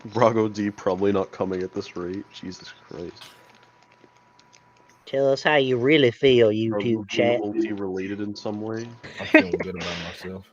Brago D probably not coming at this rate. Jesus Christ. Tell us how you really feel, Brago YouTube D chat. multi-related in some way. I'm feeling good about myself.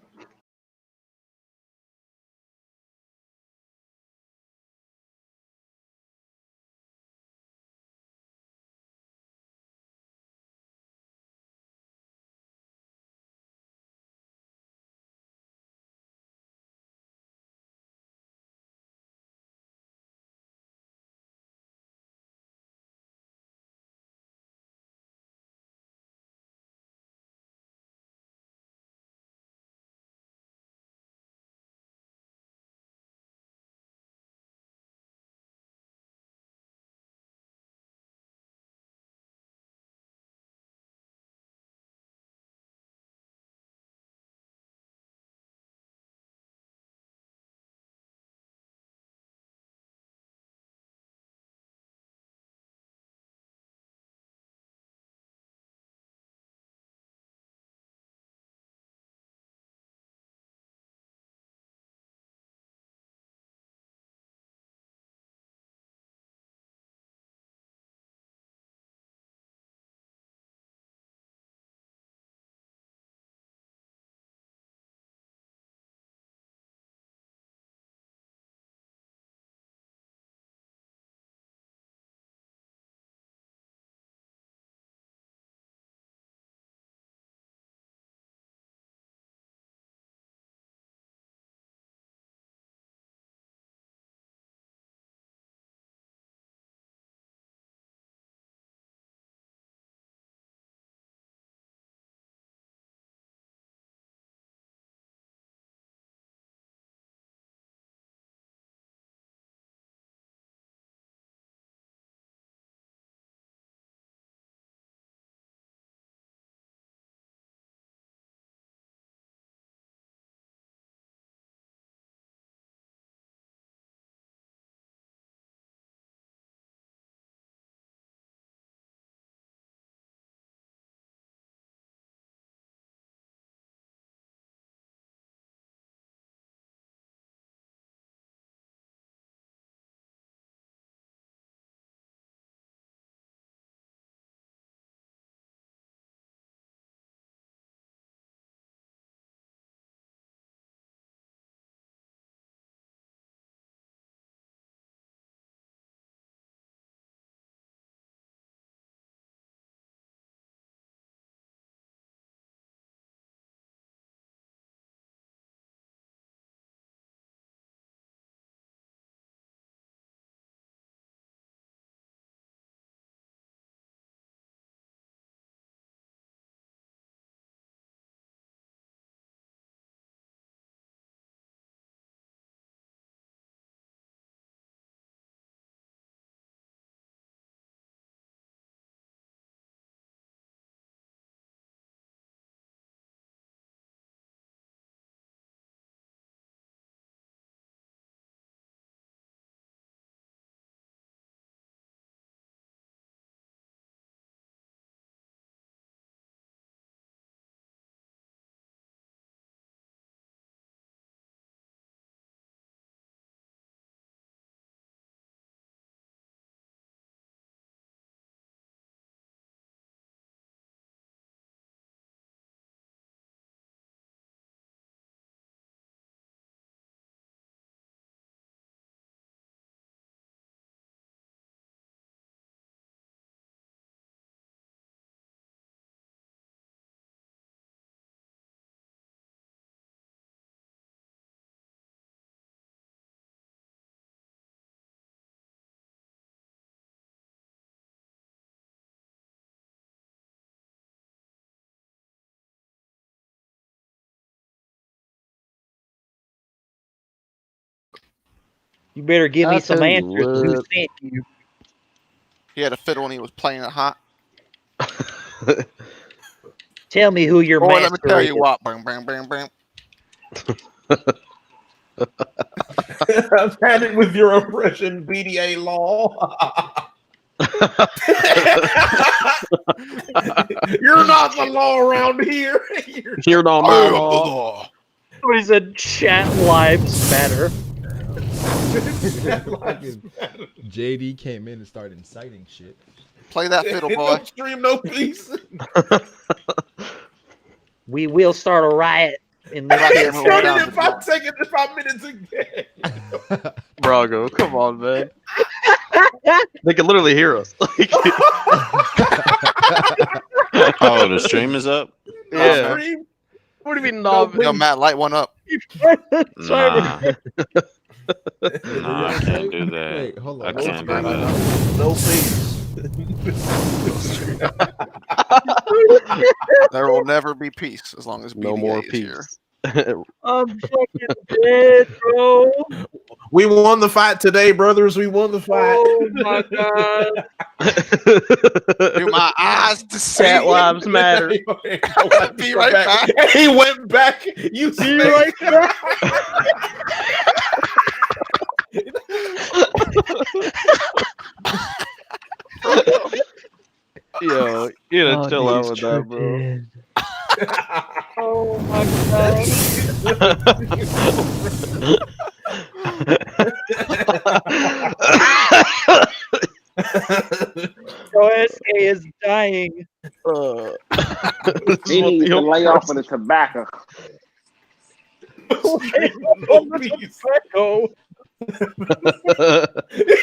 You better give me some That's answers. Who lit. sent you? He had a fiddle when he was playing it hot. Tell me who your Boy, let me master tell is. you what. Bang, bang, bang, bang. I've had it with your oppression, BDA law. You're not the law around here. You're not I my am the law. law. Somebody said chat lives matter. Fucking JD came in and started inciting shit. Play that fiddle, boy. No stream, no peace. We will start a riot in this Right here. there, hold on. Started in 5 seconds, 5 minutes again. Brago, come on, man. They can literally hear us. Oh, the stream is up? Yeah. Stream? What do you mean, no? Yo, Matt, light one up. Nah. Nah, I can't do that. Wait, hold on. I can't do that. No peace. There will never be peace as long as BDA No more is here. peace. I'm fucking dead, bro. We won the fight today, brothers. We won the fight. Oh my god. Do my eyes to see. Cat lives matter. Be right back. He went back. You see right back. Yo, you gotta chill out with that, bro. Oh my Bro, SK is dying. He needs to lay off of the tobacco.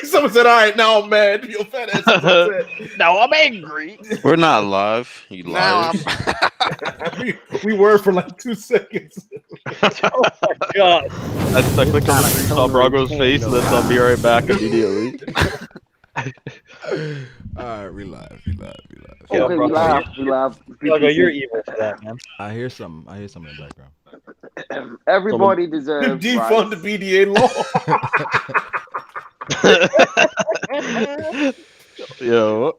Someone said, "All right, now I'm mad." Your fat ass is Now I'm angry. We're not live. You Now liars. upset. we were for like 2 seconds. Oh my god. That's the click on the screen, saw Brago's face, and then I'll be right back immediately. Alright, we live. Yeah, Okay, bro. we live. Brago, you're evil for that, man. I hear some in the background. Everybody deserves Defund the rights. BDA law. Yo,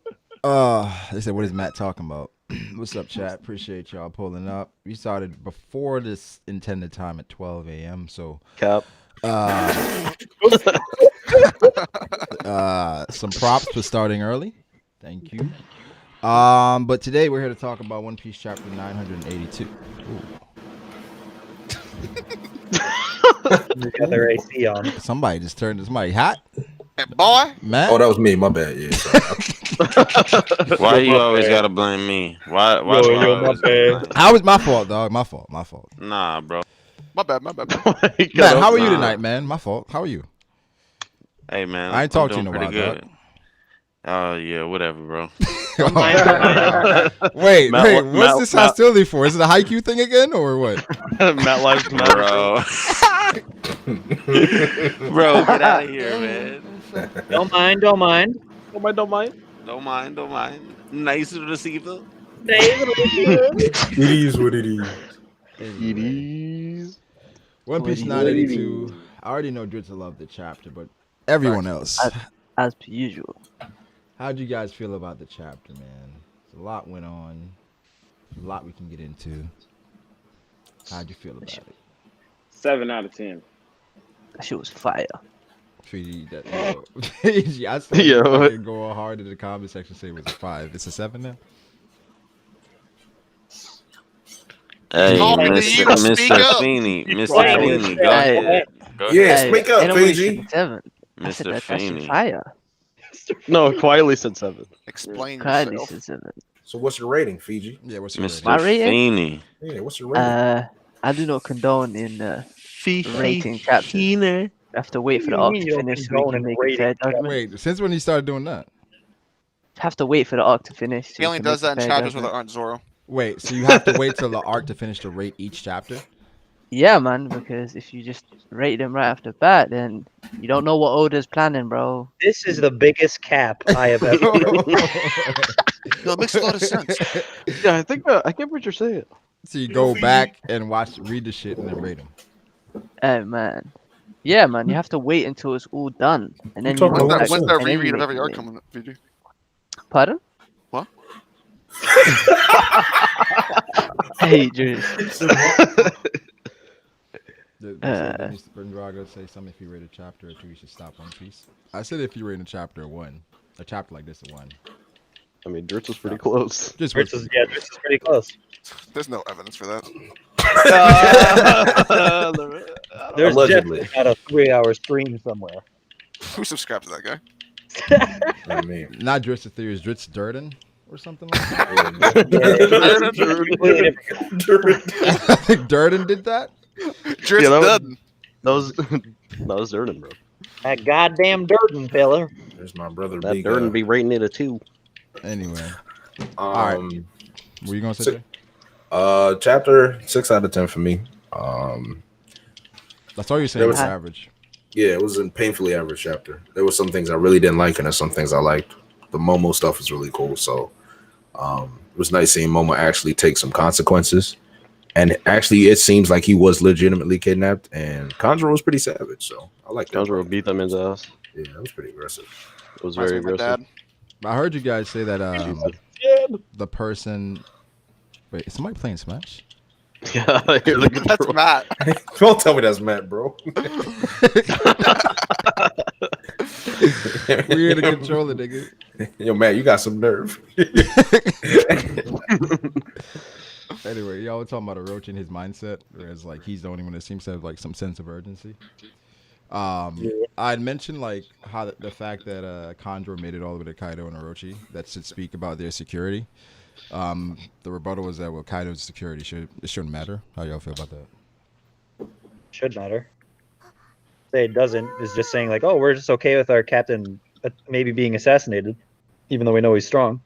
They said, what is Matt talking about? What's up, chat? Appreciate y'all pulling up. We started before this intended time at 12 a.m. So Cap. some props for starting early. Thank you. But today we're here to talk about One Piece chapter 982. Got their AC on. Somebody just turned somebody hot. Hey, boy. Matt? Oh, that was me. My bad. Yeah. Why you always gotta blame me? Why Yo, do I my always bad. gotta blame How was my fault, dog? My fault. you? Nah, bro. My bad. Matt, how are you Nah. tonight, man? My fault. How are you? Hey, man. I ain't talked to you doing in a pretty while, good. Oh, yeah, whatever, bro. Wait, Matt- what's Matt- this hostility for? Is it a haiku thing again, or what? Matt Lives Matter. Bro. Bro, get out of here, man. Don't mind, don't mind. Don't mind, don't mind. Don't mind. Nice to receive them. It is what it is. It is. One Piece What 982. I already know Dritza loved the chapter, but everyone else. As per usual. How'd you guys feel about the chapter, man? A lot went on. A lot we can get into. How'd you feel about it? 7 out of 10. That shit was fire. 3D, that, I still Yo. fucking go hard in the comment section, say it was a 5. It's a 7 now? Hey, Talking to you, Mr. speak up. Feeney. Mr. Hey, Feeney, go hey, ahead. Go ahead. Yeah, speak up, ain't nobody Fiji. said 7. I said Mr. that shit Feeney. fire. No, quietly said 7. Explain Quietly yourself. said 7. So what's your rating, Fiji? Yeah, what's your Mr. My rating? Feeney. Yeah, what's your rating? I do not condone in rating chapters. You have to wait for the arc to finish so we can make a fair judgment. Wait, since when you started doing that? Have to wait for the arc to finish. so He we only can does make that a in fair chapters where judgment. there aren't Zoro. Wait, so you have to wait till the arc to finish to rate each chapter? Yeah, man, because if you just rate them right off the bat, then you don't know what Oda's planning, bro. This is the biggest cap I have ever heard. No, it makes a lot of sense. Yeah, I get what you're saying. So you go back and read the shit and then rate them. Hey, man. Yeah, man, you have to wait until it's all done. And then you talking go about back When's that and then you reread of make every the arc rating. coming up, Fiji? Pardon? What? Hey, Drew. Did Mr. Brago say something if you rate a chapter or 2, you should stop One Piece? I said if you rate a chapter a 1. A chapter like this a 1. I mean, Dritz was pretty close. Just Dritz is pretty close. There's no evidence for that. There's Allegedly. definitely not a 3-hour stream somewhere. Who subscribed to that guy? I mean, Not Dritz the Theory, Dritz Durden or something like that. I think Durden did that. Dritz Yeah, Dudden. that was Durden, bro. That goddamn Durden fella. there's my brother. That Big, Durden be rating it a 2. Anyway, right. what were you gonna say? Chapter 6 out of 10 for me. That's all you're saying. There Was was- average. Yeah, it was a painfully average chapter. There were some things I really didn't like, and there's some things I liked. The Momo stuff is really cool. So it was nice seeing Momo actually take some consequences. And actually, it seems like he was legitimately kidnapped, and Kanjuro was pretty savage. So I like that. Kanjuro beat them in his ass. Yeah, it was pretty aggressive. It was Reminds very me of my aggressive. dad. I heard you guys say that the person. Wait, is somebody playing Smash? Yeah, I hear the That's control. Matt. Don't tell me that's Matt, bro. We had a controller, nigga. Yo, Matt, you got some nerve. Anyway, y'all were talking about Orochi and his mindset, whereas like he's the only one that seems to have like some sense of urgency. I'd mentioned like how the fact that Kanjuro made it all the way to Kaido and Orochi, that should speak about their security. The rebuttal was that well, Kaido's security shouldn't matter. How y'all feel about that? Should matter. Say it doesn't is just saying like, oh, we're just okay with our captain maybe being assassinated, even though we know he's strong.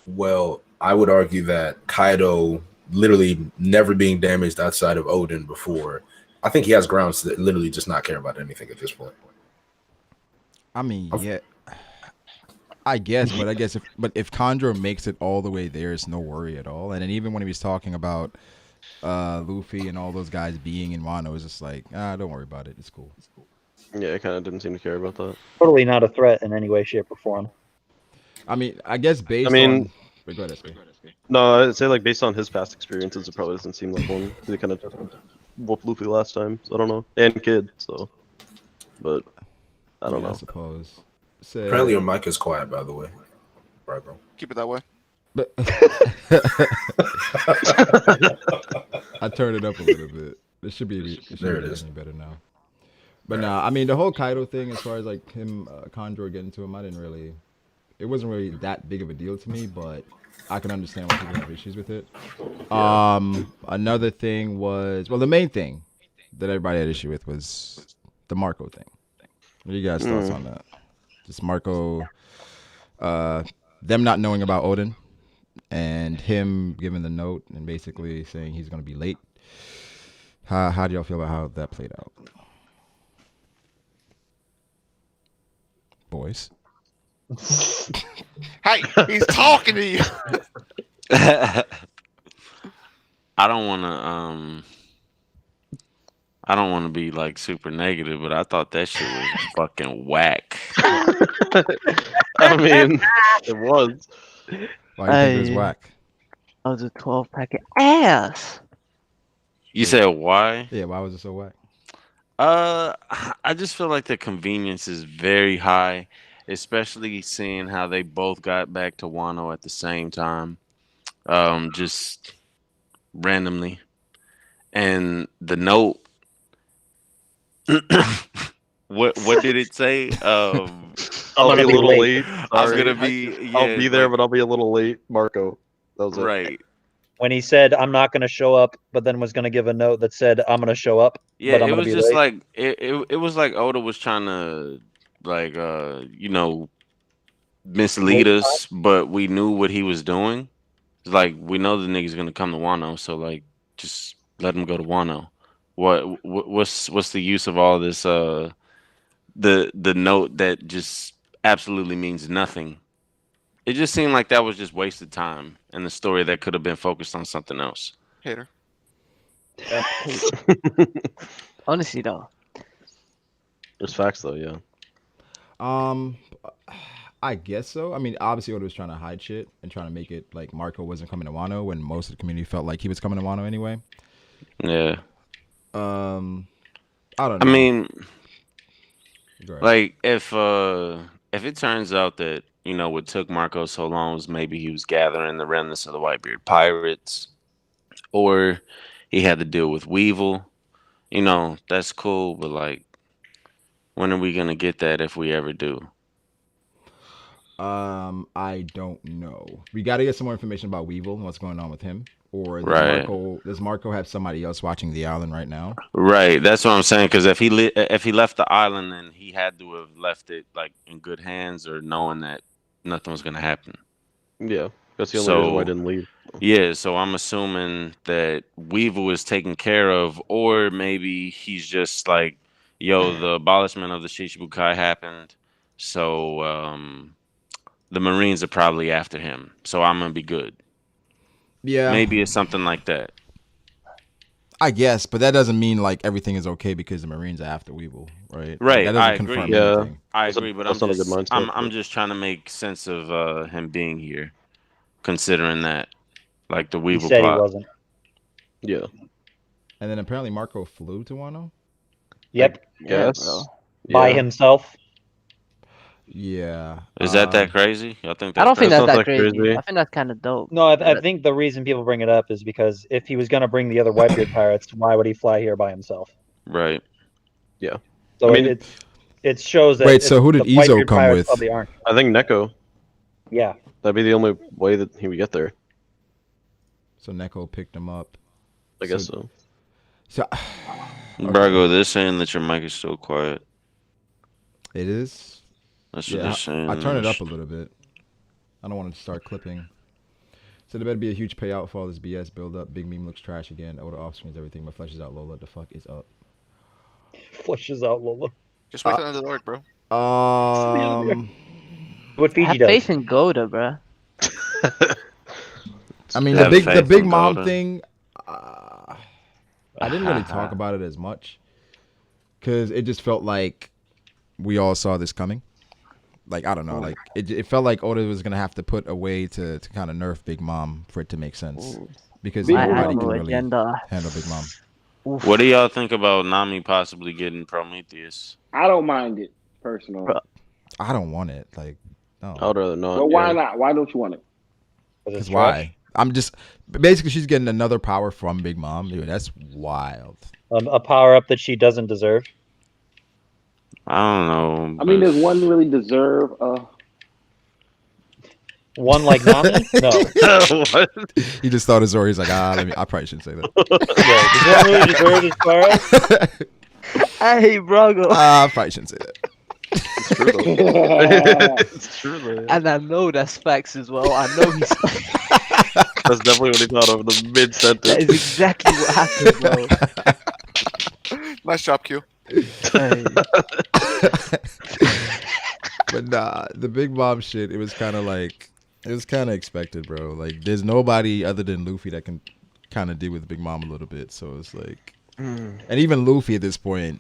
Well, I would argue that Kaido literally never being damaged outside of Odin before. I think he has grounds to literally just not care about anything at this point. I mean, yeah, I guess, but if Kanjuro makes it all the way there, it's no worry at all. And then even when he was talking about Luffy and all those guys being in Wano, it's just like, don't worry about it. It's cool. Yeah, I kind of didn't seem to care about that. Totally not a threat in any way, shape, or form. I mean, I guess based on. Wait, go ahead, SK. No, I'd say like based on his past experiences, it probably doesn't seem like one. He kind of whooped Luffy last time, so I don't know. And Kid, so. But I don't know. I suppose. Apparently, your mic is quiet, by the way. Right, bro. Keep it that way. But I turned it up a little bit. It should be better now. But nah, I mean the whole Kaido thing, as far as like him, Kanjuro getting to him, it wasn't really that big of a deal to me. But I can understand why people have issues with it. Another thing was, well, the main thing that everybody had issue with was the Marco thing. What are you guys' thoughts on that? Just Marco, them not knowing about Odin, and him giving the note and basically saying he's gonna be late. How do y'all feel about how that played out, boys? Hey, he's talking to you. I don't want to be like super negative, but I thought that shit was fucking whack. I mean, it was. Why do you think it was whack? That was a 12-pack of ass. You said why? Yeah, why was it so whack? I just feel like the convenience is very high, especially seeing how they both got back to Wano at the same time, just randomly. And the note, what did it say? I'll be a little late. I was Sorry. gonna be. Yeah, I'll be there, but I'll be a little late. Marco. That was it. right. When he said, I'm not going to show up, but then was going to give a note that said, I'm going to show up. Yeah, but I'm it gonna was be just late. like it was like Oda was trying to like mislead us, but we knew what he was doing. Like we know the nigga's gonna come to Wano, so like just let him go to Wano. What's the use of all this the note that just absolutely means nothing? It just seemed like that was just wasted time and the story that could have been focused on something else. Hater. Honestly, though. There's facts though, yeah. I guess so. I mean, obviously, Oda was trying to hide shit and trying to make it like Marco wasn't coming to Wano when most of the community felt like he was coming to Wano anyway. Yeah. I don't know. I mean, Go ahead. like if it turns out that what took Marco so long was maybe he was gathering the remnants of the Whitebeard pirates, or he had to deal with Weevil, you know, that's cool, but like, when are we gonna get that if we ever do? I don't know. We got to get some more information about Weevil and what's going on with him. Or Right. Does Marco have somebody else watching the island right now? Right, that's what I'm saying. Because if he left the island, then he had to have left it like in good hands, or knowing that nothing was gonna happen. Yeah, that's the only reason why I didn't leave. Yeah, so I'm assuming that Weevil is taken care of, or maybe he's just like, yo, the abolishment of the Shichibukai happened, so the Marines are probably after him, so I'm gonna be good. Yeah, Maybe it's something like that. I guess, but that doesn't mean like everything is okay because the Marines are after Weevil, right? Right, That I doesn't agree. confirm Yeah. anything. I agree, but that's not a good mindset, I'm just trying to make sense of him being here, considering that, like the He Weevil said plot. he wasn't. Yeah. And then apparently Marco flew to Wano. Yep. Yes. bro. By Yeah. himself. Yeah. Is that crazy? I think I don't think that's That's not that crazy. crazy. I think that's kind of dope. No, I think the reason people bring it up is because if he was going to bring the other Whitebeard pirates, why would he fly here by himself? Right. So I mean- it shows that. Wait, so who did the Izo Whitebeard come pirates with? Probably aren't. I think Neko. Yeah. That'd be the only way that he would get there. So Neko picked him up. I guess so. So Brago, they're saying that your mic is still quiet. it is. That's what Yeah, they're saying. I turn it up a little bit. I don't want to start clipping. So there better be a huge payout for all this BS build up. Big meme looks trash again. Older offscreens, everything. My flesh is out. Lola, the fuck is up? Flushes out Lola. Just wait till the end of the arc, bro. What Fiji Have does. faith in Goda, bro. I mean, Have the faith big in mom Goda. thing. I didn't really talk about it as much because it just felt like we all saw this coming. Like, I don't know, like it felt like Oda was gonna have to put a way to kind of nerf Big Mom for it to make sense because My nobody can animal really agenda. handle Big Mom. Oof. What do y'all think about Nami possibly getting Prometheus? I don't mind it personally. Bro. I don't want it. Like, no. I would rather not. But why yeah. not? Why don't you want it? Because why? I'm just basically she's getting another power from Big Mom. Dude, that's wild. A power up that she doesn't deserve. I don't know. I mean, but- does one really deserve One like Nami? No. What? He just thought his story. He's like, I probably shouldn't say that. Yeah, does one really deserve his power? I hate Brago. I probably shouldn't say that. It's true though. It's true though. And I know that's facts as well. I know he's. That's definitely what he thought of in the mid That sentence. is exactly what happened, bro. Nice job, Q. Hey. But nah, the Big Mom shit, it was kind of expected, bro. Like, there's nobody other than Luffy that can kind of deal with Big Mom a little bit. So it's like, and even Luffy at this point,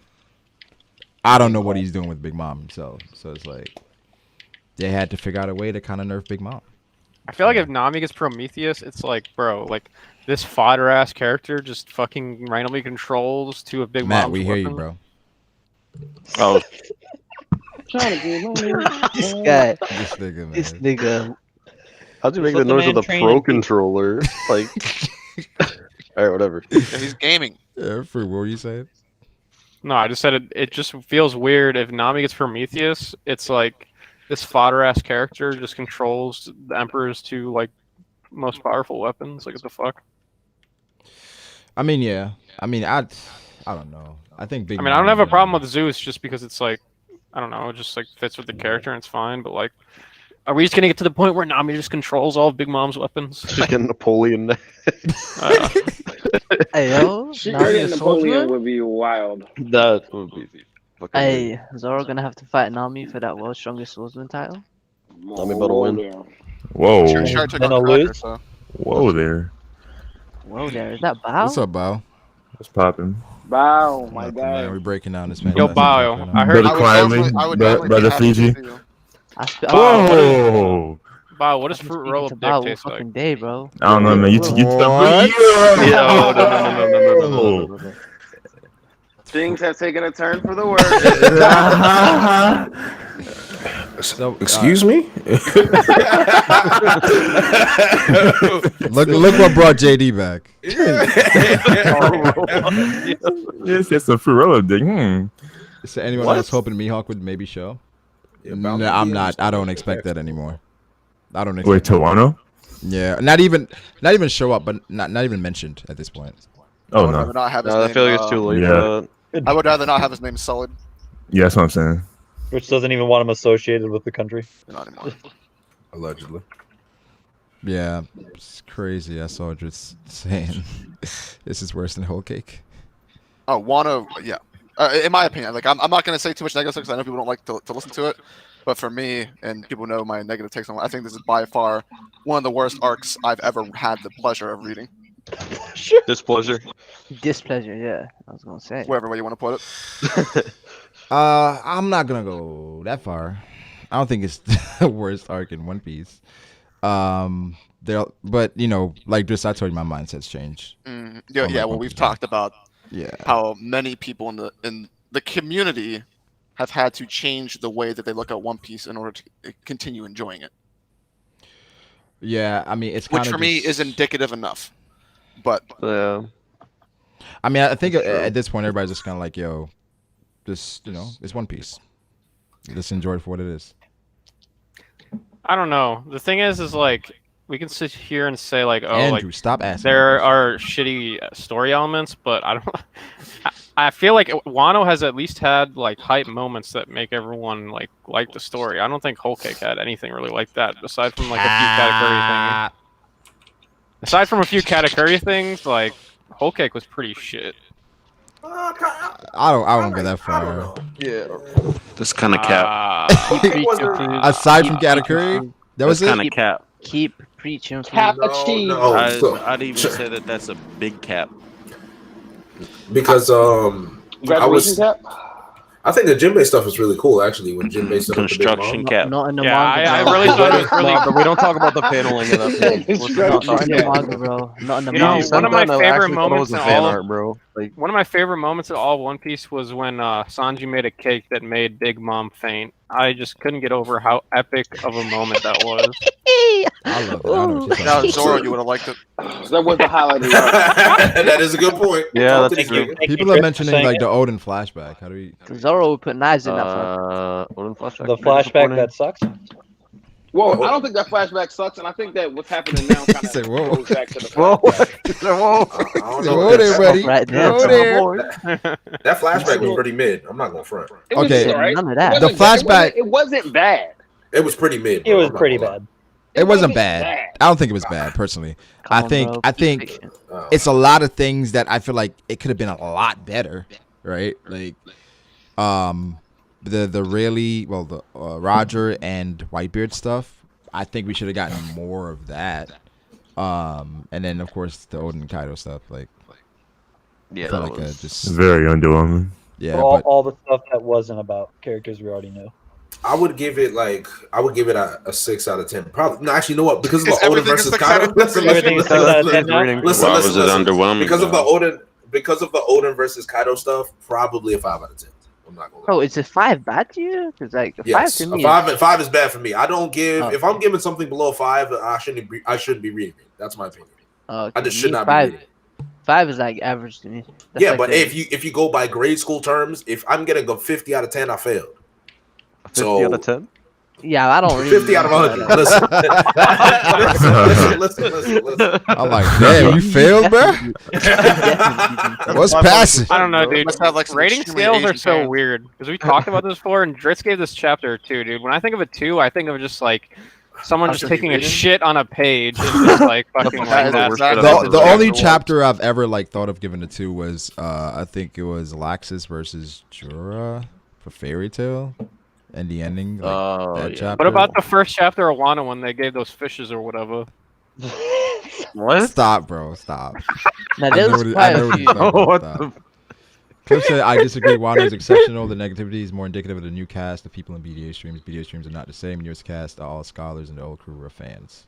I don't know what he's doing with Big Mom himself. So it's like, they had to figure out a way to kind of nerf Big Mom. I feel like if Nami gets Prometheus, it's like, bro, like this fodder ass character just fucking randomly controls two of Big Matt, Mom's we hear you, weapons. bro. Oh, This guy. This nigga, man. This nigga. How'd you make Just the let the noise with man a train pro and- controller? Like, alright, whatever. Yeah, he's gaming. Yeah, what were you saying? No, I just said it just feels weird if Nami gets Prometheus. It's like this fodder ass character just controls the Emperor's two like most powerful weapons. Like what the fuck? I mean, yeah. I mean, I don't know. I think Big I mean, I don't have a problem with Zeus just because it's like, I don't know, it just like fits with the character and it's fine. But like, are we just gonna get to the point where Nami just controls all of Big Mom's weapons? Chicken Napoleon. Hey yo, She Nami getting a Napoleon swordsman? would be wild. That would be fucking Hey, Zoro gonna have to fight Nami for that world's strongest swordsman title? Nami better win. Yeah. Whoa. Sure, took Then a I'll cracker, lose. so. Whoa there. Whoa there, is that Bao? What's up, Bao? What's popping? Wow, my Nothing, man. God. We're breaking down this Yo, fantastic Bao, right I now. heard. Brother quietly, brother be happy Fiji. to see you. Whoa. Bao, what does I've been fruit speaking roll to up Bao dick all taste like? fucking day, bro. I don't know, man. You What? Yo, no. Things have taken a turn for the worse. So, Excuse me? Look what brought JD back. Yes, it's a Ferrella thing. Is there anyone else hoping Mihawk would maybe show? Yeah, No, I'm not. I don't expect that anymore. I don't expect. Wait, Tawano? Yeah, not even show up, but not even mentioned at this point. Oh I would no. rather not have his I name, feel like it's too late yeah. for that. I would rather not have his name sullied. Yeah, that's what I'm saying. Which doesn't even want him associated with the country. Not anymore. Allegedly. Yeah, it's crazy. I saw just saying this is worse than whole cake. Oh, Wano, yeah. In my opinion, like I'm not gonna say too much negative stuff because I know people don't like to listen to it. But for me, and people know my negative takes on it, I think this is by far one of the worst arcs I've ever had the pleasure of reading. Displeasure. Displeasure, yeah. I was gonna say. Whatever way you want to put it. I'm not gonna go that far. I don't think it's the worst arc in One Piece. But you know, like just I told you, my mindset's changed. Yeah. Well, we've talked about Yeah. how many people in the community have had to change the way that they look at One Piece in order to continue enjoying it. Yeah, I mean, it's Which kinda for me just- is indicative enough. But I mean, I think at this point everybody's just kind of like, yo, just it's One Piece. Just enjoy it for what it is. I don't know. The thing is like we can sit here and say like, oh, Andrew, like stop asking. there are shitty story elements, but I don't. I feel like Wano has at least had like hype moments that make everyone like the story. I don't think Whole Cake had anything really like that aside from like a few Katakuri things. Aside from a few Katakuri things, like Whole Cake was pretty shit. I don't go that far. Yeah. That's kind of cap. Aside from Katakuri, that was kind of cap. Keep preaching. No, I'd even say that that's a big cap. Because Graduation cap? I think the Jinbei stuff is really cool actually. When Jinbei set up the big Construction mom. cap. Not in the Yeah, manga. I bro. really thought it was really. No, but we don't talk about the paneling in that thing. Not in the manga, bro. Not in the You know, manga. one of my favorite actually thought it moments was a in fan all art, bro. Like, one of my favorite moments of all One Piece was when Sanji made a cake that made Big Mom faint. I just couldn't get over how epic of a moment that was. I love it. I know what you're now talking Zoro, you would have liked it. That was the highlight of the That is a good point. Yeah, Talk that's to the true. nigga. People are mentioning like the Odin flashback. How do we? Zoro would put knives in that fucker. Odin flashback. The flashback that sucks. Well, I don't think that flashback sucks, and I think that what's happening now kind He said, of "Whoa." goes back to the Whoa. flashback. I don't know. Whoa there, buddy. Right there. Whoa there. That flashback was pretty mid. I'm not gonna front. It was Okay. alright. None of that. It The wasn't bad. flashback- It wasn't bad. It was pretty mid. It bro. was I'm not pretty gonna lie. bad. It wasn't bad. I don't think it was bad personally. I Come on, think bro. I Keep think fiction. it's a lot of things that I feel like it could have been a lot better, right? Like, the really the Roger and Whitebeard stuff. I think we should have gotten more of that. And then of course the Odin and Kaido stuff. Like, Yeah, I felt that like was... just Very underwhelming. yeah. all, But all the stuff that wasn't about characters we already knew. I would give it a 6 out of 10. Probably no. Actually, you know what? Because of Is the Odin everything versus a 6 out Kaido. of 10? Listen, Everything is 6 out of 10 now? listen, Why listen, was it listen. underwhelming? Because of the though? Odin versus Kaido stuff. Probably a 5 out of 10. I'm not gonna lie. Bro, is a 5 bad to you? Because like a 5 Yes, to a me. five is bad for me. I don't give. Oh. If I'm giving something below 5, I shouldn't be reading it. That's my opinion. I just should not be 5. reading it. 5 is like average to me. That's Yeah, like but the- if you go by grade school terms, if I'm getting a 50 out of 10, I failed. 50 out of 10? yeah, I don't really 50 out of 100. Listen. I'm like, damn, you failed, bro. What's passing? I don't know, dude. Must have, like, some Rating extremely scales are Asian so parents. weird because we talked about this before, and Dritz gave this chapter a 2, dude. When I think of a 2, I think of just like someone just taking a shit on a page and just like fucking like that. The only chapter I've ever like thought of giving it to was I think it was Laxus versus Jorah for Fairy Tale, and the ending. Like, that chapter. What about the first chapter of Wano when they gave those fishes or whatever? What? Stop, bro. Stop. Now, I there's know what quite I know a what few. he's talking about. What Stop. Clip said, I disagree. Wano is exceptional. The negativity is more indicative of the new cast of people in BDA streams. BDA streams are not the same. Newest cast are all scholars, and the old crew are fans.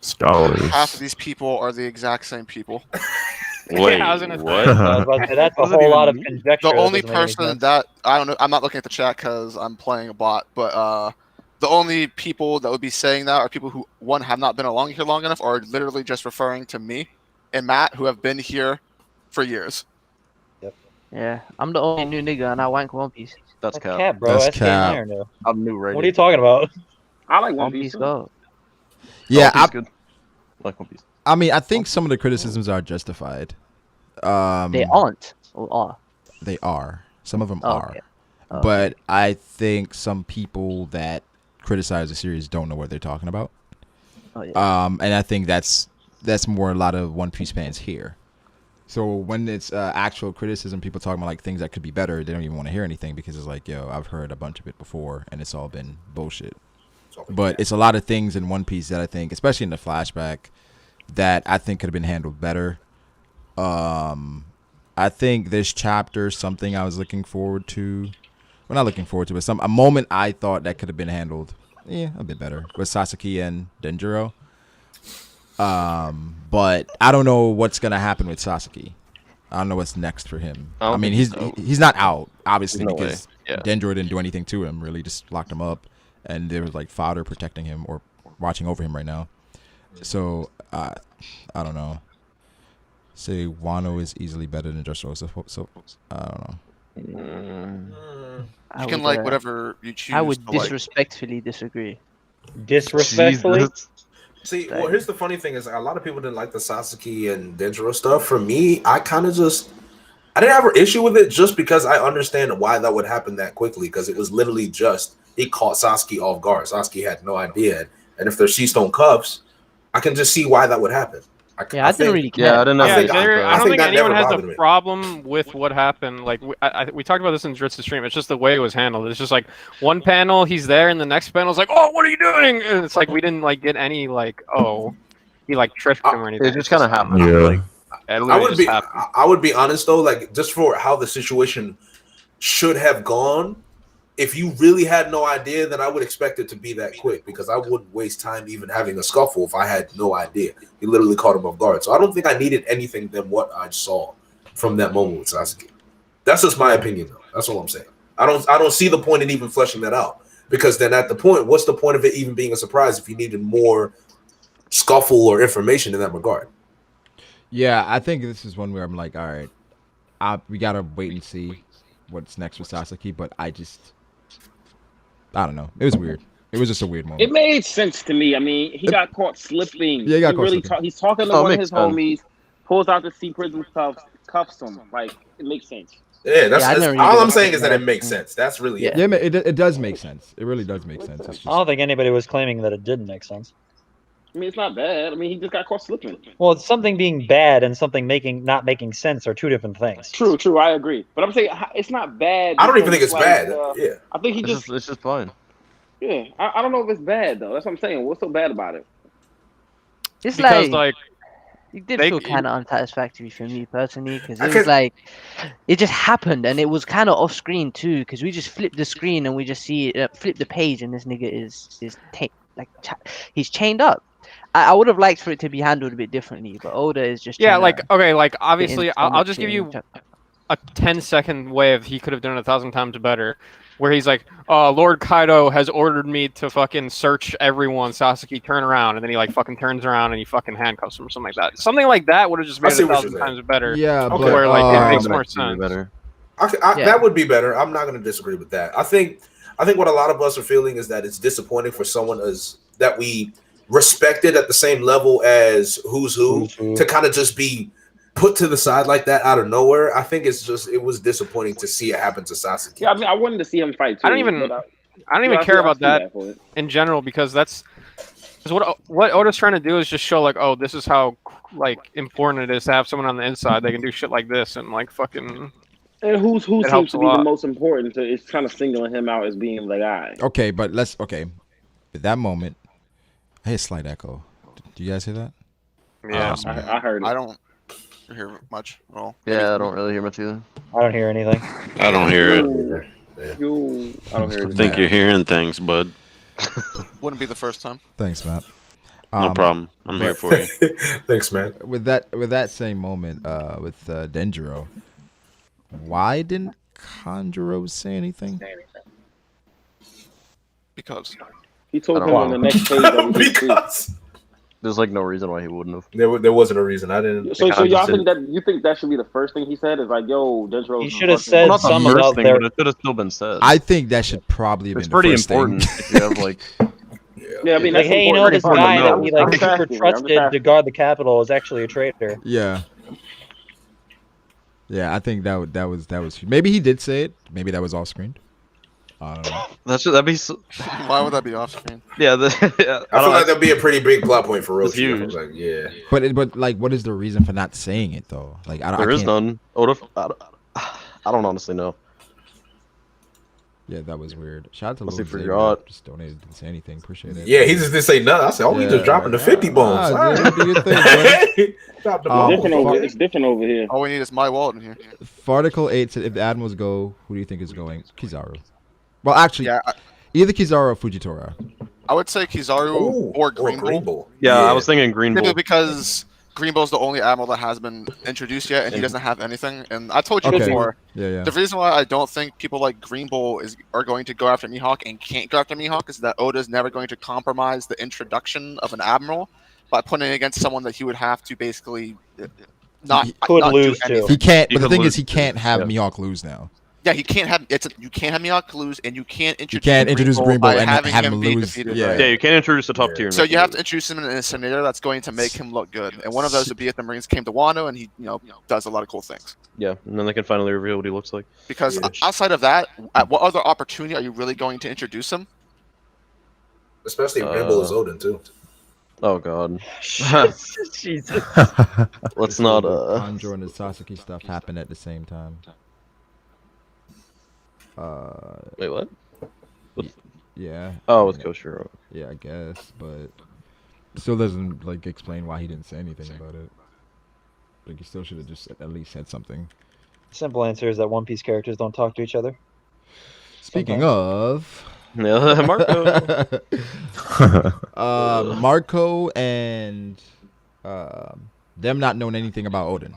Scholars. Half of these people are the exact same people. Wait, I was gonna say. what? I was about to say, that's a What does it whole even lot of mean? conjecture. The that only doesn't make any person sense. that I don't know, I'm not looking at the chat because I'm playing a bot, but the only people that would be saying that are people who one have not been along here long enough, or are literally just referring to me and Matt, who have been here for years. Yeah, I'm the only new nigga and I wank One Piece. That's That's cap. cap, bro. That's SK and cap. Iron though. I'm new right What are you talking about? I like One One Piece. Piece too. go. Yeah, One Piece good. I like One Piece. I mean, I think some of the criticisms are justified. They aren't. Or are. They are. Some of them Oh, are. okay. Oh, But I think some people that criticize the series don't know what they're talking about. Oh, yeah. And I think that's more a lot of One Piece fans here. So when it's actual criticism, people talking about like things that could be better, they don't even want to hear anything because it's like, yo, I've heard a bunch of it before and it's all been bullshit. But it's a lot of things in One Piece that I think, especially in the flashback, that I think could have been handled better. I think this chapter, something I was looking forward to. Well, not looking forward to, but a moment I thought that could have been handled, a bit better, with Sasaki and Denjiro. But I don't know what's gonna happen with Sasaki. I don't know what's next for him. I mean, he's not out, obviously, No because Denjiro didn't do anything to him, really, just locked him up, and there was like fodder protecting him or watching over him right now. So I don't know. Say Wano is easily better than Dressrosa, so I don't know. You can like whatever you choose. I would to like. disrespectfully disagree. Disrespectfully? Jesus. See, well, here's the funny thing is a lot of people didn't like the Sasaki and Denjiro stuff. For me, I kind of I didn't have an issue with it just because I understand why that would happen that quickly, because it was literally just it caught Sasaki off guard. Sasaki had no idea, and if they're sea stone cuffs, I can just see why that would happen. I didn't really care. Yeah, I didn't know. I don't think anyone has a me. problem with what happened. Like we talked about this in Drit's stream. It's just the way it was handled. It's just like one panel he's there, and the next panel is like, "Oh, what are you doing?" And it's like we didn't like get any like, "Oh, he like tricked him or anything." It just kind of happened. Yeah. Like, I would be honest though, like just for how the situation should have gone. If you really had no idea, then I would expect it to be that quick, because I wouldn't waste time even having a scuffle if I had no idea. He literally caught him off guard. So I don't think I needed anything than what I saw from that moment with Sasuke. That's just my opinion, though. That's all I'm saying. I don't see the point in even fleshing that out, because then at the point, what's the point of it even being a surprise if you needed more scuffle or information in that regard? Yeah, I think this is one where I'm like, all right, we gotta wait and see what's next with Sasaki, but I don't know. It was weird. It was just a weird moment. It made sense to me. I mean, he got caught slipping. Yeah, he got caught slipping. He's talking to one of his homies, pulls out the sea prism cuffs him. Like, it makes sense. Yeah, all I'm saying is that it makes sense. That's really it. Yeah, it does make sense. It really does make sense. It's just, I don't think anybody was claiming that it didn't make sense. I mean, it's not bad. I mean, he just got caught slipping. Well, it's something being bad and something not making sense are two different things. True. I agree. But I'm saying it's not bad. I don't even think it's like, bad. Yeah. I think it's just fine. Yeah, I don't know if it's bad though. That's what I'm saying. What's so bad about it? It's because like it did feel kind of unsatisfactory for me personally, because it was like it just happened and it was kind of off screen too, because we just flipped the screen and we just see flip the page and this nigga he's chained up. I would have liked for it to be handled a bit differently, but Oda is just obviously I'll just give you a 10-second way of he could have done it 1,000 times better, where he's like, Lord Kaido has ordered me to fucking search everyone. Sasaki, turn around, and then he like fucking turns around and he fucking handcuffs him or something like that. Something like that would have just made it 1,000 times better. Yeah, okay. Where like it makes more sense. Better. That would be better. I'm not going to disagree with that. I think what a lot of us are feeling is that it's disappointing for someone that we respected at the same level as Who's Who to kind of just be put to the side like that out of nowhere. I think it was disappointing to see it happen to Sasaki. Yeah, I mean, I wanted to see him fight too. I don't even care about that in general, because what Oda's trying to do is just show like, oh, this is how like important it is to have someone on the inside. They can do shit like this and like fucking. And who seems to be the most important? It's kind of singling him out as being the guy. Okay, but at that moment, I hear a slight echo. Do you guys hear that? Yeah, I heard it. I don't hear much at all. Yeah, I don't really hear much either. I don't hear anything. I don't hear it. I don't hear I think you're hearing things, bud. Wouldn't be the first time. Thanks, Matt. No problem. I'm here for you. Thanks, man. With that same moment, with Denjiro, why didn't Kanjuro say anything? Because He told I him don't on the next page that we didn't see. Because There's like no reason why he wouldn't have. there wasn't a reason. I didn't. So I y'all just think that should be the first thing he said? Is like, yo, Denjiro. He should have said Well, not the some first about thing, their. but it should have still been said. I think that should probably have It's been pretty the first important thing. if you have like. Yeah, I mean, Like, that's hey, you know, important. this Pretty guy important that to we know. like I'm just super asking, I'm just trusted to asking. guard the Capitol is actually a traitor. Yeah. Yeah, I think that was maybe he did say it. Maybe that was off screen. I don't know. That'd be. So, why would that be off screen? yeah, I feel like that'd be a pretty big plot point for It's Roshi. I huge. was like, yeah. But like, what is the reason for not saying it though? Like, I there is can't- none. Oda, I don't honestly know. Yeah, that was weird. Shout out to Must have Lil Xavier. forgot. Just donated, didn't say anything. Appreciate it. Yeah, he just didn't say nothing. I said, oh, he just dropping the 50 bones. Nah, All right. dude, do your thing, bro. Drop the Um, bones. It's different over here. All we need is my wallet in here. Farticle 8 said, if the Admirals go, who do you think is going? Kizaru. Well, actually, Yeah, either Kizaru or Fujitora. I would say Kizaru Ooh, or Green Bull. Bull. Yeah, I was thinking Green Simply Bull. because Green Bull's the only admiral that has been introduced yet, and he doesn't have anything. And I told you Okay. before, Yeah. the reason why I don't think people like Green Bull are going to go after Mihawk and can't go after Mihawk is that Oda's never going to compromise the introduction of an admiral by putting it against someone that he would have to basically not He could not do lose to. anything. He can't. He But the could thing lose is, he to- can't have yeah. Mihawk lose now. Yeah, you can't have Mihawk lose, and you can't introduce. You can't introduce Green Bull by and having have him be lose. defeated, Yeah. right? Yeah, you can't introduce the top tier. So you have to introduce him in a scenario that's going to make him look good, and one of those would be if the Marines came to Wano and he, does a lot of cool things. Yeah, and then they can finally reveal what he looks like. Because Yeah. outside of that, at what other opportunity are you really going to introduce him? Especially if Green Bull is Odin, too. Oh god. Jesus. Let's not. Kanjuro and the Sasaki stuff happened at the same time. Wait, what? Yeah. Oh, with Koshiro. Yeah, I guess, but still doesn't like explain why he didn't say anything about it. Like he still should have just at least said something. Simple answer is that One Piece characters don't talk to each other. Speaking of, Yeah, Marco. Marco and them not knowing anything about Odin.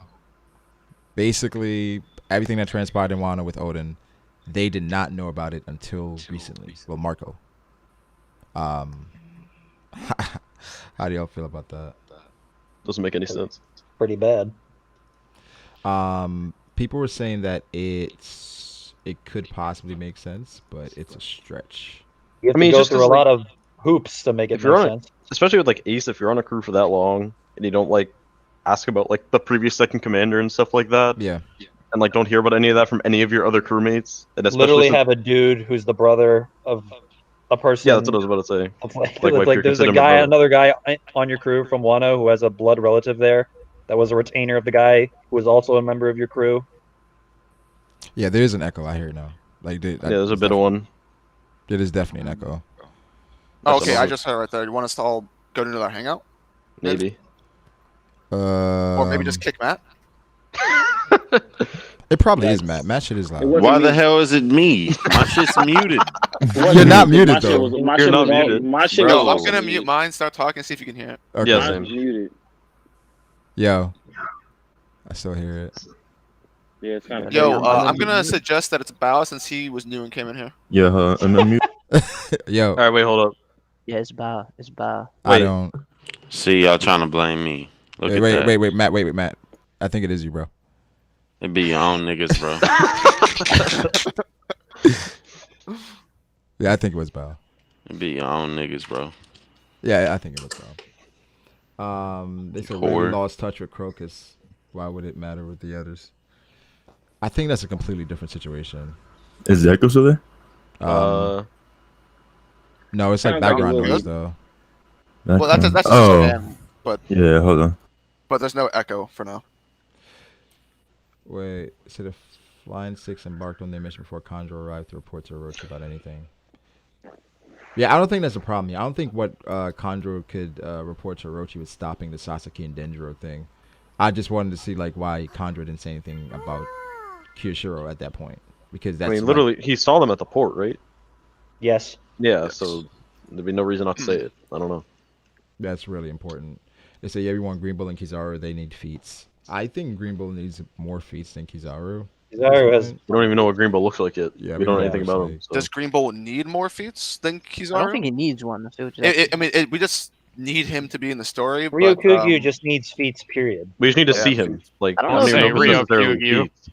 Basically, everything that transpired in Wano with Odin, they did not know about it until recently. Well, Marco. How do y'all feel about that? Doesn't make any sense. Pretty bad. People were saying that it could possibly make sense, but it's a stretch. You have I mean, to go just through 'cause, a lot like, of hoops to make it if you're make on sense. Especially with like Ace, if you're on a crew for that long and you don't like ask about like the previous second commander and stuff like that, Yeah. and like don't hear about any of that from any of your other crewmates, and especially Literally since- have a dude who's the brother of a person. yeah, that's what I was about to say. Like, Like, if you're there's a considering guy, brother. another guy on your crew from Wano who has a blood relative there that was a retainer of the guy who was also a member of your crew. Yeah, there is an echo. I hear it now. Like, Yeah, there's a bit of one. It is definitely an echo. Oh, That's okay, I another- just heard right there. You want us to all go to their hangout? Maybe. Or maybe just kick Matt? It probably is Matt. Matt shit is loud. Why the hell is it me? My shit's muted. You're not muted My shit though. was- my You're shit not was all- muted. My shit No, was I'm gonna mute mine, start talking, see if you can hear it. Okay. Yeah, Mine's same. muted. Yo, I still hear it. Yeah, it's kind of. Yo, I'm gonna suggest that it's Bao since he was new and came in here. Yeah, Yo, All right, wait, hold up. Yeah, it's bar. It's bar. I Wait. don't. See, y'all trying to blame me. Look at that. Wait, Matt. I think it is you, bro. It be your own niggas, bro. Yeah, I think it was Bao. It be your own niggas, bro. Yeah, I think it was Bao. They said Core. Ray lost touch with Crocus. Why would it matter with the others? I think that's a completely different situation. is Echo still there? No, it's like Kinda background sounds noise good. though. Well, that's just oh, him, but yeah. Hold on. there's no echo for now. Wait, so the Flying Six embarked on their mission before Kanjuro arrived to report to Orochi about anything. Yeah, I don't think that's a problem. I don't think what Kanjuro could report to Orochi was stopping the Sasaki and Denjiro thing. I just wanted to see like why Kanjuro didn't say anything about Kyushiro at that point, because that's I mean, like- literally, he saw them at the port, right? Yes. Yeah, so there'd be no reason not to say it. I don't know. That's really important. They say everyone Green Bull and Kizaru, they need feats. I think Green Bull needs more feats than Kizaru. Kizaru has. We don't even know what Green Bull looks like yet. Yeah, we don't know anything about honestly. him. So. Does Green Bull need more feats than Kizaru? I don't think he needs one. We just need him to be in the story. Ryokugyu just needs feats, period. We just need to see him. Like, I don't don't even know if it's necessarily Ryokugyu. feats.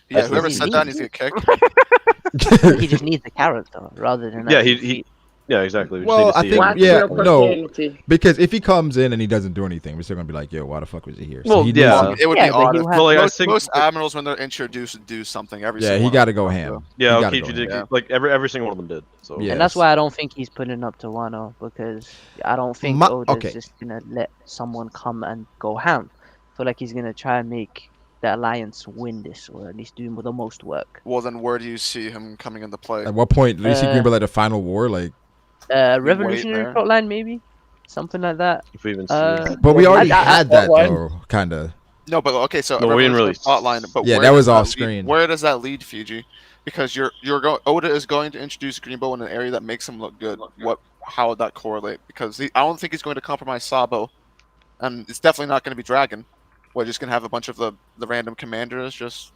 Yeah, whoever said that needs to get kicked. He just needs the character rather than. Yeah, actually yeah, exactly. We just Well, need to I see think him. no, because if he comes in and he doesn't do anything, we're still gonna be like, yo, why the fuck was he here? So Well, he yeah. needs- It would be odd. If Well, like, I think most admirals, when they're introduced, do something every. yeah, single he one got to of go them. ham. Yeah, He gotta Okichi go did. ham. Like every single one of them did. So. Yeah. And that's why I don't think he's putting up to Wano, because I don't think Oda's okay. just gonna let someone come and go ham. I feel like he's gonna try and make the Alliance win this, or at least do the most work. Well, then where do you see him coming into play? At what point do you see Green Bull at the final war? Like, Revolutionary there. plotline, maybe something like that. If we even see. but we already I- had that plotline? though, kind of. No, but okay, so No, we didn't really- plotline. But Yeah, where that does was off lead- screen. Where does that lead, Fiji? Because Oda is going to introduce Green Bull in an area that makes him look good. How would that correlate? Because I don't think he's going to compromise Sabo, and it's definitely not going to be Dragon. We're just going to have a bunch of the random commanders just.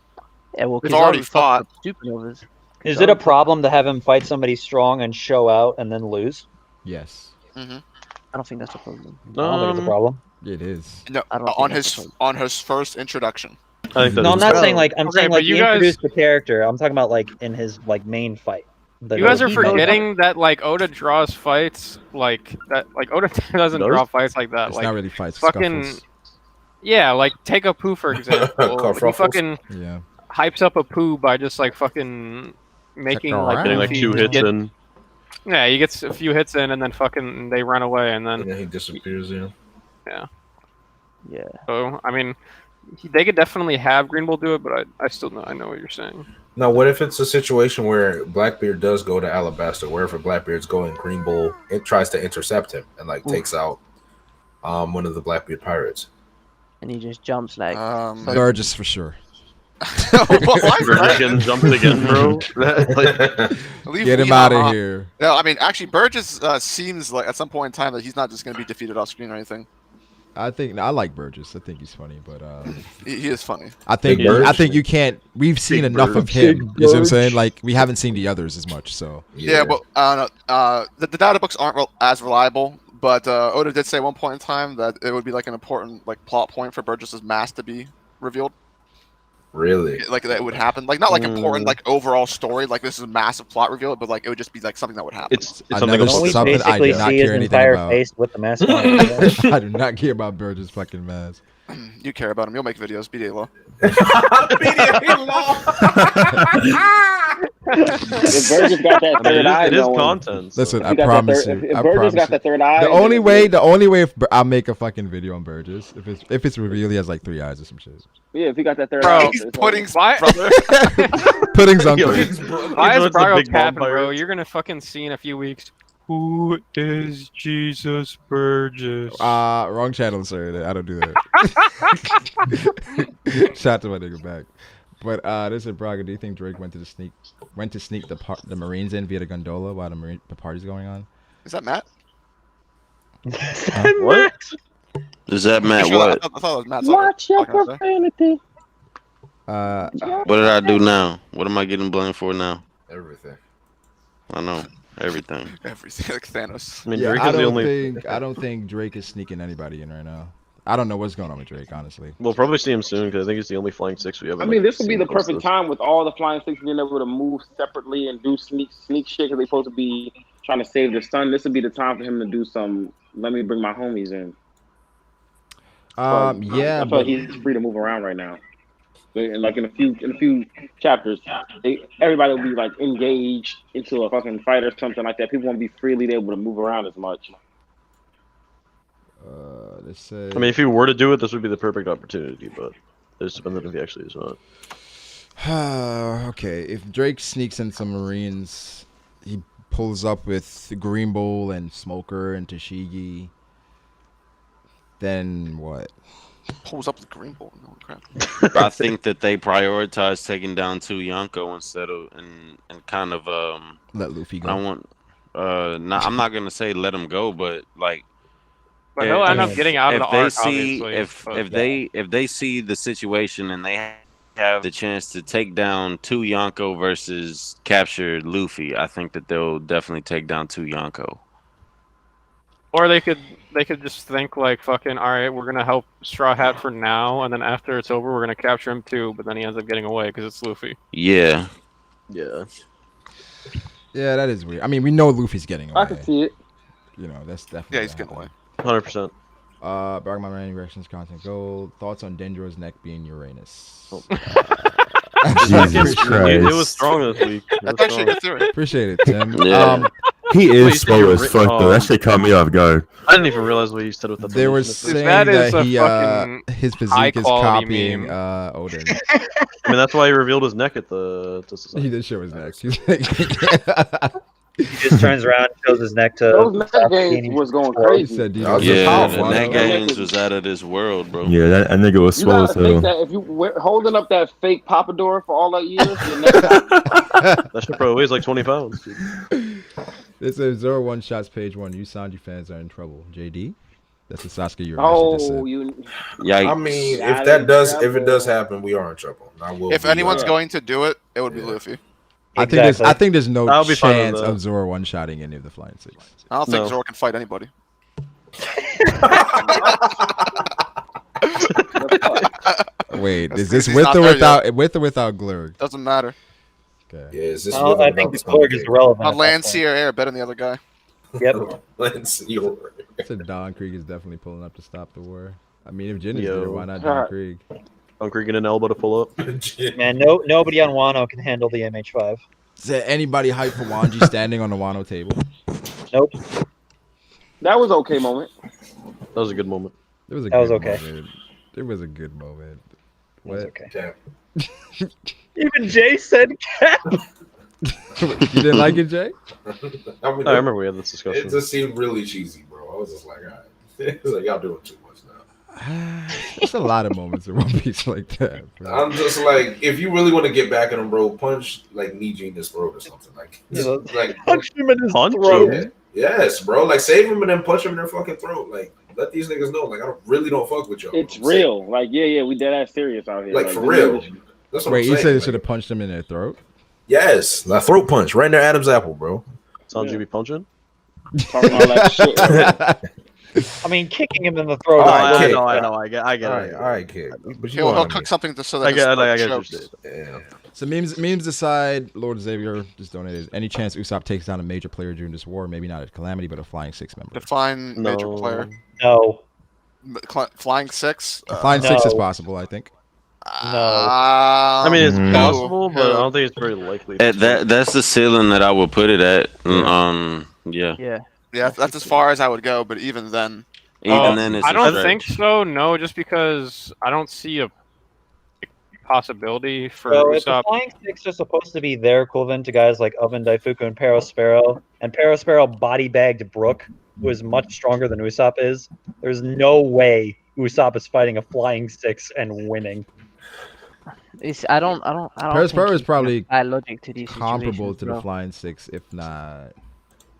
Yeah, well, We've already Kizaru fucked fought. up Supernovas. Is it a problem to have him fight somebody strong and show out and then lose? Yes, Mm-hmm. I don't think that's a problem. I don't think it's a problem. it is. No, I don't on think that's his a on his first introduction. I think that No, I'm is not fair. saying like I'm Okay, saying but like you he guys- introduced the character. I'm talking about like in his like main fight. You guys are he knows forgetting that like Oda draws fights like that. Like Oda doesn't Does? draw fights like that. It's Like not really fights. fucking Scuffles. yeah, like take a poo for example. he Kerfuffles. fucking Yeah. hypes up a poo by just like fucking making like Getting like Luffy 2 hits get- in. Yeah, he gets a few hits in and then fucking they run away and then And then he disappears. Yeah. Yeah. so I mean they could definitely have Green Bull do it, but I still know what you're saying. Now, what if it's a situation where Blackbeard does go to Alabasta, wherever Blackbeard's going, Green Bull it tries to intercept him and like takes out one of the Blackbeard pirates? And he just jumps like. Burgess for sure. Burgess getting jumped again, bro. Get him out of here. No, I mean actually, Burgess seems like at some point in time that he's not just going to be defeated off screen or anything. I like Burgess. I think he's funny, but He is funny. I think you can't. We've seen Big enough Bird. of him. Big You see what I'm Bird. saying? Like we haven't seen the others as much. So Yeah, but the data books aren't as reliable. But Oda did say at one point in time that it would be like an important like plot point for Burgess's mask to be revealed. Really? Like that would happen. Like not like important like overall story. Like this is a massive plot reveal, but like it would just be like something that would happen. It's something Another that's Don't we something I basically do not see his care anything entire about. face with the mask on? I do not care about Burgess fucking mask. You care about him. You'll make videos. BDA If Burgess got that third eye, it is going, content. So. Listen, if I he got that promise third- you. If I Burgess promise got you. the third eye, The only way if I'll make a fucking video on Burgess if it's revealed he has like 3 eyes or some shit. Yeah, if he got that third Bro, eye, He's it's pudding's Why- brother. Pudding's uncle. Yo, Why he's is one of the Brago big capping, bro? vampires. You're gonna fucking see in a few weeks. Who is Jesus Burgess? Wrong channel, sir. I don't do that. Shout out to my nigga back. But this is Braga. Do you think Drake went to sneak the Marines in via the gondola while the party's going on? Is that Matt? What? Is that Matt? Sure, What? I thought it was Matt. Watch your Talking, I say. profanity. What did I do now? What am I getting blamed for now? Everything. I know everything. Everything like Thanos. I mean, Yeah, Drake I is the don't only. think Drake is sneaking anybody in right now. I don't know what's going on with Drake, honestly. We'll probably see him soon because I think he's the only flying six we have. I mean, this would be the perfect time with all the flying six being able to move separately and do sneak shit because they're supposed to be trying to save their son. This would be the time for him to do some. Let me bring my homies in. Yeah, I feel but like he's free to move around right now. And like in a few chapters, everybody will be like engaged into a fucking fight or something like that. People won't be freely able to move around as much. let's say. I mean, if he were to do it, this would be the perfect opportunity. But it just depends on if he actually is not. Okay, if Drake sneaks in some Marines, he pulls up with Green Bull and Smoker and Tashigi. Then what? Pulls up the Green Bull. No crap. I think that they prioritize taking down 2 Yonko instead of and kind of Let Luffy go. I want I'm not gonna say let him go, but like But he'll end up getting out of the arc, see obviously. if they see the situation and they have the chance to take down 2 Yonko versus capture Luffy, I think that they'll definitely take down 2 Yonko. Or they could just think like fucking, all right, we're gonna help Straw Hat for now, and then after it's over, we're gonna capture him too. But then he ends up getting away because it's Luffy. Yeah. Yeah. Yeah, that is weird. I mean, we know Luffy's getting away. I can see it. You know, that's definitely. Yeah, he's getting away. 100%. Bergman Rain Directions Content Gold. Thoughts on Dendro's neck being Uranus? Oh. Jesus Christ. It was strong this week. That's actually a good theory. Appreciate it, Tim. Yeah. He Wait, is slow as fuck though. That shit caught me off guard. I didn't even realize what you said with that. They were saying That is that a he, fucking his physique is high-quality copying meme. Odin. I mean, that's why he revealed his neck at the. He did show his neck. He's like, He just turns around and shows his neck to. Those neck games Sasaki. was going he crazy. said, That was just Yeah, powerful, the net though. games was out of this world, bro. Yeah, that nigga was You swole gotta as think hell. that if you were holding up that fake Papador for all that years, your neck got- That shit probably weighs like 20 pounds. Dude. This is 01 shots page 1. You Sanji fans are in trouble. JD? That's the Sasuke Uranus just oh, said. you. Yikes. I mean, That if is it does happen, we are in trouble. I will If be, anyone's Yeah. going to do it, it would be Luffy. I think there's no I'll be fine with chance that. of Zoro one-shotting any of the Flying Six. I don't think No. Zoro can fight anybody. Wait, is He's this not with or there without Glurg? Doesn't matter. Okay. Yeah, is this I think the Glurg is irrelevant. On at land, that sea, or air, better than the other guy. point. Yep. So Don Krieg is definitely pulling up to stop the war. I mean, if Jin is Yo. there, why not Don Krieg? I'm creaking an elbow to pull up. Man, nobody on Wano can handle the MH5. Is there anybody hyped for Wanji standing on the Wano table? Nope. That was okay moment. That was a good moment. It was a That was good okay. moment. It was a good moment. It was What? okay. Even Jay said cap. You didn't like it, Jay? I mean, I remember we had this it discussion. just seemed really cheesy, bro. I was just like, all right. It was like, y'all doing too much now. There's a lot of moments in One Piece like that. Bro. I'm just like, if you really want to get back at him, bro, punch like Niji in his throat or something. Like, like Punch him in his Punch throat. him? yes, bro. Like, save him and then punch him in their fucking throat. Like, let these niggas know. Like, I really don't fuck with y'all. It's bro. real. Like, yeah, we dead ass serious out here. Like, for this real. nigga- That's what Wait, I'm you saying. said they Like, should have punched him in their throat? yes, the throat punch right in their Adam's apple, bro. Sanji be punching? Talking all that shit. I mean, kicking him in the throat. All right, I kick. know, I get All it. right, all right, kid. But you He'll know what I cook mean. something so that I get, his I get throat what you're chokes. saying. Yeah. So memes aside, Lord Xavier just donated. Any chance Usopp takes down a major player during this war? Maybe not a Calamity, but a Flying Six member. Define major No. player. No. Flying Six. A Flying Six is No. possible, I think. I mean, it's Mm. possible, but I don't think it's very likely. That's the ceiling that I would put it at. Yeah. Yeah. Yeah, that's as far as I would go. But even then, Even then, it's I a don't stretch. think so. No, just because I don't see a possibility for So if the Usopp. Flying Six are supposed to be their equivalent to guys like Oven Daifuku and Perospero, and Perospero body bagged Brook, who is much stronger than Usopp is, there's no way Usopp is fighting a Flying Six and winning. I don't Perospero think is he probably can apply logic to these comparable situations, to the bro. Flying Six, if not.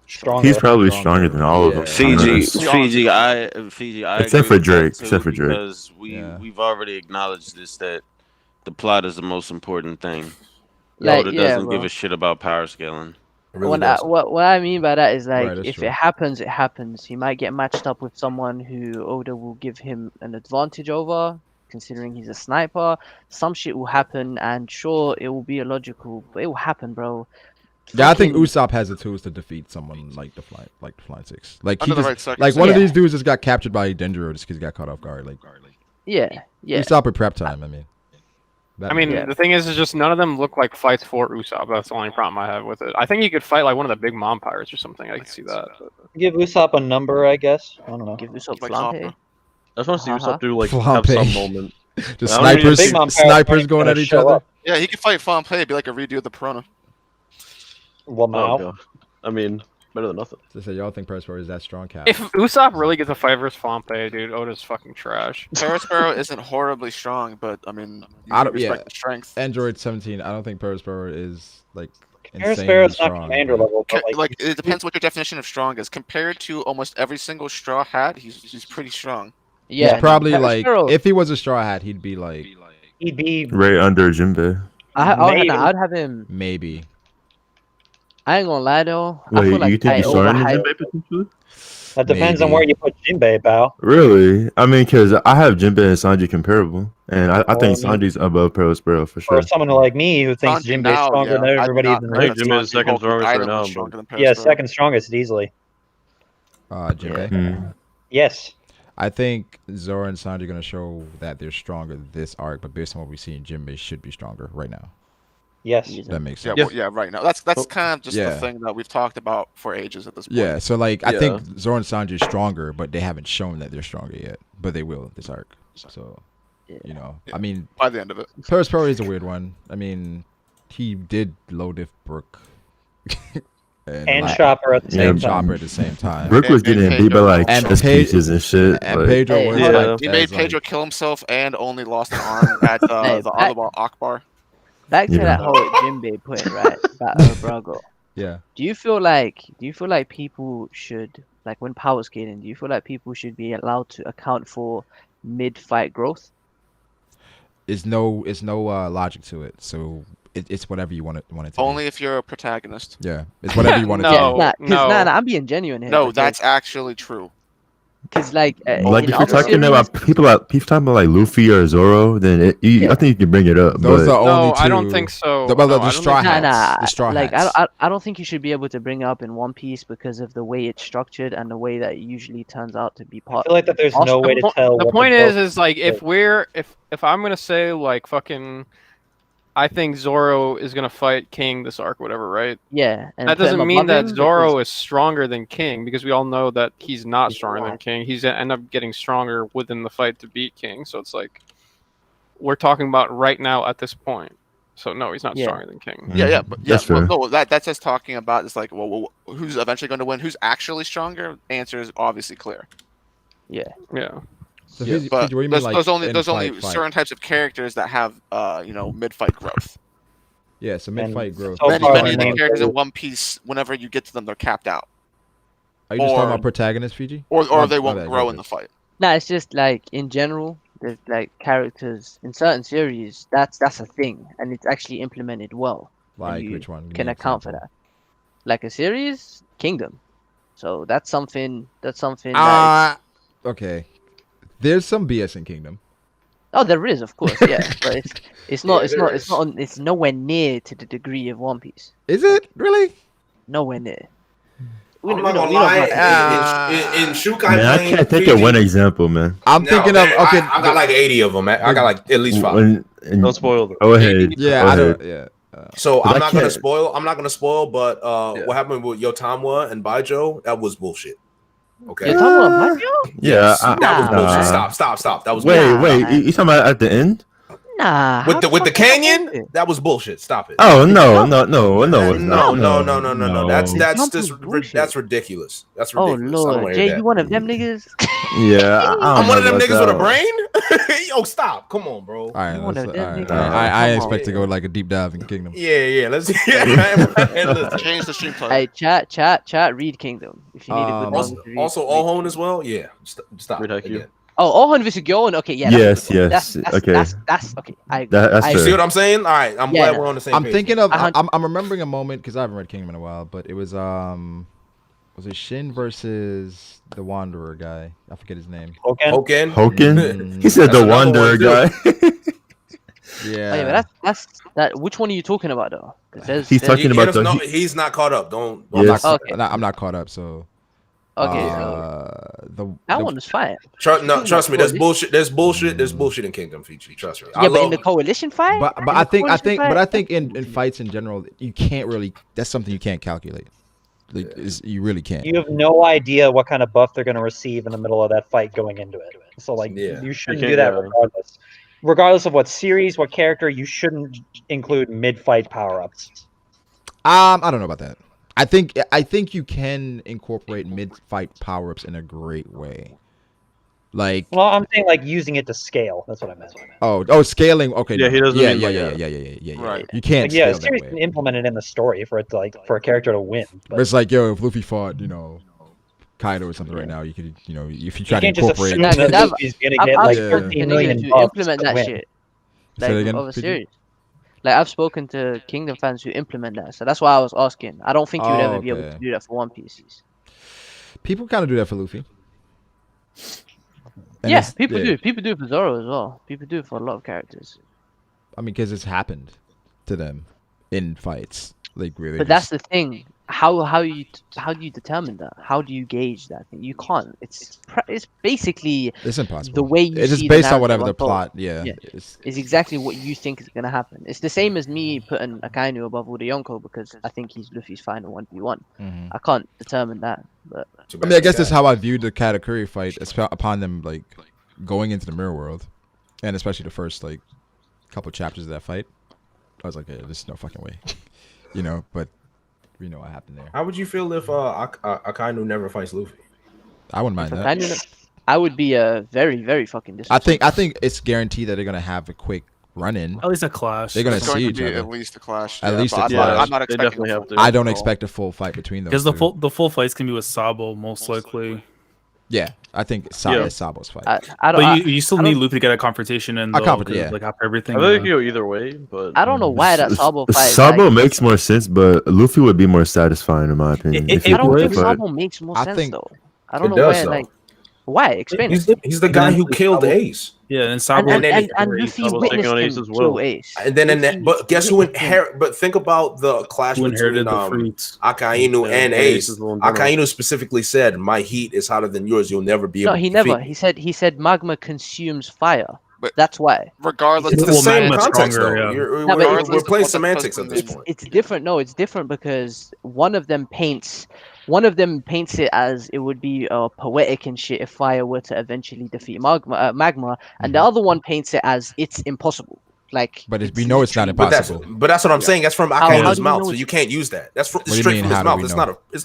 Stronger. He's probably stronger than all of them. Fiji, I Except agree for Drake, with that, except for too, Drake. because we've already acknowledged this, that the plot is the most important thing. Like, Yoda yeah, doesn't give bro. a shit about power scaling. What I mean by that is like, Right, that's if true. it happens, it happens. He might get matched up with someone who Oda will give him an advantage over, considering he's a sniper. Some shit will happen, and sure, it will be illogical, but it will happen, bro. Yeah, I think Fucking- Usopp has the tools to defeat someone like the Flying Six. Like Under he the just, right like one of Yeah. these dudes just got captured by Dendro just because he got caught off guard. Like Yeah, yeah. Usopp with prep time. I mean. I mean, Yeah. the thing is just none of them look like fights for Usopp. That's the only problem I have with it. I think he could fight like one of the big mom pirates or something. I can see that. But... Give Usopp a number, I guess. I don't know. Give Usopp Like Flampe. I just want to see Uh-huh. Usopp do like have Flampe. some moment. Just I don't even snipers, Big Mom Pirate snipers ain't going gonna at each show other. up. yeah, he could fight Flampe. It'd be like a redo of the Piranha. Well, Oh, now. God. I mean, better than nothing. So say y'all think Perospero is that strong, Cap? If Usopp really gets a fight versus Flampe, dude, Oda's fucking trash. Perospero isn't horribly strong, but I mean, you I don't- respect yeah. the strength. Android 17, I don't think Perospero is like Sparrow's not commander level, but Like it depends what your definition of strong is. Compared to almost every single Straw Hat, he's pretty strong. He's probably like if he was a Straw Hat, he'd be like right under Jinbei. I'd have him. Maybe. I ain't gonna lie though. Wait, I feel like you think he's stronger than overhyped- Jinbei potentially? That depends on where you put Jinbei, pal. Really? I mean, because I have Jinbei and Sanji comparable, and I think Sanji's above Pearl Sparrow for sure. For someone like me who thinks Sanji Jinbei's now, stronger yeah, than everybody I in the think race. Jinbei is second strongest right now. Stronger than Pearl Yeah, Sparrow. second strongest easily. Jinbei. Yes. I think Zoro and Sanji are gonna show that they're stronger this arc, but based on what we see in Jinbei, should be stronger right now. Yes. That makes Yeah, sense. well, right now. That's kind of just the thing that we've talked about for ages at this point. Yeah, so like I think Zoro and Sanji are stronger, but they haven't shown that they're stronger yet. But they will this arc. So you know, I mean, by the end of it, Pearl Sparrow is a weird one. I mean, he did low diff Brook. And Chopper at the same time. Chopper at the same time. Brook was getting beat by like and chess pieces and shit. And like- Pedro was like, he made Pedro kill himself and only lost an arm at the other Akbar. Back to that whole Jinbei point, right? About Brago. Yeah. Do you feel like people should, like when power scaling, do you feel like people should be allowed to account for mid-fight growth? It's no logic to it. So it's whatever you want it to Only if you're a protagonist. be. Yeah, it's whatever you want it Yeah, to be. nah, I'm being genuine here. No, that's actually true. Because like if you're talking about people talking about like Luffy or Zoro, then I think you can bring it up. Those but are only two. I don't think so. The straw hats. The straw like hats. I don't think you should be able to bring it up in One Piece because of the way it's structured and the way that it usually turns out to be part. I feel like that there's no way to tell. The point is like if I'm gonna say like fucking, I think Zoro is gonna fight King this arc, whatever, right? Yeah, and that put him doesn't mean above that him Zoro is stronger than King because we all know that he's not stronger than King. He's end up getting stronger within the fight to beat King. So it's like we're talking about right now at this point. So no, he's not stronger than King. Yeah, but That's fair. no, that's just talking about. It's like, well, who's eventually going to win? Who's actually stronger? Answer is obviously clear. Yeah. So Yeah, Fiji, but what do you mean, there's only fight? certain types of characters that have mid fight growth. Yeah, so mid-fight growth. so Many far, of the I mean, characters in One Piece, whenever you get to them, they're capped out, Are you just talking about protagonists, Fiji? or they My won't bad, grow go in the ahead. fight. Nah, it's just like in general, there's like characters in certain series that's a thing, and it's actually implemented well. and Like you which one? Give me can an account for example. that? Like a series, Kingdom. So that's something. That Okay. There's some BS in Kingdom. oh, there is, of course, yeah, but it's nowhere near to the degree of One Piece. Is it really? Nowhere near. I'm not gonna lie. In Shukai Man, I can't think of one example, man. I'm thinking of okay. I got like 80 of them. I got like at least 5. Don't spoil them. Go ahead. Yeah, Go I don't. ahead. Yeah. So But I'm I not gonna can't- spoil. But what happened with Yotamwa and Baijo? That was bullshit. Okay. You're talking about Mario? Yeah, Yes, that was bullshit. nah. Stop. That was Wait, bullshit. wait. You talking about at the end? Nah. with how the fuck is that canyon. bullshit? That was bullshit. Stop it. Oh no, it's not. No. No. That's Complete bullshit. that's ridiculous. That's Oh ridiculous. I don't Lord, wanna Jay, hear you that. one of them niggas? Yeah, I don't I'm one of know them about niggas with a that. brain. Yo, stop. Come on, bro. All right. You wanna Let's, dead all right, nigga? all right. I Come expect on. to go like a deep dive in Kingdom. Yeah. Let's. Listen. Change the stream title. Hey, chat. Read Kingdom if you need a good Also- one to read. Also, Ohon as well. Yeah. Stop. Read Haikyuu. Again. Oh, Ohon vs. Gyoen. Okay, yeah. Yes, that's yes, okay. okay. That's okay. That's I You see fair. what I'm saying? All right. I'm Yeah, glad no. we're on the same I'm page. thinking of. Uh-huh. I'm remembering a moment because I haven't read Kingdom in a while, but it was was it Shin versus the Wanderer guy? I forget his name. Hoken. Hoken. He said That's the another Wanderer one, guy. Yeah. Oh, yeah, but that's that. Which one are you talking about though? 'Cause He's there's- talking about the. No, he's not caught up. Don't. Yes. Okay. I'm not caught up, so. Okay, that one is fine. Trust me. There's bullshit. There's bullshit in Kingdom, Fiji. Trust me. Yeah, but in the coalition fight. But I think in fights in general, you can't really. That's something you can't calculate. Like, you really can't. You have no idea what kind of buff they're going to receive in the middle of that fight going into it. So, like, you shouldn't do that regardless. Regardless of what series, what character, you shouldn't include mid-fight power-ups. I don't know about that. I think you can incorporate mid-fight power-ups in a great way. Like, Well, I'm saying like using it to scale. That's what I meant. oh, scaling. Okay, Yeah, no. he doesn't Yeah, mean yeah, like yeah, that. yeah, yeah, yeah, yeah. Right. You can't Like, yeah, scale that series way. can implement it in the story for it to like for a character to win. But it's like, yo, if Luffy fought, Kaido or something right now, you could, if you try to can't just incorporate. assume Nah, that that- Luffy's gonna I've get like spoken 13 to million niggas who bucks implement to that win. shit. Say Like that again, of a PG? series. Like I've spoken to Kingdom fans who implement that, so that's why I was asking. I don't think you would ever be able to okay. do that for One Piece. People kind of do that for Luffy. And Yeah, it's- people do. People do for Zoro as well. People do for a lot of characters. I mean, because it's happened to them in fights. Like really. But that's the thing. How do you determine that? How do you gauge that thing? You can't. It's basically it's impossible. the way you it's just see based the on whatever the narrative unfold. plot. Yeah. Yeah. It's, Is exactly what you think is gonna happen. It's the same as me putting Akainu above all the Yonko because I think he's Luffy's final 1v1. mhm. I can't determine that, but I mean, I guess that's how I viewed the Katakuri fight, upon them like going into the mirror world, and especially the first like couple chapters of that fight. I was like, yeah, there's no fucking way, But we know what happened there. How would you feel if Akainu never fights Luffy? I wouldn't mind if that. Akainu, I would be very, very fucking I disappointed. think it's guaranteed that they're gonna have a quick run in. At least a clash. They're gonna It's going see to each be other. at least a clash. At least but a I'm not They expecting definitely a have full to. I don't fight. expect a full fight between them. Because the full fights can be with Sabo most likely. Yeah, I think it's Sabo's fight. I don't. But you still I need don't- A Luffy to get a confrontation and yeah. like after everything. I think it could go either way, but I don't know why that Sabo fight. Sabo makes more sense, but Luffy would be more satisfying in my opinion. It- if he I don't were to think fight. Sabo makes more I sense think though. I don't it know does, why. though. Like, why? Explain it. He's the guy who killed Ace. Yeah, and Sabo. And then Luffy Sabo's taking witnessed on him Ace's kill will. Ace. And then, but guess who witnessed him- inherit? But think about the clash who between inherited the fruits? Akainu Yeah, and Ace Ace. is the one general. Akainu specifically said, "My heat is hotter than yours. You'll never be able." No, he to never. defeat me." He said magma consumes fire. But- That's why. Regardless, It's the Well, same magma's context, stronger, though. yeah. We're, No, but we're, it's- we're playing it's- semantics at this It's point. it's different. No, it's different because one of them paints it as it would be poetic and shit if fire were to eventually defeat magma, and the other one paints it as it's impossible. Like, But we know it's not But that's impossible. but that's what I'm saying. That's from How Akainu's do you mouth, know so it's- you can't use that. That's do you straight mean, from his how do mouth. we It's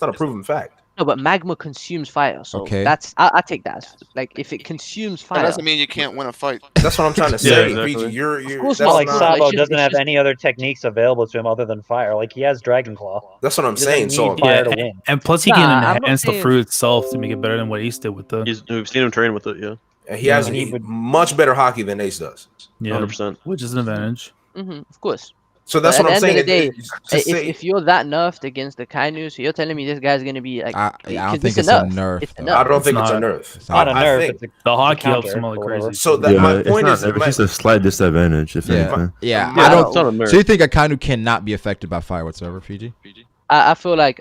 know? not a proven fact. no, but magma consumes fire, so Okay. that's I take that as, like if it consumes that fire. doesn't mean you can't win a fight. That's what I'm trying to Yeah, say. exactly. Fiji. You're course that's not. Like It's not- Sabo just- doesn't it's have just- any other techniques available to him other than fire. Like he has Dragon Claw. That's what I'm He doesn't saying. need So fire to Yeah, win. and plus he Nah, can I'm not enhance the saying- fruit itself to make it better than what Ace did with the. we've seen him train with it. Yeah, and he has and he would- much better hockey than Ace does. Yeah, 100%. which is an advantage. Of course. So that's But what I'm at the saying. end of the day, To say- if you're that nerfed against the Kainu, so you're telling me this guy's gonna be like, I 'cause don't think it's it's a nerf. It's a though. nerf. I don't It's think it's a not. nerf. It's Not a I nerf. think- It's a The hockey counter helps him like or whatever. crazy. So that Yeah, my it's point not is, nerf, it's just a slight disadvantage, if Yeah, anything. yeah. Yeah, I no. don't. It's not a nerf. So you think Akainu cannot be affected by fire whatsoever, Fiji? I feel like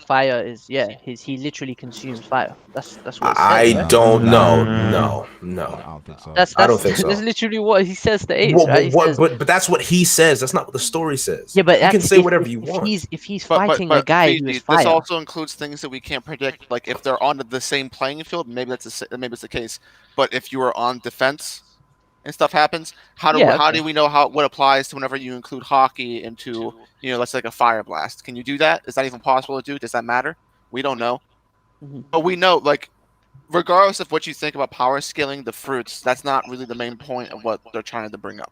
fire is he literally consumes fire. That's what it says, I right? don't know. No. No. I don't think so. That's I don't think so. That's literally what he says to Ace, Well, right? He says, but that's what he says. That's not what the story says. yeah, but you can that's- say if- whatever if- you if want. He's fighting a guy who is This fire. also includes things that we can't predict. Like if they're on the same playing field, maybe it's the case. But if you are on defense and stuff happens, how do we know what applies to whenever you include hockey into let's say like a fire blast? Can you do that? Is that even possible to do? Does that matter? We don't know. Mhm. But we know, like, regardless of what you think about power scaling the fruits, that's not really the main point of what they're trying to bring up.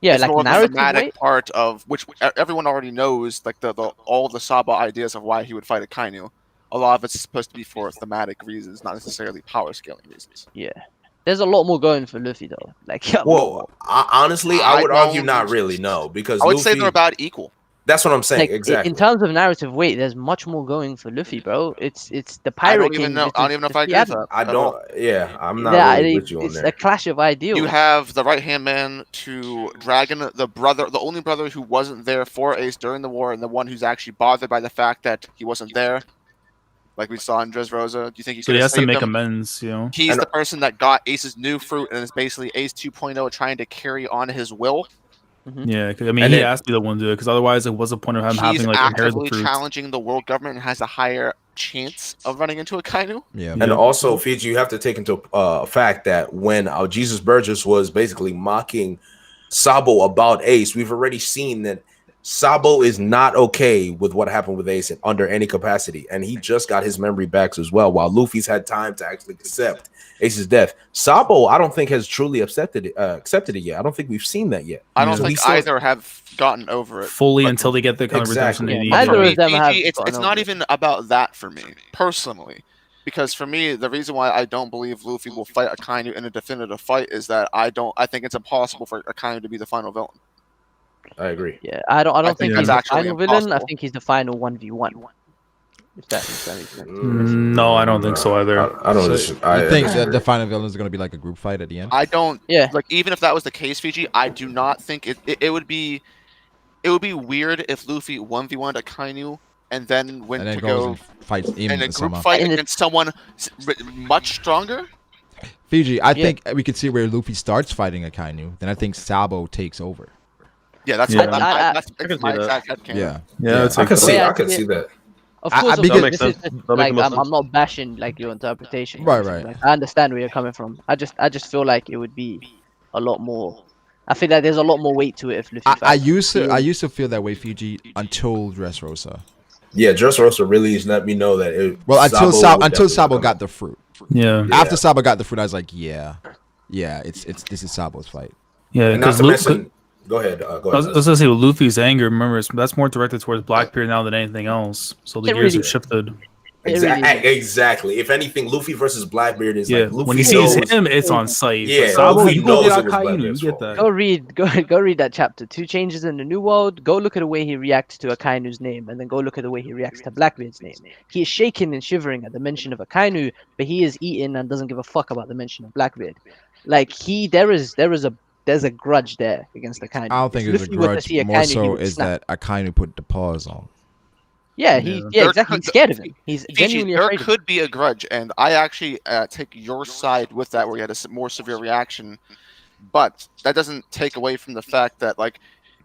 Yeah, It's like more of the narrative thematic weight. part of which everyone already knows, like the all the Sabo ideas of why he would fight Akainu. A lot of it's supposed to be for thematic reasons, not necessarily power scaling reasons. Yeah, there's a lot more going for Luffy though. Like, Well, honestly, I I would argue don't- not really. No, because I would say Luffy- they're about equal. That's what I'm saying. like, Exactly. in terms of narrative weight, there's much more going for Luffy, bro. It's the I pirate don't even king know. I don't versus even know if the I agree with Admiral. that. I at all. don't. Yeah, I'm not Yeah, really with you on it's there. a clash of ideals. You have the right hand man to Dragon, the only brother who wasn't there for Ace during the war, and the one who's actually bothered by the fact that he wasn't there. Like we saw in Dressrosa. Do you think he's So he going has to save make them? amends, He's And- the person that got Ace's new fruit, and is basically Ace 2.0 trying to carry on his will. Yeah, 'cause, I mean, And he then- has to be the one to do it, because otherwise, it was a point of him He's having like inherit the actively fruits. challenging the world government and has a higher chance of running into a Kainu. Yeah. And also, Fiji, you have to take into fact that when Jesus Burgess was basically mocking Sabo about Ace, we've already seen that Sabo is not okay with what happened with Ace under any capacity, and he just got his memory back as well, while Luffy's had time to actually accept Ace's death. Sabo, I don't think has truly accepted it yet. I don't think we've seen that yet. I don't So think he's still- either have gotten over it fully until they get the kind of redemption they Exactly. need. Neither For me, of them have Fiji, it's gotten not over it. even about that for me personally, because for me the reason why I don't believe Luffy will fight Akainu in a definitive fight is that I think it's impossible for Akainu to be the final villain. I agree. Yeah, I don't think think that's he's the actually final villain. I impossible. think he's the final 1v1. If that makes sense. No, I don't think so either. I don't. So you think that the final villain is going to be like a group fight at the end? I don't. Yeah. Like even if that was the case, Fiji, I do not think it would be. It would be weird if Luffy 1v1'd Akainu and then went And then to goes go and fights in even a with group Sama. fight And it- against someone much stronger. Fiji, I Yeah. think we could see where Luffy starts fighting Akainu. Then I think Sabo takes over. Yeah, that's Yeah. that's I can my see that. exact headcanon. Yeah. Yeah, it's I can see. Yeah, I can yeah. see that. Of I- course, because- this That makes is sense. just, That makes like most I'm sense. not bashing like your interpretation. Right, right. Like, I understand where you're coming from. I just feel like it would be a lot more. I feel like there's a lot more weight to it if Luffy. I fights. used to feel that way, Fiji, until Dressrosa. Yeah, Dressrosa really let me know that. Until would Sabo definitely got the fruit. Yeah. After Sabo got the fruit, I was like, yeah, it's this is Sabo's fight. Yeah, And not because to mention, go ahead. Go I ahead. was gonna say Luffy's anger. Remember, that's more directed towards Blackbeard now than anything else. So the It gears really have shifted. Exactly. If anything, Luffy versus Blackbeard is Yeah, like Luffy when he sees knows- him, it's on sight. Yeah, But Sabo, Luffy you go knows get it was Akainu, you Blackbeard's get fault. that. Go read that chapter. 2 changes in the New World. Go look at the way he reacts to Akainu's name, and then go look at the way he reacts to Blackbeard's name. He is shaking and shivering at the mention of Akainu, but he is eating and doesn't give a fuck about the mention of Blackbeard. Like there's a grudge there against Akainu. I don't think If it's a Luffy were to grudge. see More Akainu, he so would is snap. that Akainu put the pause on. Yeah, Yeah. exactly. He's scared of him. He's Fiji, genuinely there afraid of him. could be a grudge, and I actually take your side with that, where you had a more severe reaction. But that doesn't take away from the fact that, like,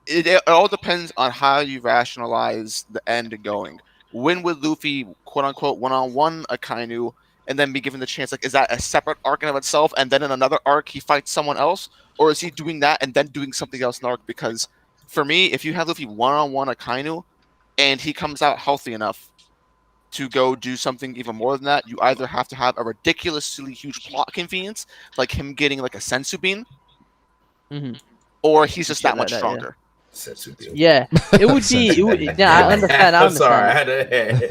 it all depends on how you rationalize the end going. When would Luffy, quote unquote, one-on-one Akainu, and then be given the chance? Like, is that a separate arc in of itself, and then in another arc he fights someone else, or is he doing that and then doing something else in the arc? Because for me, if you have Luffy one-on-one Akainu, and he comes out healthy enough to go do something even more than that, you either have to have a ridiculously huge plot convenience, like him getting like a sensu bean, Mhm. or he's just Shit that much like that, yeah. stronger. Setsubi. Yeah, it would be. It would, yeah, I understand. I'm sorry. I understand.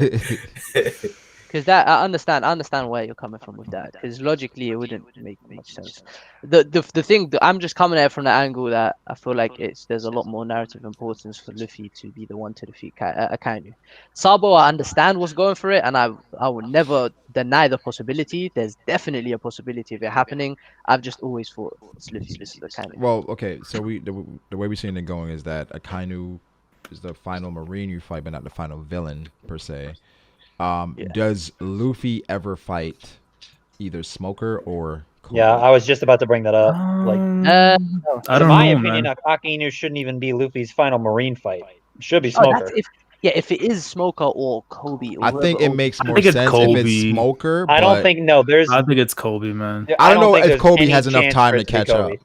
had to. Because that I understand where you're coming from with that. Because logically, it wouldn't make much sense. The thing that I'm just coming at it from the angle that I feel like there's a lot more narrative importance for Luffy to be the one to defeat Akainu. Sabo, I understand what's going for it, and I would never deny the possibility. There's definitely a possibility of it happening. I've just always thought it's Luffy versus Akainu. Well, okay, so the way we're seeing it going is that Akainu is the final Marine you fight, but not the final villain per se. Does Luffy ever fight either Smoker or Kobe? Yeah, I was just about to bring that up. Like, I in don't my know, opinion, man. Akainu shouldn't even be Luffy's final Marine fight. It should be Oh, Smoker. if it is Smoker or Kobe, or I think it makes more think it's sense if Kobe. it's Smoker. I don't but think there's. I think it's Kobe, man. I don't know think if there's Kobe any has enough chance time for to it be catch Kobe. up.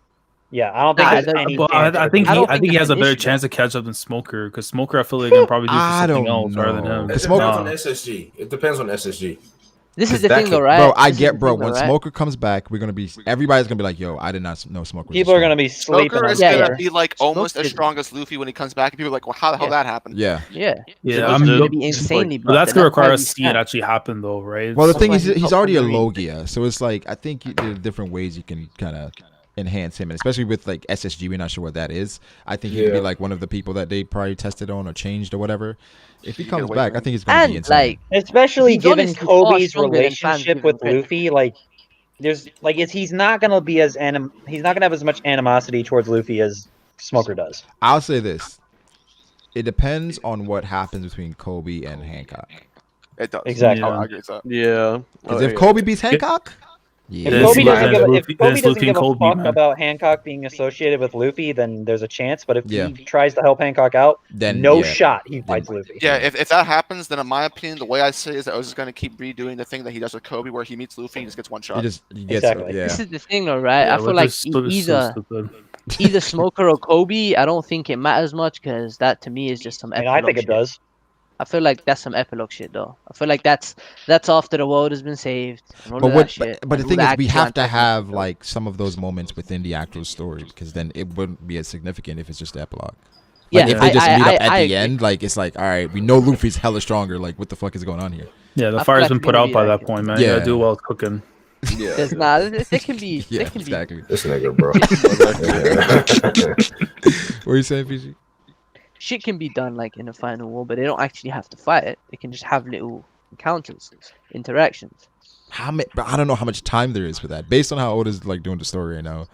Yeah, I don't think Nah, there's any. But chance I for it think to be he, Kobe. I think he has a better issue. chance to catch up than Smoker, because Smoker, I feel like can probably do I something don't else rather than know. him. It depends Nah. on SSG. It depends on SSG. This is Is the that thing, though, kid- right? Bro, I This is get, the bro. thing, When though, right? Smoker comes back, everybody's gonna be like, "Yo, I did not know Smoker." Was People are strong. gonna be sleeping Smoker on is Yeah, gonna Smoker. be like almost as Smoker- strong as Luffy when he comes back, and people are like, "Well, how the hell that happened?" Yeah. Yeah, Yeah, was I'm good. gonna be insanely. but that's buffed, gonna and require why us we to see it snap. actually happen, though, right? Well, the So- thing why is, he's he's top already a Marine. Logia, so it's like I think there's different ways you can kind of enhance him, and especially with like SSG, we're not sure what that is. I think he could be Yeah. like one of the people that they probably tested on or changed or whatever. If he You comes get away back, with I it. think he's gonna be And insane. like, Especially He's given honestly far Kobe's stronger than fans relationship give him with credit. Luffy, like he's not gonna be as he's not gonna have as much animosity towards Luffy as Smoker does. I'll say this: it depends on what happens between Kobe and Hancock. It does. Exactly. Yeah. I agree with that. Yeah. Because if Kobe beats Hancock, yeah, If There's Kobe doesn't Luffy- give, if Luffy- Kobe there's doesn't Luffy give and a Kobe, fuck man. about Hancock being associated with Luffy, then there's a chance. But if Yeah. he tries to help Hancock out, then no yeah. shot he fights Luffy. Yeah, if that happens, then in my opinion, the way I say it is that Oz is going to keep redoing the thing that he does with Kobe, where he meets Luffy and just gets one shot. He gets Exactly. yeah. this is the thing, though, right? Yeah, I feel which like is so either stupid. either Smoker or Kobe, I don't think it matters much because that to me is just some. And I think it does. I feel like that's some epilogue shit though. I feel like that's after the world has been saved. And all But of what? that shit, But the and all thing is, we actual have to antagonist have stuff. like some of those moments within the actual story because then it wouldn't be as significant if it's just the epilogue. Like Yeah, if they just meet up at I the agree. end, like it's like, all right, we know Luffy's hella stronger. Like, what the fuck is going on here? Yeah, the I feel fire's like been it's put gonna out be by like- that point, man. Yeah. You gotta do well cooking. Yeah. There's they can be. Yeah, They can exactly. This nigga, bro. What are you saying, PG? Shit can be done like in a final war, but they don't actually have to fight it. They can just have little encounters, interactions. But I don't know how much time there is for that. Based on how Oda's like doing the story right now,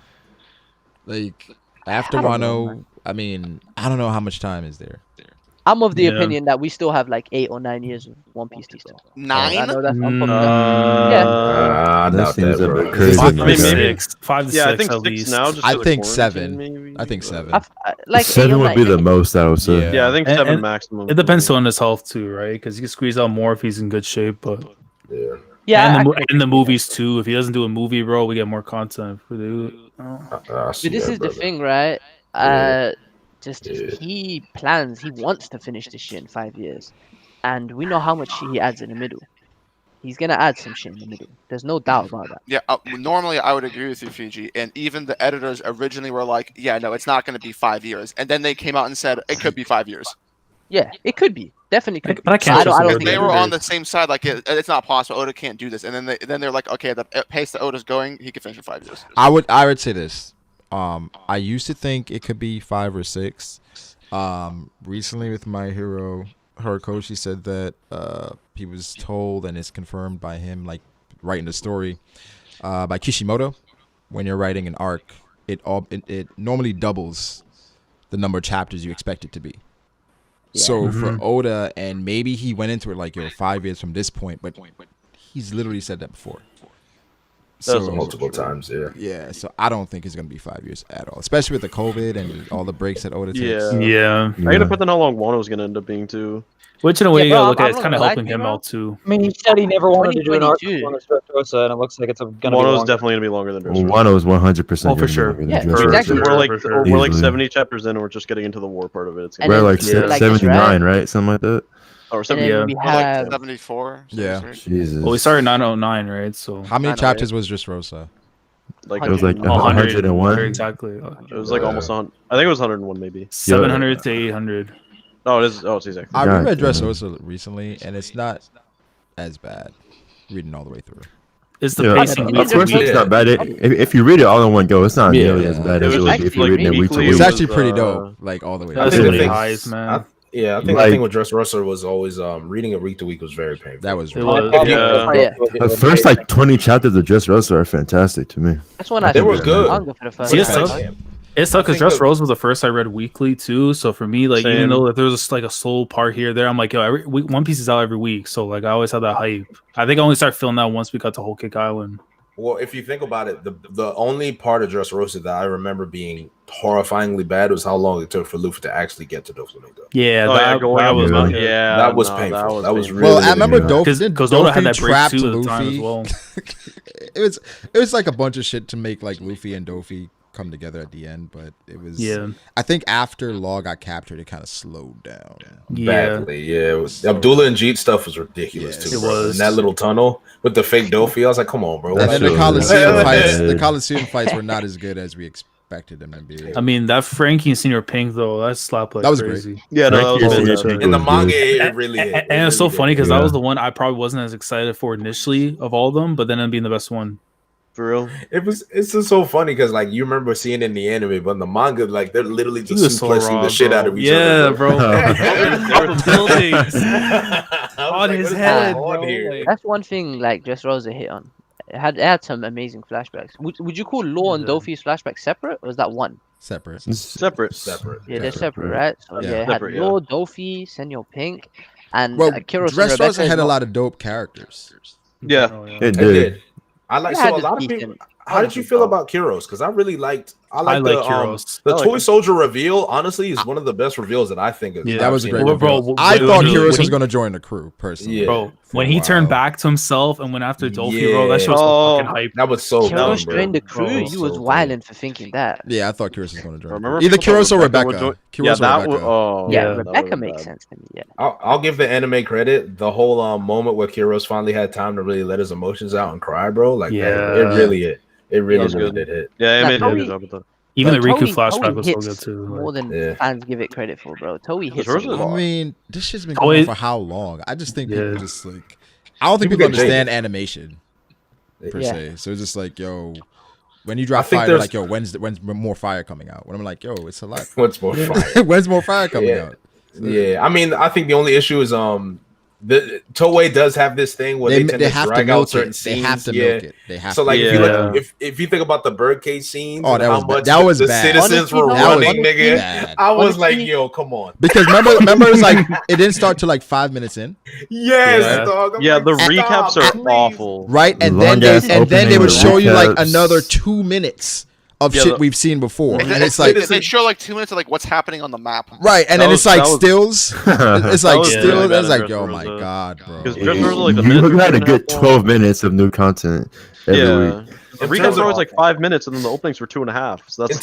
like after I don't know, Wano, man. I mean, I don't know how much time is there. I'm of the Yeah. opinion that we still have like 8 or 9 years of One Piece to tell. I 9? know that's Mm, unpopular. Yeah. I That doubt seems that, a bro. bit crazy. Five to maybe- six. 5 to Yeah, 6 I think at 6 least. now. Just I 'cause of think quarantine, 7. maybe, I think but- 7. Like 8 or Seven would 9, be the like- most, I would say. Yeah, I think And- 7 and maximum. It depends on his health too, right? Because he can squeeze out more if he's in good shape. But Yeah. Yeah, and I the, can and the agree with movies too. If he doesn't do a movie, bro, we get more content. For the, I see But this that, is the brother. thing, right? Yeah. Just Yeah. he wants to finish this shit in 5 years, and we know how much shit he adds in the middle. He's gonna add some shit in the middle. There's no doubt about that. Yeah, normally I would agree with you, Fiji. And even the editors originally were like, yeah, no, it's not going to be 5 years. And then they came out and said, it could be 5 years. Yeah, it could be. Definitely could. But I be. can't I don't trust him. think They it were is. on the same side, like, it's not possible. Oda can't do this. And then they're like, okay, the pace that Oda's going, he could finish in 5 years. I would say this. I used to think it could be 5 or 6. Recently with My Hero Horikoshi said that he was told and it's confirmed by him, like writing the story by Kishimoto. When you're writing an arc, it normally doubles the number of chapters you expect it to be. Yeah. So for Oda, and maybe he went into it like, 5 years from this point, but he's literally said that before. So multiple times, yeah. Yeah, so I don't think it's gonna be 5 years at all, especially with the COVID and all the breaks that Oda takes. Yeah. yeah. I gotta put in how long Wano's gonna end up being too. Which in a way Yeah, you bro, gotta look I'm at, it's not kind of gonna lie helping to you, him bro. out too. I mean, he said he never wanted to do an arc 2022. on Dressrosa, and it looks like it's gonna be Wano's longer. definitely gonna be longer than Dressrosa. Wano is 100%. Oh, for sure. Yeah, For exactly. sure, We're like for sure. we're like Easily. 70 chapters in, and we're just getting into the war part of it. It's And We're then- like Yeah. like this, 79, right? Something like that. or And 70. then Yeah. we Or like have 74. Yeah. 73. Jesus. Well, we started 909, right? So How many 900. chapters was just Rosa? Like It was like 101 101. exactly. it was like almost on. I think it was 101 maybe. 700 to 800. No, it is. Oh, it's exactly. I God reread damn. Dressrosa recently, and it's not as bad. Reading all the way through. It's the Yeah, pacing. of needs to course, be- it's not bad. If you read it all in one go, it's not Yeah. nearly as bad It as it was would be if you're actually reading it week to weekly. week. It's was, actually pretty dope, like all the way. That's I think really the thing- highs, man. I think Like- the thing with Dressrosa was always reading it week to week was very painful. That was It really was. Yeah. The first like 20 chapters of Dressrosa are fantastic to me. that's when I They were started good. manga for the first See, time. it's tough. It's tough because think Dress the- Rose was the first I read weekly too. So for me, like Same. even though there was just like a slow part here or there, I'm like, yo, every week, One Piece is out every week. So like I always had that hype. I think I only started feeling that once we got to Whole Cake Island. Well, if you think about it, the only part of Dressrosa that I remember being horrifyingly bad was how long it took for Luffy to actually get to Doflamingo. Yeah, Oh, yeah, that going was up not the good. Yeah, That was no, painful. That was painful. really Well, I remember bad. Dofi because Oda had Dofi that break trapped too at the time as Luffy. well. it was like a bunch of shit to make like Luffy and Dofi come together at the end, but it was. Yeah, I think after Law got captured, it kind of slowed down. yeah. Badly, yeah. It was, Abdullah and Jeet stuff was ridiculous Yes. too. It Bro. was. In that little tunnel with the fake Dofi, I was like, "Come on, bro." That And then shit the was Coliseum really fights. bad. The Coliseum fights were not as good as we expected them to be. I mean that Frankie and Senior Pink though, that slapped like That was crazy. Yeah, no, that was Frankie all and bad. In the was manga, good. it really hit. And it's so really funny did. because that Yeah. was the one I probably wasn't as excited for initially of all of them, but then it being the best one. For real. It's just so funny because like you remember seeing it in the anime, but in the manga, like they're literally He just was so suplexing raw, the shit bro. out of each Yeah, other. bro. They were buildings on on his head, bro. Like- That's one thing like Dressrosa hit on. It had some amazing flashbacks. Would you call Law and Yeah. Dofi's flashback separate, or is that one? Separate. Separate. Separate. Yeah, they're Separate. separate, right? So Yeah. yeah, it Separate, had yeah. Law, Dofi, Senor Pink, and Well, Kiros and Dressrosa Rebecca. had is a not- lot of dope characters. Yeah. Oh, It It did. did. I like It so had a its lot of decent- people. How did you feel about Kyros? Because I really liked. I like Kyros. The toy soldier reveal. Honestly, is one of the best reveals that I think. Yeah, that was a great Well, reveal. bro, I thought when Kyros he- was going to join the crew personally. Yeah. Bro, when For a he turned while. back to himself and went after Dolphy, Yeah. bro, that shit was Oh. fucking hype. That was so dumb, Kyros bro. joined the crew. Bro, You was so wilding for thinking that. Yeah, I thought Kyros was going to join. Remember Either people Kyros thought or Rebecca Rebecca. would Kyros yeah, or that Rebecca. would. Oh, Yeah, that Rebecca would've makes bad. sense to me. Yeah. I'll give the anime credit. The whole moment where Kyros finally had time to really let his emotions out and cry, bro. Like, Yeah. that, it really hit. It really, was really good. did hit. Yeah, it Nah, made a Toei- good job with that. Even the Bro, Riku Toei flashback was so hits good too. more than Yeah. fans give it credit for, bro. Toei hits Rosa- a lot. I mean, this shit's been Toei- going on for how long? I just think people Yeah. just like, I don't think People people get understand jaded. animation per Yeah. se. So it's just like, yo, when you drop I think fire, they're there's- like, yo, when's more fire coming out? When I'm like, yo, it's a lot. What's more fire? When's more fire coming Yeah. out? Yeah, I mean, I think the only issue is the Toei does have this thing where they tend to have to drag out milk certain it. scenes. They have to yeah. milk it. They have So to. like if you Yeah. look, if you think about the birdcage scenes, Oh, and that how was bad. much That was the bad. citizens Honestly, were though, running, honestly, nigga. bad. I was like, Honestly- yo, come on. Because remember, it was like it didn't start till like 5 minutes in, Yes, Yeah. dog. I'm Yeah, like, the stop, recaps are please. awful. right? And Long then ass they opening would with show you like recaps. another 2 minutes of Yeah, shit the- we've seen before, and it's They, like they show like 2 minutes of like what's happening on the map. right, and That then was- it's like that was- stills. It's like was stills. really bad It's in like, yo, Dressrosa. my god, bro. Because Yeah. Dressrosa was like a You minute. had a and good half long. 12 minutes of new content every Yeah. week. The In recaps terms were of- always like 5 minutes, and then the openings were 2.5. So that's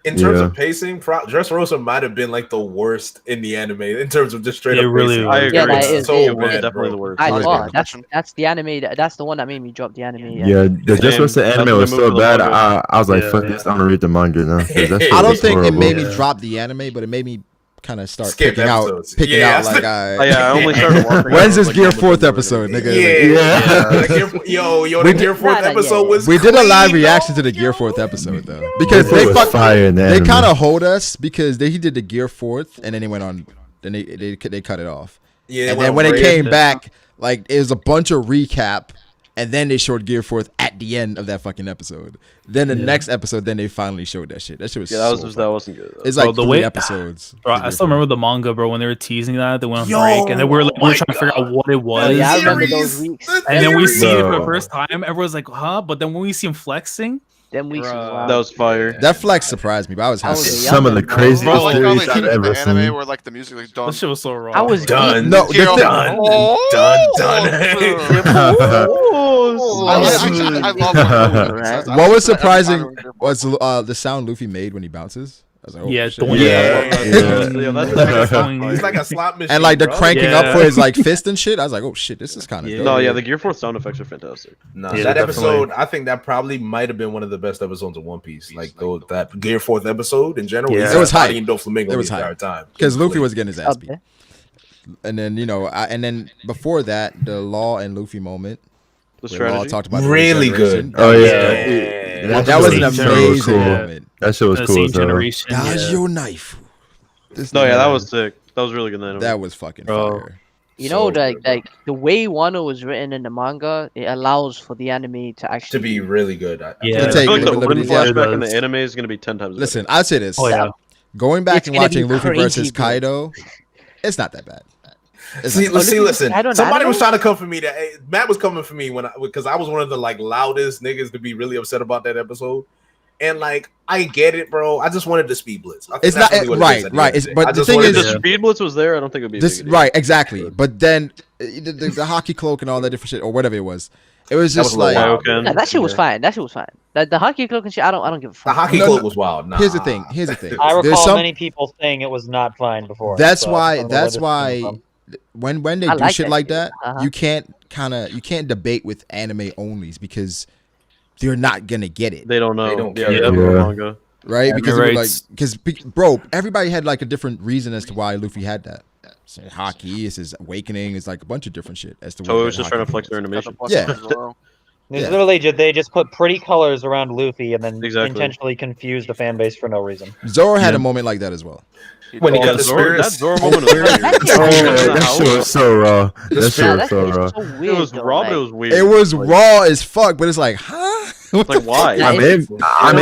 In terms Yeah. of pacing, Dressrosa might have been like the worst in the anime in terms of just straight It up really pacing. was. I agree. Yeah, that It's is so it. It was bad, definitely bro. the worst. By Really far, bad. that's the anime. That's the one that made me drop the anime. Yeah, the Same. Just What's the That's anime when was I so moved to the bad. manga. I was like, Yeah. fuck this, I'm gonna read the manga now. 'cause that shit I don't was think it horrible. made me Yeah. drop the anime, but it made me kind of start Skip picking episodes. out Yeah. like Oh, yeah, I only started watching. when's this like, Gear when the 4th thing was episode, gonna nigga? be. Yeah. The Gear 4th episode was We did a live clean, reaction to dog. the Gear 4th episode though, because Gear 4th was fire in the they anime. kind of hold us because he did the Gear 4th and then they went on, then they cut it off, Yeah, and went then when it crazy. came back, like it was a bunch of recap, and then they showed Gear 4th at the end of that fucking episode. Then the next episode, then they finally showed that shit. That shit was Yeah, that so was funny. that wasn't good. It's like Bro, the 3 way- episodes. Bro, I still remember the manga, bro, when they were teasing that. They went on Yo, break, and then we were my trying to figure out what it Oh, was. yeah, I remember Series. those weeks. The And then we series. see it for the Bro. first time. Everyone's like, huh? But then when we see him flexing, Them weeks was Bruh. wild. That was fire. That flex surprised me, but I was I happy. was a Some of the young man, craziest Bro, like how series they I've did it in ever the anime seen. where like the music like done. that shit was so raw. I was Done. No, the Yo, thing- Done. I love when What was surprising was the sound Luffy made when he bounces. I was like, oh, Yeah, shit. the- Yeah. Yeah, that's He's like a slot machine. And like the bro. cranking up Yeah. for his like fist and shit. I was like, oh shit, this is kind of No, yeah, the Gear 4th sound effects are fantastic. Nah, Yeah, that definitely. episode, I think that probably might have been one of the best episodes of One Piece. Like that Gear 4th episode in general. Yeah. he's It was hype. fighting Doflamingo It was the entire hype. time. because Luffy was getting his ass Up beat. there. And then and then before that, the Law and Luffy moment. The Where Law strategy. talked about the Really regeneration. good. Oh yeah, Yeah. That was an shit amazing cool. moment. That shit was The cool. scene So. generation. Dodge Yeah. your knife. This No, yeah, nigga- that was sick. That was really good. That that was fucking Bro. fire. You know, So like good, bro. like the way Wano was written in the manga, it allows for the anime to actually To be really good. Yeah. I Take feel like the liberties, Rin yeah. flashback in the anime is going to be 10 times Listen, I'd say this. Oh yeah. Going back It's and gonna watching be Luffy crazy, versus bro. Kaido, it's not that bad. It's See, not that bad. listen. I don't Somebody know. was trying to come for me. Matt was coming for me because I was one of the like loudest niggas to be really upset about that episode. And like, I get it, bro. I just wanted the speed blitz. I think It's that's not- really what it right, is at the right. end of It's- the day. but I the just thing wanted If is- the to- speed blitz was there, I don't think it would be a This big deal. right, exactly. But then the hockey cloak and all that different shit or whatever it was was That just was a little like wild. Kaioken. Yeah, that shit was fine. That shit was fine. The hockey cloak and shit, I don't give a the fuck. hockey No, cloak no. was wild. Nah. Here's the thing. I There's recall some- many people saying it was not fine before. That's so I why. don't know where That's this why. came from. When they I do like shit that like shit. that, Uh-huh. you can't debate with anime onlys because they're not gonna get it, They don't know. They don't yeah, care. they don't know Yeah. manga. right? Yeah, Because you're it was right. like, because bro, everybody had like a different reason as to why Luffy had that. So hockey, it's his awakening, it's like a bunch of different shit as to. So what it was that just trying to hockey flex their was. animation. Yeah. It's Yeah. literally they just put pretty colors around Luffy and then Exactly. intentionally confuse the fan base for no reason. Zoro had Yeah. a moment like that as well. When he Oh, got the Zoro, that spirits. Zoro moment was weird. Oh, that shit was so raw. That shit Yeah, was that so shit raw. was so It weird. was though, raw, like- but it was weird. It was Like, raw as fuck, but it's like, huh? Like why? Yeah, I mean,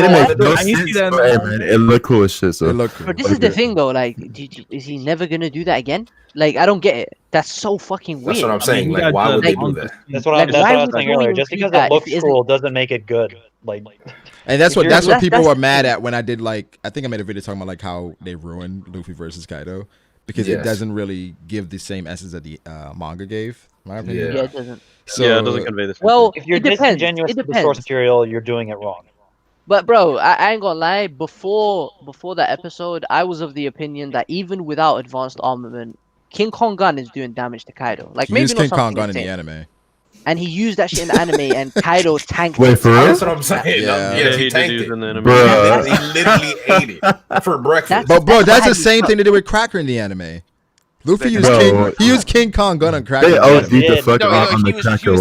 it makes no I used to see sense. that in But, hey, the- man, it looked cool as shit. So It looked cool. But this is the thing though, like, is he never gonna do that again? Like, I don't get it. That's so fucking weird. That's what I'm saying. he Like, got why the would they do manga that? That's what, Like, that's why what I was would saying you earlier. even Just do because that it if looks it isn't- cool doesn't make it good. Like, And that's If what you're- that's what people that's were the mad thing. at when I did like I think I made a video talking about like how they ruined Luffy versus Kaido because it Yes. doesn't really give the same essence that the manga gave. In my opinion. Yeah, it doesn't. So Yeah, it doesn't convey the same Well, if you're it depends. disingenuous It to the source depends. material, you're doing it wrong. But bro, I ain't gonna lie. Before that episode, I was of the opinion that even without advanced armament, King Kong gun is doing damage to Kaido. Like he maybe used not King Kong something gun in the insane. anime. And he used that shit in the anime, and Kaido tanked. Wait, it. for real? That's what I'm saying. Yeah. Yes, he he did tanked use it. in the anime. Bruh. He literally ate it for breakfast. But bro, that's the That's same how thing they did with Cracker in the anime. Luffy used Bro. He used King Kong gun on Cracker. They in the OD'd anime. the fuck No, out on he the was Cracker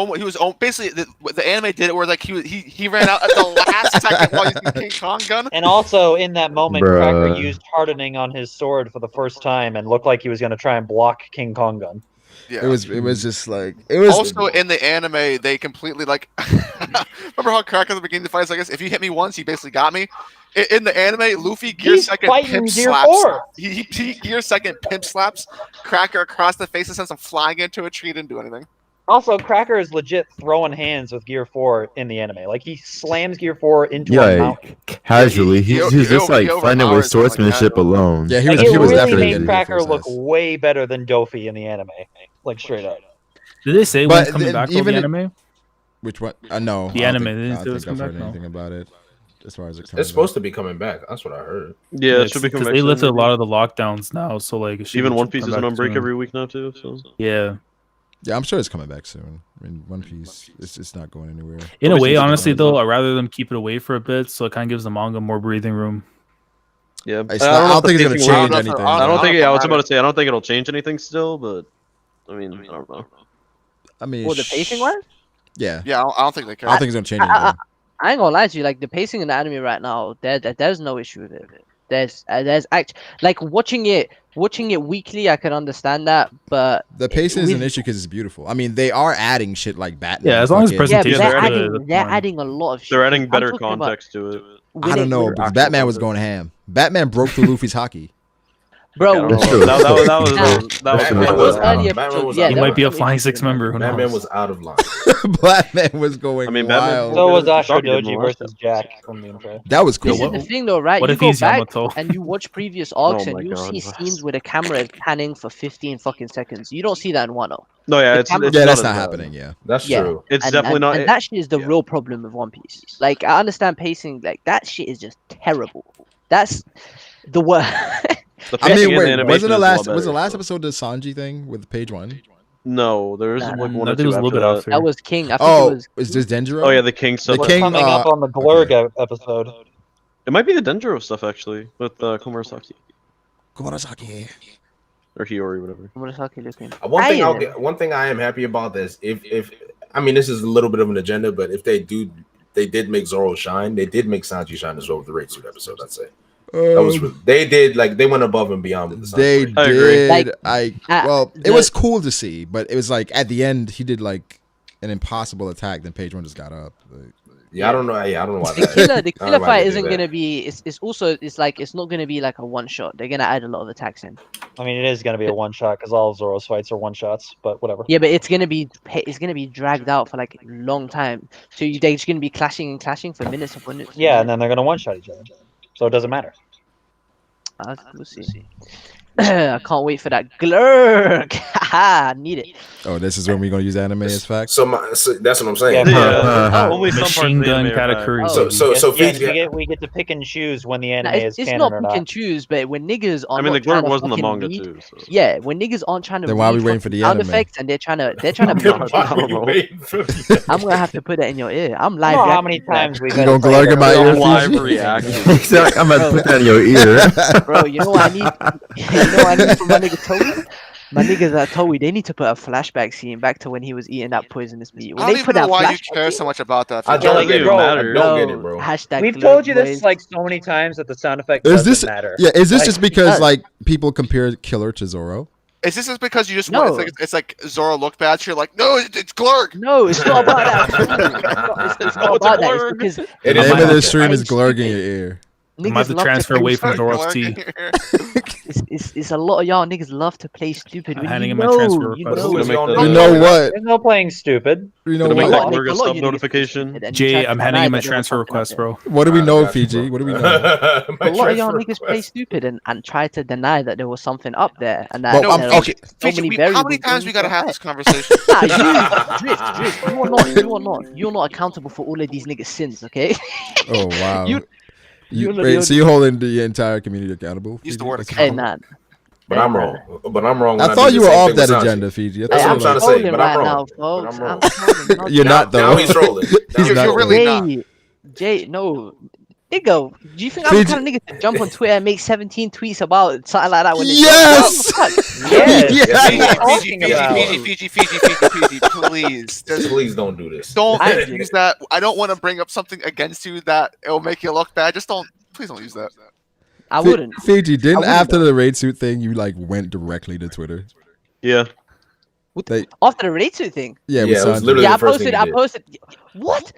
one. he was basically the anime did it where like he ran out at the last second while using King Kong gun. And also in that moment, Bruh. Cracker used hardening on his sword for the first time and looked like he was going to try and block King Kong gun. Yeah. It was just like it was Also in the anime, they completely like. Remember how Cracker at the beginning of the fight is like, if you hit me once, he basically got me. In the anime, Luffy gear He's second fighting pimp Gear slaps. 4. He gear second pimp slaps Cracker across the face and sends him flying into a tree. Didn't do anything. Also, Cracker is legit throwing hands with Gear 4 in the anime. Like, he slams Gear 4 into a Yeah, mountain. casually. He He's just like overpowers finding him with like swordsmanship that. alone. Yeah, he Like, was, it he was really definitely made getting Cracker full look size. way better than Dofi in the anime. Like, straight up. Did they say when But it's coming back even from it- the anime? Which one? No. The I don't anime, think- they I didn't say it don't was think I've coming heard back, no. anything about it. As far as it comes It's supposed to be coming back. That's what I heard. Yeah, it should be coming because back they soon, lifted a maybe. lot of the lockdowns now, so like it should Even be- One Piece come is back on break soon. every week now too. So Yeah. Yeah, I'm sure it's coming back soon. I mean, One Piece, it's not going anywhere. In a Obviously, way, it's honestly going though, I'd rather them keep it away for a bit, so it kind of gives the manga more breathing room. yeah, It's not- I don't think it's gonna change anything. I don't think. know Yeah, I if was it about to say I don't think it'll change anything still, but I mean, I don't know. I mean, For the pacing wise, yeah. Yeah, I don't think they care. I don't think it's gonna change I- anything. I ain't gonna lie to you. Like the pacing in the anime right now, there's no issue with it. There's like watching it weekly, I can understand that, but The pacing is an with- issue because it's beautiful. I mean, they are adding shit like Batman. Yeah, as long as fucking- yeah, but presentation they're is adding good, they're that's fine. adding a lot of shit. They're adding I'm better talking about context to it. when I don't it- know when- because actual Batman was content. going ham. Batman broke through Luffy's hockey. Bro, I don't That's know. true. That was Nah. that was Batman those was early Batman episodes, was yeah, out He of there might line. be a some flying issues six with it. member. Who Batman knows? was out of line. Batman was going I mean, Batman- wild. So was Sasaki did Ashidoji more versus Jack from the intro. That was cool. This is the thing, though, right? what You if go he's back Yamato? and you watch previous arcs, Oh and my you'll God, see Wes. scenes where the camera is panning for 15 fucking seconds. You don't see that in Wano. No, yeah, The it's camera- it's Yeah, that's as not bad. happening. Yeah. That's Yeah. true. It's And, definitely and, not. and that shit is the yeah. real problem with One Piece. Like, I understand pacing. Like, that shit is just terrible. That's the worst. The I pacing mean, and the wait, animation wasn't the is a lot last better, was the last so- episode the Sanji thing with page one? No, there is Nah, like I one or think it two was a little after bit that. after. That was King. I think Oh, it was. is this Denjiro? Oh yeah, the King stuff. The We're King, coming up on the Glurg episode. It might be the Denjiro stuff actually with Komurasaki Kurosaki. or Hiyori, whatever. Murasaki looking. One thing I am happy about this, if I mean this is a little bit of an agenda, but if they did make Zoro shine, they did make Sanji shine as well with the raid suit episode. I'd say that was really, they went above and beyond with the Sanji They raid. I agree. did. Like, Well, it the- was cool to see, but it was like at the end he did like an impossible attack. Then page one just got up. Like, Yeah, I don't know. Yeah, I don't know why. The that- killer I don't know why fight they did isn't that. gonna be. It's also it's not gonna be like a one shot. They're gonna add a lot of attacks in. I mean, it is going to be a one shot because all of Zoro's fights are one shots, but whatever. Yeah, but it's gonna be dragged out for like a long time. So they're just gonna be clashing and clashing for minutes upon minutes. Yeah, and then they're going to one shot each other. So it doesn't matter. We'll see. I can't wait for that glurk. I need it. oh, this is when we're gonna use anime as facts. So that's what I'm saying. Yeah, only some parts of Machine the gun anime are facts. Katakuri. So Yes, Fiji- we get to pick and choose when the Nah, anime is it's canon not or pick not. and choose, but when niggas are I mean, the not trying Glurg to was in the fucking manga read- too. So. Yeah, when niggas aren't trying to Then why are we read waiting for the sound anime? effects and they're trying to I don't know. I'm gonna have to put that in your ear. I'm live. I don't know how reacting many to that. times we've You had gonna to glurg in my ear, Live Fiji? reaction. He's like, I'm about to put that in your ear. Bro, you know what I need? You know what I need from my nigga Toei? My niggas at Toei, they need to put a flashback scene back to when he was eating that poisonous meat. When I don't they even put know that why you flashback care scene- so much about that. I It don't doesn't get it. even I matter. don't get it, bro. Hashtag We've glurg, told you this boys. like so many times that the sound effect Is doesn't this matter. yeah? Is this Like, just because like people compare Killer to Zoro? Is this just because you just No. want it's like Zoro looked bad? So you're like, no, it's Glurg. No, it's not about that. It's not about that. It's because The name of the stream is Glurg in your ear. I might have to transfer away from Zoro's tea. It's a lot of y'all niggas love to play stupid. When handing you him a know, transfer you request. know, You know what? There's no playing stupid. You know Gonna make what? that Glurg a A lot of sub you niggas notification. stupid, and Jay, you try I'm to handing deny him a that there was transfer something out request, there. bro. What do we know, got you, Fiji? bro. What do we know? My A lot of y'all transfer niggas play request. stupid and try to deny that there was something up there and that Well, there I'm- was okay. so many how variables. many times we gotta going have on. this conversation? Nah, Drift, you're not accountable for all of these niggas' sins, okay? Oh wow. You- You, you're wait, the- so you're holding the entire community accountable? Use the Fiji? word That's- Hey, man. But I'm wrong. But I'm wrong. When I thought do you the were same off thing that with Sanji. agenda, Fiji. I That's thought what I'm you trying were to like- say. But I'm wrong. Now, folks. But I'm I'm wrong. trolling, not You're not though. Now he's trolling. He's not. trolling. Really not. Jay, no. Nigga, do you think I'm the Fiji- kind of nigga to jump on Twitter and make 17 tweets about something like that when Yes! Yes. Yes! Fiji, please. Just Please don't do this. don't I did use that. I don't want to bring up something against you that it'll make you look bad. Just don't. Please don't use that. I wouldn't. Fiji, didn't wouldn't after the raid suit thing, you like went directly to Twitter? Yeah. Like, After the raid suit thing. yeah, Yeah, it was Sanji. literally Yeah, I the first thing posted. you did. What?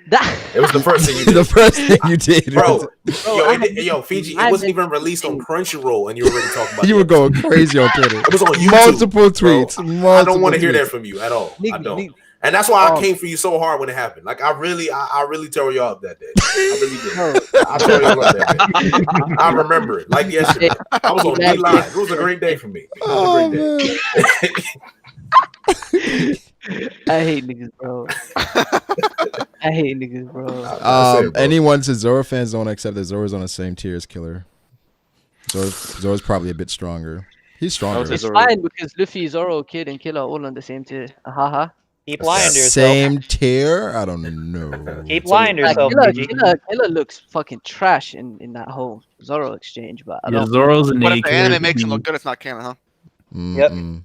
That. It was the first thing you did. the first thing you did, Bro, I yo, Fiji, I it wasn't had- even released on Crunchyroll, and you were already talking about you it. were going crazy on Twitter. It was on YouTube. Multiple bro. tweets. I don't want to multiple hear that tweets. from you at all. I Nigga, don't. nigga. And that's why I Oh. came for you so hard when it happened. Like I really tore you up that day. I really did. No. I tore you up that day. I remember it like yesterday. I was on D Live. It was a great day for me. It was a great day. I hate niggas, bro. I hate niggas, bro. That's it, bro. Anyone to Zoro fans don't accept that Zoro's on the same tier as Killer. Zoro's probably a bit stronger. He's stronger. say It's Zoro. fine because Luffy, Zoro, Kid, and Killer are all on the same tier. Haha. Keep lying to yourself. Same tier? I don't know. Keep lying to Like, yourself, PG. Killer looks fucking trash in that whole Zoro exchange, but I Yeah, don't. Zoro's a But if naked. the anime makes him look good, it's not canon, huh? Yep. Mm-mm.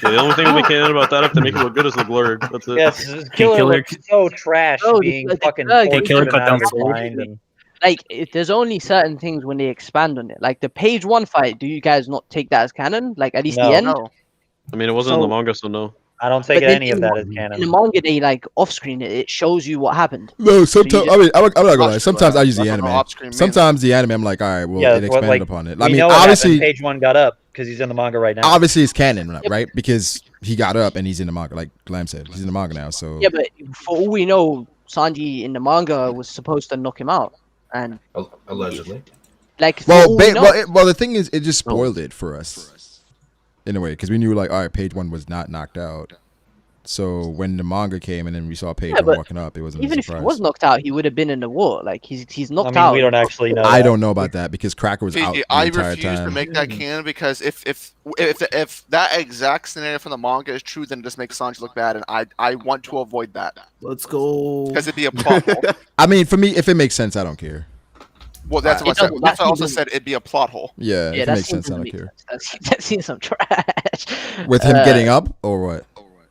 Yeah, the only thing we can about that if they make it look good is the Glurg. That's it. Yes, Killer Killer- looks so trash Bro, being the fucking Glurg- tortured Killer and cut out down of his Zoro. mind and Like, there's only certain things when they expand on it. Like the page 1 fight, do you guys not take that as canon? Like at least No. the end. No. I mean, it wasn't in the So- manga, so no. I don't take But then any of that as canon. In the manga, they like off screen it shows you what happened. No, sometimes just- I mean, I'm not gonna lie. Watch Sometimes I use the that's what anime. off-screen means. Sometimes the anime, I'm like, all right, well, Yeah, it that's what, expanded like, upon it. We I mean, know what obviously, happened. Page 1 got up because he's in the manga right now. obviously it's canon, right? Because he got up and he's in the manga, like Glam said, he's in the manga now. So Yeah, but for all we know, Sanji in the manga was supposed to knock him out, and Allegedly. like for well, all we know, well, the thing is, it just spoiled it for us in a way because we knew, like, all right, page 1 was not knocked out. So when the manga came and then we saw page Yeah, 1 but walking up, it wasn't even a if he surprise. was knocked out, he would have been in the war. Like he's I knocked mean, out. we don't actually know. I that. don't know about that because Cracker was out Fiji, the I entire refuse time. to make that canon because if that exact scenario from the manga is true, then it just makes Sanji look bad, and I want to avoid that Let's go. because it'd be a plot hole. I mean, for me, if it makes sense, I don't care. Well, that's It what I said. doesn't- That's that what I also seems- said. It'd be a plot hole. Yeah, Yeah, if it that makes seems sense, I don't to care. That seems some trash. With him getting up or what?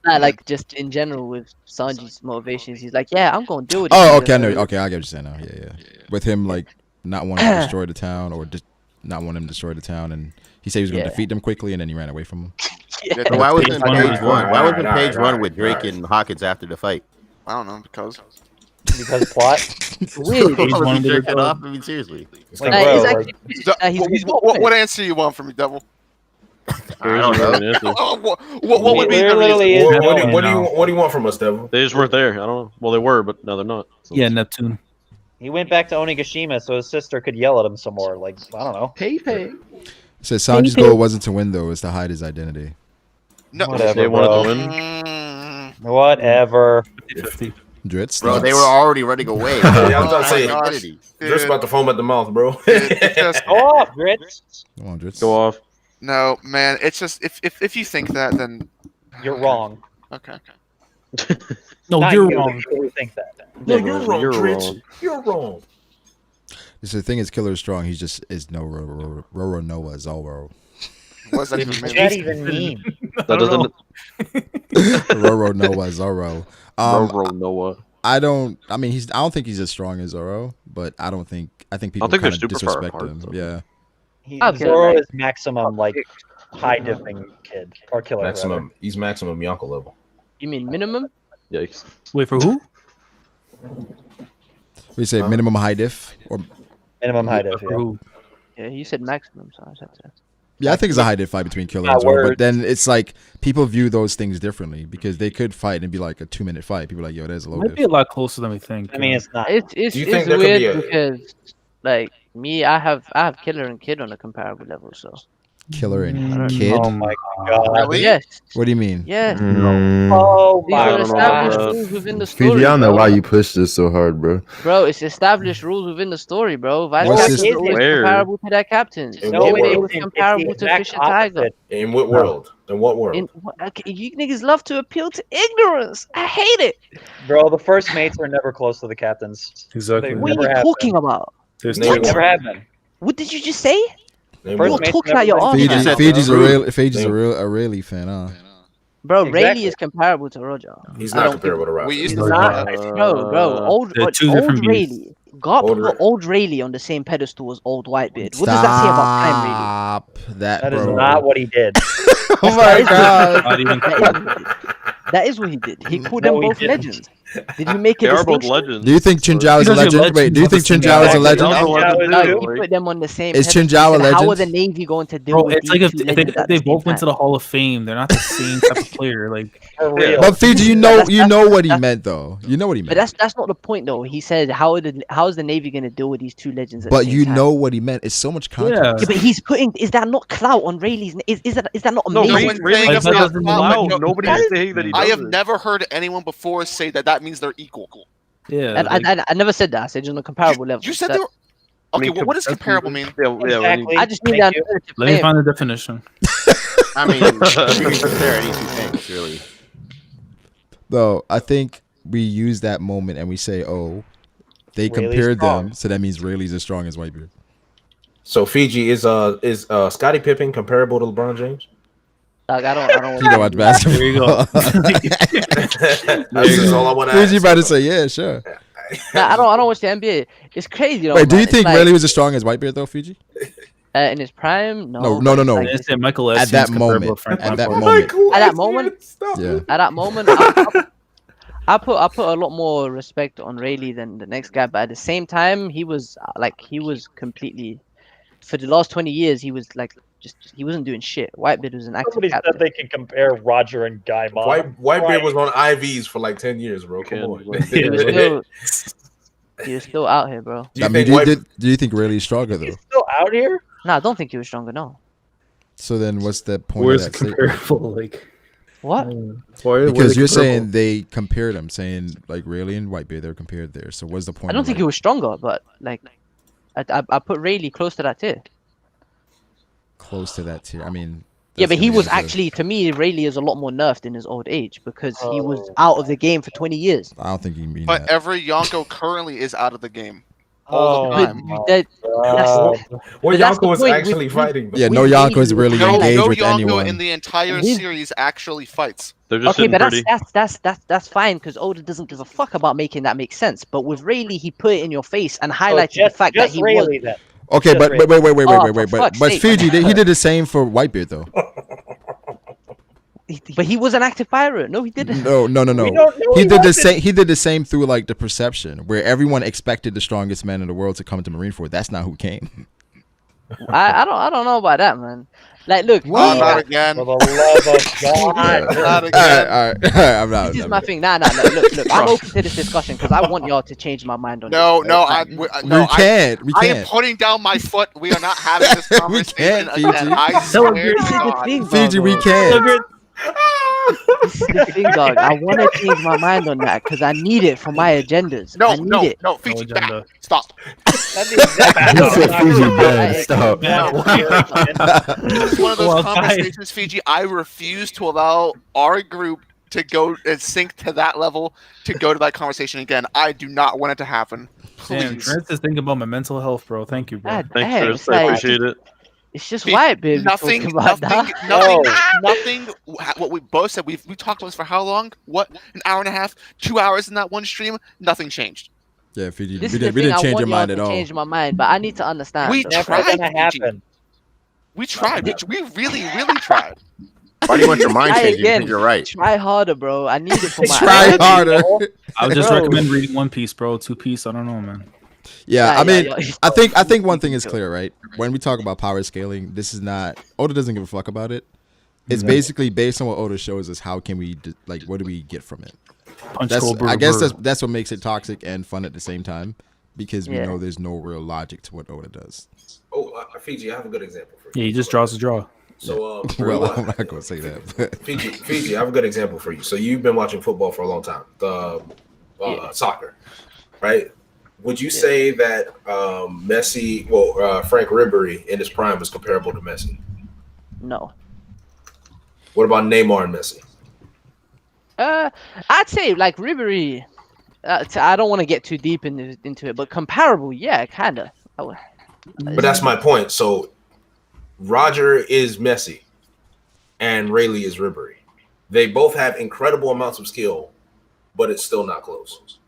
Nah, like just in general with Sanji's motivations, he's like, yeah, I'm gonna deal with. Oh, these okay, I know. niggas. Okay, I get what you're saying now. Yeah. With him like not wanting to destroy the town or just not wanting him to destroy the town, and he said he was going to Yeah. defeat them quickly, and then he ran away from them. Yeah, So why wasn't Page page one. one? Why Alright, wasn't alright, page one alright, with Drake alright. and Hawkins after the fight? I don't know because because plot. Weird. Page Was one he with jerking the- off? I mean, seriously. It's Like, kinda bro, it's like- actually, he's what answer you want from me, Devil? I don't know. What would be the Literally reason? is- What do you want from us, Devil? They just weren't there. I don't know. Well, they were, but now they're not. So. Yeah, Neptune. He went back to Onigashima so his sister could yell at him some more. Like, I don't know. Pay. It says Sanji's goal wasn't to win though; it was to hide his identity. No, Whatever, They wanted bro. to win. Whatever. 50. Dritz, Bro, they were thoughts? already ready to go away. Yeah, I was about to say, Identity. Just about to foam at the mouth, bro. It's just, Go off, Grits. Come on, Dritz. Go off. no, man. It's just if you think that, then You're wrong. okay. No, Not you're you, wrong. who think that. No, you're wrong, You're Dritch. wrong. You're wrong. So the thing is, Killer is strong. He just is no Roro Noah Zoro. What does that What even does mean? that even mean? That doesn't. Roro Noah Zoro. Roro Noah. I don't think he's as strong as Zoro, but I think people think kind they're of super far disrespect apart, him. so. Yeah. He, Okay, Zoro like- is maximum like high diffing kid or killer. Maximum. He's maximum Yonko level. You mean minimum? Yikes. Wait, for who? We say minimum high diff or Minimum high diff. For Yeah. who? Yeah, you said maximum, so I said that. yeah, I think it's a high diff fight between killer and Zoro, but then it's like people view those things differently because they could fight and be like a 2-minute fight. People are like, yo, there's a low Might diff. be a lot closer than we think. I mean, it's not. It's Do you think there could weird be a- because like me, I have killer and kid on a comparable level, so Killer and kid. Oh my god. Really? yes, What do you mean? yes. Oh These my are established god. rules within the story. Fiji, I don't know bro. why you push this so hard, bro. Bro, it's established rules within the story, bro. Vice What's captain this- is always Where? comparable to their captains. In No, what Everybody world? was comparable to Fish and Tiger. In what world? In what world? Okay, you niggas love to appeal to ignorance. I hate it. Bro, the first mates were never close to the captains. Exactly. They What are never you have talking been. about? There's Name They one. never have been. What did you just say? Name First You're one. mates talking never out your been. arse. Fiji, man. Fiji's a True. real a Rayleigh fan, huh? Bro, Exactly. Rayleigh is comparable to Roger. He's I not don't comparable to Roger. We used He's to not. Bro, old They're two different beasts. Rayleigh. God Old put Ra- old Rayleigh on the same pedestal as old Whitebeard. What does that say about time, Rayleigh? Stop that, That is bro. not what he did. Oh my god. Not even That is what he did. He called No, them he both didn't. legends. Did he make a They are both distinction? legends. Do you think Chinjao is a Because you're legend? Wait, do you think legends, Chinjao is a obviously. legend? They're all legends, No, too. he put them on the same. Is pedestal. Chinjao a He said, How are legend? the Navy going to deal Bro, with it's like these if two they, legends at the they same both went to time? the Hall of Fame, they're not the same type of player. Like, For real. But Fiji, you know what he that's- meant though. You know what he But meant. that's not the point though. He said, how is the Navy going to deal with these two legends at But the same you time? know what he meant. It's so much context. Yeah, but he's putting. Is that not clout on Rayleigh's? Is that not No, amazing? one's Rayleigh saying doesn't it's have not clout. clout. Nobody's saying that he I have doesn't. never heard anyone before say that means they're equal. yeah. I never said that. I said just on a comparable level. You said That- they were. Okay, I mean, what does comparable mean? Yeah, Exactly. I just mean Thank that. you. Let me find the definition. I mean, you can compare any two things, really. Though I think we use that moment and we say, "Oh, they Rayleigh's compared strong. them, so that means Rayleigh's as strong as Whitebeard." So Fiji is Scottie Pippen comparable to LeBron James? Like, I don't. You know what basketball? There you go. That's just all I want to Fiji ask. about to say, "Yeah, sure." Nah, I don't watch the NBA. It's crazy. Though, Wait, do man. you It's think like, Rayleigh was as strong as Whitebeard though, Fiji? in his prime? No. No. but it's No. like- I said Michael At S. that seems comparable moment. to Frank At that Lampard. moment. At that moment? Yeah. At that moment, I put a lot more respect on Rayleigh than the next guy. But at the same time, he was completely. For the last 20 years, he was like he wasn't doing shit. Whitebeard was an active Somebody captain. said they can compare Roger and Guy Moss. Whitebeard was on IVs for like 10 years, bro. Come on. He was still out here, bro. Do you I mean, think do you think Rayleigh's stronger though? Still out here? No, I don't think he was stronger. No. So then, what's the point Where's the of that statement? comparable? Like, What? Because you're saying they compared them, saying like Rayleigh and Whitebeard, they're compared there. So what's the point? I don't of, think he was stronger, but like, I put Rayleigh close to that tier. close to that tier. I mean, Yeah, that's but he gonna was be the- actually, to me, Rayleigh is a lot more nerfed in his old age because he was out of the game for 20 years. I don't think you mean But that. every Yonko currently is out of the game all the But time. Well, but that's the Yonko was point. actually fighting. Yeah, we no Yonko is really really No, engaged no with Yonko anyone. in the entire With- series actually fights. They're just Okay, sitting but pretty. that's fine because Oda doesn't give a fuck about making that make sense. But with Rayleigh, he put it in your face and highlighted the fact that he was. Rayleigh then. Okay, but Just wait, Oh, for but fuck's sake, Fiji, man. he did the same for Whitebeard though. But he was an active pirate. No, he didn't. No. We don't know He he did the wasn't. same. He did the same through like the perception, where everyone expected the strongest man in the world to come to Marineford. That's not who came. I don't know about that, man. Like, look, Oh, not again. For the love of God. Not again. All right. I'm not. this is my thing. Nah. Look. I'm open to this discussion because I want y'all to change my mind on No, this. no, Like, We can't. I am putting down my foot. We are not having this conversation can't, again. Fiji. I this swear is to the God. thing, Fiji, we bro. can't. This is the thing, dog. I want to change my mind on that because I need it for my agendas. I need it. No, Fiji, No back. agenda. Stop. That's exactly You said Fiji bad. Stop. This is one of those Well, conversations, Fiji. I refuse to allow our group to go and sink to that level to go to that conversation again. I do not want it to happen. damn, Please. Trent is thinking about my mental health, bro. Thank you, bro. God Thanks, damn, Chris. it's I like, appreciate it. it's just Whitebeard. Nothing, Talking about nothing, that. nothing. What we both said, we talked about this for how long? What, an hour and a half, 2 hours in that one stream? Nothing changed. Yeah, Fiji. This We is the didn't thing. I change want your y'all mind to at all. change my mind, but I need to understand. We though. Never tried, gonna Fiji. happen. We tried. We really tried. Why do you want your mind Try changing? again. Because you're right. Try harder, bro. I need it for my Try harder. I would just Bro. recommend reading One Piece, bro. 2 Piece. I don't know, man. Yeah, I mean, yeah. I think one thing is clear, right? When we talk about power scaling, this is not Oda doesn't give a fuck about it. It's basically based on what Oda shows us. How can we like? What do we get from it? I guess that's what makes it toxic and fun at the same time, because we know there's no real logic to what Oda does. Oh, Fiji, I have a good example for you. Yeah, he just draws a draw. So, well, I'm not gonna say that. But. Fiji, I have a good example for you. So you've been watching football for a long time, soccer, right? Would you say that Messi, Frank Ribery in his prime was comparable to Messi? No. What about Neymar and Messi? I'd say like Ribery. I don't want to get too deep into it, but comparable, yeah, kinda. But that's my point. So Roger is Messi, and Rayleigh is Ribery. They both have incredible amounts of skill, but it's still not close.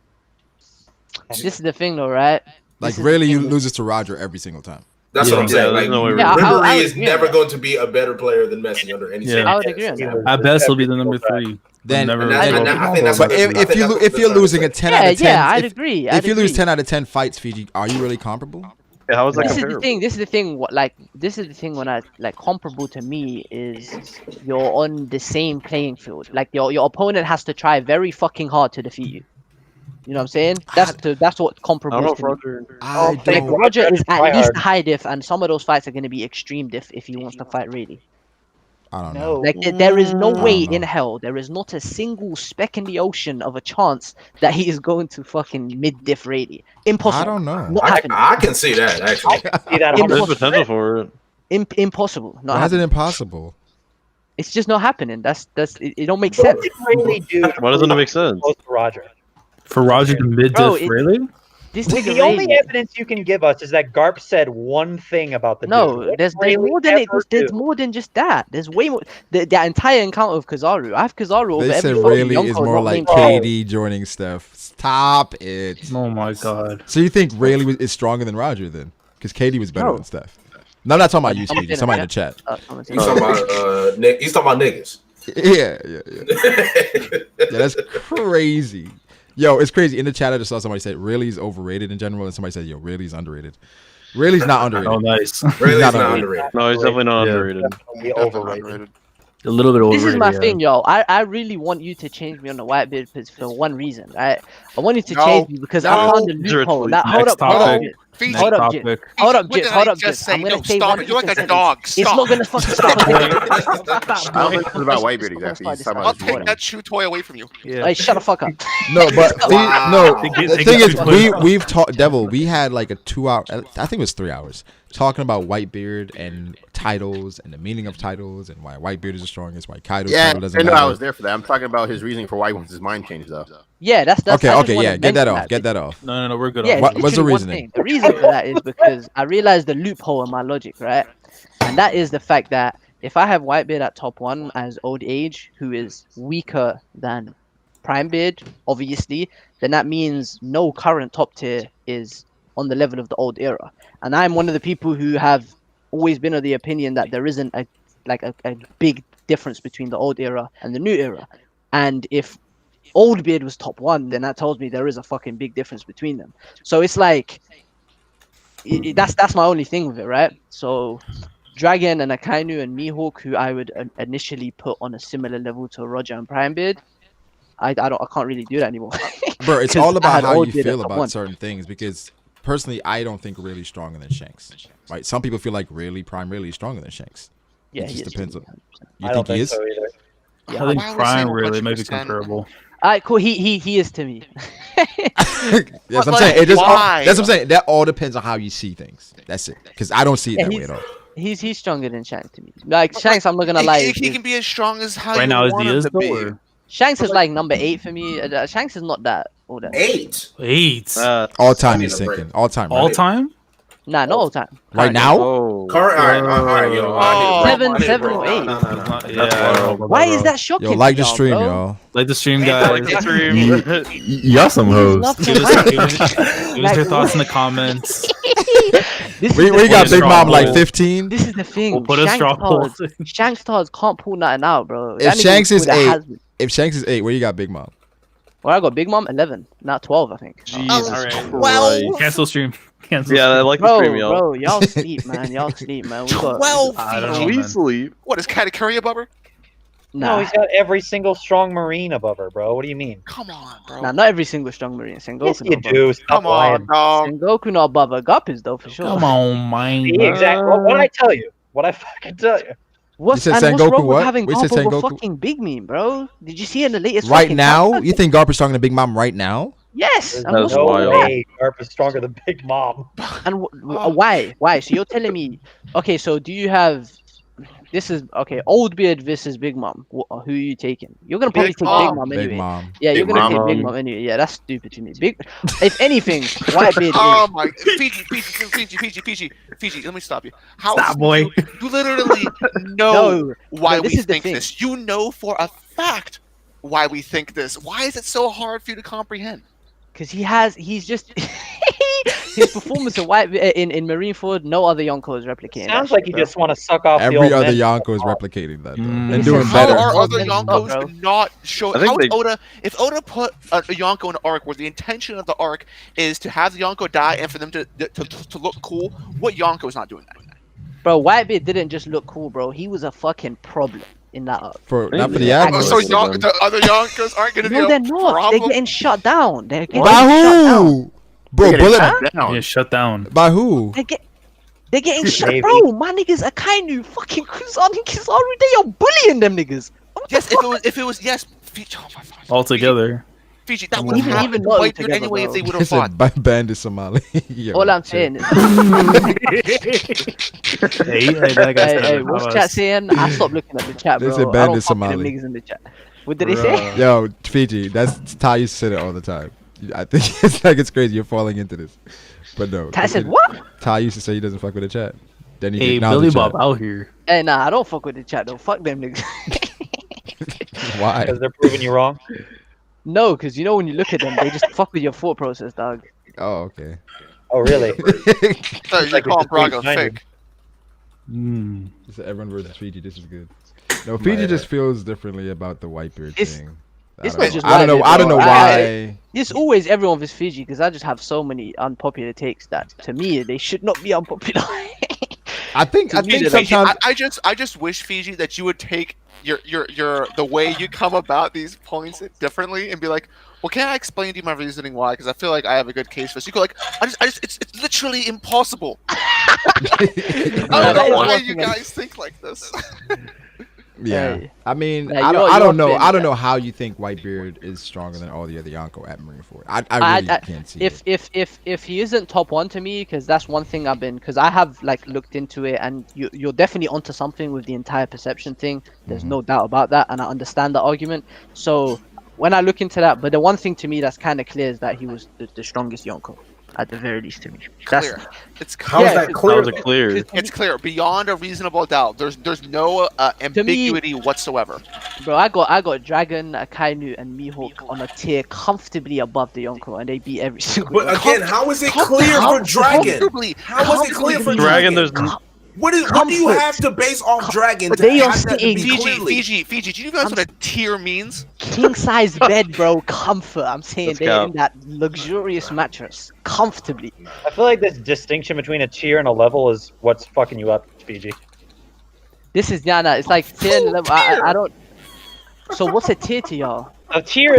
This is the thing, though, right? Like Rayleigh loses to Roger every single time. That's what I'm saying. Like Ribery is never going to be a better player than Messi under any circumstance. I would agree on that. At best, he'll be the number 3. Then, I think that's but if you're losing a 10 out of 10, I'd agree. If you lose 10 out of 10 fights, Fiji, are you really comparable? Yeah, how is that this comparable? This is the thing. This is the thing when I like comparable to me is you're on the same playing field. Like your opponent has to try very fucking hard to defeat you. You know what I'm saying? That's what comparable is to me. Roger is at least high diff, and some of those fights are going to be extreme diff if he wants to fight really. I don't know. Like there is no way in hell, there is not a single speck in the ocean of a chance that he is going to fucking mid diff Rayleigh. Impossible. I don't know. Not happening. I can see that actually. There's potential for it. Impossible. Not Why is it happening. impossible? It's just not happening. It don't make sense. Why doesn't it make sense? Close to Roger. For Roger to mid diff Rayleigh? The only evidence you can give us is that Garp said one thing about the dude. There's more than it. There's more than just that. There's way more. The entire encounter with Kizaru. I have Kizaru over They every said fucking Rayleigh Yonko is more not like named KD joining Steph. Stop it. Oh my god. So you think Rayleigh is stronger than Roger then? Because KD was better than Steph. No, I'm not talking about you, Speedy. Somebody in the chat. He's talking about he's talking about niggas. Yeah, that's crazy. Yo, it's crazy. In the chat, I just saw somebody say Rayleigh's overrated in general, and somebody said, yo, Rayleigh's underrated. Rayleigh's not underrated. Oh, nice. Rayleigh's not underrated. No, he's definitely not underrated. Definitely overrated. A little bit overrated. This is my thing, yo. I really want you to change me on the Whitebeard for one reason, right? I want you to change me because I found a loophole. Now, hold up, Hold up, Jit. Hold up, Jit. I'm gonna say one. You're like a dog. It's not gonna fucking stop. I don't think it's about Whitebeard exactly. He's talking I'll about take that chew toy away from you. Hey, shut the fuck up. No, but the thing is, we've talked. Devil, we had like a 2 hour. I think it was 3 hours talking about Whitebeard and titles and the meaning of titles and why Whitebeard is the strongest, why Kaido's title doesn't matter. I was there for that. I'm talking about his reasoning for why he wants his mind changed though. Yeah, that's okay. Yeah, get that off. Get that off. No, we're good. Yeah, what's the reasoning? The reason for that is because I realized the loophole in my logic, right? And that is the fact that if I have Whitebeard at top 1 as old age, who is weaker than Prime Beard, obviously, then that means no current top tier is on the level of the old era. And I'm one of the people who have always been of the opinion that there isn't a big difference between the old era and the new era. And if Old Beard was top 1, then that tells me there is a fucking big difference between them. So it's like that's my only thing with it, right? So Dragon and Akainu and Mihawk, who I would initially put on a similar level to Roger and Prime Beard, I can't really do that anymore. Bro, it's all about how you feel about certain things, because personally I don't think Rayleigh's stronger than Shanks. Right? Some people feel like Prime Rayleigh is stronger than Shanks. Yeah, it just depends on. You I think don't he think is? so either. Yeah, I think Prime really may be comparable. Alright, cool. He is to me. That's what I'm saying. That's what I'm saying. That all depends on how you see things. That's it. Because I don't see it that way at all. He's stronger than Shanks to me. Like Shanks, I'm not gonna lie. He can be as strong as how right you now want him to be. Shanks is like number 8 for me. Shanks is not that. 8. All time he's thinking. All time. Right? All time? Nah, not all time. Right now? Current. All right, yo. 7 or 8. Yeah. Why is that shocking? Yo, like the stream, y'all. Like the stream, guys. Y'all some hoes. Give us your thoughts in the comments. We got Big Mom like 15. This is the thing. We'll put a straw poll. Shanks stars can't pull nothing out, bro. If Shanks is 8, where you got Big Mom? Well, I got Big Mom 11, not 12, I think. Jesus Christ. Cancel stream. Cancel. Yeah, I like the stream, y'all. Bro, y'all sleep, man. Y'all sleep, man. We got 12. We sleep. What is Katakuri above her? No, he's got every single strong marine above her, bro. What do you mean? Come on, bro. Nah, not every single strong marine. Sengoku. Yes, you do. Come on, dog. Sengoku not above her. Gup is though for sure. Come on, man. Exactly. What did I tell you? What I fucking tell you? What's You said and what's Sengoku wrong with what? having We said Garp over Sengoku- fucking Big Meme, bro? Did you see in the latest? Right fucking now? chapter? You think Garp is stronger than Big Mom right now? Yes. And That's what's wrong with wild. that? Hey, Garp is stronger than Big Mom. And why? Why? So you're telling me? Okay, so do you have? This is okay. Old Beard versus Big Mom. Who are you taking? You're gonna probably Big take Mom. Big Mom anyway. Big Mom. Yeah, you're Big gonna take Mom. Big Mom anyway. Yeah, that's stupid to me. If anything, Whitebeard Oh is. my, Fiji, let me stop you. How Stop, boy. You literally know No, why no, this we is the think thing. this. You know for a fact why we think this. Why is it so hard for you to comprehend? Because he's just his performance in in Marineford, no other Yonko is replicating. Sounds that like shit, you bro. just want to suck off the Every old other men. Yonko is replicating that though, and This doing is How better. are other Messed up, Yonkos bro. not show? I think How is they- if Oda put a Yonko in an arc where the intention of the arc is to have the Yonko die and for them to look cool? What Yonko is not doing that? Bro, Whitebeard didn't just look cool, bro. He was a fucking problem in that arc. Not for the Yeah. Admirals. So the other Yonkos aren't going to No, be they're a not. problem. They're getting shut down. They're getting By shut down. who? Bro, Bullet. Yeah, shut down. By who? They're getting shut, Maybe. bro. My niggas, Akainu, fucking Kuzan, Kizaru, they are bullying them niggas. What the Yes, fuck? if it was yes, Fiji, oh my God. All together. Fiji, that would have Even happened to not Whitebeard together, anyway if bro. they would He have fought. said bandit Somali. Yo, All I'm chill. saying is, Hey, that guy's hey, what's chat saying? I stopped looking at the chat, They bro. said I bandit don't fuck with them Somali. niggas in the chat. What did they say? Yo, Fiji, that's Ty used to say that all the time. I think it's crazy you're falling into this. But no. Ty said what? Ty used to say he doesn't fuck with the chat. Then he Hey, acknowledged Billy the Bob out here. Hey, nah, I don't fuck with the chat though. Fuck them niggas. chat. Why? Because they're proving you wrong. No, because you know when you look at them, they just fuck with your thought process, dog. Oh, okay. Oh, really? So you Like call it's Brago just being fake. This is everyone versus Fiji. This is good. No, Fiji just feels differently about the Whitebeard It's- thing. it's I not don't just know. I don't know. Whitebeard, I don't know bro. why. It's always everyone with Fiji because I just have so many unpopular takes that to me they should not be unpopular. I think Fiji, sometimes I just wish, Fiji, that you would take your the way you come about these points differently and be like, well, can I explain to you my reasoning why? Because I feel like I have a good case for this. You go like, it's literally impossible. I don't know why you guys think like this. Yeah, Hey. I mean, Yeah, I you're don't know. fair, I don't yeah. know how you think Whitebeard is stronger than all the other Yonko at Marineford. I really can't see it. if he isn't top one to me, because that's one thing because I have like looked into it, and you're definitely onto something with the entire perception thing. There's no doubt about that, and I understand the argument. So when I look into that, but the one thing to me that's kind of clear is that he was the strongest Yonko, at the very least to me. Clear. It's How clear. is that clear? How is it clear? It's clear beyond a reasonable doubt. There's no ambiguity whatsoever. Bro, I got Dragon, Akainu, and Mihawk on a tier comfortably above the Yonko, and they beat every single. But again, how is it clear for Dragon? How is it clear for Dragon? Dragon? There's What do you have to base off Dragon to They are have that to be sitting- clearly? Fiji, do you guys know what a tier means? King size bed, bro, comfort. I'm saying Let's they're go. in that luxurious mattress comfortably. I feel like this distinction between a tier and a level is what's fucking you up, Fiji. This is nah, it's like tier and level. I don't. So what's a tier to y'all? A tier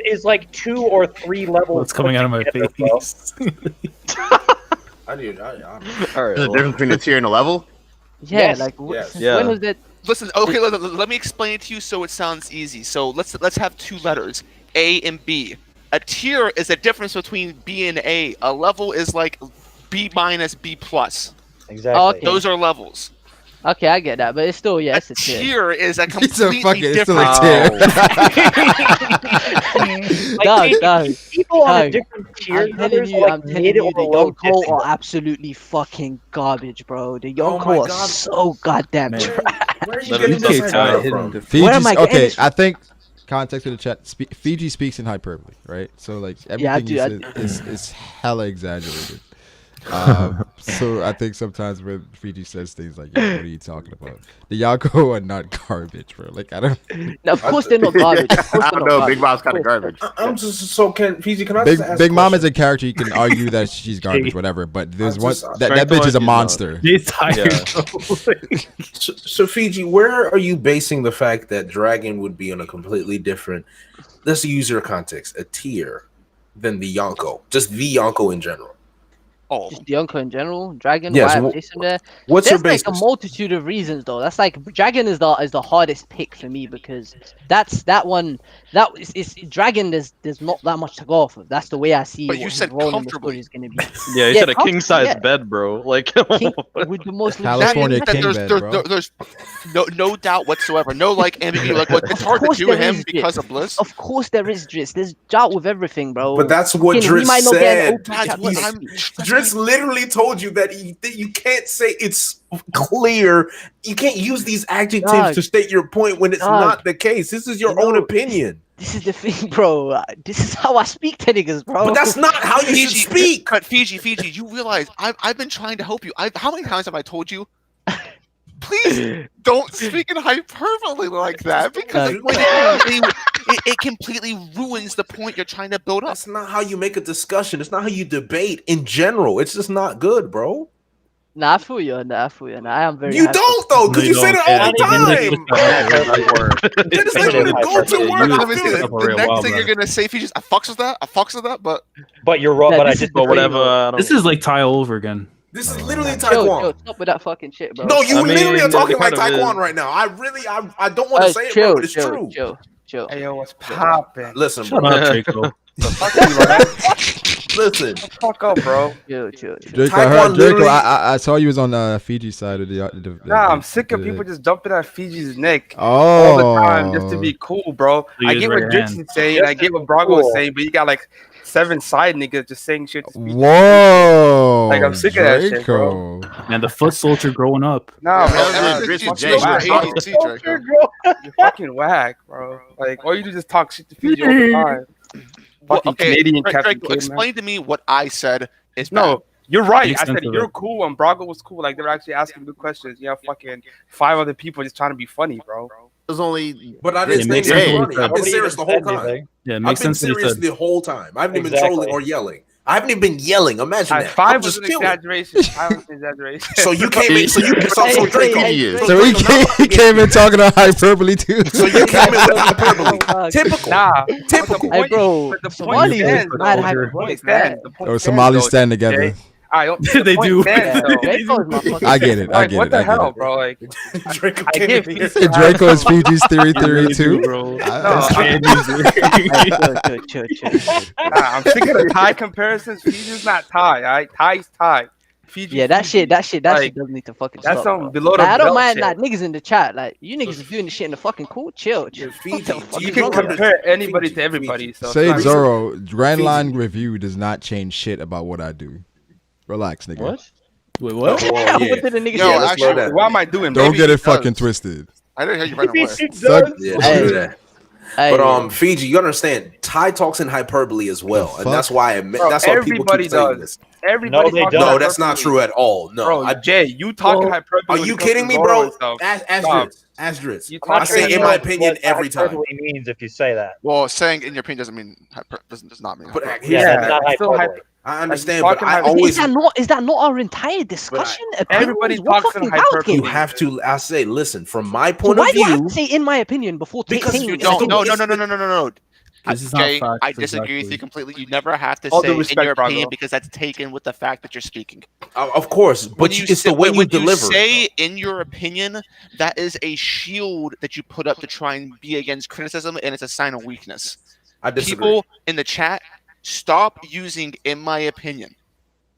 is like two or three levels. What's coming out of my together, bro. face? all right. The Well, difference between a tier and a level? Yeah, Yes. like Yes. Yeah. when was that? Listen, okay, let me explain it to you so it sounds easy. So let's have two letters, A and B. A tier is a difference between B and A. A level is like B minus B plus. Exactly. Okay. Those are levels. Okay, I get that, but it's still it's a tier. Tier is a It's a completely fucking. It's still different. a tier. Dog. People on a Dog. different tier I'm telling you, the Yonko are absolutely fucking garbage, bro. The Yonko my are God. so goddamn Man. trash. Where are you Let getting me this take idea time. from? Where am I getting Okay, this from? I think context of the chat. Fiji speaks in hyperbole, right? So like Yeah, I everything do, he said is hella exaggerated. So I think sometimes when Fiji says things like, "Yo, what are you talking about?" The Yonko are not garbage, bro. Like I don't. No, of course they're not garbage. Of course I they're don't not know. Big garbage. Mom's kind of garbage. I'm just so Fiji. Can I Big just ask Big a Mom is question? a character. You can argue that she's garbage, whatever. But there's one just- that bitch is a Strength-wise, monster. He's tired. So Fiji, where are you basing the fact that Dragon would be on a completely different, let's use your context, a tier than the Yonko, just the Yonko in general? Oh, Just Yonko in general, Dragon. Yes, Why I place him there? What's your There's like basis? a multitude of reasons though. That's like Dragon is the hardest pick for me because that one is Dragon. There's not that much to go off of. That's the way I see. But what you his said role in the comfortably. story is gonna be. Yeah, he Yeah, said a king size yeah. bed, bro. Like King, with the most California legit- king there's, bed, there- bro. there's no doubt whatsoever. No like ambiguity. Like what, it's hard to course do there him is, because Dritz. of Bliss. Of course there is Dritz. There's doubt with everything, bro. But that's what Fucking, we Dritz might not get an said. open That's chapter what next I'm. week. Dritz literally told you that you can't say it's clear. You can't use these adjectives Dog. to state your point when it's Dog. not the case. This is your You own know, opinion. This is the thing, bro. This is how I speak to niggas, bro. But that's not how you should speak. But Fiji, you realize I've been trying to help you. How many times have I told you? Please don't speak in hyperbole like that because it completely ruins the point you're trying to build up. That's not how you make a discussion. It's not how you debate in general. It's just not good, bro. Nah, I feel you on that. I feel you on that. I am very. You happy. don't though, because you say that all the time. It's Just like when you go to work, Let I me feel see, it. the next thing you're gonna say, Fiji, I fucks with that, But you're wrong. Yeah, but I this just is the whatever. I don't This is like Ty all over again. This is literally Chill, Taekwon. stop with that fucking shit, bro. No, you I mean, literally are it talking like kind of Taekwon is. right now. I don't want to say it, bro, but it's true. Chill. Hey yo, what's poppin'? Listen, Shut bro. up, Draco. Fuck you, bro. Listen. Fuck up, bro. Chill. Draco, I heard Draco. I saw you was on Fiji side of the Nah, I'm sick of people just jumping on Fiji's neck Oh. all the time just to be cool, bro. You I use get what right Dritz hand. is saying, I get what Brago is saying, but you got like 7 side niggas just saying shit. To speak. Whoa. Like, I'm sick of that shit, bro. Man, the foot soldier growing up. Nah, bro. You're fucking whack, bro. Like, all you do is just talk shit to Fiji all the time. Fucking Canadian Captain Draco, Kid, man. explain to me what I said is bad. No, you're right. Makes I said sense of you're it. cool when Brago was cool. Like, they were actually asking good questions. You have fucking 5 other people just trying to be funny, bro. There's only. But I It didn't makes think sense it's what he funny. said. I've been Nobody serious the even whole said time. anything. Yeah, it I've makes been sense what he serious said. the whole time. I haven't even been Exactly. trolling or yelling. I haven't even been yelling. Imagine that. 5 I'm was just an chilling. exaggeration. 5 was an exaggeration. So you can't make. So Draco. So he came in talking on hyperbole too. So you came in with hyperbole. Typical. Nah, Typical. Hey, bro. But the point Somali stands, is though. mad The hyperbolic, point stands. The Or point stands, Somalis though, stand together. Jay. The They point do. stands, though. Draco is my fucking. I get it. I Like, get what it. the I get hell, it. bro? Like, Draco I came give in here. Fiji Draco is Fiji's theory Really too. do, bro. Chill. I'm sick of the Thai comparisons. Fiji's not Thai, alright? Thai's Thai. Fiji. Yeah, that Fiji. shit Like, does need to fucking that's stop. some Bro. below the Like, I don't belt mind shit. like niggas in the chat. Like you niggas are doing this shit in the fucking cool. Chill. Fiji, fuck You is can wrong with compare anybody to everybody. So Say it, it's not- Zoro. Grand line review does not change shit about what I do. Relax, nigga. What? Wait, what? What did the nigga Yo, say? actually, What am I doing? Don't Baby? get it does. fucking twisted. I didn't hear you right away. Suck- Yeah, don't do that. Hey, But Fiji, you understand? Ty talks in hyperbole as well, and that's why that's why people everybody keep saying does. this. Everybody No, they talks don't. No, hyperbole. that's not true at all. No, Bro, Jay, you talking hyperbole. Are when you it comes kidding to me, Zoro bro? and stuff. Ask Stop. Dritz. Ask Dritz. You I talk say to in me my like opinion What every time. hyperbole means if you say that. Well, saying in your opinion doesn't mean does not mean. But hyperbole. Yeah, that's not it's still hyperbole. I understand, Like, but I talking always is that not our entire discussion? everybody Opinions? What talks in fucking house hyperbole. game? you have to. I say, listen, from my So point why of do you have view, to say in my opinion before Because saying you it? don't- No. This is not Jay, facts, I disagree with exactly. you completely. You never have to All say due in respect, your opinion Brago. because that's taken with the fact that you're speaking. of course, but it's the way you when deliver. You say in your opinion, that is a shield that you put up to try and be against criticism, and it's a sign of weakness. I disagree. People in the chat, stop using "in my opinion."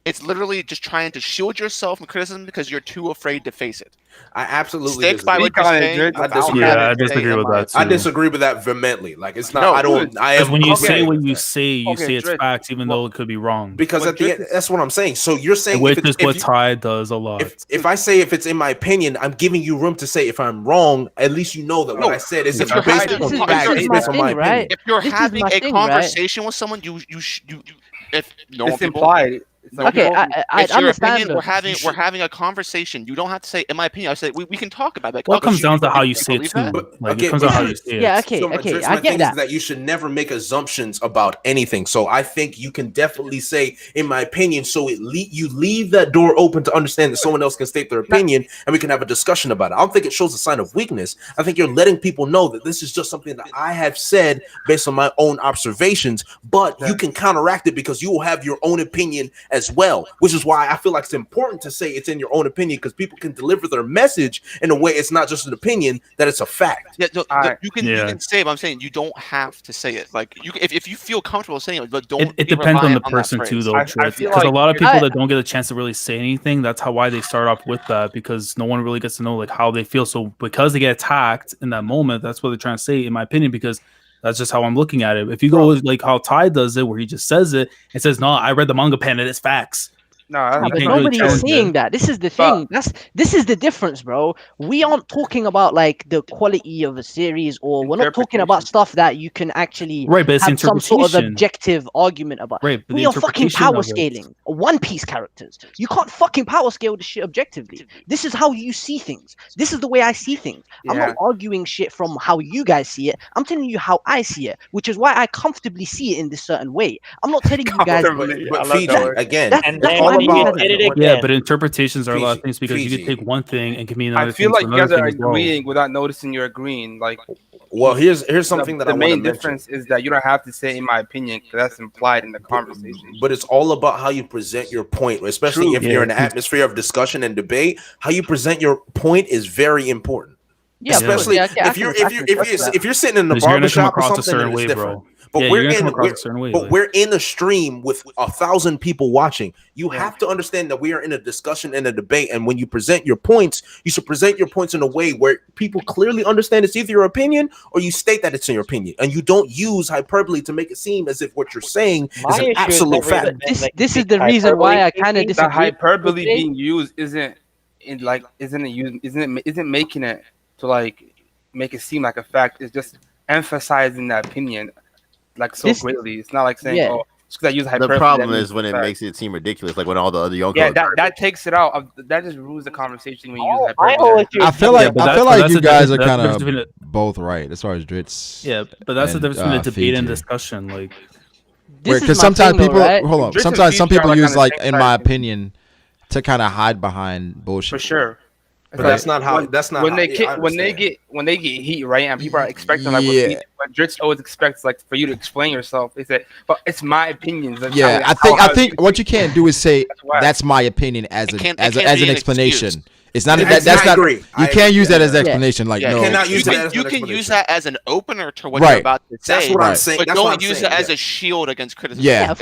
It's literally just trying to shield yourself from criticism because you're too afraid to face it. I absolutely Stick by disagree. what you're saying. I without disagree. having Yeah, I to say disagree in with my that too. I disagree with that vehemently. Like it's not. No, I don't. I Because am. when you okay say with what you that. say, you say it's Dritz. facts, even though it could be wrong. Because at the end, that's what I'm saying. So you're saying Which if it's, is what if, you- Ty does a lot. if I say if it's in my opinion, I'm giving you room to say if I'm wrong. At least you know that what I said is If you're based having- on this is- facts. this is It's my based on my thing, right? opinion. If you're This is having my a thing, right? conversation with someone, you if no It's implied. like Okay, I It's your understand. opinion. Though. We're having a conversation. You don't have to say, in my opinion. I say we can talk about it. Like, Well, it okay, comes you down to how you really say it believe too. that? Like Okay, it comes but down to how you say it. Yeah, okay, So okay, my I get thing that. is that you should never make assumptions about anything. So I think you can definitely say, in my opinion, so you leave that door open to understand that someone else can state their opinion and we can have a discussion about it. I don't think it shows a sign of weakness. I think you're letting people know that this is just something that I have said based on my own observations, but you can counteract it because you will have your own opinion as well, which is why I feel like it's important to say it's in your own opinion because people can deliver their message in a way it's not just an opinion, that it's a fact. Yeah, you can say it, but I'm saying you don't have to say it. Like if you feel comfortable saying it, but don't. It depends on the person too, though. I Because feel a like lot of people that don't get a chance to really say anything, that's why they start off with that, because no one really gets to know like how they feel. So because they get attacked in that moment, that's what they're trying to say, in my opinion, because that's just how I'm looking at it. If you go with like how Ty does it, where he just says it and says, "No, I read the manga pen and it's facts." No, but nobody's saying that. This is the thing. This is the difference, bro. We aren't talking about like the quality of a series, or we're not talking about stuff that you can actually but it's have some sort of interpretation. objective argument about. Right, but We the are fucking interpretation power of it. scaling One Piece characters. You can't fucking power scale the shit objectively. This is how you see things. This is the way I see things. I'm not arguing shit from how you guys see it. I'm telling you how I see it, which is why I comfortably see it in this certain way. I'm not telling you guys. But Fiji, again, that's what I mean by that. Yeah, but interpretations are a lot of things because you could take one thing and can mean another I feel thing like to you another guys are thing as well. agreeing without noticing you're agreeing. Like, well, here's something that I the want to main mention. difference is that you don't have to say, in my opinion, because that's implied in the conversation. But it's all about how you present your point, especially True. if you're in an atmosphere of discussion and debate. How you present your point is very important. Yeah, especially if you're sitting in the barbershop or something, then it's different. But we're in a stream with 1,000 people watching. You have to understand that we are in a discussion and a debate, and when you present your points, you should present your points in a way where people clearly understand it's either your opinion or you state that it's in your opinion, and you don't use hyperbole to make it seem as if what you're saying is an absolute fact. This is the reason why I kind of disagree. The hyperbole being used isn't making it to like make it seem like a fact. It's just emphasizing that opinion like so greatly. It's not like saying, "Oh, it's because I use hyperbole." The problem is when it makes it seem ridiculous, like when all the other Yonko. Yeah, that takes it out. That just ruins the conversation when you use hyperbole. I feel like you guys are kind of both right as far as Dritz. Yeah, but that's the difference between a debate and discussion. Like, because sometimes people hold on. Sometimes some people use like, in my opinion, to kind of hide behind bullshit. For sure. But that's not how. When they get heat, right? And people are expecting like what Dritz always expects, like for you to explain yourself. They say, "But it's my opinion." Like, I think what you can't do is say that's my opinion as an explanation. It's not that's not. You can't use that as an explanation. Like no, you can use that as an opener to what you're about to say. That's what I'm saying. But don't use it as a shield against criticism. Yeah.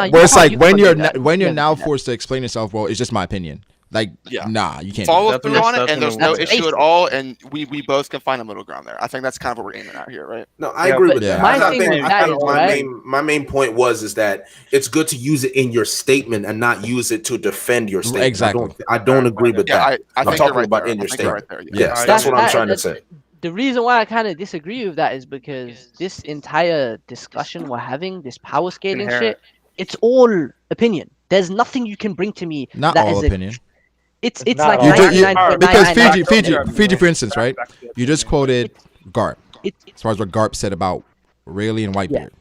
Where it's like when you're now forced to explain yourself. Well, it's just my opinion. Like, nah, you can't follow through on it, and there's no issue at all, and we both can find a middle ground there. I think that's kind of what we're aiming at here, right? No, I agree with that. My main point was that it's good to use it in your statement and not use it to defend your statement. Exactly. I don't agree with that. I'm talking about in your statement. Yes, that's what I'm trying to say. The reason why I kind of disagree with that is because this entire discussion we're having, this power scaling shit, it's all opinion. There's nothing you can bring to me that all is opinion. It's like because Fiji, for instance, right? You just quoted Garp as far as what Garp said about Rayleigh and Whitebeard.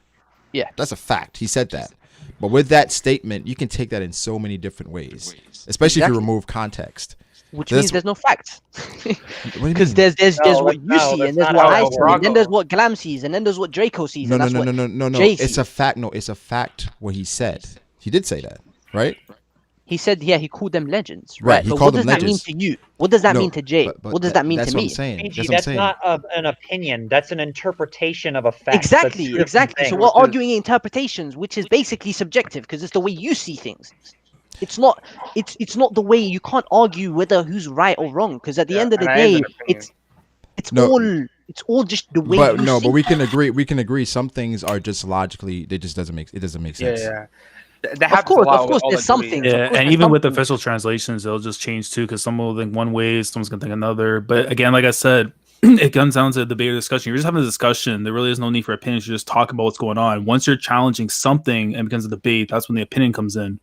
Yeah, that's a fact. He said that. But with that statement, you can take that in so many different ways, especially if you remove context. Which means there's no facts. Because there's what you see, and there's what I see, and then there's what Glam sees, and then there's what Draco sees. No. It's a fact. No, it's a fact what he said. He did say that, right? He said, he called them legends. Right. He called them legends. What does that mean to you? What does that mean to Jay? What does that mean to me? That's not an opinion. That's an interpretation of a fact. Exactly. So we're arguing interpretations, which is basically subjective because it's the way you see things. It's not the way. You can't argue whether who's right or wrong because at the end of the day, it's all just the way. But but we can agree. Some things are just logically. It doesn't make sense. Yeah. Of course, there's something. Yeah, and even with official translations, they'll just change too because some will think one way, someone's gonna think another. But again, like I said, it comes down to debate or discussion. You're just having a discussion. There really is no need for opinions. You just talk about what's going on. Once you're challenging something and it becomes a debate, that's when the opinion comes in.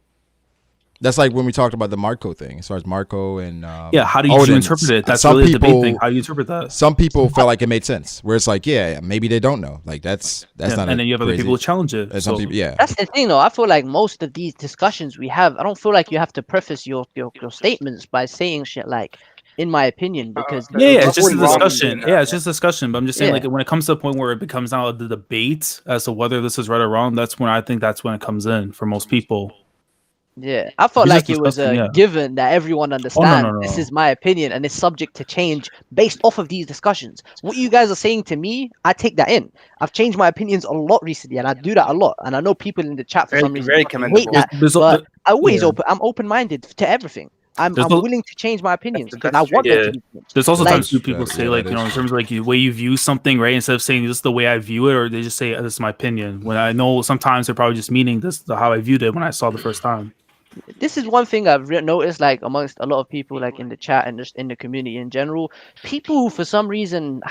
That's like when we talked about the Marco thing, as far as Marco and how do you Odin. interpret it? That's Some really the people, debate thing. How do you interpret that? Some people felt like it made sense, where it's like, yeah, maybe they don't know. Like that's not. And then you have other crazy. people who challenge it. And some people, yeah. That's the thing, though. I feel like most of these discussions we have, I don't feel like you have to preface your statements by saying shit like, "In my opinion," because it's just a discussion. Yeah, it's just a discussion. But I'm just saying, Yeah. like, when it comes to the point where it becomes now the debate as to whether this is right or wrong, that's when it comes in for most people. Yeah, I felt It's like just it was a disgusting, yeah. given that everyone understands this no. is my opinion and it's subject to change based off of these discussions. What you guys are saying to me, I take that in. I've changed my opinions a lot recently, and I do that a lot. And I know people in the chat for some reason very fucking hate that, but I always I'm open-minded to everything. I'm willing to change my opinions because I want them to be changed. There's also Like- times too people say like, you know, in terms of like the way you view something, right? Instead of saying this is the way I view it, or they just say this is my opinion. When I know sometimes they're probably just meaning this how I viewed it when I saw it the first time. This is one thing I've noticed, like amongst a lot of people, like in the chat and just in the community in general. People who, for some reason,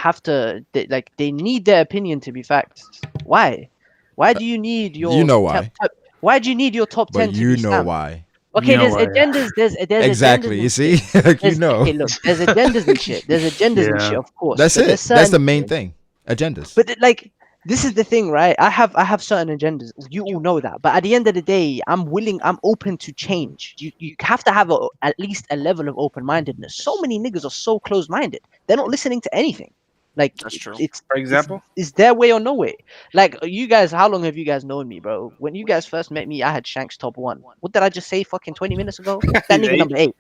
they need their opinion to be facts. Why? Why do you need your? You know why? Why do you need your top 10? But to you be know stamped? why? Okay, You know there's why. agendas. There's Exactly. agendas You see, you know. Okay, look, there's agendas and shit. There's agendas and shit, of course. That's but it. there's That's the certain- main thing. Agendas. But like, this is the thing, right? I have certain agendas. You all know that. But at the end of the day, I'm open to change. You have to have at least a level of open-mindedness. So many niggas are so closed-minded. They're not listening to anything. Like, That's true. It's For example? it's their way or no way. Like, you guys, how long have you guys known me, bro? When you guys first met me, I had Shanks top 1. What did I just say fucking 20 minutes ago? That nigga number 8.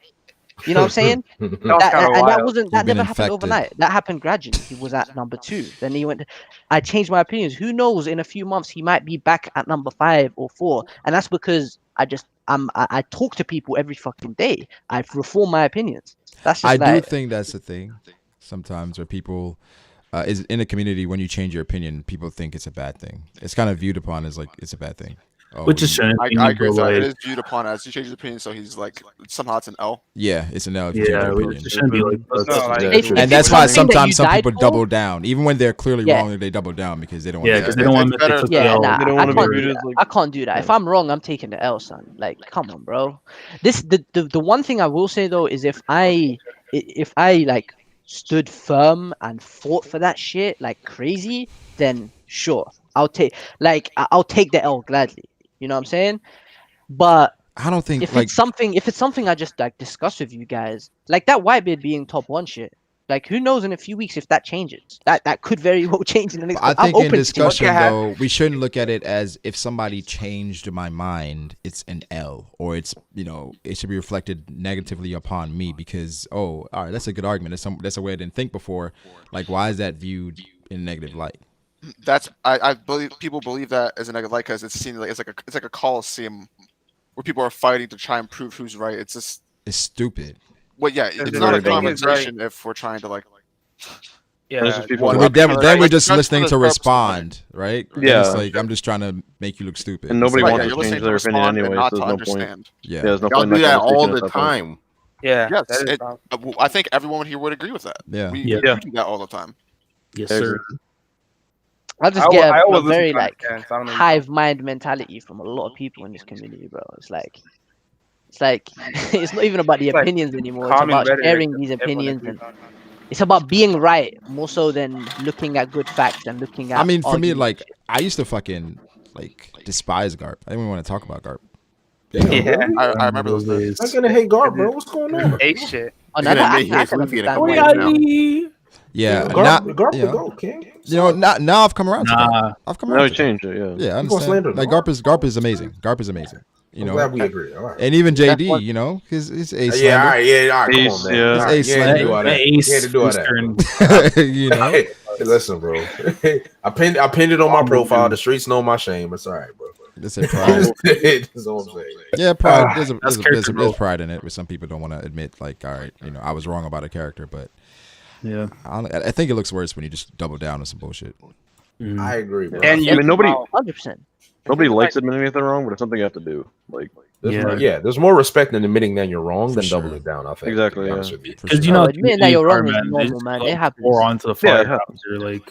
You know what I'm saying? That never happened overnight. That happened gradually. He was at number 2. Then he went. I changed my opinions. Who knows? In a few months, he might be back at number 5 or 4, and that's because I talk to people every fucking day. I've reformed my opinions. That's just I like, do think that's the thing. Sometimes where people is in a community, when you change your opinion, people think it's a bad thing. It's kind of viewed upon as like it's a bad thing. Oh, Which is shouldn't be, I agree with that. like- It is viewed upon as he changed his opinion, so he's like somehow it's an L. Yeah, it's an L if you change your which opinion. shouldn't be like And that's why something that sometimes you some died people for? double down, even when they're clearly Yeah. wrong. They double down because they don't. Yeah, want because they don't want to admit they took the Yeah, L. nah, They don't I wanna be can't do treated that. like- I can't do that. If I'm wrong, I'm taking the L, son. Like, come on, bro. The one thing I will say though is if I like stood firm and fought for that shit like crazy, then sure, I'll take the L gladly. You know what I'm saying? But I don't think if like it's something I just like discuss with you guys, like that Whitebeard being top 1 shit. Like, who knows in a few weeks if that changes? That could very well change in the next. I I'm think in open to discussion change. though, we shouldn't look at it as if somebody changed my mind, it's an L, or it's, you know, it should be reflected negatively upon me because, oh, all right, that's a good argument. That's a way I didn't think before. Like, why is that viewed in a negative light? That's I believe people believe that as a negative light because it's seen like it's like a coliseum where people are fighting to try and prove who's right. It's just It's stupid. well, yeah, The it's not a thing is, conversation if we're trying to like. Yeah, There's just people Well, who- We're then we're just That's listening for to the purpose of respond, right? Yeah. It's like I'm just trying to make you look stupid. And nobody Right, wants yeah, to you're change listening to their opinion respond and anyway, not so to there's no point. understand. Yeah. There's no Y'all point do in that conversation all at the that point. time. Yeah, Yes, that is wrong. I think everyone here would agree with that. Yeah. We Yeah. do that all the time. Yes, I sir. agree. I just I get always a listen very to like understand, so I don't know. hive mind mentality from a lot of people in this community, bro. It's like it's not even about the It's like opinions anymore. It's calming about rhetoric sharing that these everyone opinions, agrees and on. it's about being right more so than looking at good facts and looking at. I mean, for me, arguments. like I used to fucking like despise Garp. I didn't even want to talk about Garp. Yeah. I remember those days. I'm gonna hate Garp, bro. What's going on? Hate shit. Oh, He's no, gonna I make can his movie in a understand couple why. years now. Yeah, Garp you the know, GOAT, King. you know, now I've come around. To Nah. that. I've come Now around. he to that. changed it, yeah. Yeah, I You gonna understand. slander Like Garp? Garp is amazing. Garp is amazing. You I'm know, glad we agree. All right. and even That's JD, one- you know, his ace Yeah, all slander. right, yeah, all right, come Ace, on, man. yeah. All right, Ace you had to slander. do all that. Ace You had to do all that. Eastern. You know, Hey, listen, bro. I pinned it on my profile. The streets know my shame. It's all right, bro. that's a pride. That's all I'm saying. Yeah, pride. That's There's character growth. pride in it, where some people don't want to admit, like, all right, you know, I was wrong about a character, but Yeah. I think it looks worse when you just double down on some bullshit. I agree, bro. And I mean, nobody 100%. likes admitting anything wrong, but it's something you have to do. Like, There's more respect in admitting that you're wrong than sure. doubling down. I think Exactly, to be yeah. honest with you. Because sure. you know, admitting that you're wrong is they normal, just, man. like, It happens. Pour onto the Yeah, fire it happens. after, like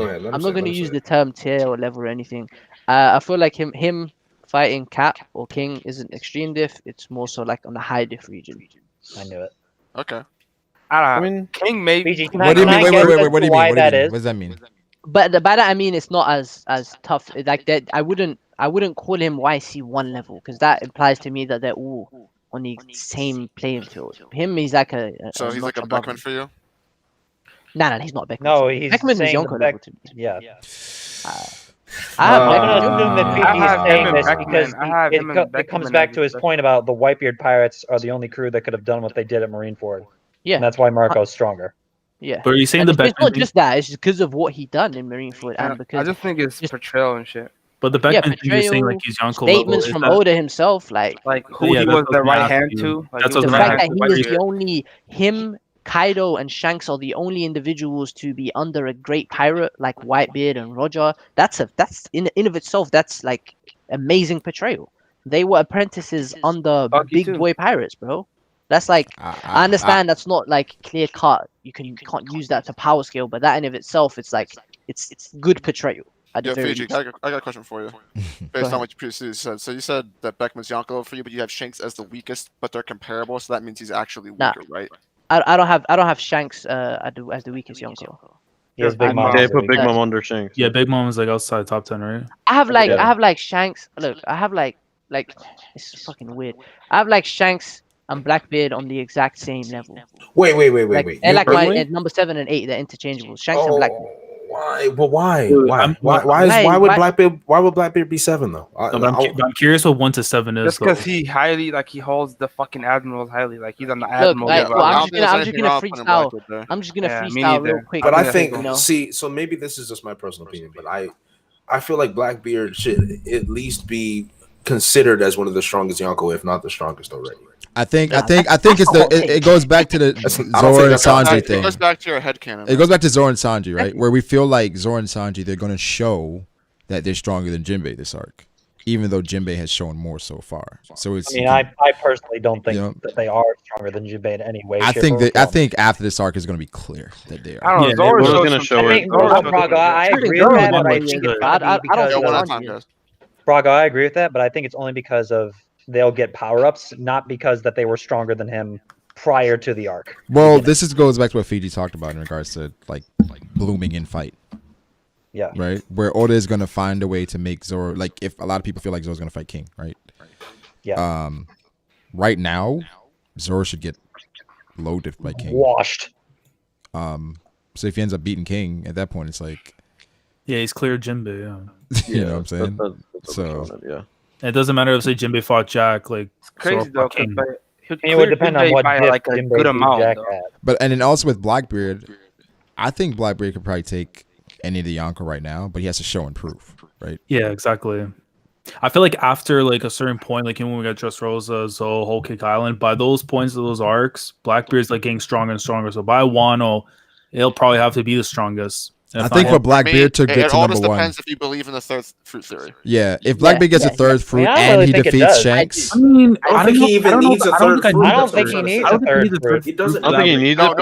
go ahead. I'm not going to use the term tier or level or anything. I feel like him fighting Cap or King isn't extreme diff. It's more so like on the high diff region. I knew it. Okay. I mean, King maybe. What do you mean? Wait. What do you mean? What does that mean? But by that I mean it's not as tough. Like that, I wouldn't call him YC1 level because that implies to me that they're all on the same playing field. Him, he's like So he's like a Beckman for you? Nah, he's not Beckman. No, he's Beckman is saying Yonko level to me. Yeah. I have saying this because it comes back to his point about the Whitebeard pirates are the only crew that could have done what they did at Marineford. Yeah, and that's why Marco's stronger. Yeah, but are you saying and the it's not just that; it's because of what he done in Marineford, and because I just think it's portrayal and shit. But the Beckman thing you're saying like he's Yonko statements level, from Oda himself, like who he was the right hand to. Like, the fact that he is the only Kaido and Shanks are the only individuals to be under a great pirate like Whitebeard and Roger. That's in of itself. That's like amazing portrayal. They were apprentices under big boy pirates, bro. That's like I understand that's not like clear cut. You can't use that to power scale, but that in of itself, it's like it's good portrayal. Yeah, Fiji, I got a question for you. Based on what you previously said. So you said that Beckman's Yonko for you, but you have Shanks as the weakest, but they're comparable, so that means he's actually weaker, right? I don't have Shanks as the weakest Yonko. Yes, Big Mom. Yeah, put Big Mom under Shanks. Yeah, Big Mom is like outside top 10, right? I have like Shanks. Look, I have like this is fucking weird. I have like Shanks and Blackbeard on the exact same level. Wait. They're like my number 7 and 8. They're interchangeable. Shanks and Blackbeard. Why? But why? Why would Blackbeard be 7 though? I'm curious what 1 to 7 is. Just because he holds the fucking Admirals highly, like he's on the Look, Admiral. I'm just gonna freestyle. I'm just gonna freestyle real quick. But I think so maybe this is just my personal opinion, but I feel like Blackbeard should at least be considered as one of the strongest Yonko, if not the strongest already. I think it goes back to the Zoro and Sanji thing. It goes back to your headcanon. It goes back to Zoro and Sanji, right? Where we feel like Zoro and Sanji, they're going to show that they're stronger than Jinbei this arc, even though Jinbei has shown more so far. So it's. I mean, I personally don't think that they are stronger than Jinbei in any way. I think after this arc is going to be clear that they are. I don't know. Zoro's going to show it. Brago, I agree with that, but I think it's Brago, I agree with that, but I think it's only because of they'll get power-ups, not because that they were stronger than him prior to the arc. Well, goes back to what Fiji talked about in regards to like blooming in fight. Yeah. Right? Where Oda is going to find a way to make Zoro, like if a lot of people feel like Zoro's going to fight King, right? Yeah. Right now, Zoro should get loaded by King. Washed. So if he ends up beating King, at that point it's like. Yeah, he's clear Jinbei, you know what I'm saying? Yeah. It doesn't matter if say Jinbei fought Jack, like it's crazy though, but it would depend on what like a good amount. Jack had. But and then also with Blackbeard, I think Blackbeard could probably take any of the Yonko right now, but he has to show and prove, right? Yeah, exactly. I feel like after like a certain point, like when we got Dressrosa, Zoe, Whole Cake Island, by those points of those arcs, Blackbeard's like getting stronger and stronger. So by Wano, it'll probably have to be the strongest. I think for Blackbeard to get to number 1. It all just depends if you believe in the third fruit theory. Yeah, if Blackbeard gets a third fruit and he defeats Shanks. I mean, I don't think he even needs a third fruit. I don't think he needs a third fruit. He doesn't. I don't think he needs it. No.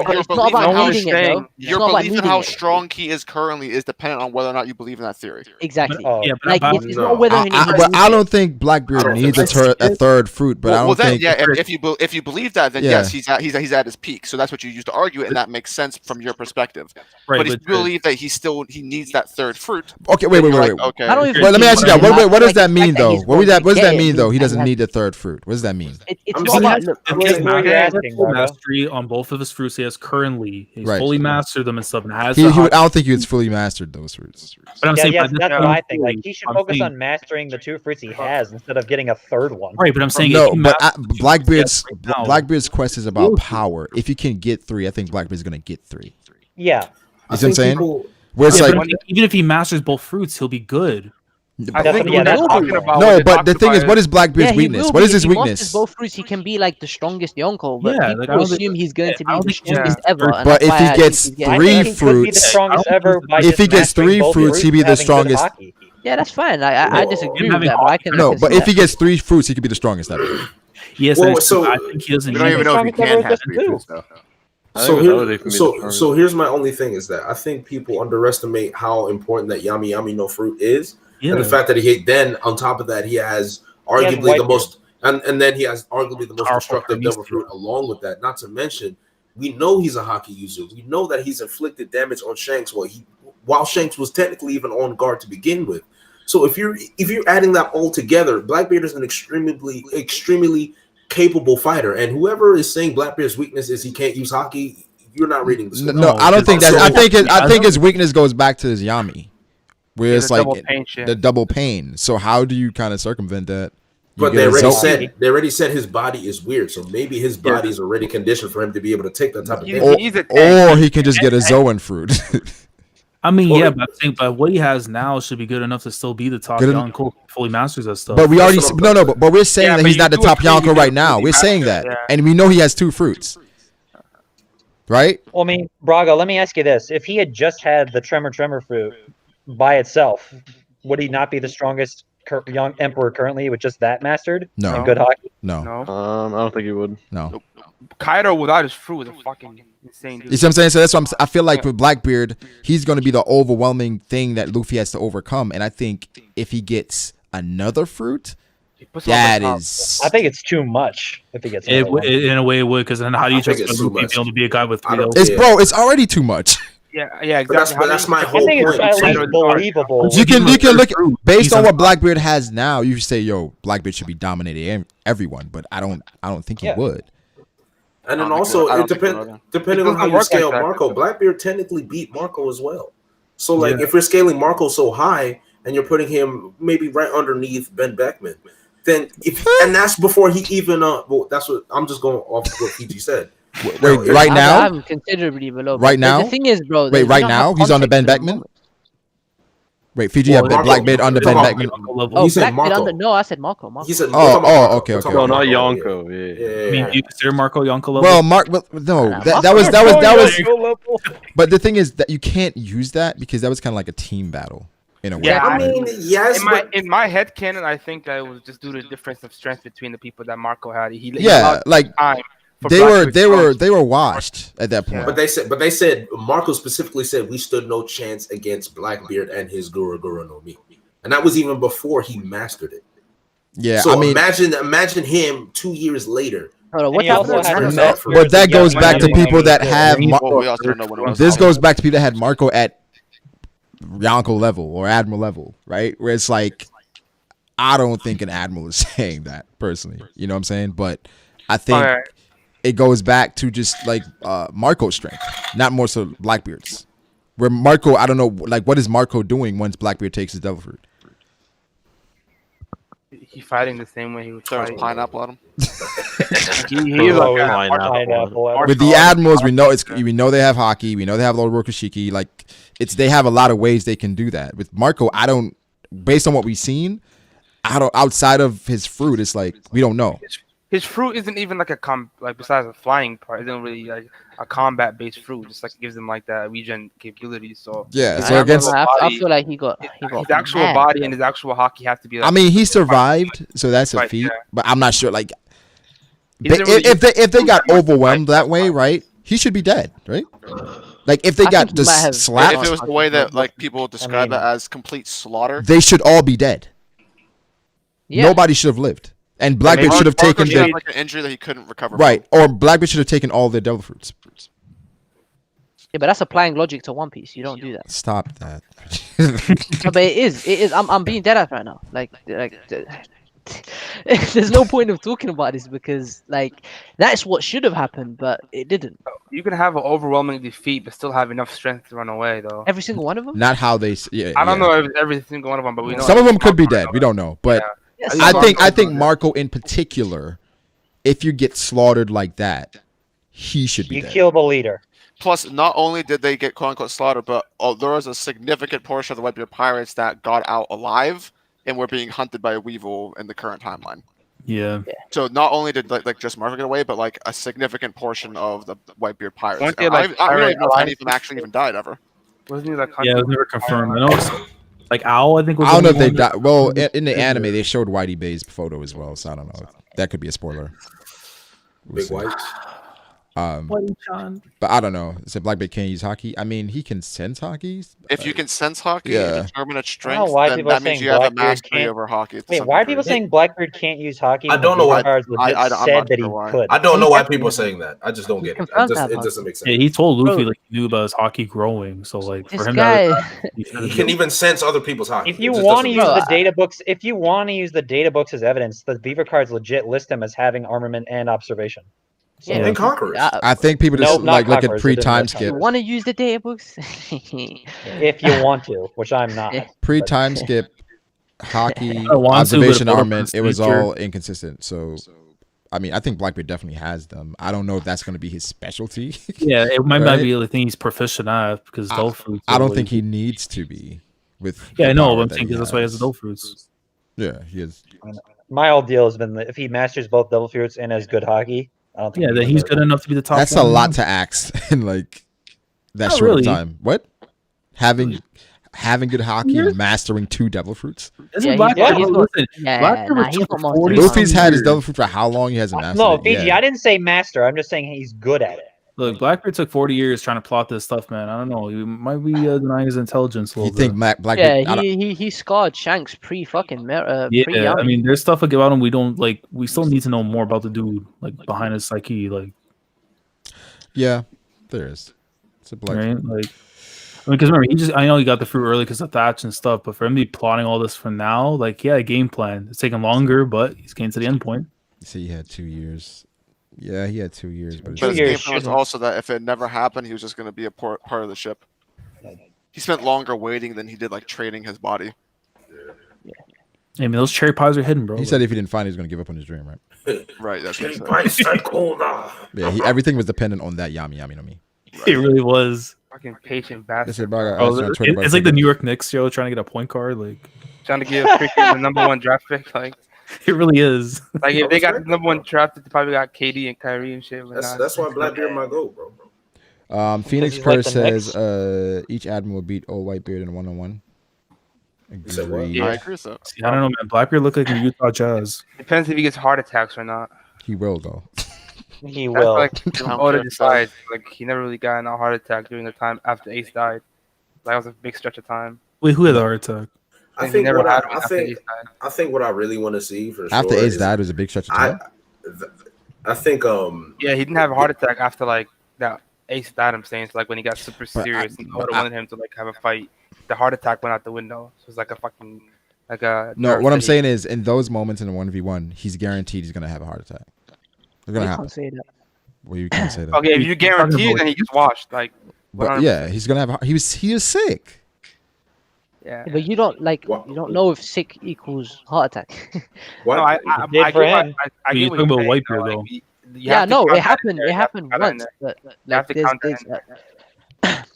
It's not about needing it, though. Your belief in how strong he is currently is dependent on whether or not you believe in that theory. Exactly. Yeah, like it's not whether he needs. I don't think Blackbeard needs a third fruit, but I don't think. Yeah, if you believe that, then yes, he's at his peak. So that's what you used to argue, and that makes sense from your perspective. But if you believe that he needs that third fruit. Okay, wait. Okay. Well, let me ask you that. What does that mean, though? What does that mean, though? He doesn't need the third fruit. What does that mean? It's not about mastery on both of his fruits he has currently. He's fully mastered them and stuff. And I don't think he was fully mastered those fruits. But I'm saying that's what I think. Like he should focus on mastering the 2 fruits he has instead of getting a third one. Right, but I'm saying no. But Blackbeard's quest is about power. If you can get 3, I think Blackbeard's gonna get 3. Yeah. You see what I'm saying? Where it's even if he masters both fruits, he'll be good. No, but the thing is, what is Blackbeard's weakness? What is his weakness? If he both fruits, he can be like the strongest Yonko, but people assume he's going to be the strongest ever. But if he gets 3 fruits, if he gets 3 fruits, he'll be the strongest. Yeah, that's fine. I disagree with that. No, but if he gets 3 fruits, he could be the strongest ever. Yes, I think he doesn't. We don't even know if he can have 3 fruits though. So here's my only thing is that I think people underestimate how important that Yami Yami no fruit is, and the fact that then on top of that he has arguably the most, and then he has arguably the most destructive devil fruit along with that. Not to mention We know he's a hockey user. We know that he's inflicted damage on Shanks while Shanks was technically even on guard to begin with. So if you're adding that all together, Blackbeard is an extremely capable fighter. And whoever is saying Blackbeard's weakness is he can't use hockey, you're not reading the story. No, I don't think that. I think his weakness goes back to his Yami, where it's like the double pain. So how do you kind of circumvent that? But they already said his body is weird, so maybe his body is already conditioned for him to be able to take that type of damage. Or he can just get a Zoan fruit. I mean, yeah, but I think what he has now should be good enough to still be the top Yonko fully masters that stuff. But we already but we're saying that he's not the top Yonko right now. We're saying that, and we know he has 2 fruits, right? Well, I mean, Brago, let me ask you this: if he had just had the Tremor fruit by itself, would he not be the strongest young emperor currently with just that mastered? No. In good hockey? No. I don't think he would. No. Kaido without his fruit is a fucking insane dude. You see what I'm saying? So that's what I feel like with Blackbeard, he's going to be the overwhelming thing that Luffy has to overcome. And I think if he gets another fruit, that is... I think it's too much if he gets in a way it would, because then how do you just be able to be a guy with 3 It's already too much. Yeah, exactly. But that's my whole point. It's at least believable. You can look at, based on what Blackbeard has now. You say, "Yo, Blackbeard should be dominating everyone," but I don't think he would. And then also, it depending on how you scale Marco. Blackbeard technically beat Marco as well. So like, if you're scaling Marco so high and you're putting him maybe right underneath Ben Beckman, then and that's before he even well, that's what I'm just going off what PG said. Wait, right now? I'm considerably below. Right now? The thing is, bro. Wait, right now he's on the Ben Beckman. Wait, Fiji have Blackbeard under Ben Beckman. Oh, he said Marco. No, I said Marco. He said okay. No, not Yonko. Yeah. I mean, do you consider Marco Yonko level? Well, no, that was. But the thing is that you can't use that because that was kind of like a team battle in a way. Yeah, I mean, yes. In my head canon, I think that it was just due to the difference of strength between the people that Marco had. He like time. They were washed at that point. But they said Marco specifically said we stood no chance against Blackbeard and his Guru no Mi, and that was even before he mastered it. Yeah, so I mean, imagine him 2 years later. But that goes back to people that have. This goes back to people that had Marco at Yonko level or Admiral level, right? Where it's like, I don't think an Admiral is saying that personally. You know what I'm saying? But I think. It goes back to just like Marco's strength, not more so Blackbeard's. Where Marco, I don't know, like what is Marco doing once Blackbeard takes his devil fruit? He's fighting the same way he was fighting. Pineapple at him. He's like pineapple. With the Admirals, we know they have hockey, we know they have Lord Rokushiki. Like they have a lot of ways they can do that. With Marco, based on what we've seen, outside of his fruit, it's like we don't know. His fruit isn't even like besides the flying part, it isn't really like a combat based fruit. Just like it gives him like that regen capability. So yeah, so against I feel like he got his actual body and his actual hockey have to be. Like, I mean, he survived, so that's a feat. Yeah. But I'm not sure. Like, if they got overwhelmed that way, right? He should be dead, right? Like if they got just slapped. If it was the way that like people describe it as complete slaughter, they should all be dead. Yeah. Nobody should have lived. And Blackbeard should have taken like an injury that he couldn't recover. Right, or Blackbeard should have taken all their devil fruits. Yeah, but that's applying logic to One Piece. You don't do that. Stop that. No, but it is. I'm being dead ass right now. Like, there's no point of talking about this because like that's what should have happened, but it didn't. You can have an overwhelming defeat, but still have enough strength to run away, though. Every single one of them. Not how they. Yeah, I don't know every single one of them, but we know some of them could be dead. We don't know, but. Yeah. I think Marco in particular, if you get slaughtered like that, he should be dead. You kill the leader. Plus, not only did they get quote unquote slaughtered, but there was a significant portion of the Whitebeard pirates that got out alive and were being hunted by a Weevil in the current timeline. Yeah. So not only did like just Marco get away, but like a significant portion of the Whitebeard pirates. I don't know if any of them actually even died ever. Wasn't he like? Yeah, it was never confirmed. I know. Like Owl, I think. I don't know if they died. Well, in the anime, they showed Whitey Bay's photo as well, so I don't know. That could be a spoiler. Big White. But I don't know. Is it Blackbeard can't use haki? I mean, he can sense haki. If you can sense hockey Yeah. and determine its I don't know strength, why then people are that means saying you have a Blackbeard mastery can't. over hockey. Wait, why are people saying Blackbeard can't use hockey? I don't know why. Cards legit I'm said not that sure he why. could. I don't know why people are saying that. I just don't get it. confirmed that It doesn't make sense. Yeah, he told Luffy Bro. like he knew about his hockey growing. So like for This him, guy. He can even sense other people's hockey. If you It just want to doesn't use make the sense. data books, if you want to use the data books as evidence, the Beaver cards legit list him as having armament and observation. So, Yeah, And conquerors. I think people just Nope, not like look at conquerors, it didn't pre-time list skip. You want to use the data books? if you want to, which I'm not. Pre-time skip, hockey, I want to, but observation if we're armament. It was nature- all inconsistent. So, I mean, I think Blackbeard definitely has them. I don't know if that's going to be his specialty. Yeah, it might not Right? be the thing he's proficient at because dough fruits. I are don't like- think he needs to be with. Yeah, the I know. power But I'm that saying he because that's why he has has. the dough fruits. Yeah, he is. My whole deal has been that if he masters both double fruits and has good hockey, I don't think. Yeah, then he's good enough to be the top. That's a lot to ask in like that Not short really. of time. What? Having good hockey, mastering 2 devil fruits. Isn't Yeah, Blackbeard? he's Listen, got- yeah, Blackbeard nah, was he's for got more 40 than Luffy's had his years. devil fruit for how long? He hasn't mastered No, it. Fiji, Yeah. I didn't say master. I'm just saying he's good at it. Look, Blackbeard took 40 years trying to plot this stuff, man. I don't know. He might be denying his intelligence a You little think bit. Blackbeard? Yeah, he scarred Shanks pre fucking pre Yeah, I Yami. mean, there's stuff about him we don't like. We still need to know more about the dude, like behind his psyche, like Yeah, there is. It's a black. right, like. I mean, because remember, I know he got the fruit early because of Thatch and stuff, but for him to be plotting all this for now, like, yeah, a game plan. It's taking longer, but he's getting to the end point. See, he had 2 years. Yeah, he had 2 years, but But his years game plan was shouldn't- also that if it never happened, he was just going to be a part of the ship. He spent longer waiting than he did like trading his body. I mean, those cherry pies are hidden, bro. he said if he didn't find it, he was going to give up on his dream, right? Right, that's what he said. Yeah, everything was dependent on that Yami Yami no Mi. It really was. Fucking patient That's bastard. it, bro. I Oh, was on Twitter about it's it. like the New York Knicks, yo, trying to get a point guard. Like, Trying to give freaking the number 1 draft pick. Like it really is. if they got the number 1 drafted, they probably got KD and Kyrie and shit. But nah, That's why Blackbeard might go, bro. Phoenix he's like Curse the says each admiral will beat Old Whitebeard in 1-on-1. said what? Agreed. I agree with that. See, I don't know, man. Blackbeard looked like a Utah Jazz. depends if he gets heart attacks or not. He will though. He That's will. like don't Oda care. decides. Like he never really got a heart attack during the time after Ace died. That was a big stretch of time. Wait, who had the heart attack? I And he think never what had I, one I after think Ace died. I think what I really want to see for After sure Ace is- died, was a big stretch of I time. I think Yeah, he didn't have a heart attack after like that Ace died. I'm saying, so like when he got super But I- serious and but Oda I- wanted him to like have a fight, the heart attack went out the window. So it's like a fucking like a No, nerve what I'm city. saying is, in those moments in a 1v1, he's guaranteed he's gonna have a heart attack. It's You gonna can't happen. say that. Well, you can't say that. Okay, if you guarantee, then he gets washed. Like, But yeah, he's gonna have. He is sick. yeah. But you don't What? you don't know if sick equals heart attack. what? No, I did for get what- him. I You're get what talking about you're saying, Whitebeard, though. though. Like, you Yeah, have to no, count it that in happened. there. It You have to happened count that in once, there. but You have like to there's count that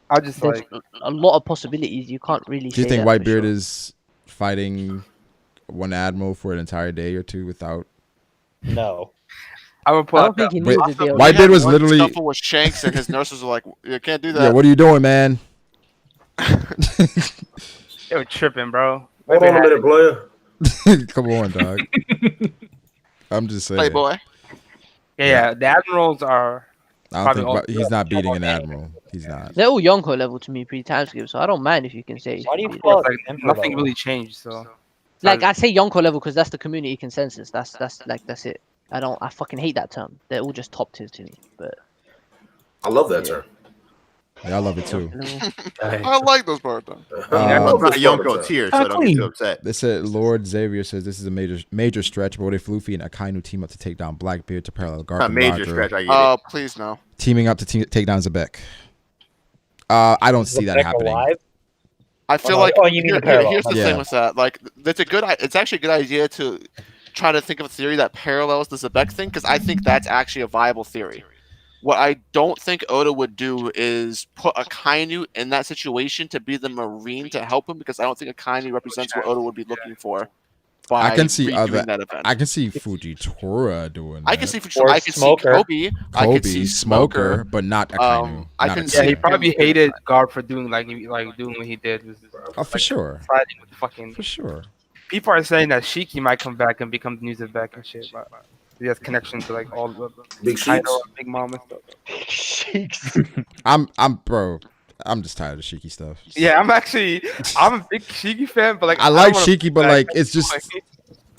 I just there's like a lot of possibilities. You can't really. Do you say think that for Whitebeard sure. is fighting one admiral for an entire day or two without? No. I would pull I out don't think the he Wait, needs to be able. Whitebeard was One literally. scuffle with Shanks, and his nurses were like, "You can't do that." Yeah, what are you doing, man? they were tripping, bro. Hold on a minute, player. Come on, dog. I'm just saying. Playboy. Yeah, the admirals are. I don't Probably think all- he's not beating an admiral. He's not. They're all Yonko level to me pre-time skip, so I don't mind if you can say. Why do you beat it. call it Like, Emperor nothing level? really changed. So Like I say Yonko level because that's the community consensus. That's it. I fucking hate that term. They're all just top tiers to me. But I love that term. Yeah, I love it too. I like those parts though. That's not a this Yonko part tier, so don't get too upset. They said Lord Xavier says this is a major stretch, but what if Luffy and Akainu team up to take down Blackbeard to parallel Garp Not and major Roger, stretch. I get Oh, it. please no. teaming up to take down Zebek? I don't see that Beck happening. alive? I feel no. like Oh, you mean the parallel. here's the Yeah. thing with that. Like, that's a good. It's actually a good idea to try to think of a theory that parallels the Zebek thing, because I think that's actually a viable theory. What I don't think Oda would do is put Akainu in that situation to be the Marine to help him, because I don't think Akainu represents what Oda would be looking for. By I can see redoing that event. I can see Fujitora doing that. I can see Or I can see Smoker. Kobe. I can see Smoker, but not Akainu. I Not can Akainu. see yeah, he probably hated Garp for doing doing what he did. Was, Oh, for sure. siding with the fucking. For sure. People are saying that Shiki might come back and become the new Zebek and shit. But He has connection to like all the Big Kaido Sheiks. and Big Mom and stuff. Sheiks. Bro. I'm just tired of Shiki stuff. Yeah, I'm a big Shiki fan, but like I don't like wanna Shiki, but back. like it's just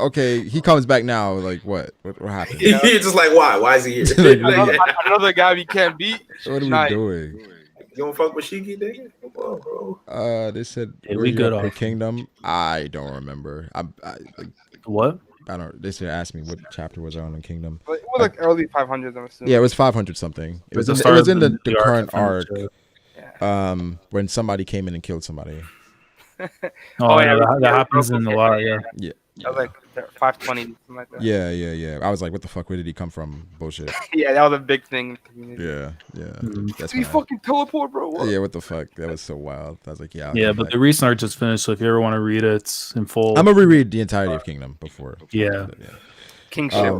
okay. He comes back now. Like what? What happened? You're just like, why? Why is he here? Like, Another guy we can't beat. what are Nice. we doing? You don't fuck with Shiki, nigga? Come on, bro. They said Yeah, were we you good up for off. Kingdom. I don't remember. What? I don't. They said ask me what chapter was I on in Kingdom. But it was like early 500s, I'm assuming. Yeah, it was 500 something. It was the in, it start was of in the the arc, current I think, arc. so. When somebody came in and killed somebody. Oh, yeah, that happens in a lot. Yeah. Yeah. That was like 520, something like that. Yeah. I was like, what the fuck? Where did he come from? Bullshit. Yeah, that was a big thing in the community. Yeah. That's We when fucking teleport, bro. What? yeah, what the fuck? That was so wild. I was like, yeah. I'll Yeah, come but back. the recent arc just finished, so if you ever want to read it, it's in full. I'm gonna reread the entirety of Kingdom before. Yeah. Kingship.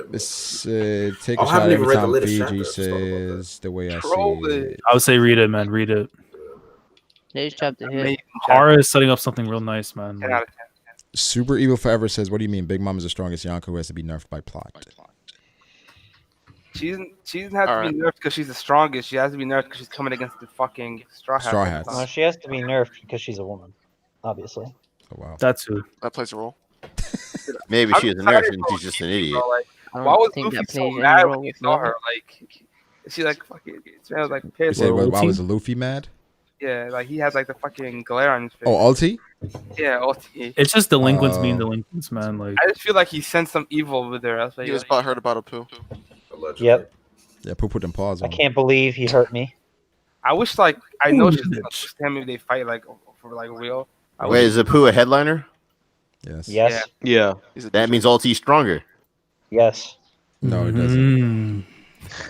This take a I shot haven't even every read the time latest Fiji chapter, so says the way I Troll see it. it. I would say read it, man. Read it. Today's chapter here. Amazing Hara is setting up something real nice, man. 10 out of 10. Super Evil Forever says, what do you mean Big Mom is the strongest Yonko who has to be nerfed by plot? She doesn't have to be nerfed because she's the strongest. She has to be nerfed because she's coming against the fucking Straw Hats. Straw Hats. No, she has to be nerfed because she's a woman, obviously. Oh wow. That's who. That plays a role. Maybe she was a nurse and she's just an idiot. Bro, like, I why don't was think Luffy that so plays any mad role when you with saw Nami. her? Like, she like fucking smells like You piss. said, why Ulti? was Luffy mad? Yeah, like he has like the fucking glare on his face. Oh, Ulti? Yeah, ulti. It's just delinquents being Oh. delinquents, man. Like, I just feel like he sensed some evil with her. That's why He was butthurt about a poo. Allegedly. Yep. Yeah, put them paws I on. can't believe he hurt me. I wish like I know Ooh, she's bitch. understand maybe they fight like for like real. I Wait, wish- is Apu a headliner? Yes. Yes. Yeah. That means Ulti's stronger. Yes. No, it doesn't.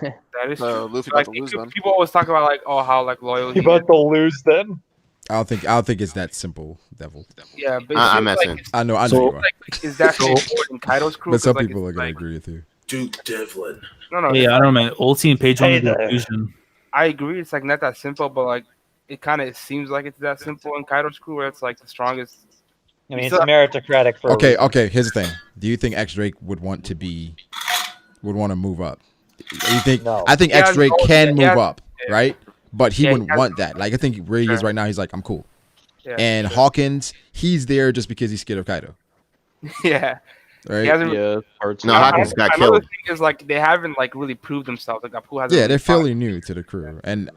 that is So true. Luffy Like about to lose then. people always talk about like how like loyal. You he is. about to lose then? I don't think it's that simple, Devil. Yeah, but I'm it seems messing. like it's I know you are. like is that straightforward in Kaido's crew? But some 'Cause, like, people are it's gonna like, agree with you. Duke Devlin. No, yeah, I don't know, man. Ulti and Page Hey only do there. fusion. I agree. It's like not that simple, but like it kind of seems like it's that simple in Kaido's crew, where it's like the strongest. I mean, So- it's meritocratic for a Okay, reason. okay. Here's the thing. Do you think X Drake would want to move up? You think? No. I think Yeah, X Drake no, can yeah, move yeah. up, right? But he Yeah, wouldn't yeah. want that. Like I think where he is Sure. right now, he's like, I'm cool. Yeah, And sure. Hawkins, he's there just because he's scared of Kaido, yeah. right? He hasn't. Yeah. Parts. No, Hawkins got Another killed. thing is like they haven't like really proved themselves. Like Apu hasn't. Yeah, really they're fought. fairly new to the crew, and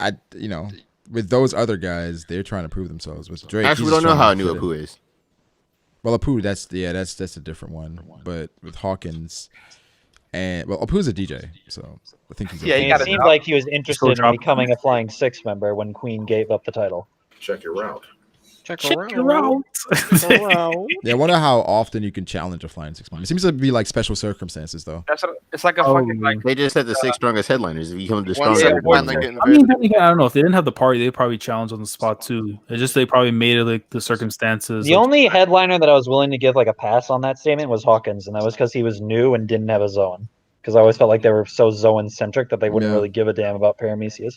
with those other guys, they're trying to prove themselves. With Drake, Actually, we he's don't know just how trying to new fit Apu in. is. Well, Apu, that's a different one. But with Hawkins, and Apu's a DJ, so I think he's. Yeah, I he mean, got it it seemed now. like he was interested in drop. becoming a Flying Six member when Queen gave up the title. Check your route. Check Check her out. Yeah, I wonder how often you can challenge a flying 6 man. It seems to be like special circumstances, though. That's it's like a Oh, fucking like. They just said the 6 strongest headliners. If you become the One strongest, second, everybody one, they wins. get I mean, invaded. then again, I don't know. If they didn't have the party, they probably challenged on the spot too. It's just they probably made it like the circumstances. The of- only headliner that I was willing to give like a pass on that statement was Hawkins, and that was because he was new and didn't have a zone. Because I always felt like they were so zone centric that they wouldn't Yeah. really give a damn about Paramecius.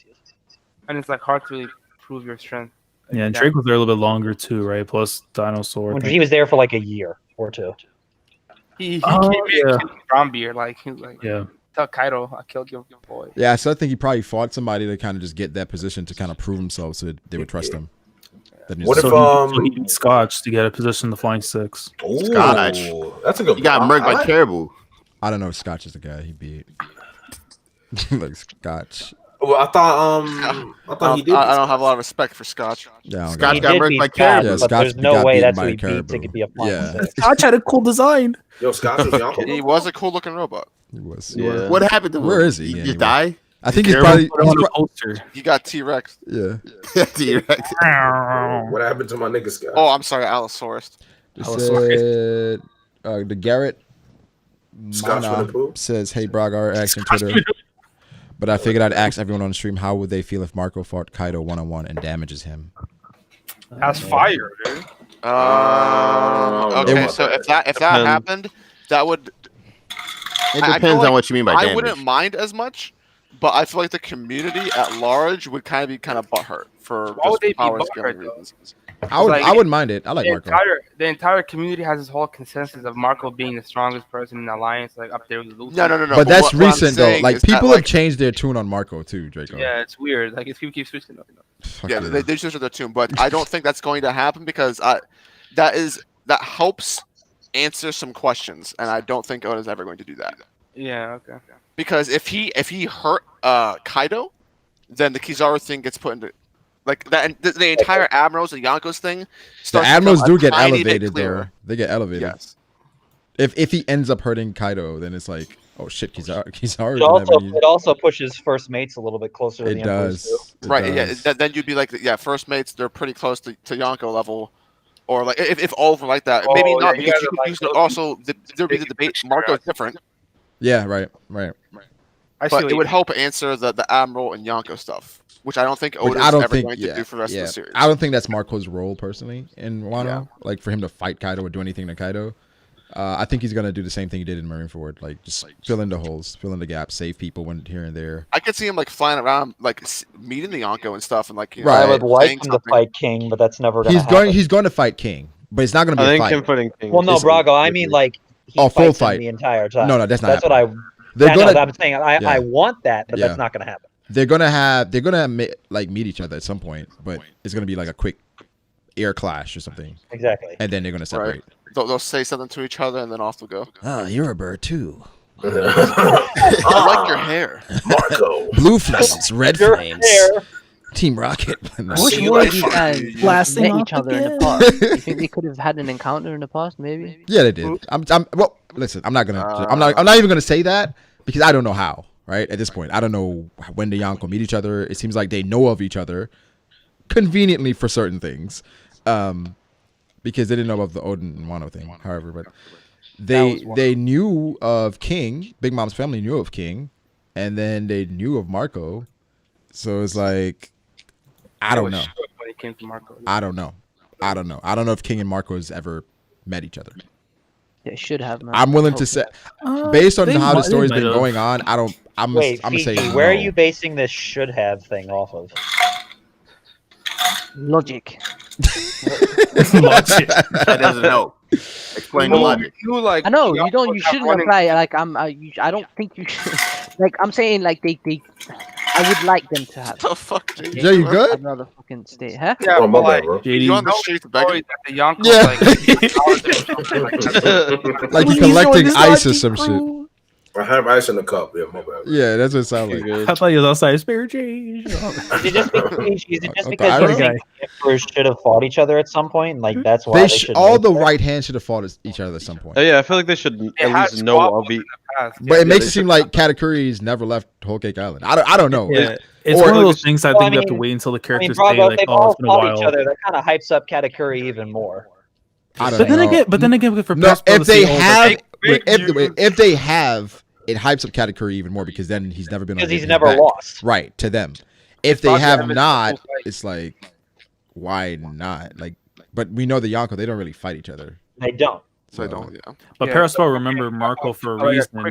And it's like hard to really prove your strength. yeah, and Drake was there a little bit longer too, right? Plus Dinosaur. When he was there for like a year or two. He Oh, came in yeah. Brombeer, like he was like Yeah. tell Kaido, I killed your boy. Yeah, so I think he probably fought somebody to kind of just get that position to kind of prove himself, so that they would trust him. That What just- if So he beat Scotch to get a position in the Flying Six. Ooh, Scotch. that's a good. You got point. murked I by like- Caribou. I don't know if Scotch is the guy he beat. Like Scotch. Well, I thought he did. I don't have a lot of respect for Scotch. Yeah, I don't Scotch got got did murked beat by Scott, Caribou. Yeah, but Scotch there's no got way beaten that's by who he beat Caribou. to be a Flying Yeah. Six. Scotch had a cool design. Yo, Scotch was Yonko. He was a cool looking robot. He was. Yeah. What happened to him? Where is he? He Yeah, just anyway. died? I think he's Caribou probably. Put him on the poster. He got T-Rex. Yeah. T-Rex. What happened to my nigga Scotch? Oh, I'm sorry, Allosaurus. It Allosaurus. said, the Garrett Scotch Mana with the poo? says, "Hey Brago, asked on Twitter, but I figured I'd ask everyone on the stream how would they feel if Marco fought Kaido 1-on-1 and damages him." That's fire, dude. Okay, so if that Depends. happened, that would. It I feel depends like on what you mean by I damage. wouldn't mind as much, but I feel like the community at large would kind of be butthurt for Why would just they be power butthurt, scaling though? reasons. I wouldn't mind it. I like Marco. The entire community has this whole consensus of Marco being the strongest person in the alliance, like up there with Luffy. No. But that's recent though. Like people have changed their tune on Marco too, Draco. Yeah, it's weird. Like it's keep switching up. Yeah, they switched their tune, but I don't think that's going to happen because that helps answer some questions, and I don't think Oda's ever going to do that. Yeah, okay. Because if he hurt Kaido, then the Kizaru thing gets put into like that, and the entire Admirals and Yonko's thing. The Admirals do get elevated there. They get elevated. Yes. If he ends up hurting Kaido, then it's like, oh shit, It also pushes first mates a little bit closer to the Emperors too. Right. Yeah. Then you'd be like, first mates. They're pretty close to Yonko level. Or like if all of them like that, maybe not because you could use also there'd be the debate. Marco's different. Yeah, right. But it would help answer the Admiral and Yonko stuff, which I don't think Oda's ever going to do for the rest of the series. I don't think that's Marco's role personally in Wano. Like for him to fight Kaido or do anything to Kaido. I think he's gonna do the same thing he did in Marineford, like just fill in the holes, fill in the gaps, save people when here and there. I could see him like flying around, like meeting the Yonko and stuff, and like I would like him to fight King, but that's never gonna happen. He's going to fight King, but it's not gonna be a fight. Him fighting King. Well, no, Brago. I mean, like full fights fight him the entire time. No, that's not. That's happening. what I'm saying. I want that, but that's not gonna happen. They're gonna meet each other at some point, but it's gonna be like a quick air clash or something. Exactly. And then they're gonna separate. Right. They'll say something to each other and then off they'll go. Oh, you're a bird too. I like your hair, Marco. Blue flames, red flames. Team Rocket. Which one of you guys met each other in the past? You think they could have had an encounter in the past, maybe? Yeah, they did. Well, listen, I'm not even gonna say that because I don't know how. Right at this point, I don't know when the Yonko meet each other. It seems like they know of each other conveniently for certain things, because they didn't know of the Odin and Wano thing. However, but they knew of King. Big Mom's family knew of King, and then they knew of Marco. So it's like I don't know. I don't know. I don't know if King and Marco has ever met each other. They should have. Man. I'm willing to say, based on how the story's been going on, I'm gonna say where are you basing this should have thing off of? Logic. Logic. That doesn't help. Explain the logic. I know you don't. You shouldn't apply. Like I don't think you should. Like I'm saying, like they. I would like them to have. The fuck, JD? Yeah, you good? I'd rather fucking stay. Huh? Yeah, Oh, my but, bad, like, bro. You on the streets begging? The Yonko, Like you collecting ice or some shit. I have ice in the cup. Yeah, my bad. Yeah, that's what it sounds like. I thought you was outside. Spare change. Is it just because you think the Emperors should have fought each other at some point? Like that's why they should. All the right hands should have fought each other at some point. Yeah, I feel like they should at least know of each. But it makes it seem like Katakuri's never left Whole Cake Island. I don't know. Yeah. It's one of those things I think you have to wait until the characters say like, they've all fought each other. That kind of hypes up Katakuri even more. But then again, for if they have, it hypes up Katakuri even more because then he's never been. Because he's never lost. Right to them. If they have not, it's like, why not? Like, but we know the Yonko, they don't really fight each other. They don't. So I don't. Yeah. But Paraspell remember Marco for a reason.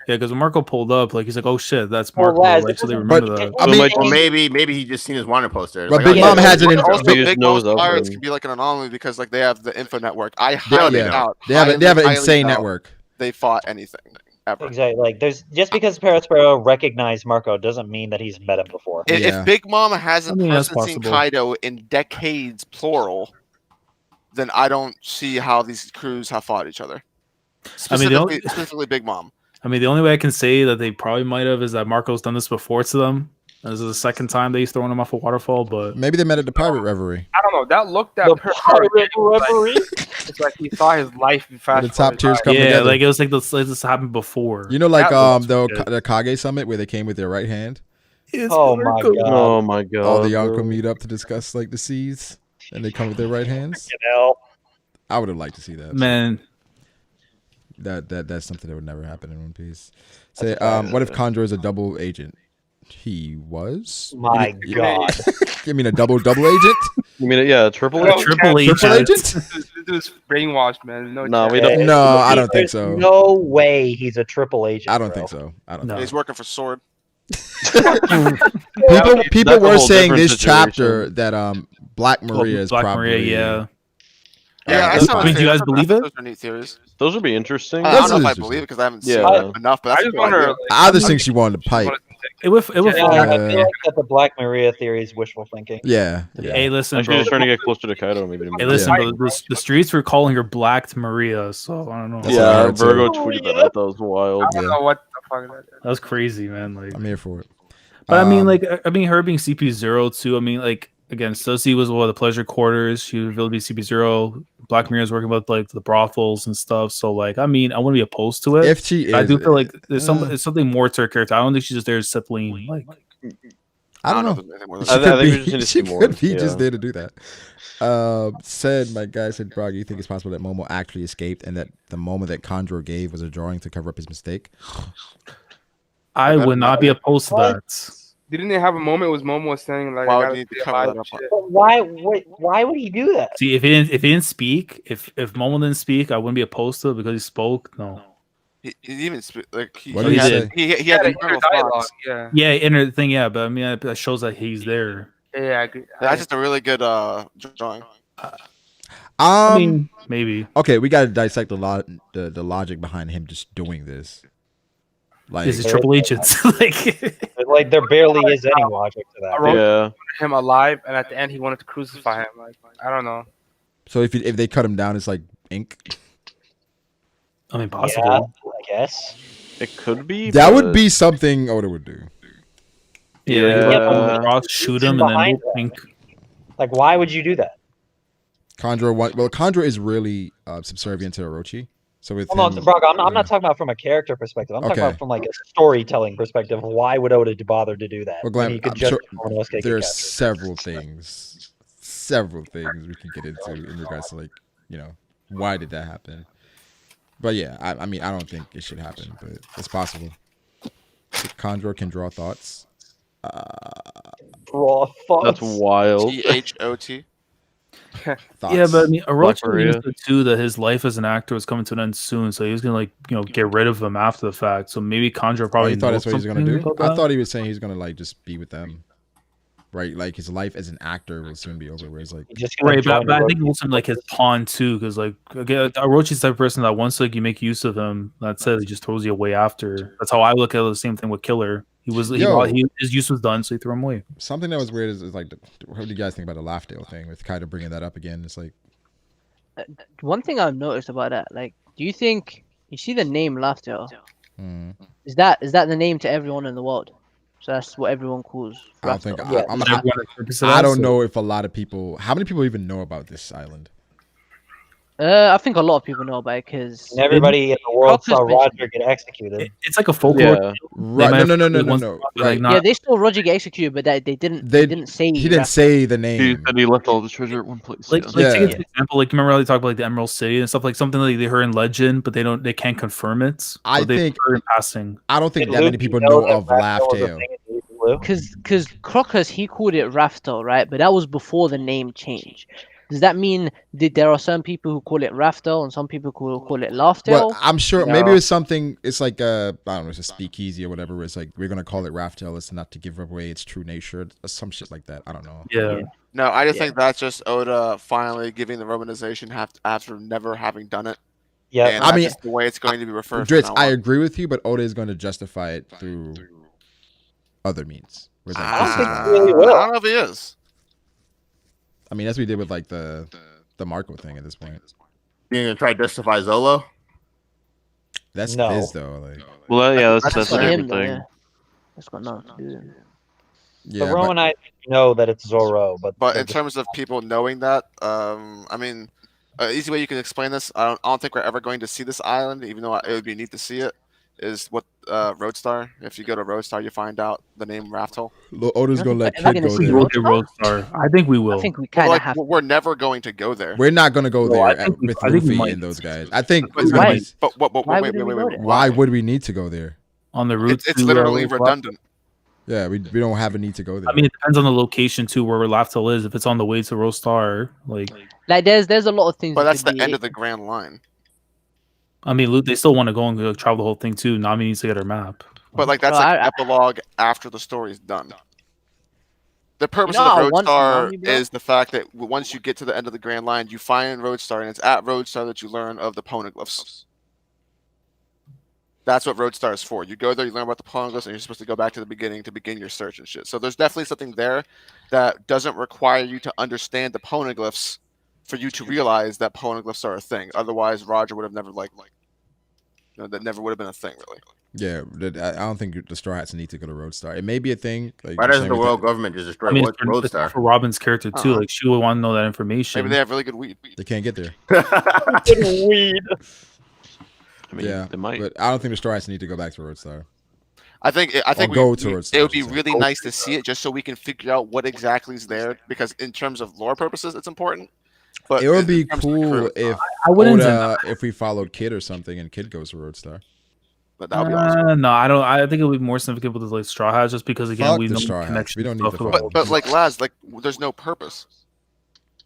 Because when Marco pulled up, like he's like, "Oh shit, that's Marco." Like, so they remember that. I mean, or maybe he just seen his Wano poster. But Big Mom has an info. Big Mom's Pirates can be like an anomaly because like they have the info network. I highly doubt. They have an insane network. They fought anything ever. Exactly. Like there's just because Paraspero recognized Marco doesn't mean that he's met him before. If Big Mom hasn't seen Kaido in decades, plural, then I don't see how these crews have fought each other. Specifically Big Mom. I mean, the only way I can say that they probably might have is that Marco's done this before to them. This is the second time that he's thrown him off a waterfall, but maybe they met at the pirate reverie. I don't know. That looked at the pirate reverie. It's like he saw his life fast. The top tiers come together. Like it was like this happened before. You know, like the Kage summit where they came with their right hand. Oh my god! Oh my god! All the Yonko meet up to discuss like the seas, and they come with their right hands. I would have liked to see that. Man. That's something that would never happen in One Piece. Say, what if Kanjuro is a double agent? He was. My god! You mean a double agent? You mean triple agent? Triple agent. This dude's brainwashed, man. No, we don't. No, I don't think so. No way, he's a triple agent. I don't think so. I don't. He's working for Sword. People were saying this chapter that Black Maria is Black probably Maria, Yeah, I that's saw fine. Do you guys believe it? Those are neat theories. Those would be interesting. I don't know if I believe it because I haven't seen Yeah. enough, but I that's a just good wonder. idea. Like, I just think she wanted to pipe. It would. Yeah, fall. I feel like that the Black Maria theory is wishful thinking. Yeah. Hey, listen, Actually, bro. just trying to get closer to Kaido, maybe. Hey, listen, bro. The streets were calling her Blacked Maria, so I don't know. That's what I Yeah, heard, too. Virgo tweeted that out. That was wild. I don't know what the fuck that is. That was crazy, man. Like, I'm here for it. but I mean, her being CP0 too. I mean, like, again, Susie was one of the pleasure quarters. She revealed to be CP0. Black Mirror's working with like the brothels and stuff. So, like, I mean, I wouldn't be opposed to it. If she is, I do feel like there's something more to her character. I don't think she's just there to discipline. Like, I don't know. if there's anything more than She that. I think we could just need be, to she see more, could be yeah. just there to do that. My guy said, Brago, you think it's possible that Momo actually escaped and that the moment that Kanjuro gave was a drawing to cover up his mistake? I would not be opposed to that. Didn't they have a moment? Was Momo saying like, Why I would gotta you need to stay cover alive that up? and shit? But why would he do that? See, if he didn't speak, if Momo didn't speak, I wouldn't be opposed to it because he spoke. No. He even like What did he say? he had Yeah, internal dialogue. thoughts. Yeah. Yeah, inner thing. Yeah, but I mean that shows that he's there. Yeah, I agree. That's just a really good drawing. I mean, maybe. Okay, we got to dissect the logic behind him just doing this. Like, This is Triple H. It's Like there barely is any logic to that. Yeah. him alive, and at the end he wanted to crucify him. Like, I don't know. so if they cut him down, it's like ink. I mean, Yeah, possible. I guess. It could be. That would but- be something Oda would do. Yeah. Cross, shoot him, and then Behind we'll think. Like, why would you do that? Kanjuro is really subservient to Orochi. So with Hold on, him, Brago, I'm not talking about from a character perspective. I'm talking Okay. about from like a storytelling perspective. Why would Oda bother to do that? Well, when Glenn, he could I'm just sure have someone else get there's captured? several things we can get into in regards to, like, you know, why did that happen. But yeah, I mean, I don't think it should happen, but it's possible. Kanjuro can draw thoughts. Draw thoughts. That's wild. THOT. Thoughts. Yeah, but I mean, Black Orochi Maria. understood too that his life as an actor was coming to an end soon, so he was gonna, like, you know, get rid of him after the fact. So maybe Kanjuro Oh, probably you thought knows that's what he was gonna something do? about I that. thought he was saying he's gonna, like, just be with them, right? Like, his life as an actor will soon be over. Whereas, like, Just gonna Right, join but I the think also like his pawn too, because like, again, Orochi's the type of person that once like you make use of him, that's it. He just throws you away after. That's how I look at it. The same thing with Killer. His use was done, so he threw him away. something that was weird is like, what do you guys think about the Laughdale thing with Kaido bringing that up again? It's like, One thing I've noticed about that, like, do you think you see the name Laughter? hmm. Is that the name to everyone in the world? So that's what everyone calls. I don't think. Raftel. I don't know if a lot of people. How many people even know about this island? I think a lot of people know about it because And everybody in the world Crocus saw mentioned Roger get executed. It's like a folklore. Yeah. Right? No. Right. yeah, they saw Roger get executed, but they didn't. They didn't say. He didn't Raftel. say the He name. said he left all the treasure at one place. Like, yeah. take an example. Like, remember how they talk about like the Emerald City and stuff, like something like they heard in legend, but they can't confirm it. I But they think- heard in passing. I don't think Did that many Luke people know know that of Raftel was a Laughdale. thing in Deep Blue? Because Crocus, he called it Raftel, right? But that was before the name change. Does that mean there are some people who call it Raftel and some people who call it Laughtel? Well, I'm sure No. maybe it's something. It's like I don't know, it's a speakeasy or whatever. Where it's like we're gonna call it Raftel. It's not to give away its true nature. Some shit like that. I don't know. Yeah. No, I just think that's just Oda finally giving the romanization after never having done it. Yeah, And I that's mean, just the way it's going to be referred. from Dritz, now I on. agree with you, but Oda is going to justify it through other means. Whereas, like, I don't this think is not- he really I will. don't know if he is. I mean, that's what we did with like the Marco thing at this point. You gonna try to justify Zolo? That's No. Fizz though. Like, Well, yeah, that's That's a not him, different though, thing. yeah. That's got nothing to do with it. yeah, the Romanites know that it's Zoro, but But they're in just- terms of people knowing that, I mean, easy way you can explain this. I don't think we're ever going to see this island, even though it would be neat to see it. Is what Roadstar. If you go to Roadstar, you find out the name Raftel. Oda's gonna let Am I Kid gonna go see there. We'll get Roadstar. I think we will. I think we But, kind of like, have. we're never going to go there. We're not gonna go No, I there think we- with I think we Luffy might. and those guys. I think But, it's gonna Why? be- but Why wait, wouldn't we go there? why would we need to go there? On the route, It's to, literally Roadstar. redundant. Yeah, we don't have a need to go there. I mean, it depends on the location too, where Laughtel is. If it's on the way to Roadstar, like, Like, there's a lot of things. But that that's could the be- end of the Grand Line. I mean, they still want to go and go travel the whole thing too. Nami needs to get her map. But like that's No, like I- epilogue after the story's done. The purpose You know of how I the want Roadstar Nami, bro? is the fact that once you get to the end of the Grand Line, you find Roadstar, and it's at Roadstar that you learn of the poneglyphs. That's what Roadstar is for. You go there, you learn about the poneglyphs, and you're supposed to go back to the beginning to begin your search and shit. So there's definitely something there that doesn't require you to understand the poneglyphs for you to realize that poneglyphs are a thing. Otherwise, Roger would have never that never would have been a thing, really. Yeah, I don't think the Straw Hats need to go to Roadstar. It may be a thing. Like, Why doesn't the world government just destroy Roadstar? For Robin's character too, like she would want to know that information. Maybe they have really good weed. They can't get there. Weed. I mean, Yeah, they might. but I don't think the Straw Hats need to go back to Roadstar. I think Or go to Roadstar, it would be I should say. really nice to see it just so we can figure out what exactly is there, because in terms of lore purposes, it's important. But It would in be terms of the cool crew, if I wouldn't. if we followed Kid or something and Kid goes to Roadstar. But that would be awesome. No, I don't. I think it would be more significant with like Straw Hats, just because again Fuck we the know Straw Hats. connection. We don't need stuff to with- follow. But like Laz, like there's no purpose.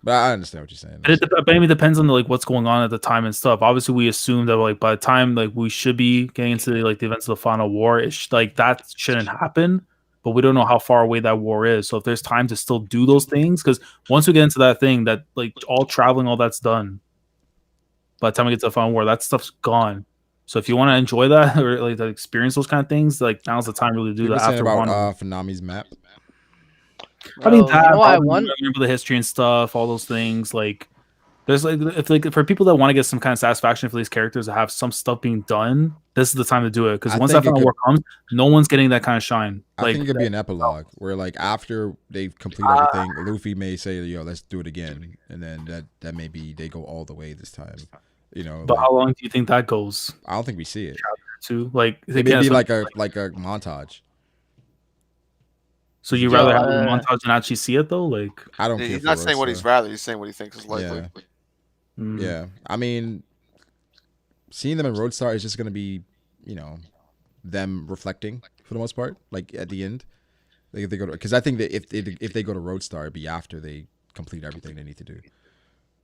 But I understand what you're saying. But it I mean, it depends on like what's going on at the time and stuff. Obviously, we assume that like by the time like we should be getting into like the events of the final war, like that shouldn't happen. But we don't know how far away that war is. So if there's time to still do those things, because once we get into that thing, that like all traveling, all that's done. By the time we get to the final war, that stuff's gone. So if you want to enjoy that or like to experience those kind of things, like now's the time really to do People that. saying After about Wano. Nami's map. I mean, Bro, that you know what I probably want? remember the history and stuff, all those things. Like, there's like for people that want to get some kind of satisfaction for these characters to have some stuff being done, this is the time to do it. Because I once think that it final could- war comes, no one's getting that kind of shine. I Like, think it could be an epilogue where, like, after they complete everything, Luffy may say, "Yo, let's do it again," and then that may be they go all the way this time. You know, but like, how long do you think that goes? I don't think we see it. To like, It may be like a montage. So you rather have a montage than actually see it though? Like, I don't care. He's for not saying what Roadstar. he's rather. He's saying what he thinks is likely. Yeah. Mm. Yeah, I mean, seeing them in Roadstar is just gonna be, you know, them reflecting for the most part. Like at the end, they go to, because I think that if they go to Roadstar, it'd be after they complete everything they need to do.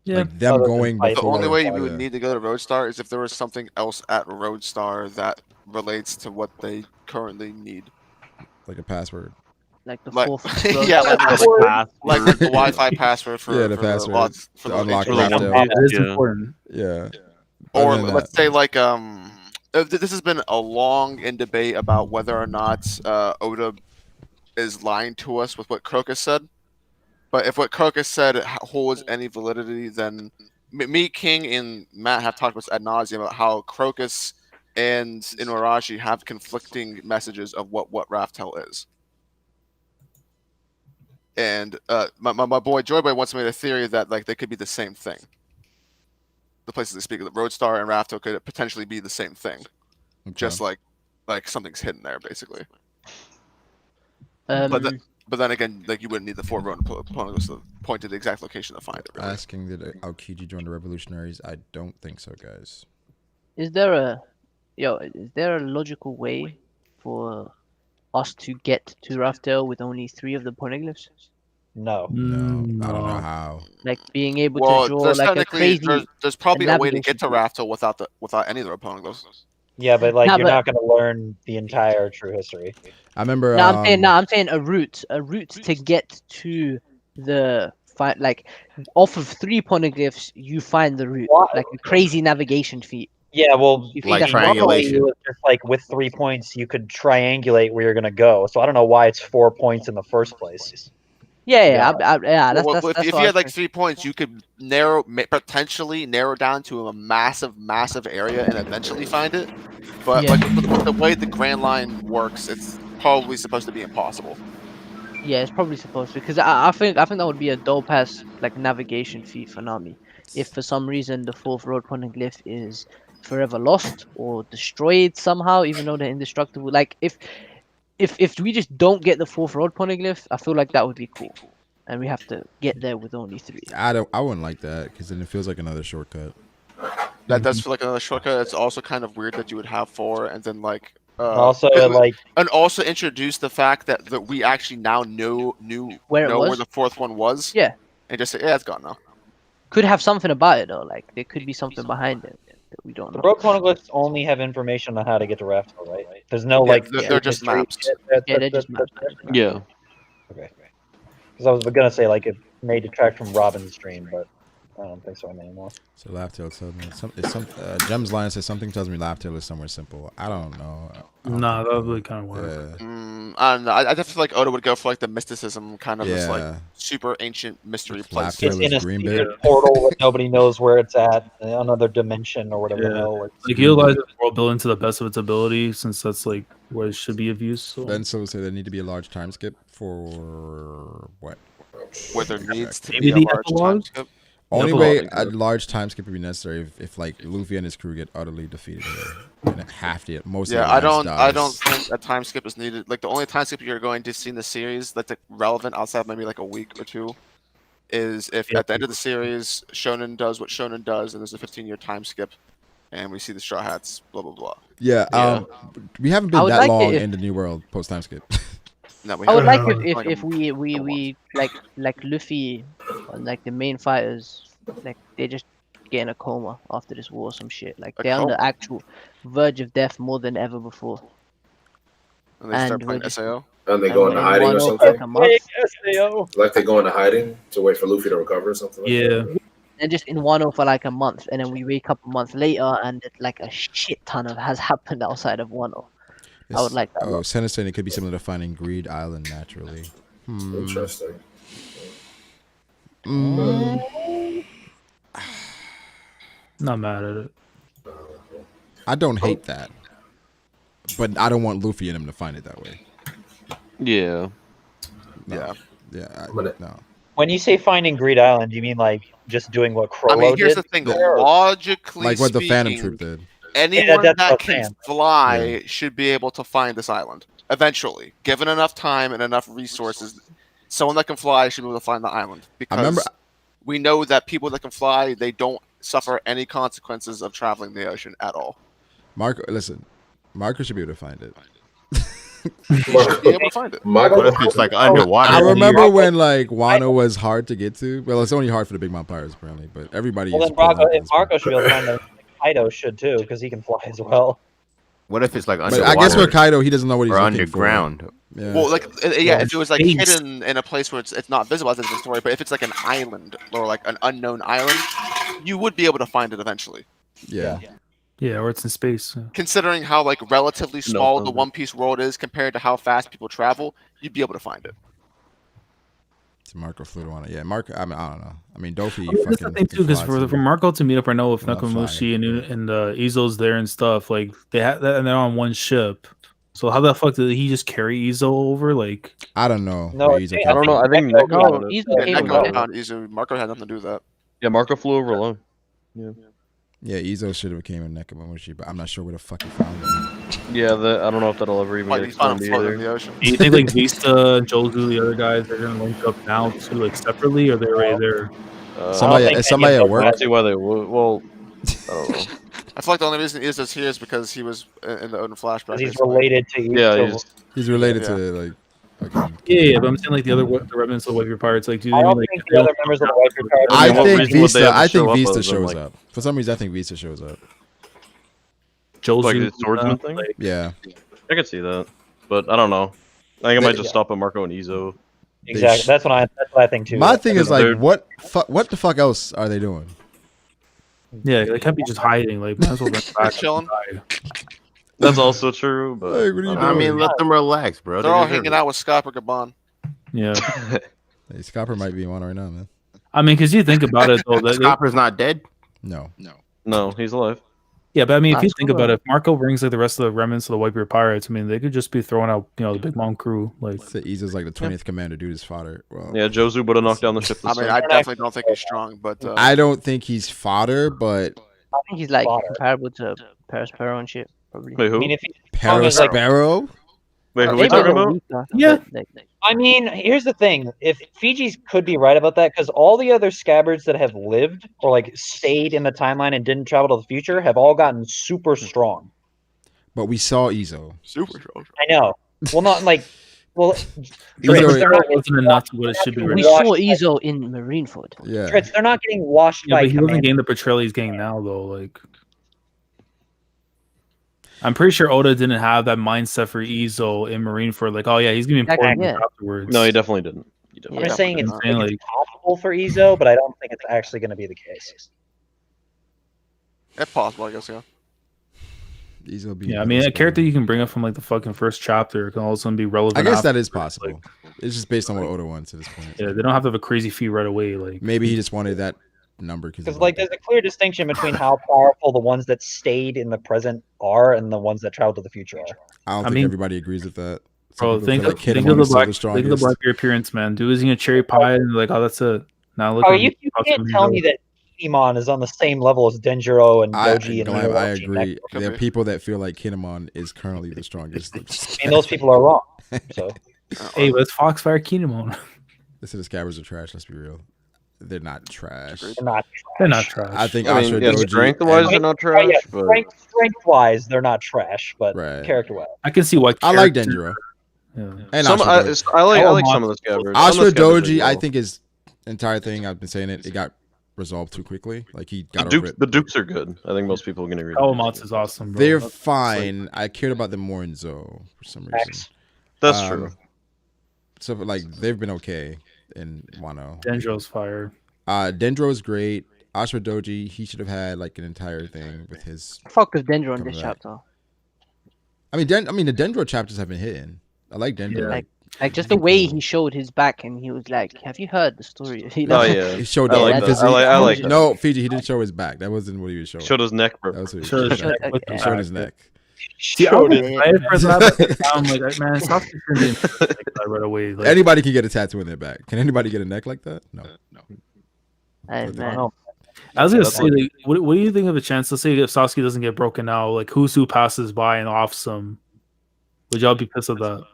Yeah. Like them going The before. only way you would need to go to Roadstar is if there was something else at Roadstar that relates to what they currently need. Like a password. Like the Like, fourth. yeah, like the Wi-Fi password for the for password lots, for to the unlock internet. Raftel. it is important. Yeah. Or Other than let's that- say like this has been a long in debate about whether or not Oda is lying to us with what Crocus said. But if what Crocus said holds any validity, then me, King, and Matt have talked about ad nauseum about how Crocus and Inuarashi have conflicting messages of what Raftel is. And my boy Joyboy once made a theory that like they could be the same thing. The places they speak of, the Roadstar and Raftel could potentially be the same thing, just like something's hidden there, basically. But then again, like you wouldn't need the four Ronin opponents to point to the exact location to find it. Really. Asking did Aokiji join the Revolutionaries? I don't think so, guys. Is there a logical way for us to get to Raftel with only 3 of the poneglyphs? No. No, I don't know how. Like being able Well, to draw there's like a technically crazy. there's probably a way to get navigation to Raftel without any of the poneglyphs. Yeah, but like No, you're but- not going to learn the entire true history. I remember. No, I'm saying a route to get to the like off of 3 poneglyphs, you find the route, like a crazy navigation feat. Yeah, well, You think Like that's triangulation. normally it's just like with 3 points, you could triangulate where you're going to go. So I don't know why it's 4 points in the first place. Yeah, that's Well, that's if what you I had was like 3 points, you could potentially narrow down to a massive area and eventually find it. But Yeah. like with the way the Grand Line works, it's probably supposed to be impossible. Yeah, it's probably supposed to, because I think that would be a dope ass like navigation feat for Nami. If for some reason the 4th road poneglyph is forever lost or destroyed somehow, even though they're indestructible. Like if we just don't get the 4th road poneglyph, I feel like that would be cool, and we have to get there with only 3. I wouldn't like that because then it feels like another shortcut. That does feel like another shortcut. It's also kind of weird that you would have 4 and then like Also, like and also introduce the fact that we actually now knew Where it where was? the 4th one was. Yeah, And just say, yeah, it's gone now. could have something about it though. Like there could be something behind it that we don't the know. road poneglyphs only have information on how to get to Raftel, right? There's no Yeah, like they're just history maps. shit Yeah, they're just maps. Yeah. Okay. Because I was gonna say like it may detract from Robin's dream, but I don't think so anymore. So Laugh-Tail tells me Gem's line says something tells me Laugh-Tail is somewhere simple. I don't know. Nah, that would really kind of work. Yeah. I don't know. I definitely feel like Oda would go for like the mysticism kind of this like Yeah. super ancient mystery place. Laugh-Tail It's in is a Green secret Bay. portal that nobody knows where it's at, another dimension or whatever the hell. Like utilize the world building to the best of its ability, since that's like where it should be of use. So. Ben so say there need to be a large time skip for what? Where there needs to Maybe be a the large time epilogue? skip. Only Epilogue, way yeah. a large time skip would be necessary if like Luffy and his crew get utterly defeated here, and half the most. Yeah, of the I alliance don't dies. think a time skip is needed. Like the only time skip you're going to see in the series that's like, relevant outside of maybe like a week or two is if at the end of the series Shonen does what Shonen does and there's a 15-year time skip and we see the Straw Hats, blah blah blah. Yeah, we haven't I been would that like it long if- in the new world post time skip. No, we I would like haven't. if we like Luffy, or like the main fighters, like they just get in a coma after this war or some shit. Like A they're on the coma? actual verge of death more than ever before. And they start and playing we're just- SAO. And they and go we're into in hiding or Wano for something. like a month. Like they go into hiding to wait for Luffy to recover or something. Like Yeah. that. And just in Wano for like a month, and then we wake up a month later, and like a shit ton of has happened outside of Wano. I would like that. a Oh, lot. Senna's saying it could be similar to finding Greed Island naturally. Interesting. Not mad at it. I don't hate that, but I don't want Luffy and him to find it that way. Yeah. Yeah. Yeah. No. When you say finding Greed Island, do you mean like just doing what Crollo I mean, here's did? the thing. Or- Logically Like what the Phantom speaking, Troop did. anyone that's what that I'm can saying. fly should be able to find this island eventually, given enough time and enough resources. Someone that can fly should be able to find the island because remember- we know that people that can fly, they don't suffer any consequences of traveling the ocean at all. Marco, listen, Marco should be able to find it. Should be able to find it. What if it's like underwater? I remember when like Wano was hard to get to. Well, it's only hard for the Big Mount Pirates apparently, but everybody. Well, is then Brago, pulling if Marco should be able to find it, Kaido should too, because he can fly as well. What if it's like But underwater? I guess with Kaido, he doesn't know what he's or looking underground. for. Yeah. Well, like yeah, if it was like space. hidden in a place where it's not visible, that's a different story. But if it's like an island or like an unknown island, you would be able to find it eventually. Yeah. Yeah, or it's in space. Yeah. Considering how like relatively small the problem. One Piece world is compared to how fast people travel, you'd be able to find it. To Marco flew to Wano. Yeah, Marco. I mean, I don't know. I mean, Dofi. That's the thing too, because for Marco to meet up right now with Not Nakamushi and Izo's there and stuff, like they have that, and they're on one ship. So how the fuck did he just carry Izo over? Like I don't know. No, where Izo I came don't know. from. I think Neko Neko. found it. Izo Yeah, came Neko from found Izu. Marco had nothing to do with that. Yeah, Marco flew over alone. Yeah. Yeah, Izo should have came in Nakamushi, but I'm not sure where the fuck he found him. Yeah, I don't know if that'll ever even Like get he found explained him floating in either. the ocean. do you think like Vista, Jozu, the other guys, they're gonna link up now too, like separately, or they're already there? Somebody, think is somebody any at of work? I don't see why they would. Well, I don't know. I feel like the only reason Izu's here is because he was in the Odin flashback. Because he's basically. related to Yeah, Izo. He's related Yeah. to like. Fucking- Yeah, but I'm saying like the remnants of the White Pirates, like do they I mean, don't like think the other members of the White Beard Pirates. I what think reason would they Vista. have to I show think up Vista other than, shows like- up. For some reason, I think Vista shows up. Jozu, Like the swordsman thing? like, Yeah. I could see that, but I don't know. I think I might They- just stop at Marco and Izo. Exactly. That's what I think too. My thing is like, They're- what the fuck else are they doing? yeah, they can't be just hiding. Like, might as well run back. Chilling. That's also true, but Like, what are you I mean, doing? let them relax, bro. They're They all deserve hanging it. out with Scott or Gabon. Yeah, Hey, Scopper might be in one right now, man. I mean, because you think about it though, that Copper's not dead. No. no, he's alive. yeah, but I mean, if you That's think cool. about it, if Marco brings like the rest of the remnants of the Whitebeard Pirates, I mean, they could just be throwing out, the Big Mom crew. Like, So Izo's like the 20th commander, dude is fodder. Well, Yeah, Jozu would have knocked down the ship. I mean, I definitely don't think he's strong, but I don't think he's fodder, but I think he's like Fodder. comparable to Paris Pero and shit. Probably. Wait, I who? mean, if as long as, like- Parasparrow? Wait, who are we Maybe a talking little about? weaker, Yeah. but, like, I mean, here's the thing: if Fiji's could be right about that, because all the other scabbards that have lived or like stayed in the timeline and didn't travel to the future have all gotten super strong. But we saw Izo. super strong. I know. Well, not like. Well, Izo- they're not wasn't enough to what it should be. getting we Right? saw washed by- Izo in Marineford. Yeah. Fritz, they're not getting washed Yeah, by but he wasn't command. getting the portrayal he's getting now, though. Like, I'm pretty sure Oda didn't have that mindset for Izo in Marineford. Like, oh yeah, he's gonna be Exactly, important yeah. afterwards. No, he definitely didn't. definitely. I'm just saying it's, Insane, it's possible for Izo, but I don't think it's actually going to be the case. It's possible, I guess. Yeah. Yeah, I mean, a character you can bring up from like the fucking first chapter can also be relevant. I guess after, that is possible. It's just based on what Oda wants at this point. Yeah, they don't have to have a crazy feat right away. Like maybe he just wanted that number because like there's a clear distinction between how powerful the ones that stayed in the present are and the ones that travel to the future are. I don't think everybody agrees with that. Bro, think of the Blackbeard appearance, man. Dude is eating a cherry pie and like, oh, that's it. Now look. Oh, you can't tell me that Kinemon is on the same level as Denjiro and Doji and I agree. There are people that feel like Kinemon is currently the strongest. And those people are wrong. So, hey, let's Foxfire Kinemon. Listen, the Scabbers are trash. Let's be real. They're not trash. They're not trash. I think Doji, strength-wise, they're not trash. Yeah, but... strength-wise, they're not trash, but character-wise, I can see why. I like Denjiro. Yeah. And I like some of the Scabbers. Ashura Doji, I think his entire thing. I've been saying it got resolved too quickly. Like he got over it. The Dukes are good. I think most people are gonna agree. Kawamatsu is awesome, bro. They're fine. I cared about them more in Zo for some reason. That's true. So like they've been okay in Wano. Dendro's fire. Dendro's great. Ashura Doji, he should have had like an entire thing with his. Fuck with Dendro in this chapter. I mean, the Dendro chapters have been hitting. I like Dendro. Yeah. Like just the way he showed his back and he was like, "Have you heard the story?" Oh yeah, he showed. I like that. I like that. No, Fiji, he didn't show his back. That wasn't what he was showing. Showed his neck, bro. That was what he showed showed his neck. See, I'm like, man, stop right away. Like, anybody can get a tattoo in their back. Can anybody get a neck like that? No. Hey, man. I was gonna say, like, what do you think of a chance? Let's say if Sasuke doesn't get broken out, like Husu passes by and offs him, would y'all be pissed at that?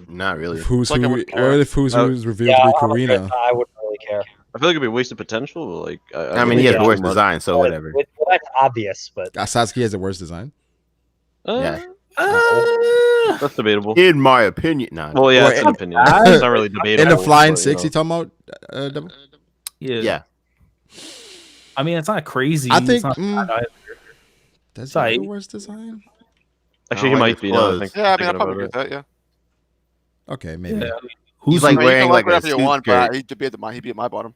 Not really. If Husu is revealed to be Karina, I wouldn't really care. I feel like it'd be wasted potential, but like I mean, he has the worst design, so whatever. Well, that's obvious, but Sasuke has the worst design. Yeah. That's debatable. In my opinion, well, yeah, it's an opinion. It's not really debatable. In the Flying Six, you talking about? Double? Yeah. I mean, it's not crazy. I think. It's not bad either. That's the worst design. Actually, he might be. Now, I think. Yeah, I mean, I probably agree with that. Yeah. Okay, maybe. Yeah. He's like wearing like a you want, but he'd be at my bottom.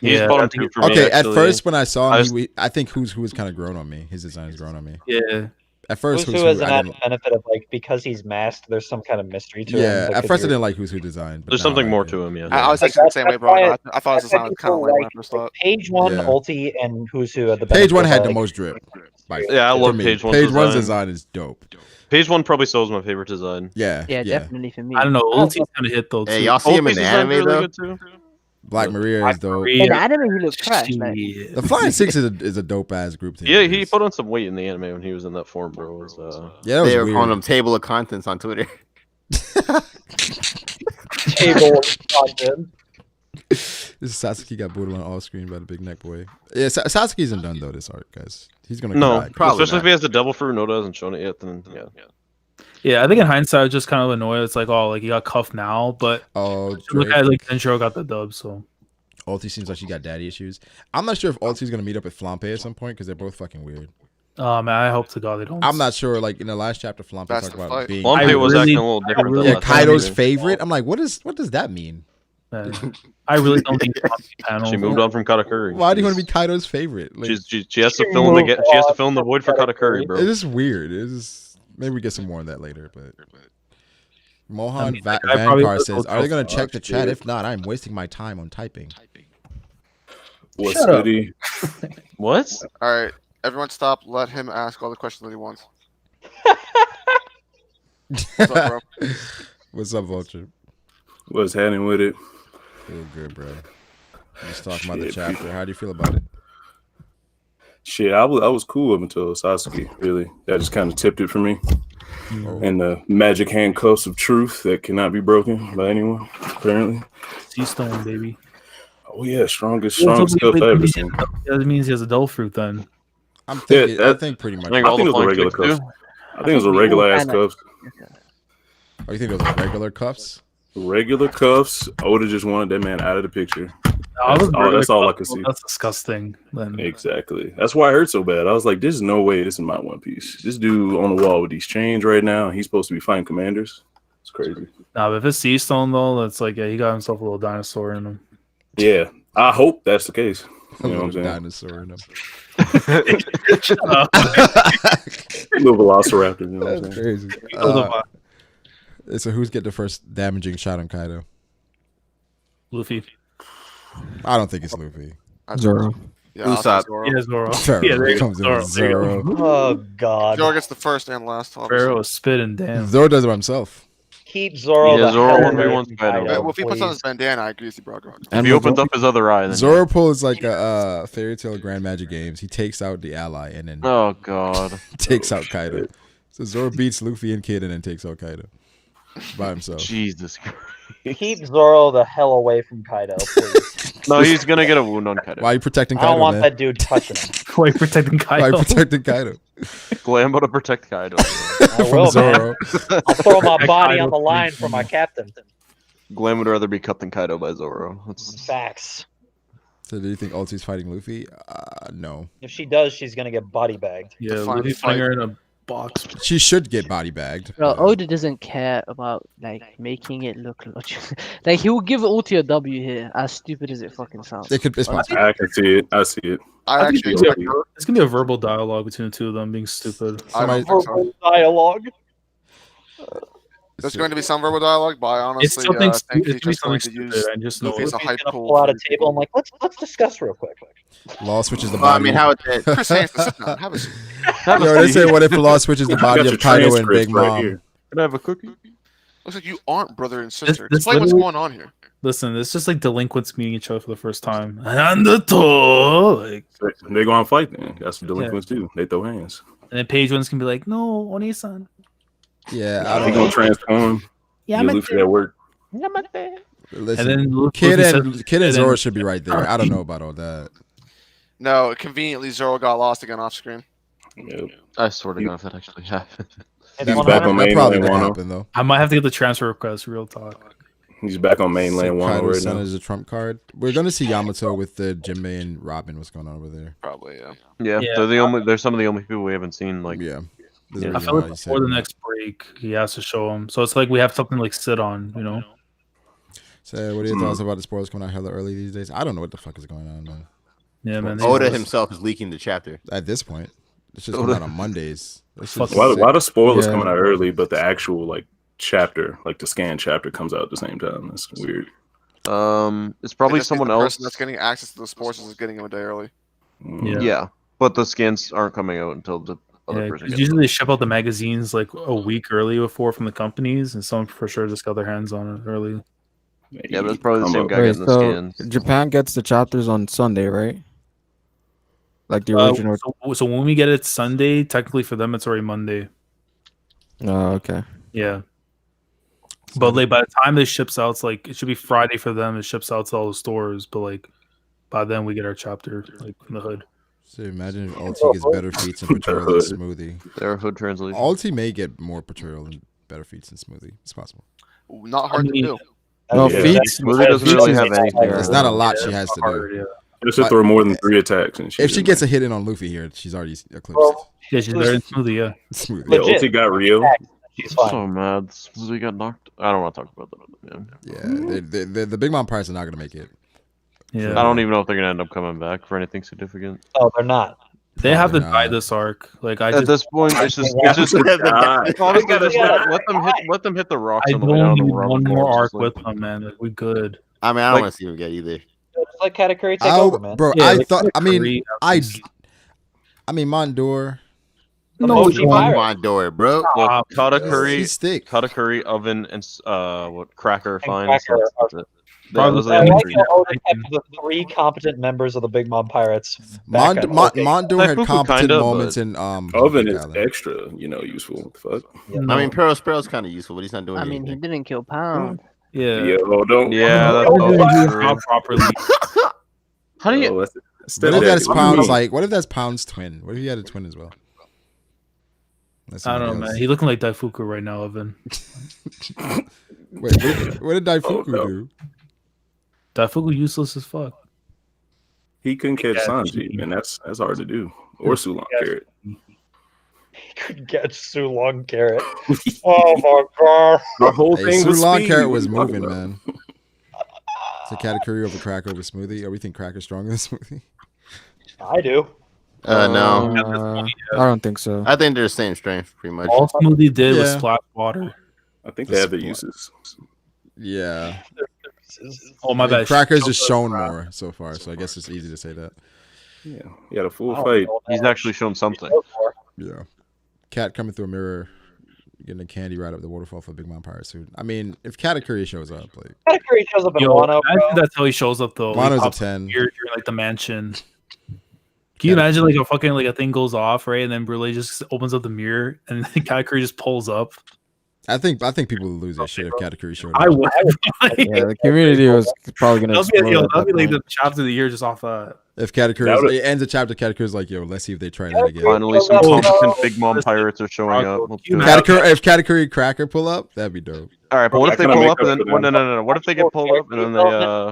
He's bottom two for me. Okay, at first when I saw him, I think who was kind of grown on me. His design has grown on me. Yeah. At first, Husu has an added benefit of like because he's masked. There's some kind of mystery to him. Yeah, at first I didn't like Husu design. There's something more to him. Yeah, I was actually the same way, bro. I thought his design was kind of lame when I first thought. Page one, Ulti, and Husu at the Page one had the most drip. Yeah, I love Page one. Page one's design is dope. Page one probably still is my favorite design. Yeah, definitely for me. I don't know. Ulti's kind of hit though. Hey, y'all see him in the anime though? Black Maria is dope. In anime, he looks trash. Like. The Flying Six is a dope ass group team. Yeah, he put on some weight in the anime when he was in that form, bro. Yeah, that was they were weird. calling him table of contents on Twitter. Table of contents. This is Sasuke got booted on off screen by the big neck boy. Yeah, Sasuke isn't done though. This arc, guys. He's gonna come back. Probably especially if he has the devil fruit. Noda hasn't shown it yet. Then Yeah, I think in hindsight, I was just kind of annoyed. It's like, oh, like he got cuffed now, but look at like Denjiro got the dub. So Ulti seems like she got daddy issues. I'm not sure if Ulti's gonna meet up with Flampe at some point because they're both fucking weird. Oh man, I hope to God they don't. I'm not sure. Like in the last chapter, Flampe talked about being. Flampe was acting a little different. Yeah, Kaido's favorite. I'm like, what does that mean? I really don't think she moved on from Katakuri. Why do you want to be Kaido's favorite? Like, she has to fill in the void for Katakuri, bro. It is weird. It is. Maybe we get some more on that later, but. Mohan Vankar says, "Are they going to check the chat? If not, I'm wasting my time on typing." What's goody? What? All right, everyone, stop. Let him ask all the questions that he wants. What's up, bro? What's up, Vulture? What's happening with it? Feel good, bro. Just talking about the chapter. How do you feel about it? Shit, I was cool up until Sasuke. Really, that just kind of tipped it for me. Oh. And the magic handcuffs of truth that cannot be broken by anyone, apparently. Sea stone, baby. Oh yeah, strongest stuff I've ever seen. That means he has a dull fruit then. I think pretty much. I think it was a regular cuffs. I think it was a regular ass cuffs. Oh, you think it was regular cuffs? Regular cuffs. Oda just wanted that man out of the picture. That's all I could see. That's disgusting. Then. Exactly. That's why I hurt so bad. I was like, "There's no way this is my One Piece. This dude on the wall with these chains right now. He's supposed to be fighting commanders. It's crazy. Nah, but if it's Sea Stone though, that's like he got himself a little dinosaur in him. Yeah, I hope that's the case. You know what I'm saying? Dinosaur in him. Little velociraptor. You know what I'm That's saying? crazy. So who's getting the first damaging shot on Kaido? Luffy. I don't think it's Luffy. Zoro. Yeah, Usopp. Yeah, Zoro. Zoro. Yeah, there you go. Comes in with Zoro. Zoro. Oh God. Zoro gets the first and last. Pharaoh is spitting damn. Zoro does it by himself. Keep Zoro. Yeah, the Zoro hell one v away one from Kaido. Well, if he puts on please. his bandana, I agree with you, Brago. If he opens up his other eye, then Zoro pulls like a Fairy Tail Grand Magic Games. He takes out the ally and then oh god, takes out Kaido. So Zoro beats Luffy and Kid and then takes out Kaido by himself. Jesus Christ. Keep Zoro the hell away from Kaido, please. No, he's gonna get a wound on Kaido. Why are you protecting I Kaido, don't want man? that dude touching him. Why are you protecting Kaido? Why are you protecting Kaido? Glambo to protect Kaido. I will, Zoro. man. I'll throw my body on the line for my captain. Glam would rather be cut than Kaido by Zoro. That's... Facts. So do you think Ulti's fighting Luffy? No. If she does, she's gonna get body bagged. Yeah, Define Luffy fight. putting her in a box. She should get body bagged. Bro, Oda doesn't care about like making it look like he will give Ulti a W here, as stupid as it fucking sounds. It could. It's possible. I can see it. I see it. I actually it's expect gonna be a verbal dialogue between the two of them being stupid. I don't think so. Dialogue. There's going to be some verbal dialogue, but I honestly It's something think stupid. he's just going to Stupid. use I just know Luffy as a Luffy's hype gonna tool. pull out a table. I'm like, let's discuss real quick. Law switches the Well, I body. mean, how would that? Chris Haynes, sit down. Have a seat. Yo, they say what if Law switches the body Got of the Kaido and transcripts Big right Mom? here. Can I have a cookie? Looks like you aren't brother and sister. this Explain what's literally- going on here. Listen, it's just like delinquents meeting each other for the first time. And the toe, like, They go on fight then. That's what delinquents do. They throw hands. and then Page Ones can be like, "No, Oni-san." Yeah, I They don't gonna know. transform. Yeah, Get Luffy at work. Listen, And then Kid Luffy and said- Kid and and Zoro then- should be right there. I don't know about all that. No, conveniently Zoro got lost again off screen. Yep. I swear to God, if that actually happened. That, He's back on that main probably lane would Wano. happen though. I might have to get the transfer request. Real talk. He's back on mainland Wano Kaido's right son now. is a trump card. We're gonna see Yamato with the Jinbei and Robin. What's going on over there? Probably, yeah. Yeah, Yeah. they're the only. They're some of the only people we haven't seen. Like, Yeah. There's Yeah. a I reason feel why like he said before the that. next break, he has to show him. So it's like we have something like sit on, you know. So, what are your thoughts about the spoilers coming out hella early these days? I don't know what the fuck is going on, man. Yeah, man. Oda himself is leaking the chapter. At this point, it's just coming out on Mondays. It's just Why the spoilers Yeah. coming out early, but the actual like chapter, like the scan chapter, comes out at the same time? That's weird. it's probably It just means someone the else. person that's getting access to the sports is getting them a day early. Yeah. Yeah, but the scans aren't coming out until the other Yeah, person. 'cause Gets usually they ship out the magazines like a week early before from the companies, and someone for sure just got their hands on it early. Yeah, but it's probably the same guy Wait, getting the so scans. Japan gets the chapters on Sunday, right? Like the original. So when we get it Sunday, technically for them it's already Monday. Oh, okay. Yeah. But like by the time this ships out, it's like it should be Friday for them. It ships out to all the stores, but like by then we get our chapter like in the hood. So imagine if Ulti gets better feats and Patrol than Smoothie. Their hood translation. Ulti may get more Patrol and better feats than Smoothie. It's possible. Not hard to do. No, Yeah. feats. Smoothie doesn't really have feats- anything. It's not a lot she has to Hard, do. yeah. Just to throw more than 3 attacks, and If she gets a hit in on Luffy here, she's already eclipsed. Yeah, she's very smoothie, yeah. Smoothie. yeah, Legit. Ulti got Rio. She's I'm fine. so mad. Smoothie got knocked. I don't want to talk about that. Yeah, the Big Mom Pirates are not gonna make it. Yeah. I don't even know if they're gonna end up coming back for anything significant. Oh, they're not. They have to Probably die not. this arc. Like I At just this point, it's just honestly, just let them hit the rocks I on the way down don't to need Robin one more Corps, arc just like- with them, man. Like we good. I mean, I don't Like- want to see him get either. Just let Katakuri take over, man. Bro, Yeah, I like, thought. I mean, Katakuri, I mean, Mondor. The No, Mochi Juan. Pirate. Come on, door, bro. Look, He's Katakuri, stick. Katakuri, Oven, and what Cracker are fine. Cracker That's it. Probably- Those are I the like only three. how Oda kept the 3 competent members of the Big Mom Pirates. back on okay. Mondor had Daifuku competent kinda, moments but- in Oven is Island. extra, useful. What the fuck? I mean, Pearl's kind of useful, but he's not doing I mean, he anything. didn't kill Pound. Yeah. Yo, don't. Yeah, that's He didn't do his true. job properly. How do you? Oh, that's What if stepdaddy. that's Pound's like? What if that's Pound's twin? What if he had a twin as well? That's I don't know, something man. else. He looking like Daifuku right now, Evan. Wait, what did Daifuku no. do? Daifuku useless as fuck. He couldn't catch Yeah. Sanji, and that's hard to do. Or Sulan Yeah. Carrot. He could catch Su Long Carrot. Oh my god. The whole Hey, thing Su was Long speed. Carrot What was you talking moving, about? man. So Katakuri over Cracker over Smoothie. Or we think Cracker's stronger than Smoothie? I do. No. I don't think so. I think they're the same strength, pretty much. All Smoothie did was Yeah. splash water. I think they have their uses. Yeah. Oh my I mean, bad. Cracker's just shown more so far, so I guess it's easy to say that. Yeah, he had a full Oh, fight. He's actually shown something. Yeah. Cat coming through a mirror, getting a candy right up the waterfall for Big Mom Pirate suit. I mean, if Katakuri shows up, like Katakuri shows up in Yo, Wano. imagine that's how he shows up though. Wano's He a pops 10. up here during like the mansion. Can you imagine like a fucking like a thing goes off, right? And then Brule just opens up the mirror and then Katakuri just pulls up. I think people would lose their shit if Katakuri showed up. I would. Yeah, the community was probably gonna. That'll be like the chapter of the year just off If Katakuri it ends the chapter, Katakuri's like, yo, let's see if they try that again. Finally, some competent Big Mom pirates are showing up. If Katakuri Cracker pull up, that'd be dope. All right, but what if they pull up and then no? What if they get pulled up and then they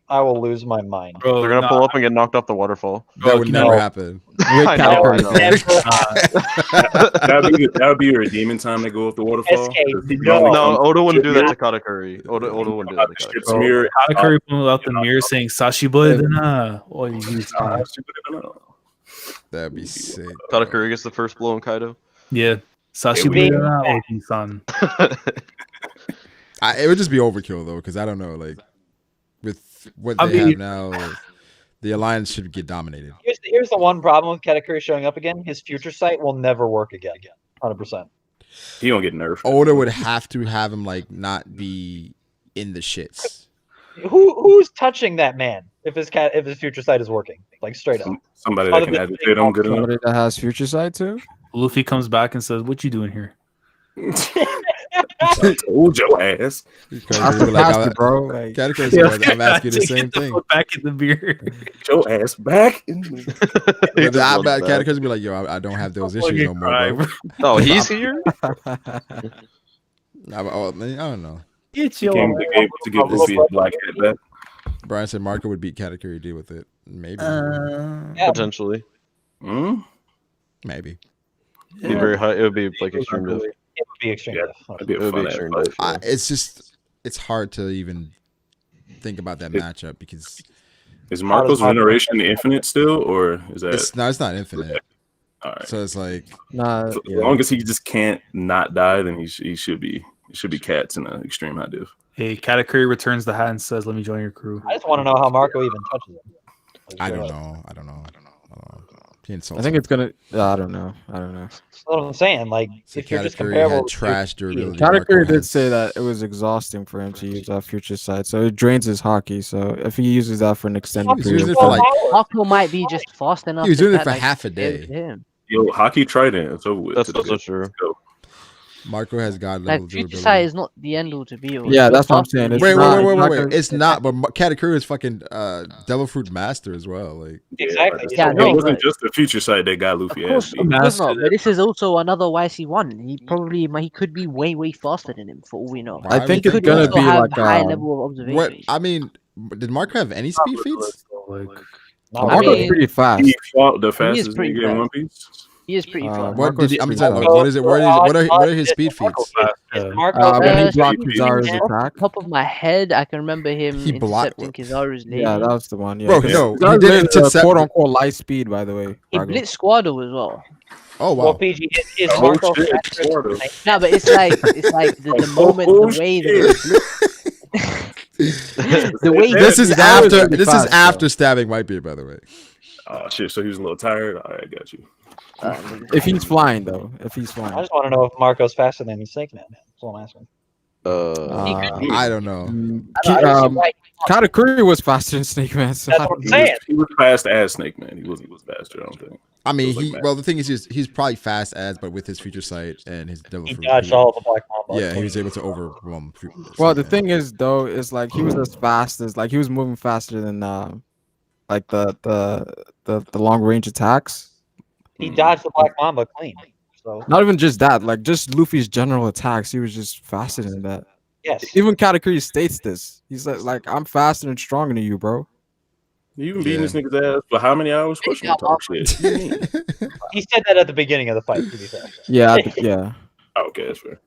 I will lose my mind. they're gonna pull up and get knocked off the waterfall? That would never happen. I know, I know. That would be your redeeming time to go off the waterfall. No, Oda wouldn't do that to Katakuri. Oda wouldn't do that to Katakuri. Katakuri pulled out the mirror saying "Sashiboy dena." Oh, That'd be sick. Katakuri gets the first blow on Kaido. Yeah, Sashiboy dena, Oji-san. It would just be overkill though, because I don't know, like with what they have now, the alliance should get dominated. Here's the one problem with Katakuri showing up again. His future sight will never work again. 100%. He don't get nerfed. Oda would have to have him like not be in the shits. Who's touching that man if his future sight is working? Like straight up. Somebody that can agitate him good enough. Somebody that has future sight too. Luffy comes back and says, "What you doing here?" Told your ass. Bro. Like, I'm asking you the same thing. Back in the beer. Get your ass back. Katakuri be like, yo, I don't have those issues no more, bro. Oh, he's here? I don't know. Get your to give Luffy his black head back. Brian said Marco would beat Katakuri, deal with it. Maybe. Potentially. Maybe. It'd be very high. It would be like extreme diff. It would be extreme. That'd be a fun ass fight. It's hard to even think about that matchup because is Marco's veneration infinite still, or is that? It's not infinite. All right. So it's like as long as he just can't not die, then he should be. It should be cats in an extreme high diff. Hey, Katakuri returns the hat and says, "Let me join your crew." I just want to know how Marco even touches him. I don't know. I think it's gonna. I don't know. That's what I'm saying. Like, if you're just Katakuri comparable, had trash durability. Katakuri did say that it was exhausting for him to use that future sight, so it drains his hockey. So if he uses that for an extended period, Marco might be just fast enough. He was doing it for like, half a day. Yo, hockey trident. It's over with. That's also true. Marco has god level like future durability. sight is not the end all to be all. Yeah, that's what I'm saying. Wait. It's not. But Katakuri is fucking Devil Fruit Master as well. Like exactly. Yeah, It no, wasn't just the future side that got Luffy of course, ass of beat. course not. But this is also another YC1. He could be way faster than him for all we know. I think He it's could gonna also be have like high level of observation. what? I mean, did Marco have any speed feats? Marco's pretty fast. He fought the fastest pretty nigga in fast. One Piece. He is pretty fast. What did he? I'm pretty saying, fast. what is it? What are his speed feats? When he blocked Kizaru's attack. Top of my head, I can remember him He blocked- intercepting Kizaru's lady. Yeah, that was the one. Yeah. Bro, no, he Kizaru did did intercept- quote unquote light speed, by the way. He Brago. blitzed Squado as well. Oh Well, wow. PG is Marco shit, faster Florida. than- No, but it's like the moment, the way that the way This is Kizaru is after. pretty This is fast, after stabbing Whitebeard, by the way. Oh shit! So he was a little tired. All right, I got you. If he's flying, though. If he's I flying. just want to know if Marco's faster than Snake Man. That's all I'm asking. I don't know. Katakuri was faster than Snake Man. So That's what I'm saying. He was fast as Snake Man. He was faster. I don't think. I mean, Feels like well, the thing is, he's probably fast as, but with his future sight and his devil He fruit, dodged all of the Black Mamba. yeah, he was able to overwhelm. Well, the thing is, though, is like he was as fast as he was moving faster than like the long range attacks. He dodged the Black Mamba clean. So Not even just that, like just Luffy's general attacks, he was just faster than that. yes, Even Katakuri states this. He's like I'm faster and stronger than you, bro. You been beating this nigga's ass for how many hours? Question mark talk shit. He said that at the beginning of the fight. To be fair. Yeah, yeah. Okay, that's fair.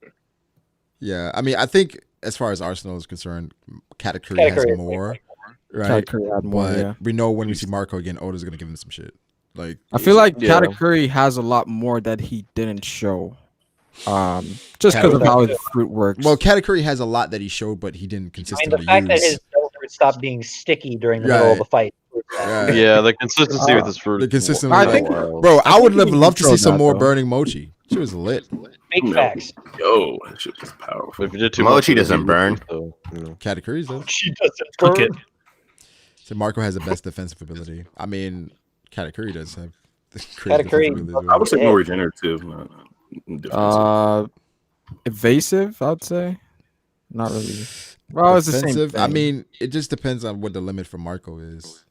Yeah, I mean, I think as far as Arsenal is concerned, Katakuri has Katakuri more, right? Katakuri had more, but yeah. we know when we see Marco again, Oda's gonna give him some shit. Like, I feel like Katakuri has a lot more that he didn't show. Just because of how his fruit works. Well, Katakuri has a lot that he showed, but he didn't consistently the fact use. that his fruit stopped being sticky during the middle of the fight. Yeah, the consistency with his fruit. The consistency. I think, bro, I would have loved to see some more burning mochi. She was lit. Big facts. Yo, that shit was powerful. If you did too Mochi much, doesn't burn. Katakuri's though. She doesn't Cook burn. it. So Marco has the best defensive ability. I mean, Katakuri does have the Katakuri- defensive ability. I would say more regenerative. Defensive. Evasive, I'd say. Not really. Well, it's the same Defensive, thing. I mean, it just depends on what the limit for Marco is,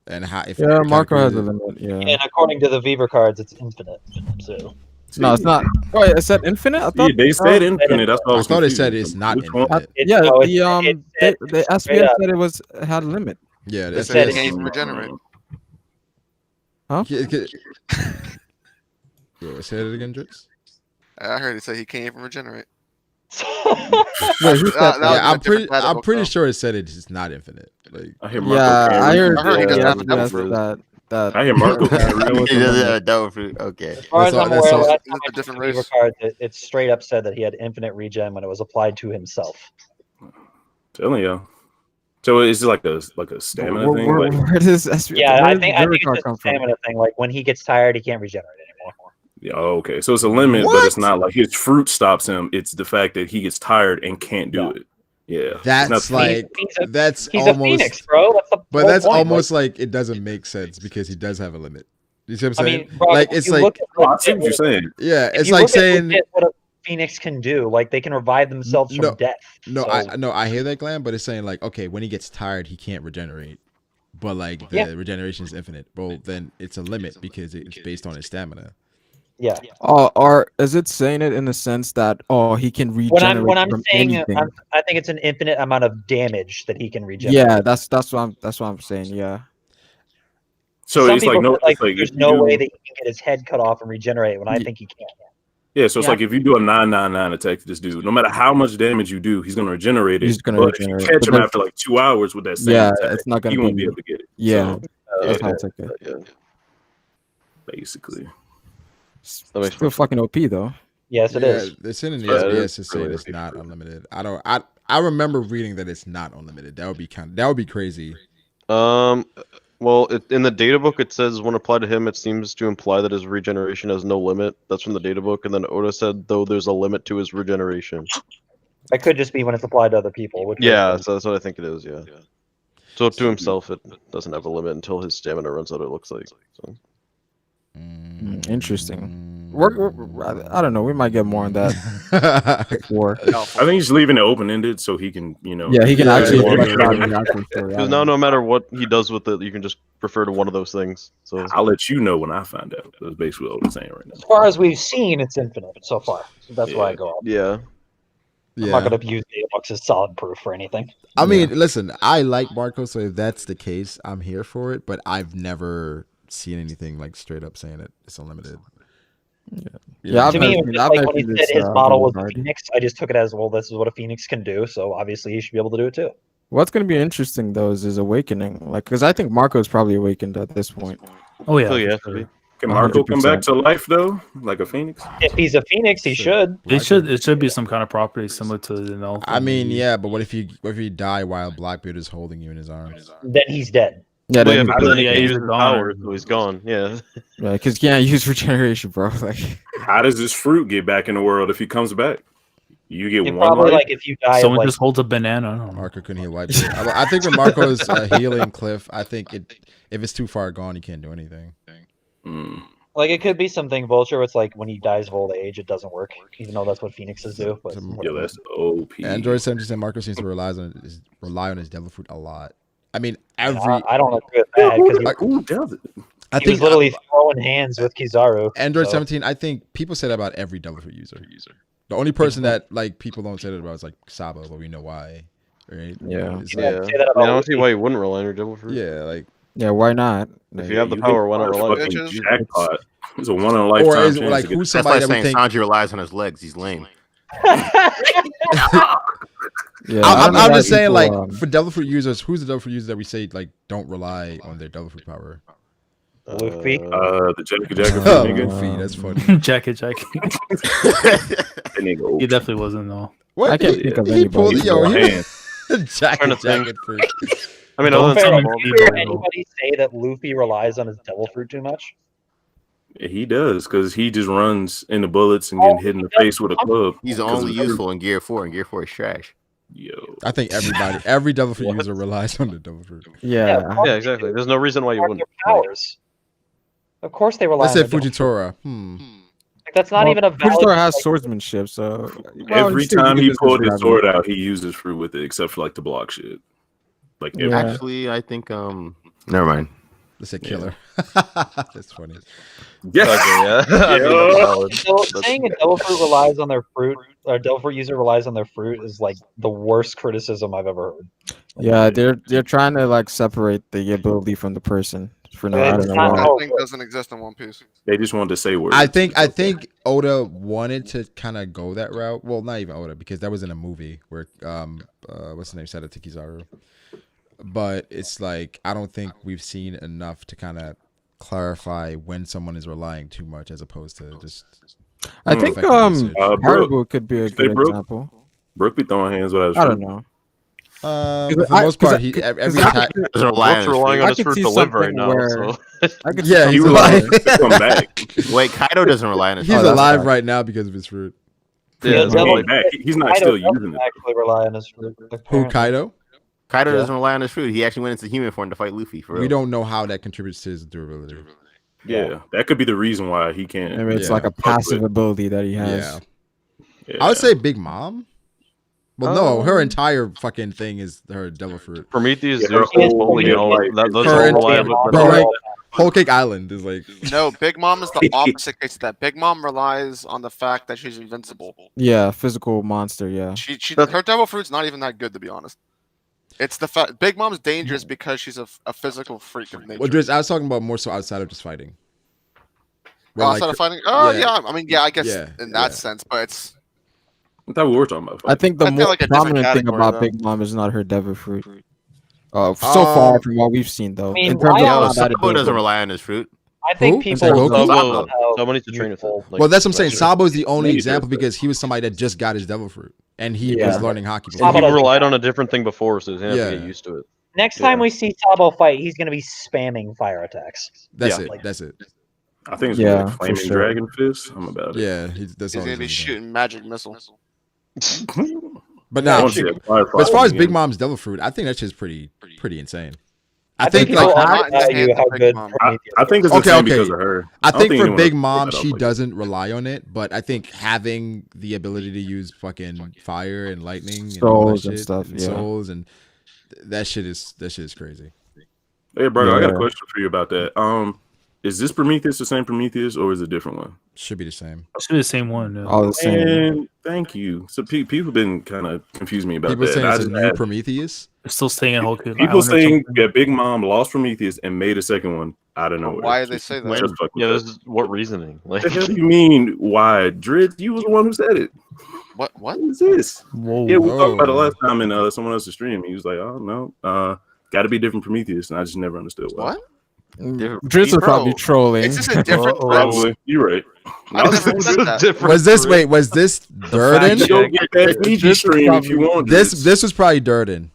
and how. If Yeah, Marco Katakuri has a is- limit. Yeah. And according to the Viver cards, it's infinite. So No, it's not. Wait, it said infinite. I thought. Yeah, they said infinite. That's all. I thought they said it's not infinite. Yeah, no, the straight SPF up. said it had a limit. Yeah, They that's said it. it can't even regenerate. Huh? Yeah, say it again, Drix. I heard it say he can't even regenerate. Wait, who said that? Yeah, a different data I'm book, pretty though. sure it said it's not infinite. Like, I hear Marco. Yeah, I heard. I heard he doesn't have a double yes, fruit. that. I hear Marco. He doesn't have a double fruit. Okay. as far as I'm that's aware, all- last Is time it I a different checked the Viver race? cards, it straight up said that he had infinite regen when it was applied to himself. Telling you. So is it like a stamina thing? Where, Like, where does SPF? Yeah, where I does think Viver it's card just a come from? stamina thing. Like when he gets tired, he can't regenerate anymore. yeah, okay. So it's a limit, but it's not like his fruit stops him. It's the fact that he gets tired and can't do it. Yeah, that's like that's He's almost. a phoenix, bro. That's the But whole that's point. almost like it doesn't make sense because he does have a limit. You see what I'm I saying? mean, bro, like if it's you like look at I see what you're saying. yeah, if it's you like look at saying legit what a phoenix can do. Like they can revive themselves from death. No, So- I hear that, Glam, but it's saying like, okay, when he gets tired, he can't regenerate, but like the regeneration is infinite. Well, then it's a limit because it's based on his stamina. Yeah. Or is it saying it in the sense that he can regenerate When I'm from saying, anything? I think it's an infinite amount of damage that he can regenerate. Yeah, that's what I'm saying. Yeah. So Some it's like people no, feel it's like there's if you no do- way that he can get his head cut off and regenerate. When I think he can. Yeah, so it's Yeah. like if you do a 999 attack to this dude, no matter how much damage you do, he's gonna regenerate it. He's gonna but regenerate if it. you catch But him then- after like 2 hours with that same Yeah, attack, it's not gonna he won't be- be able to get it. Yeah, So, that's how I took it. Yeah. basically. Still fucking OP though. Yes, it is. It's in the Yeah, it SBS. is It's saying really it's not unlimited. I remember reading that it's not unlimited. That would be crazy. Well, in the data book it says when applied to him, it seems to imply that his regeneration has no limit. That's from the data book, and then Oda said though there's a limit to his regeneration. That could just be when it's applied to other people. Which Yeah, so that's what I think it is. Yeah. So to himself, it doesn't have a limit until his stamina runs out. It looks like. So. Interesting. I don't know. We might get more on that before. I think he's leaving it open ended so he can, Yeah, he can actually flesh it out in the actual story. Because now, no matter what he does with it, you can just refer to one of those things. So I'll let you know when I find out. That's basically what I'm saying right now. As far as we've seen, it's infinite so far. That's why I go up. Yeah. I'm not going to use the books as solid proof or anything. I mean, listen, I like Marco, so if that's the case, I'm here for it. But I've never seen anything like straight up saying it. It's unlimited. Yeah, To me, it was just like when he said his model was a hard. phoenix, I just took it as, well, this is what a phoenix can do, so obviously he should be able to do it too. What's going to be interesting though is his awakening. Like, because I think Marco's probably awakened at this point. Oh yeah. Oh, yeah. Can Marco come back to life though, like a phoenix? If he's a phoenix, he should. It should be some kind of property similar to the elf. I mean, yeah, but what if you die while Blackbeard is holding you in his arms? Then he's dead. Yeah, Well, then yeah, he's but then dead. he uses power, so he's gone. Yeah. Yeah, because you can't use regeneration, bro. Like, How does this fruit get back in the world if he comes back? You get It one probably life? like if you die, Someone of, like, just holds a banana. I don't know. Marco couldn't heal wipe. I think when Marco's healing cliff, I think if it's too far gone, he can't do anything. like it could be something Vulture. It's like when he dies of old age, it doesn't work, even though that's what phoenixes do. But Yeah, whatever. that's OP. Android 70% Marco seems to rely on his devil fruit a lot. I mean, every I don't agree with that because Ooh, devil. I he think was literally throwing hands with Kizaru. Android so- 17. I think people say that about every devil fruit user. The only person that like people don't say that about is like Sabo, but we know why, right? Yeah. It's Yeah. like- Say that I about don't see Luffy. why he wouldn't rely on your devil fruit. yeah, like Yeah, why not? If you have the power, why not rely on it? Fucking jackpot. It's a one in a lifetime. Or is chance like to get- who's That's somebody like that we saying think? Sanji relies on his legs. He's lame. Yeah, I don't know I'm why just saying, people, like, for devil fruit users, who's the devil fruit user that we say like don't rely on their devil fruit power? Luffy. The jacket Oh, nigga. Luffy, that's funny. Jacket. That nigga. He definitely wasn't though. What? I can't think of He pulled anybody. yo, he Hand. jacket fruit. I mean, Don't other than tell Sabo, me Did you hear anybody say that Luffy relies on his devil fruit too much? He does, because he just runs in the bullets and getting hit in the face with a club. He's only useful in Gear 4, and Gear 4 is trash. Yo. I think every devil fruit user relies on the devil fruit. Yeah. yeah, exactly. There's no reason why you Part of wouldn't. their powers. Of course they rely Let's on say their devil Fujitora. Like, that's not even a valid. Fujitora has swordsmanship, so Every time he pulled his sword out, he uses fruit with it, except for like to block shit. Like every time. Actually, I think never mind. Let's say killer. That's funny. Yes. Okay, yeah. I mean, that's valid. So saying a devil fruit relies on their fruit, or a devil fruit user relies on their fruit, is like the worst criticism I've ever heard. Yeah, they're trying to like separate the ability from the person. For no, I don't know not why. how- That thing doesn't exist in One Piece. They just wanted to say words. I think Oda wanted to kind of go that route. Well, not even Oda, because that was in a movie where what's the name, Sadato Kizaru. But it's like I don't think we've seen enough to kind of clarify when someone is relying too much as opposed to just. I think Brago could be a good example. Brooke be throwing hands without his I don't fruit. know. For the most part, every attack. Brooke's relying on his fruit to live right now. So. Yeah, he's alive. Come back. Wait, Kaido doesn't rely on his. He's alive right now because of his fruit. Yeah, he's not still using it. Actually, rely on his fruit. Who, Kaido? Kaido doesn't rely on his fruit. He actually went into human form to fight Luffy. For real. We don't know how that contributes to his durability. Yeah, that could be the reason why he can't. I mean, it's like a passive ability that he has. Yeah. I would say Big Mom. Well, no, her entire fucking thing is her devil fruit. Prometheus, Yeah, Zeus, Napoleon, all that. Those Her all entire- reliable. bro, like, Whole Cake Island is like. No, Big Mom is the opposite case of that. Big Mom relies on the fact that she's invincible. Yeah, physical monster. Yeah. Her devil fruit's not even that good, to be honest. It's the fact Big Mom's dangerous because she's a physical freak of nature. Well, Driz, I was talking about more so outside of just fighting. Where, Outside like, of fighting? Oh, yeah. I mean, yeah, I guess Yeah, in that sense, but it's. I thought we were talking about. I think the I feel most like a different prominent thing category, about though. Big Mom is not her devil fruit. So far from what we've seen, though. mean, In terms of why how else- that Sabo doesn't ability- rely on his fruit. I think Who? people Is that Goku? know Sabo needs to train with it. Like, Well, that's what I'm saying. right. Sabo's the only Maybe example just- because he was somebody that just got his devil fruit and he Yeah. was learning hockey. And Before. he Sabo relied on a different thing before, so he had to Yeah. get used to it. Next time we see Sabo fight, he's going to be spamming fire attacks. That's Yeah. it. That's it. I think it's Yeah, like for Flaming sure. Dragon Fist. I'm about it. Yeah, that's He's all. gonna be he's doing. shooting magic missiles. But I now, wanna see that Firefly but as far as again. Big Mom's devil fruit, I think that shit's pretty insane. I think think people like not undervalue insane how for Big good Mom. Prometheus I think it's Okay, insane okay. because of her. I don't think for anyone Big else Mom, put that she up like doesn't rely on it, but I think having the ability to use fucking fire and lightning and all that Souls and shit, stuff, and yeah. souls and that shit is crazy. Hey, bro, I got a Yeah. question for you about that. Is this Prometheus the same Prometheus or is it a different one? Should be the same. It should be the same one. Yeah. All the same. And thank you. So people been kind of confusing me about People that. saying I it's a just new had- Prometheus. They're still staying in Whole Cake people Island or saying something. that Big Mom lost Prometheus and made a second one out of nowhere. Why did they say that? Just fuck with Yeah, that. this is what reasoning? Like, What the hell do you mean? Why, Drizz? You was the one who said it. What? What is this? Whoa. Yeah, we talked about it Whoa. last time in someone else's stream. He was like, "Oh no, got to be different Prometheus," and I just never understood why. What? Driz is Bro, probably trolling. It's just a different. Probably, you're right. I never said that. Was this was this Durden? Go get that Fiji stream if you want. This was probably Durden,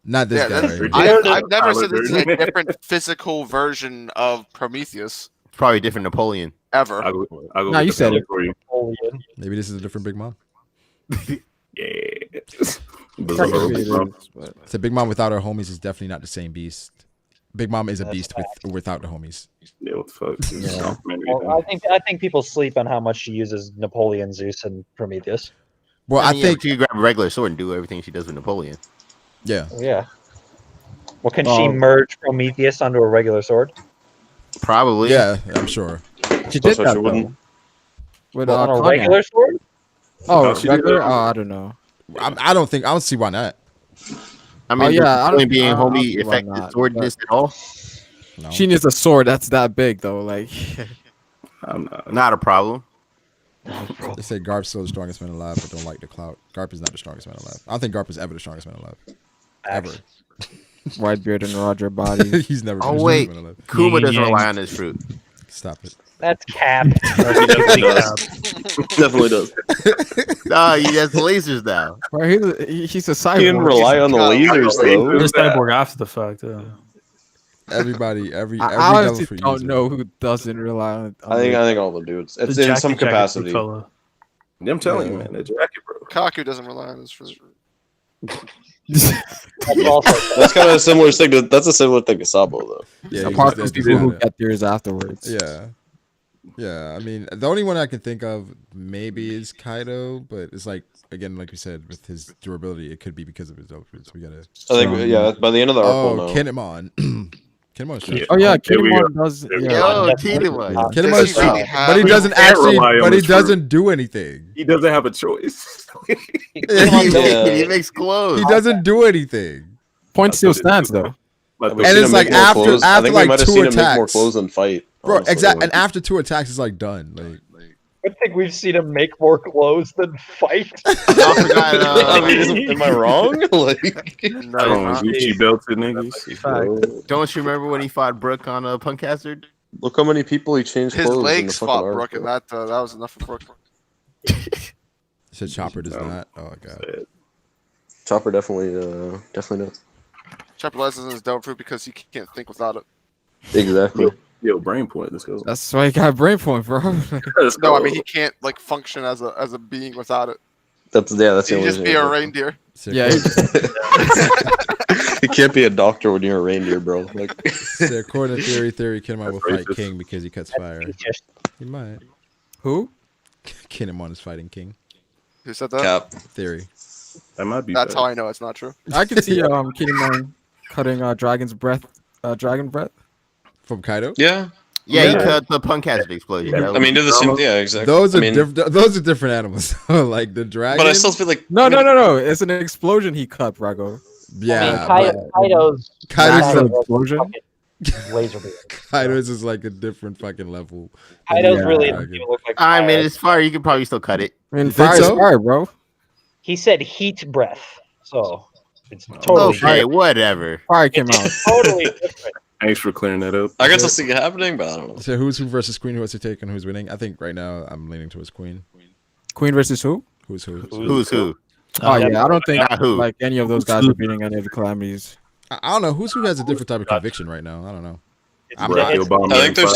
not this Yeah, guy. that's- right here. I've never said this is a different physical version of Prometheus Probably different Napoleon. ever. I'll go No, get you the said fella it. for you. Maybe this is a different Big Mom. Yeah. Technically it is, but- So Big Mom without her homies is definitely not the same beast. Big Mom is a beast without the homies. Yeah, what the fuck? This is Yeah. documentary Well, thing. I think people sleep on how much she uses Napoleon, Zeus, and Prometheus. Well, I mean, think she could grab a regular sword and do everything she does with Napoleon. yeah. Yeah. Well, can she merge Prometheus onto a regular sword? Probably. Yeah, I'm sure. She did So that she wouldn't- though. With On a Cognac. regular sword? Oh, she did regular? that. Oh, I don't know. I don't see why not. I mean, yeah, I don't being I don't homie see why affect not, swordness but- at all. No. She needs a sword that's that big though. Like, Not a problem. They say Garp's still the strongest man alive, but don't like the clout. Garp is not the strongest man alive. I don't think Garp is ever the strongest man alive. Ever. Whitebeard and Roger body. He's never. Oh been the wait, strongest man alive. Kuma doesn't rely on his fruit. Stop it. That's cap. Definitely does. Nah, he has lasers now. Bro, he's a cyborg. He didn't rely on the lasers though. He's cyborg after the fact. Everybody, every I honestly Gallifrey don't user. know who doesn't rely on. I think all the dudes. It's in some capacity. I'm telling you, man, that jacket, bro. Kaku doesn't rely on his fruit. That's kind of a similar thing. That's a similar thing to Sabo, though. Yeah, Apart from he's people who kinda- get theirs afterwards. Yeah. Yeah, I mean, the only one I can think of maybe is Kaido, but it's like, again, like we said, with his durability, it could be because of his outfit. So we gotta. I think, yeah, by the end of the arc, we'll know. Kinemon. Kinemon's strong. Oh yeah, There we Kinemon go. does. There we Yeah. Yo, Kinemon. Kinemon's strong, really have- but he doesn't can't actually. rely on But he his fruit. doesn't do anything. He doesn't have a choice. He makes clothes. He doesn't do anything. Point still stands though. But We've And seen it's him like make more after- clothes. I after think like we might have two seen him make more attacks. clothes and fight. Bro, honestly, exactly. like- And after 2 attacks, it's like done. Like, I think we've seen him make more clothes than fight. I forgot, I mean, am I wrong? Like, Gucci belted niggas. Don't you remember when he fought Brook on a Punk Hazard? look how many people he changed His clothes in the legs fucking fought arc, Brook, bro. and that was enough for Brook. said Chopper does not. Oh god. Chopper definitely does. Chopper license is dope fruit because he can't think without it. Exactly. Yo, brain point. Let's go. That's why he got brain point, bro. Let's No, go. I mean he can't like function as a being without it. That's the He only just thing be I a think. reindeer. Yeah. You can't be a doctor when you're a reindeer, bro. Like, So according to theory, Kinemon will fight racist. King because he cuts fire. He might. Who? Kinemon is fighting King. Who said that? cap. Theory. That might be. That's bad. how I know it's not true. I can see Kinemon cutting dragon's breath. Dragon breath. From Kaido? Yeah. Yeah, he cut the Punk Hazard explosion. That I mean, they're the was- same. Yeah, exactly. Those are I mean, those are different animals. Like the dragon. but I still feel like No, no, no, no. It's an explosion he cut, Brago. Yeah. Kaido's Kaido's Kaido's a- explosion. laser beam. Kaido's is like a different fucking level. Kaido's Yeah. really doesn't even look like I fire. mean, it's fire. You could probably still cut it. I mean, You think fire is so? fire, bro. He said heat breath, so it's totally Okay, whatever. Fire came out. totally different. Thanks for clearing that up. I guess I'll see it happening, but I don't know. So who's who versus Queen? Who has to take and who's winning? I think right now I'm leaning towards Queen. Queen versus who? Who's who? Who's who? Oh yeah, I don't think Not who. like any of those guys are beating any of the calamities. I don't know. Who's who has a different type of conviction right now? I don't know. I'm Barack not- Obama I think they're and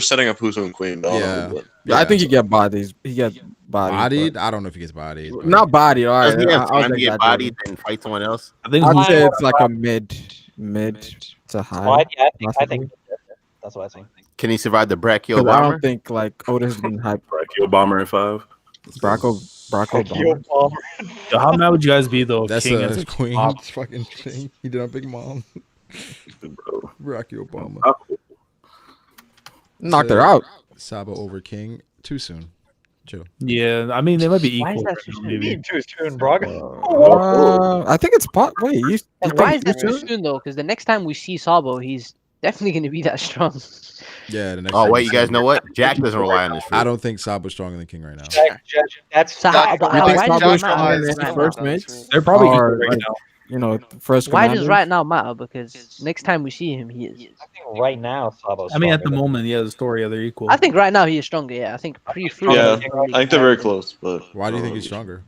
setting up who's who and Queen. I don't Yeah. know, but- Yeah, I think he get bodies. He get bodied. Bodied? I don't know if he gets bodied. but- but- Not bodied. All right. Does he have I was time to get exaggerating. bodied and fight someone else? I think I'd say it's like a mid to high. Well, yeah, I possibly. think that's what I think. Can he survive the brachio 'Cause I bomber? don't think like Oda's been hyped. Barack Obama in 5. Braco bomber. Yo, how mad would you guys be though? If That's King a ends up Queen top? fucking thing. He did on Big Mom. Bro. Barack Obama. Knocked her out. Sabo over King. Too soon. Chill. Yeah, I mean they might be Why equal. is that right so now, soon? maybe. Too soon, Braga. I think it's pot. Wait, you And think why is too that too soon? soon though? Because the next time we see Sabo, he's definitely going to be that strong. Yeah. The next Oh time wait, we you see guys him- know what? Jack doesn't rely on this. I don't think Sabo's stronger than King right now. That's So how, but You how, think why does Sabo it is stronger matter? than his Right first now? mates? They're probably equal Or, right like, now. you know, first. Why does commanders? right now matter? Because next time we see him, he is. I think right now Sabo's I mean, at the stronger. moment, yeah, the story, yeah, they're equal. I think right now he is stronger. Yeah, I think pre-fruit. Yeah, I think they're very close, but Why do you think he's stronger?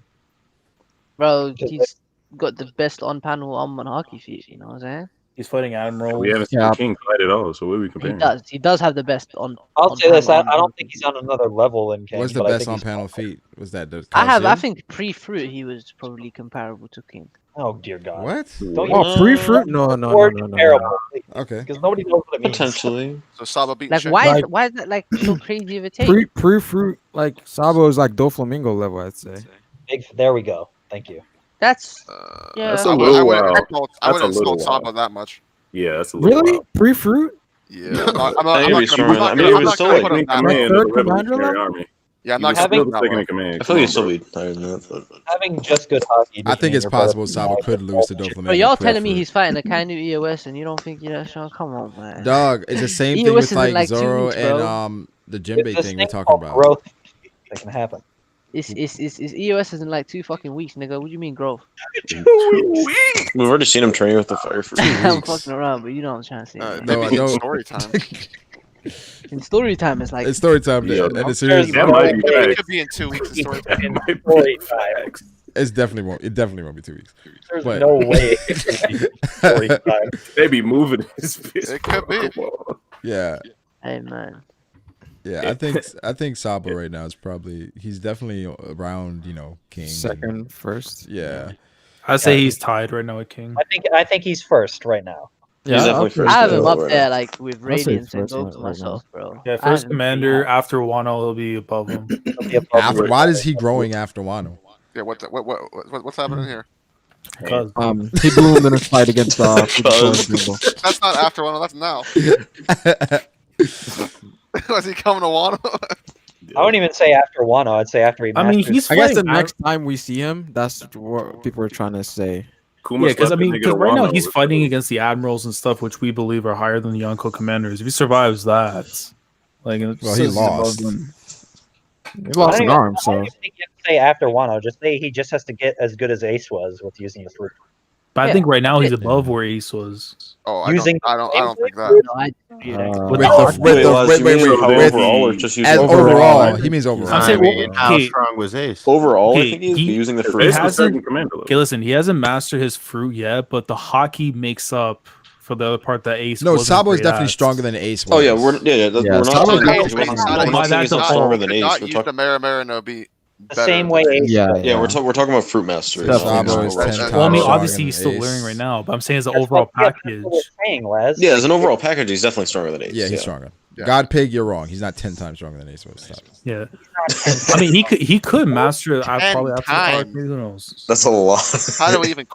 Bro, he's got the best on-panel on hockey feet. You know what I'm saying? He's fighting Admirals. We haven't seen King fight at all, so what are we He comparing? does. He does have the best on. I'll say this: I on-panel don't think he's on another level than King. What's the but I best think on he's- panel feat? Was that the I Coliseum? think pre-fruit he was probably comparable to King. Oh dear God! What? Don't you Oh, pre-fruit? No. comparable? Okay. Because nobody knows what it means. potentially. So Saba beat Like Shanks. why is that like so crazy of a take? Pre-fruit, like Sabo is like Doflamingo level, I'd say. There we go. Thank you. That's That's a I little wouldn't wild. I That's a wouldn't little insult wild. Saba that much. Yeah, that's a little Really? wild. Pre-fruit? Yeah, I'm not I think gonna he's stronger than- I mean, he was still put like him that Command much. of the Third commander Revolutionary level? Army. Yeah, I'm He not was having still second in command. I feel like he'd still be higher than that. But... having just good hockey. I think it's possible Sabo could lose to Doflamingo. Bro, y'all telling me he's fighting Akainu EOS and you don't think you're that strong? Come on, man. Dog, it's the same thing EOS with is in like 2 Zoro weeks, and bro. the Jinbei It's thing this we're talking about. growth that can happen. It's EOS is in like 2 fucking weeks, nigga. What do you mean growth? 2 weeks. We've already seen him training with the fire for 2 weeks. I'm fucking around, but you know what I'm trying to say. No, I don't. Story time. In story time, it's like It's story time. Yeah, and the sure series. that might be It facts. could be in 2 weeks. In story time. It's definitely won't. It definitely won't be 2 weeks. There's But- no way it could be 45. They be moving his fist. It could be. Yeah, hey man. yeah. I think Sabo right now is probably he's definitely around King. Second, first. Yeah. I say he's tied right now with King. I think he's first right now. Yeah, He's definitely first. I have him yeah, up right there now. like with I'll say Radiance and first Goku right now. myself, bro. Yeah, I first have him pretty commander. high. After Wano, he'll be above him. Why is he growing after Wano? Yeah, what's happening here? Because He bloomed in his fight against people. That's not after one. That's now. Was he coming to Wano? I wouldn't even say after Wano. I'd say after he. I mean, masters- he's I guess the fighting- next time we see him, that's what people are trying to say. Kuma Yeah, because slapped the nigga because to right now Wano he's with- fighting against the admirals and stuff, which we believe are higher than the Yonko commanders. If he survives that, like, Well, he lost. He lost an arm, I so don't think you have to say after Wano. Just say he just has to get as good as Ace was with using the fruit. But I Yeah. think right now he's above where Ace was. Oh, Using I don't think that. No, I disagree there. With With the the hard- with the Wait, wait you wait mean wait how with overall or just using as overall? overall he means overall. I'm saying, I mean, how okay, strong was Ace? Overall, I Okay, think he's he- using the Ace fruit. was hasn't- second commander level. okay, listen, he hasn't mastered his fruit yet, but the hockey makes up for the other part that Ace. No, wasn't Sabo is great definitely at. stronger than Ace was. Oh yeah, we're not Yeah, we're Sabo's not saying definitely he's stronger. we're not By saying that he's not default. stronger than Could Ace. not We're use talking. the Marino be The better same than way Ace. Ace. yeah, does. Yeah, we're talking about fruit mastery. not Sabo is overall. 10 times Well, I mean, stronger obviously than he's still Ace. learning right now, but I'm saying as an That's overall what- that's package. what we're saying, Les. Yeah, as an overall package, he's definitely stronger than Ace. Yeah, he's stronger. Yeah. God Pig, you're wrong. He's not 10 times stronger than Ace was. Stop. Yeah, I mean, he could master it. 10 Probably after the times. arc. Who knows? That's a lot. How do we even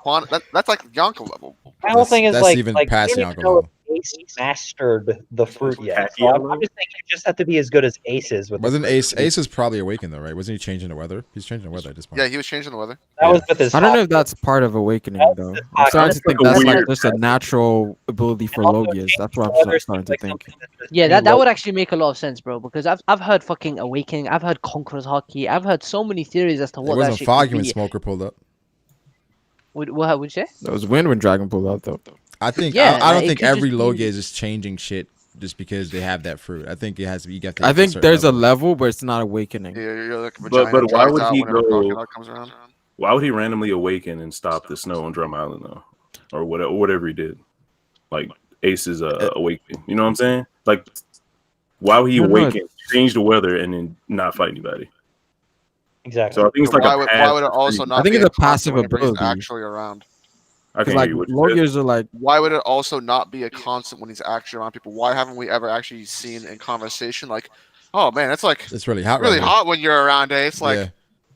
that's like Yonko level. My whole thing is That's like, even like past we don't Yonko even know level. if Ace mastered the fruit yet. So Pacquiao I'm just thinking you just have to be as good as Ace is with. Wasn't the fruit. Ace is probably awakened though, right? Wasn't he changing the weather? He's changing the weather at this point. Yeah, he was changing the weather. That was with his. I don't know if hockey. that's part of awakening That's though. the I'm starting to hockey. think that's like weird- just a natural ability for Also Logias. That's what I'm changing starting to weather think. seems like something that's Yeah, pretty that low. would actually make a lot of sense, bro. Because I've heard fucking Awakening, I've heard Conqueror's Hockey, I've heard so many theories as to It what that wasn't shit foggy could when be. Smoker pulled up. What would you say? That was when Dragon pulled out though. I think Yeah, I don't like, it think could every just be- Logia is just changing shit just because they have that fruit. I think it has to be. You got to I get to think certain there's a level. level, but it's not awakening. Yeah, you're like a But vagina why dries would out he whenever go- Pokemon comes around. Why would he randomly awaken and stop the snow on Drum Island though, or whatever he did? Like Ace's awakening. You know what I'm saying? Like, why would he I don't know. awaken, change the weather, and then not fight anybody? Exactly. So I think it's like why a would path. it also not I think be it's a constant passive whenever he's ability. actually around? I Because can't like hear you. What you said. Logias are like Why would it also not be a constant when he's actually around people? Why haven't we ever actually seen in conversation like, oh man, it's like It's really hot. really right hot when you're around Ace. Like, Yeah.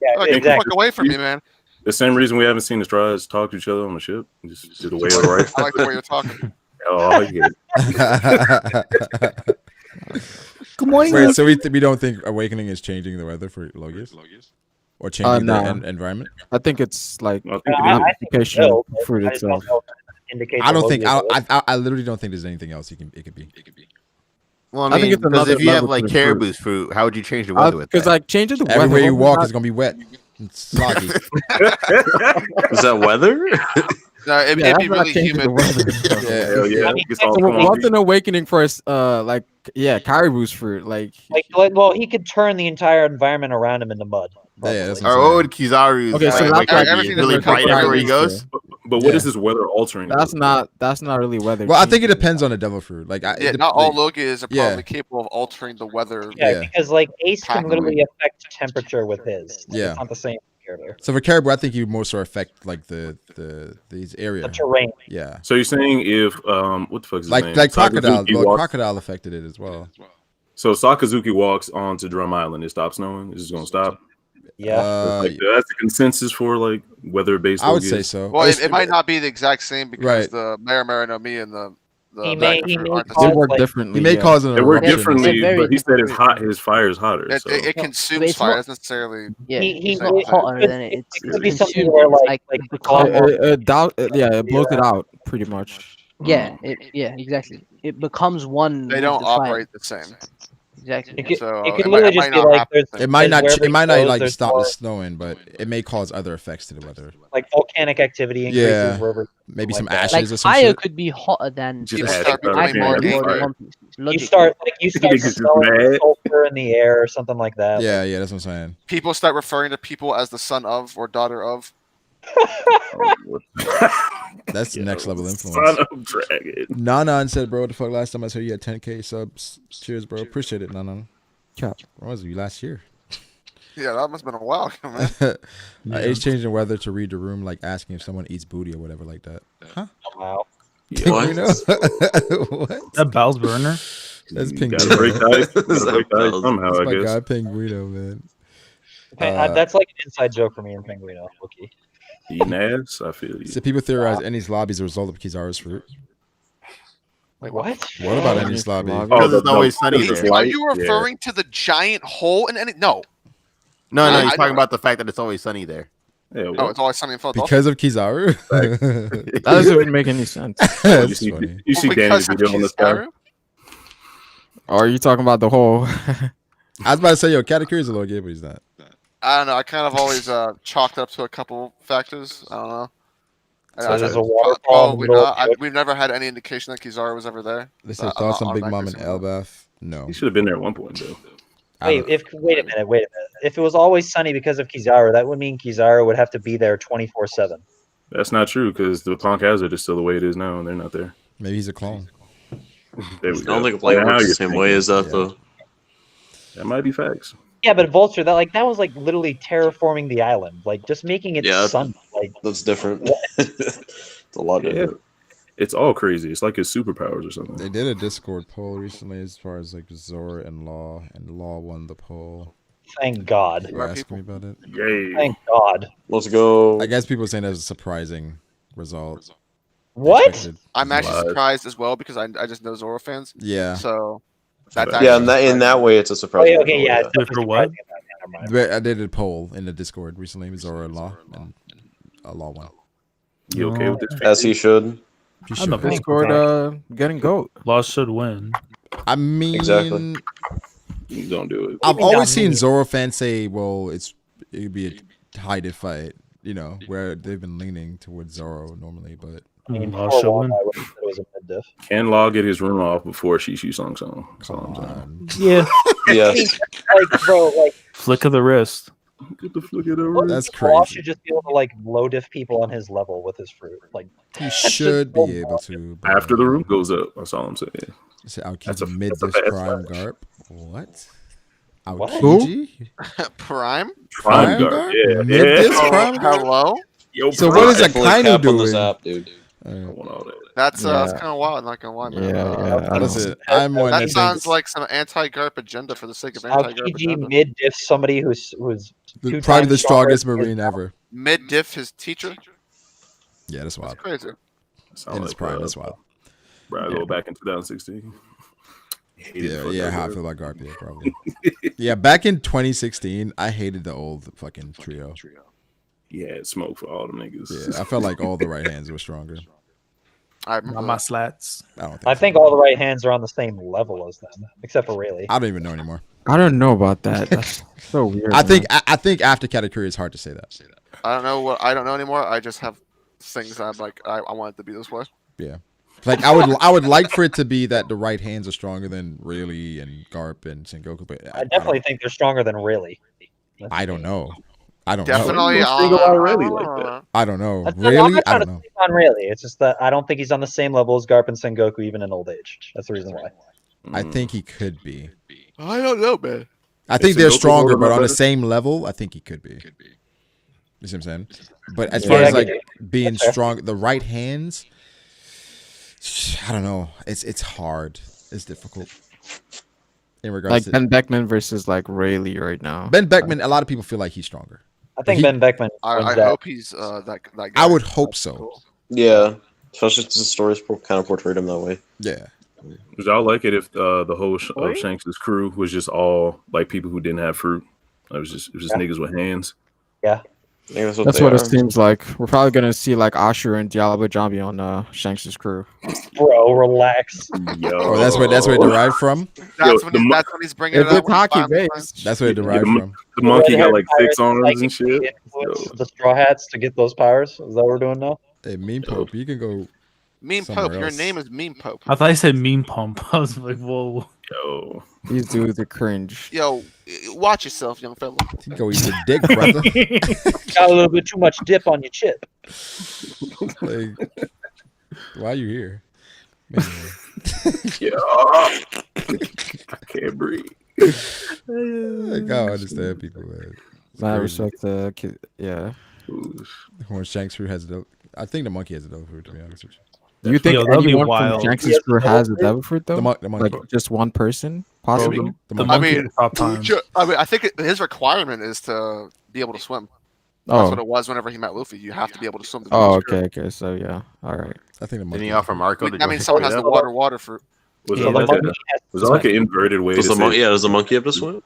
Yeah, like, get the exactly. fuck away from me, man. The same reason we haven't seen the Strides talk to each other on the ship. Just the way of the right. I like the way you're talking. Oh, yeah. Good morning. Wait, so we don't think awakening is changing the weather for Logias, or changing no. the environment? I think it's like I think I it is. think it amplification will, of the fruit I just don't itself. know if it indicates I don't the think. Logia I literally don't think there's anything else it could be. Well, I I think mean, it's because another if you have level to like the fruit. Caribou's fruit, how would you change the weather with Because that? like changing the weather. Everywhere you hopefully walk not- is gonna be wet. It's soggy. Is that weather? No, it'd Yeah, be that's not really changing the humid. weather. Yeah. Hell yeah. I mean, It's all so come on. What's an awakening for us? Like Caribou's fruit. Like well, he could turn the entire environment around him into mud. Yeah, that's probably. what Or what would Kizaru's Okay, so like, that's be everything really that's bright like everywhere he Caribou's goes? But what is this weather altering? that's not really weather. Well, I think it changing. depends on the devil fruit. Like, Yeah, not all Logias are yeah. probably capable of altering the weather. Yeah, Yeah. because like Ace can Pattern. literally affect temperature with his. Like, Yeah. It's not the same character. So for Caribou, I think you more so affect like these area. The terrain. Yeah. So you're saying if what the fuck is his name? Like crocodile. Sakazuki Well, walks- crocodile affected it as well. So Sakazuki walks onto Drum Island. It stops snowing. It's just gonna stop. Yeah. Like, that's the consensus for like weather based. I would say so. Well, it might not be the exact same because Right. the Marino Me and the He may They cause, work like- differently. He may cause an They work eruption. differently, They're very but he said it's different. hot. His fire is hotter. It, So. it but consumes it's fire. not- It's necessarily. Yeah, He it's same not thing. hotter It than it. It's could be something consumed. where, It's like it become becomes. It blows it out pretty much. Yeah, exactly. It becomes one. They with don't the fire. operate the same. Exactly. It could, So it could it literally might just be not like happen. It might not. wherever It might not goes, like there's stop more, the snowing, but it may cause other effects to the weather. like volcanic activity increases Yeah, wherever. maybe some like that. ashes Like or some fire shit. could be hotter than Just just ash start powder becoming more can't heat. fire. One Piece. You Logically. start Niggas just smelling mad. sulfur in the air or something like that. Yeah, yeah, that's what I'm saying. People start referring to people as the son of or daughter of. That's the next level Son influence. of Dragon. Nanan said, bro, what the fuck, last time I saw you had 10K subs. Cheers, bro. Appreciate it, Nanan. Cap. When was you last year? Yeah, that must have been a while, man. Age changing weather to read the room, like asking if someone eats booty or whatever like that. Huh? Wow. Pinguino? What? That Bow's burner. That's You gotta break Pinguino. ice. You gotta break ice somehow, That's I my guess. guy Pinguino, man. That's like an inside joke for me and Pinguino. Okay. Eating ass, I feel you. So people theorize Eni's lobby is a result of Kizaru's fruit. Wait, what? What about Eni's lobby? Because it's always sunny there. Are you referring to the giant hole in any? No. No, I- he's I- talking about the fact that it's always sunny there. Yeah, Oh, it's always sunny in Philadelphia. Because of Kizaru? That doesn't even make any sense. That's funny. You see Danny's video on the sky? Or are you talking about the whole? I was about to say, yo, Katakuri's a little gay, but he's not. I don't know. I kind of always chalked up to a couple factors. I don't know. So there's a waterfall in the Probably middle not. of the We've never had any indication that Kizaru was ever there. They So said I'm thoughts not on Big Mom automatically and saying Elbath. No. He should have been there at one point, though. Wait a minute. If it was always sunny because of Kizaru, that would mean Kizaru would have to be there 24/7. That's not true because the Punk Hazard is still the way it is now, and they're not there. Maybe he's a clone. There we I don't go. think Blade Now works the you're same thinking. way as that though. That might be facts. Yeah, but Vulture, that was like literally terraforming the island, like just making it Yeah, sun. Like that's different. It's a lot different. It's all crazy. It's like his superpowers or something. They did a Discord poll recently as far as like Zora and Law won the poll. Thank God. You were asking me about it? Yay. Thank God. Let's go. I guess people are saying that was a surprising result. What? Expected. I'm actually Live. surprised as well because I just know Zoro fans. Yeah. So that's Yeah, in actually that way, it's a surprise. Okay, yeah. it's Wait, for what? I did a poll in the Discord recently with Zora and Law, and Law won. You okay with this? As he should. You I'm should. a Discord getting goat. Law should win. I mean, Exactly. You don't do it. I've Maybe always not seen me. Zoro fans say, "Well, it'd be a high fight," you know, where they've been leaning towards Zoro normally, but I mean, Law for should one, win. I would have said it was a mid diff. Can Law get his room off before Shishu song? That's all come I'm saying. on. Yeah. Yes. Like, bro, like Flick of the wrist. Get the flick of the wrist. That's Law crazy. should just be able to like low diff people on his level with his fruit. Like He just should so be able to. but- After the room goes up. That's all I'm saying. Say That's a- Aokiji mid that's a dish fast prime flash. garp. What? What? Aokiji? Prime. Prime guard. Yeah. Mid dish Yeah. prime garp? Hello. Yo, So Prime. what is Definitely Akainu cap on this doing? app, dude. I want all that. That's Yeah. kind of wild. Not gonna lie, man. Yeah. Listen, I'm one That that sounds thinks like some anti-GARP agenda for the sake of anti-GARP Aokiji agenda. mid diff somebody who's probably times the stronger strongest than his marine ever. Mid diff his teacher. Yeah, that's That's wild. crazy. Sound In his prime, that's wild. Brago back in 2016. Yeah, how I feel about Garp, yeah, probably. Yeah, back in 2016, I hated the old fucking trio. Yeah, smoke for all them niggas. Yeah, I felt like all the right hands were stronger. I remember Not my that. slats. I don't think. I think all the right hands are on the same level as them, except for Rayleigh. I don't even know anymore. I don't know about that. That's so weird. I think after Katakuri, it's hard to say that. I don't know what I don't know anymore. I just have things that I'm like I want it to be this way. Yeah, like I would like for it to be that the right hands are stronger than Rayleigh and Garp and Sengoku, but I definitely think they're stronger than Rayleigh. I don't know. I don't Definitely. know. I don't know. I'm Rayleigh, not I trying don't to know. speak on Rayleigh. It's just that I don't think he's on the same level as Garp and Sengoku, even in old age. That's the reason why. I think he could be. I don't know, man. I think Is they're Sengoku stronger, holding but up on the better? same level, I think he could be. You see what I'm saying? But as Yeah, far I as get like it. being That's fair. strong, the right hands, I don't know. It's hard. It's difficult. In regards like to Ben Beckman versus like Rayleigh right now. Ben Beckman, a lot of people feel like he's stronger. I think He- Ben Beckman. I wins that. hope he's that guy. I would hope so. Yeah. Especially since the stories kind of portrayed him that way. Yeah. Would y'all like it if the whole of Shanks' crew was just all like people who didn't have fruit? It was just niggas with hands. Yeah. That's what it seems like. We're probably gonna see like Ashura and Diallo Jambi on Shanks' crew. Bro, relax. Yo. Oh, that's where it derived from. That's when he's bringing it up. Hockey based. That's where it derived from. The monkey got like Pirates 6 arms and shit. The Straw Hats to get those powers. Is that what we're doing now? Hey, Meme Pope, you can go. Meme Pope, your name is Meme Pope. I thought you said meme pump. I was like, whoa. Yo. These dudes are cringe. Yo, watch yourself, young fella. You go eat your dick, brother. Got a little bit too much dip on your chip. Like, why are you here? Yo. I can't breathe. I gotta understand people, man. I respect the kid. Yeah. When Shanks' crew has it, I think the monkey has it over, to be honest with you. Do you think that'd be anyone wild. from Shanks' crew has a devil fruit though? The monkey. Like just one person, possibly. The monkey I mean, top time. I think his requirement is to be able to swim. That's Oh. what it was whenever he met Luffy. You have to be able to swim. Oh, okay. So yeah, all right. I think the Didn't monkey. he offer Marco to I mean, someone has the water fruit. Was Yeah, it like an inverted way to say? Does the monkey have to swim?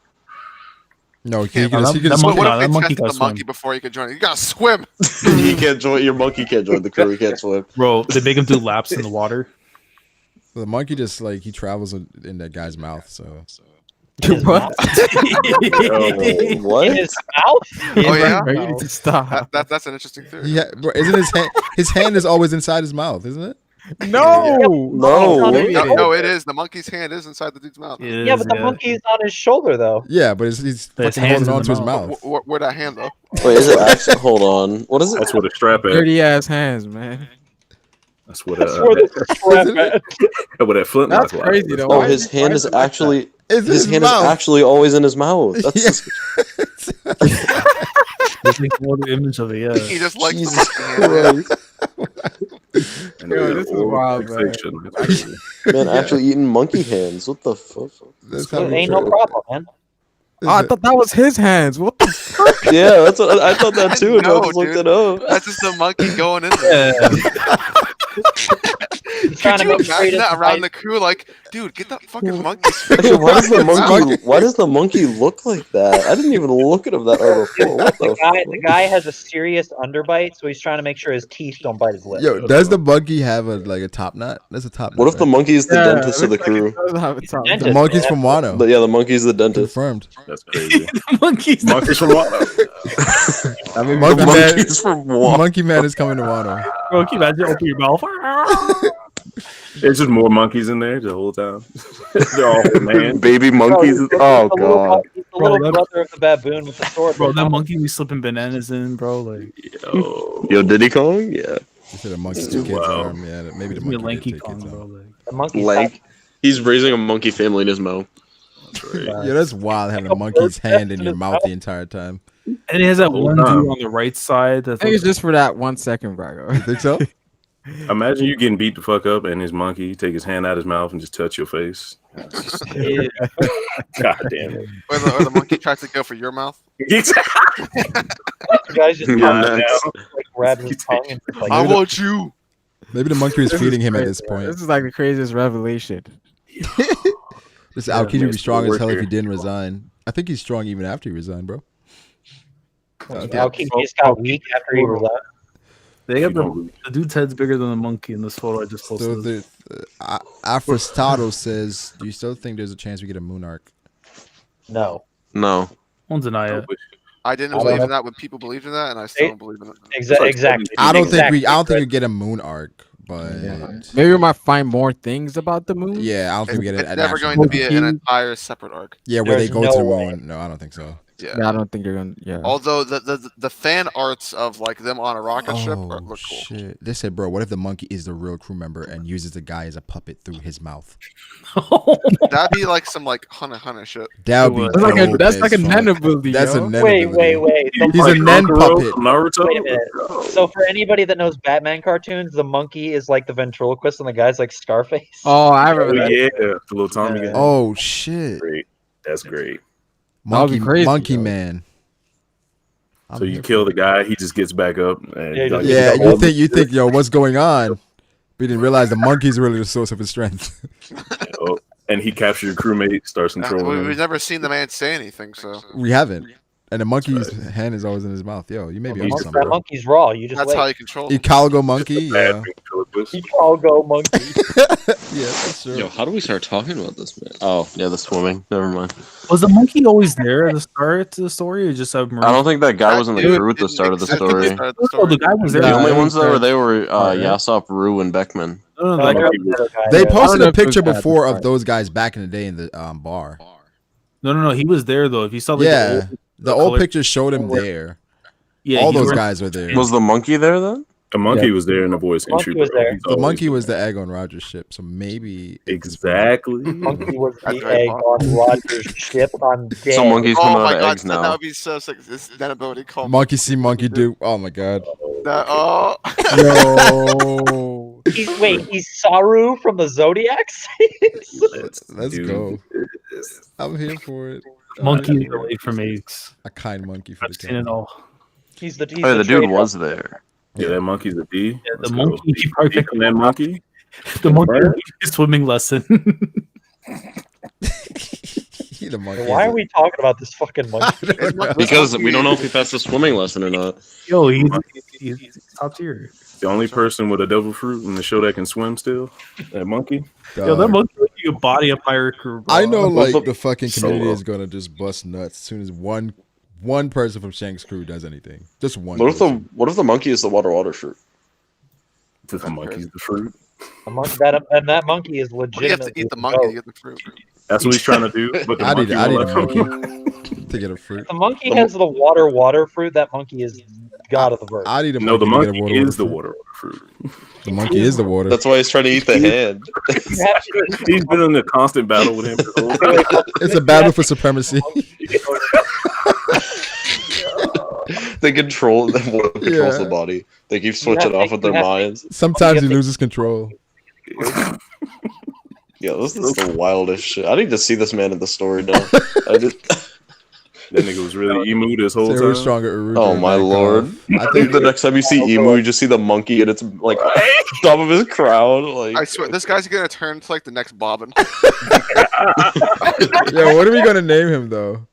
No, that What monkey- if that they monkey tested gotta the monkey swim. before he could join it? You gotta swim. He can't join. Your monkey can't join the crew. He can't swim. Bro, they make him do laps in the water. The monkey just like he travels in that guy's mouth. So What? What? In his mouth? Oh yeah, Bro, you need to stop. that's an interesting theory. yeah, bro, isn't his hand? His hand is always inside his mouth, isn't it? No, No. No, it is. The monkey's hand is inside the dude's mouth. Yeah, but the monkey's on his shoulder though. Yeah, but he's But his fucking hand's holding in on the to his mouth. mouth. Where that hand though? Wait, is it actually? Hold on. What is it? That's what a strap at. dirty ass hands, man. That's what That's where the strap at. what that flintlock. That's crazy though. Oh, Why his is- hand why is it like actually. It's His hand is actually always in his mouth. That's Just make more the image of it, yeah. He just likes Jesus the Christ. Yo, this is wild, man. Man, actually eating monkey hands. What the fuck? That's It ain't no problem, man. Oh, I thought that was his hands. What the fuck? Yeah, that's what I thought that too. No, I just looked dude. it up. That's just a monkey going in there. He's trying Could to you make imagine that around the the crew? Like, dude, get that fucking monkey. Actually, why does the monkey look like that? I didn't even look at him that way before. What the guy has a serious underbite, so he's trying to make sure his teeth don't bite his lip. Yo, does the monkey have a top knot? That's a top knot. What if the right? monkey is the Yeah, dentist of the crew? The monkey's from Wano. Yeah, the monkey's the dentist. Confirmed. That's crazy. Monkeys. Monkeys from Wano. I mean, The Monkey Man. monkey's from Wano. Monkey Man is coming to Wano. Bro, can you imagine open your mouth? There's just more monkeys in there the whole time. They're all man. Baby monkeys. Oh He's god. the little brother of the baboon with the sword. Bro, that monkey be slipping bananas in, bro. Like, Yo, Diddy Kong? Yeah. He said a monkey took kid's arm. Yeah, maybe the be a monkey lanky did take Kong, kid's bro. arm. Like, The monkey's Like he's raising a monkey family in his mouth. Yeah, that's wild having a monkey's hand in your mouth the entire time. and he has that Whole one time. dude on the right side. That's I think it's just for that 1 second, Brago. You think so? Imagine you getting beat the fuck up and his monkey take his hand out of his mouth and just touch your face. God damn it. Or the monkey tries to go for your mouth. The guy's just like grabs his tongue and just, like, I want you. Maybe the monkey is feeding him at this point. This is like the craziest revelation. This Aokiji would be strong as hell if he worker. didn't resign. I think he's strong even after he resigned, bro. Aokiji just got weak after he resigned. They got the dude's head's bigger than the monkey in this photo I just So posted. the Afrostado says, "Do you still think there's a chance we get a moon arc?" No. No. Won't deny it. I didn't I don't believe know. in that when people believed in that, and I still don't believe in it. Exactly. I don't think Exactly. I don't think we get a moon arc, but Maybe we might find more things about the moon. yeah, I don't think we get It's an never actual going to be moon an arc. entire separate arc. Yeah, where they There's go no to the way. moon. No, I don't think so. Yeah, I don't think they're gonna. Yeah. Although the fan arts of like them on a rocket ship Oh look cool. shit! They said, bro, what if the monkey is the real crew member and uses the guy as a puppet through his mouth? That'd be like some like hunter shit. That would be That's like a dope that's as like a fuck. nen ability. That's yo. a nen Wait. ability. So He's a for- nen puppet. Naruto. Wait a minute. So for anybody that knows Batman cartoons, the monkey is like the ventriloquist and the guy's like Scarface. Oh, I remember that. Yeah, the little Tommy guy. Oh shit! Great. That's great. That'd be Monkey, crazy, monkey though. man. I'm So you here kill the guy, he just gets back up. And Yeah, like, Yeah, he's all- you think, yo, what's going on? We didn't realize the monkey's really the source of his strength. Oh, and he captured your crewmate, starts controlling We've him. never seen the man say anything, so We haven't. And the monkey's hand is always in his mouth. Yo, you may be on something. That monkey's raw. You just that's wait. how you control him. Ecalgo monkey. Yeah. Ecalgo monkey. Yeah, that's true. Yo, how do we start talking about this, man? Oh, yeah, the swimming. Never mind. Was the monkey always there at the start to the story, or just a I don't think that guy was in the crew at the start of the story. Oh, the guy was there. The only ones that were there were Yasop, Rue, and Beckman. They posted a picture before of those guys back in the day in the bar. No. He was there though. If you saw, like, the old picture showed him there. Yeah, all those guys were there. Was the monkey there then? The monkey was there in the voice entry. The monkey was the egg on Roger's ship, so maybe exactly. Monkey was the egg on Roger's ship. I'm dead. Some monkeys come out of God, eggs now. that would be so sick. This that ability called monkey see, monkey do. Oh my god. No. He's Saru from the Zodiac Signs? Let's go. I'm here for it. Monkey is away from eggs. A kind monkey for I've seen it all. He's the the dude was there. Yeah, that monkey's a D. Yeah, the monkey. He probably picked that monkey. The monkey swimming lesson. The monkey. Why are we talking about this fucking monkey? Because we don't know if he passed the swimming lesson or not. Yo, he's top tier. The only person with a devil fruit in the show that can swim still, that monkey. Yo, that monkey you a body of pirate crew. Bro. I know, like the fucking community is gonna just bust nuts as soon as one person from Shank's crew does anything. Just one. What if the monkey is the water fruit? The monkey's the fruit. That monkey is legit. You have to eat the monkey to get the fruit. That's what he's trying to do. But the I need a monkey monkey to get a fruit. If the monkey has the water fruit, that monkey is god of the verse. I need a monkey. No, the to get a monkey is the water fruit. The monkey is the water. That's why he's trying to eat the hand. He's been in a constant battle with him. It's a battle for supremacy. They control them. Controls the body. They keep switching off with their minds. Sometimes he loses control. Yeah, this is the wildest shit. I need to see this man in the story now. That nigga was really emu this whole Sarah time. stronger. Oh my lord! I think the next time you see emu, you just see the monkey and it's like top of his crown. Like I swear, this guy's gonna turn to like the next Bobbin. Yeah, what are we gonna name him though?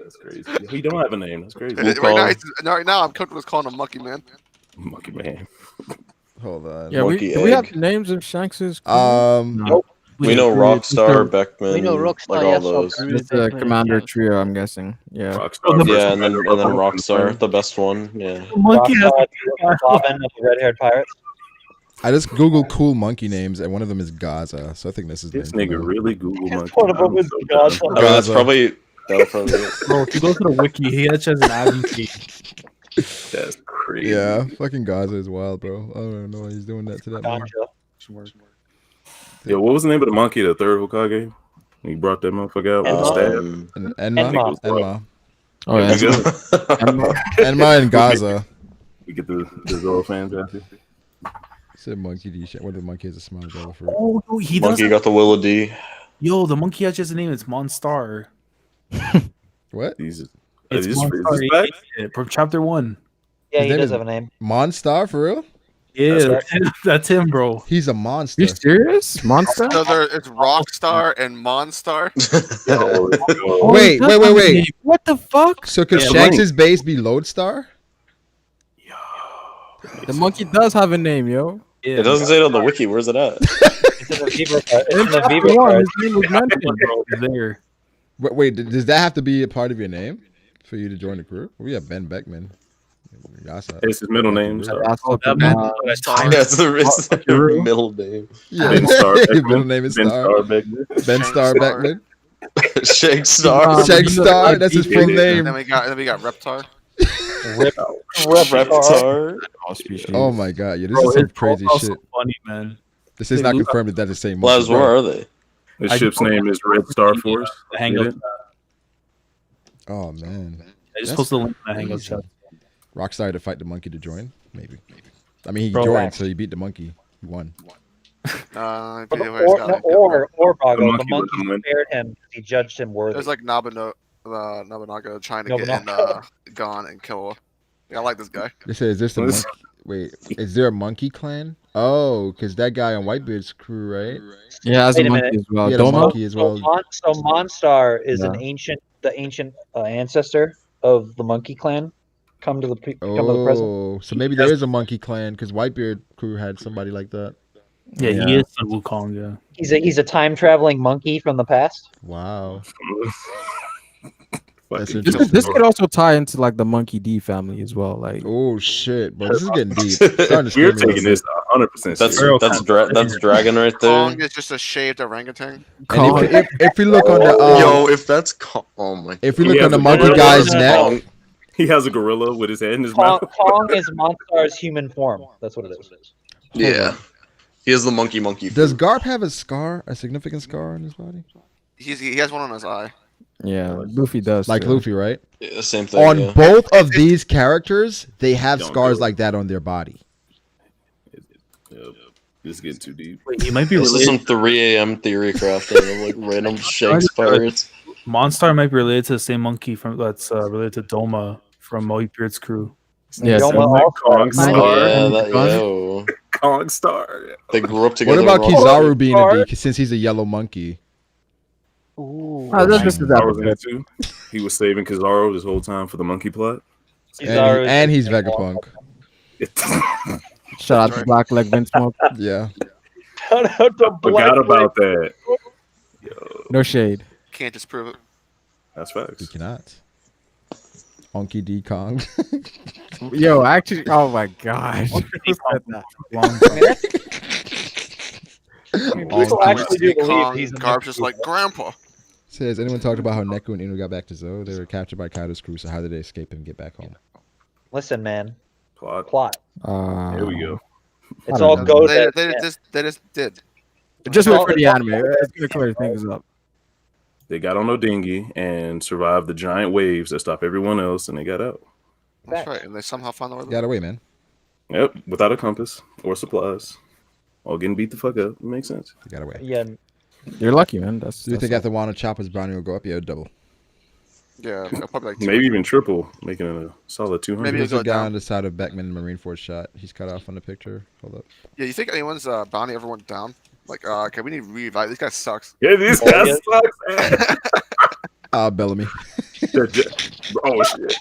That's crazy. He don't have a name. That's crazy. Right now, I'm comfortable with calling him Monkey Man. Monkey Man. Hold on. Yeah, do we have names of Shanks's crew? Nope. We know Rockstar, Beckman. We know Rockstar, like all yes, those. It's the commander trio, I'm guessing. Yeah. Rockstar Yeah, and then Rockstar, the best one. Yeah. Monkey has Robin of the red-haired pirates. I just Googled cool monkey names, and one of them is Gaza. So I think this is This nigga really Google monkey. One of them is Gaza. I mean, that's probably it. Bro, if you go to the wiki, he actually has an admin key. That's crazy. Yeah, fucking Gaza is wild, bro. I don't even know why he's doing that to that man. Yeah, what was the name of the monkey, the third Hokage? He brought that motherfucker out with the stab. Enma. Oh yeah. Enma and Gaza. We get the Zoro fans out here. Said monkey D. What the monkey has a smile over for? Oh, no, he Monkey does. got the Willow D. Yo, the monkey actually has a name. It's Monstar. What? Jesus. It's Is Monstar. this back? From chapter 1. Yeah, His he name does is have a name. Monstar for real? Yeah, that's him, bro. He's a monster. You serious? Monster? So it's Rockstar and Monstar. Wait. What the fuck? So could Shanks' base be Lodestar? The monkey does have a name, yo. It doesn't say it on the wiki. Where's it at? It's in the Beaver card. It's in the Beaver One, card. his name was mentioned. There. Wait, does that have to be a part of your name for you to join the crew? We have Ben Beckman. It's his middle name. That's the middle name. Yeah. Ben Star Beckman. Middle name is Ben Star. Star Beckman. Ben Star Beckman. Shake Star. Shake Star. That's his full name. Then we got Reptar. Reptar. Oh my god, yeah, this is some crazy shit. Funny, man. This is not confirmed that that's the same. Laz, where are they? The ship's name is Red Star Force. Oh man. I just posted a link in the Hangout chat. Rockstar to fight the monkey to join? Maybe. I mean, he Bro, joined, so he beat the monkey. He won. Or Brago. The monkey spared him because he judged him worthy. There's like Nobunaga trying to get in Gon and kill. Yeah, I like this guy. They say, is this a monkey? Wait, is there a monkey clan Oh, because that guy on Whitebeard's crew, right? Yeah, as Wait a a monkey minute. as well. He had a Doma? monkey as well. So Monstar is Yeah. the ancient ancestor of the Monkey Clan. Come to the present. Oh, so maybe there is a monkey clan because Whitebeard crew had somebody like that. Yeah, he is the Wukong. Yeah. He's a time traveling monkey from the past. Wow. That's This interesting. could also tie into like the Monkey D family as well. Like, oh shit, bro, this is getting deep. Starting to We're scare me a taking little this bit. 100%. That's Dragon right there. Kong is just a shaved orangutan. And if we look on the Yo, if that's oh my. if we He look has on the a monkey gorilla guy's with his neck, mouth. He has a gorilla with his head in his mouth. Kong is Monstar's human form. That's what it is. Yeah. He has the monkey does Garp have a scar, a significant scar on his body? He has one on his eye. yeah, Luffy does. Like too. Luffy, right? Yeah, same thing. On yeah. both of these characters, they have Don't scars do it. like that on their body. Yep. This is getting too deep. Wait, he might be This is related. some 3 a.m. theory crafting of like random Shanks pirates. Monstar might be related to the same monkey from that's related to Doma from Whitebeard's crew. Yes. Doma Kong also- Star. Yeah, yo. Kong Star. They grew up together. What about in Rock- Kizaru being a D since he's a yellow monkey? Ooh. Oh, this is I was in it too. He was saving Kizaru this whole time for the monkey plot. And he's Vegapunk. Shout out to Black Leg Vince Smoke. Yeah. Shout out to Forgot about that. No shade. Can't disprove it. That's You facts. cannot. Onky D Kong. Yo, actually, oh my gosh. People actually do believe Kong, he's a Garp's just like Grandpa. Says anyone talked about how Neku and Inu got back to Zou? They were captured by Kaido's crew, so how did they escape and get back home? Listen, man. Plot. Here we go. It's all go. They just did. Just wait for the anime. It's gonna clear things up. They got on a dinghy and survived the giant waves that stopped everyone else, and they got out. That's right, and they somehow found the way. Got away, man. Yep, without a compass or supplies, all getting beat the fuck up. It makes sense. They got away. Yeah. You're lucky, man. Do you think after Wano Chopper's bounty will go up? Yeah, double. Yeah, probably like Maybe even triple, making it a solid 200. Maybe There's it'll a go guy down. on the side of Beckman Marineford shot. He's cut off on the picture. Hold up. Yeah, you think anyone's bounty ever went down? Like, okay, we need to revive. This guy sucks. Yeah, this guy sucks. Bellamy. Oh shit!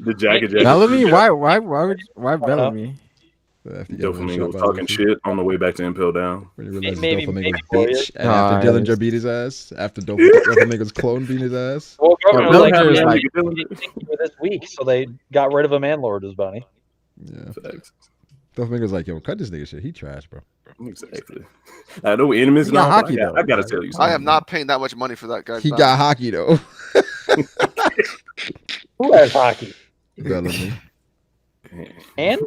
The jacket. Bellamy? Why Bellamy? Doflamingo was talking shit on the way back to Impel Down. When he realized Maybe Doflamingo's for bitch, you. and after Dillinger beat his ass, after Doflamingo's clone beat his ass. Well, government was like, Dillinger is yeah, like- we didn't think you were this weak, so they got rid of a man lord as bounty. Yeah. Doflamingo's like, yo, cut this nigga shit. He trash, bro. Exactly. I know enemies He now. got but hockey, though. I gotta tell you something. I am not paying that much money for that guy. He got hockey though. Who has hockey? Bellamy. And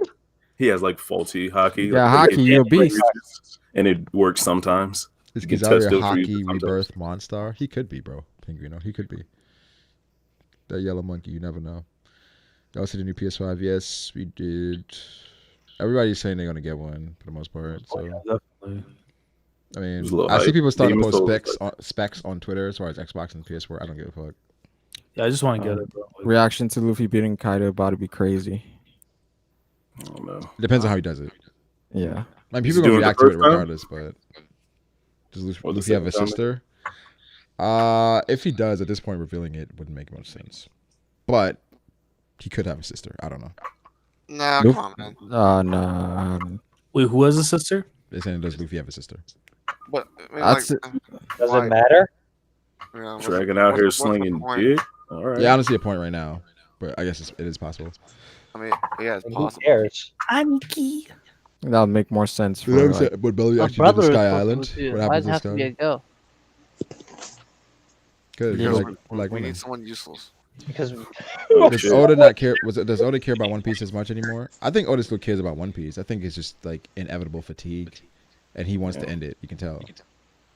He has like faulty hockey. Yeah, like, hockey, you're a beast. And it works sometimes. Is You can Kizaru test a those hockey reasons sometimes. rebirth monster? He could be, bro. Pinguino. He could be. That yellow monkey, you never know. Y'all see the new PS5? Yes, we did. Everybody's saying they're gonna get one for the most part. So Definitely. I There's a mean, little I see hype. people starting to Demon's post Souls, specs on Twitter as far as Xbox and PS4. I don't give a fuck. Yeah, I just want to get it, bro. Like, Reaction to Luffy beating Kaido about to be crazy. I don't know. It depends on how he does it. Yeah. I mean, He's people are gonna doing it the react to it first time? regardless, but does Or the Luffy have a second time? sister? If he does, at this point, revealing it wouldn't make much sense. But he could have a sister. I don't know. Nah, Nope. come on, man. Nah. wait, who has a sister? They're saying, does Luffy have a sister? But I mean, That's like, does why? it matter? Yeah, what's- Dragging out here what's the slinging point? dick. All right. Yeah, I don't see a point right now, but I guess it is possible. I mean, yeah, it's Who possible. cares? Anki. That would make more sense for like, Would Belly My actually brother did is Sky supposed Island? to do it. What Why happens does it this have to be a time? girl? Good. Yeah. Like We women. need someone useless. Because Does Oda not care? Does Oda care about One Piece as much anymore? I think Oda still cares about One Piece. I think it's just like inevitable fatigue, and he wants to end it. You can tell.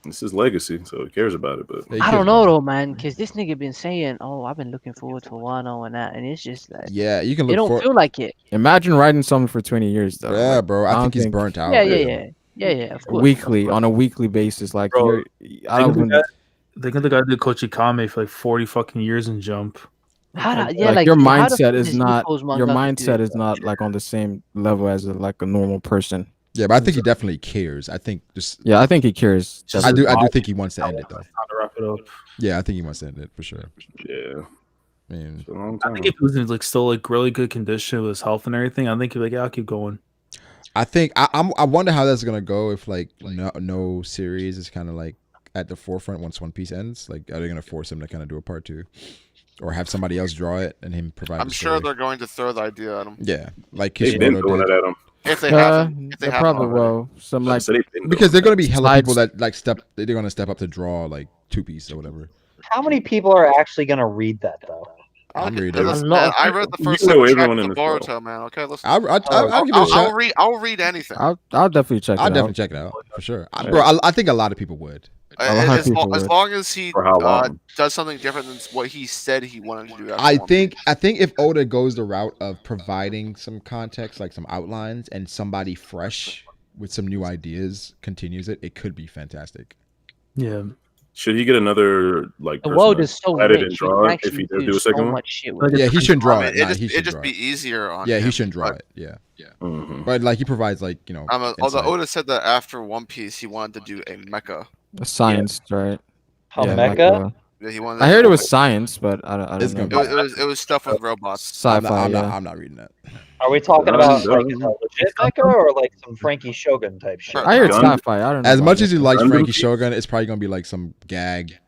This is legacy, so he cares about it. But Yeah, he I cares don't about know it. though, man, because this nigga been saying, "Oh, I've been looking forward to Wano and that," and it's just like, Yeah, you can it look don't for. feel like it. imagine writing something for 20 years though. Yeah, Like, bro. I don't think he's burnt out. Yeah, of course. weekly on a weekly basis. Like Bro, you're, I don't even, Think of the guy who did Kochikame for like 40 fucking years in Jump. like your how the mindset fuck is does not Nico's your manga do mindset it, is bro? not like on the same level as like a normal person. Yeah, but I think he definitely cares. I think just I think he cares. I do think he wants to end it though. Time to wrap it up. Yeah, I think he wants to end it for sure. Yeah. I mean, It's a long I time. think if he was in like still like really good condition with his health and everything, I think he'd be like, yeah, I'll keep going. I think I wonder how that's gonna go if like no series is kind of like at the forefront once One Piece ends. Like, are they gonna force him to kind of do a part 2, or have somebody else draw it and him provide? I'm sure they're going to throw the idea at him. Yeah, like They've been throwing it at him. If they have, they probably will. Some like because they're gonna be hella people that like they're gonna step up to draw like 2 Piece or whatever. How many people are actually gonna read that though? I'm reading. Listen, man, I read the first 7 chapters of Boruto, man. Okay, listen. I'll give it a shot. I'll read anything. I'll definitely check it out. I'll definitely check it out for sure. Bro, I think a lot of people would. As long as he does something different than what he said he wanted to do. I think if Oda goes the route of providing some context, like some outlines, and somebody fresh with some new ideas continues it, it could be fantastic. Yeah. Should he get another like the world is so edit rich, and draw you it if can he does actually do a second one? much shit with Yeah, he shouldn't draw it. It'd just be easier on him. he shouldn't draw it. Yeah. Mm-hmm. But like he provides like although insight. Oda said that after One Piece he wanted to do a mecha. A science, right? A mecha? Yeah, he wanted. I heard it was science, but I don't know. It was stuff with robots. Sci-fi. I'm not reading that. Are we talking about like a legit mecha or like some Frankie Shogun type shit? I heard sci-fi. I don't know. As much as you like Frankie Shogun, it's probably gonna be like some gag.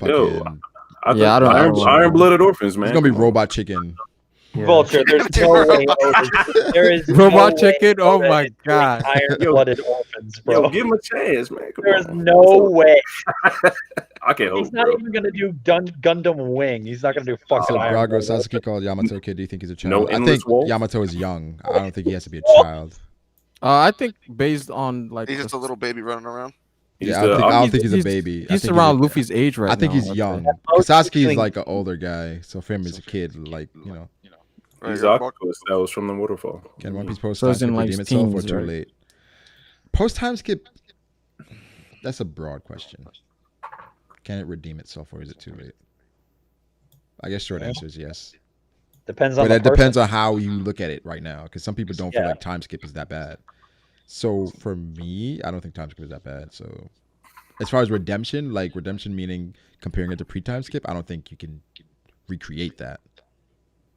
Yo, fucking, Iron-blooded orphans, man. It's gonna be Robot Chicken. Vulture, there's no way. There is Robot no Chicken. Way Oh my god. Iron-blooded orphans, bro. Yo, give him a chance, man. There's no way. I can't hope. He's not even gonna do Gundam Wing. He's not gonna do fucking So Iron. Brago Sasaki called Yamato kid. Do you think he's a child? No I endless think wolf? Yamato is young. I don't think he has to be a child. I think based on like He's just a little baby running around. Yeah, I don't think he's a baby. He's around Luffy's age right now. I think he's young. Sasuke is like an older guy, so for him he's a kid. Like He's Octopus. That was from the waterfall. Can One Piece post So time it's in, skip like, redeem itself or teens, too right? late? Post time skip. That's a broad question. Can it redeem itself or is it too late? I guess short answer is yes. Depends on. But the it depends person. on how you look at it right now, because some people don't feel like time skip is that bad. So for me, I don't think time skip is that bad. So as far as redemption, like redemption meaning comparing it to pre-time skip, I don't think you can recreate that.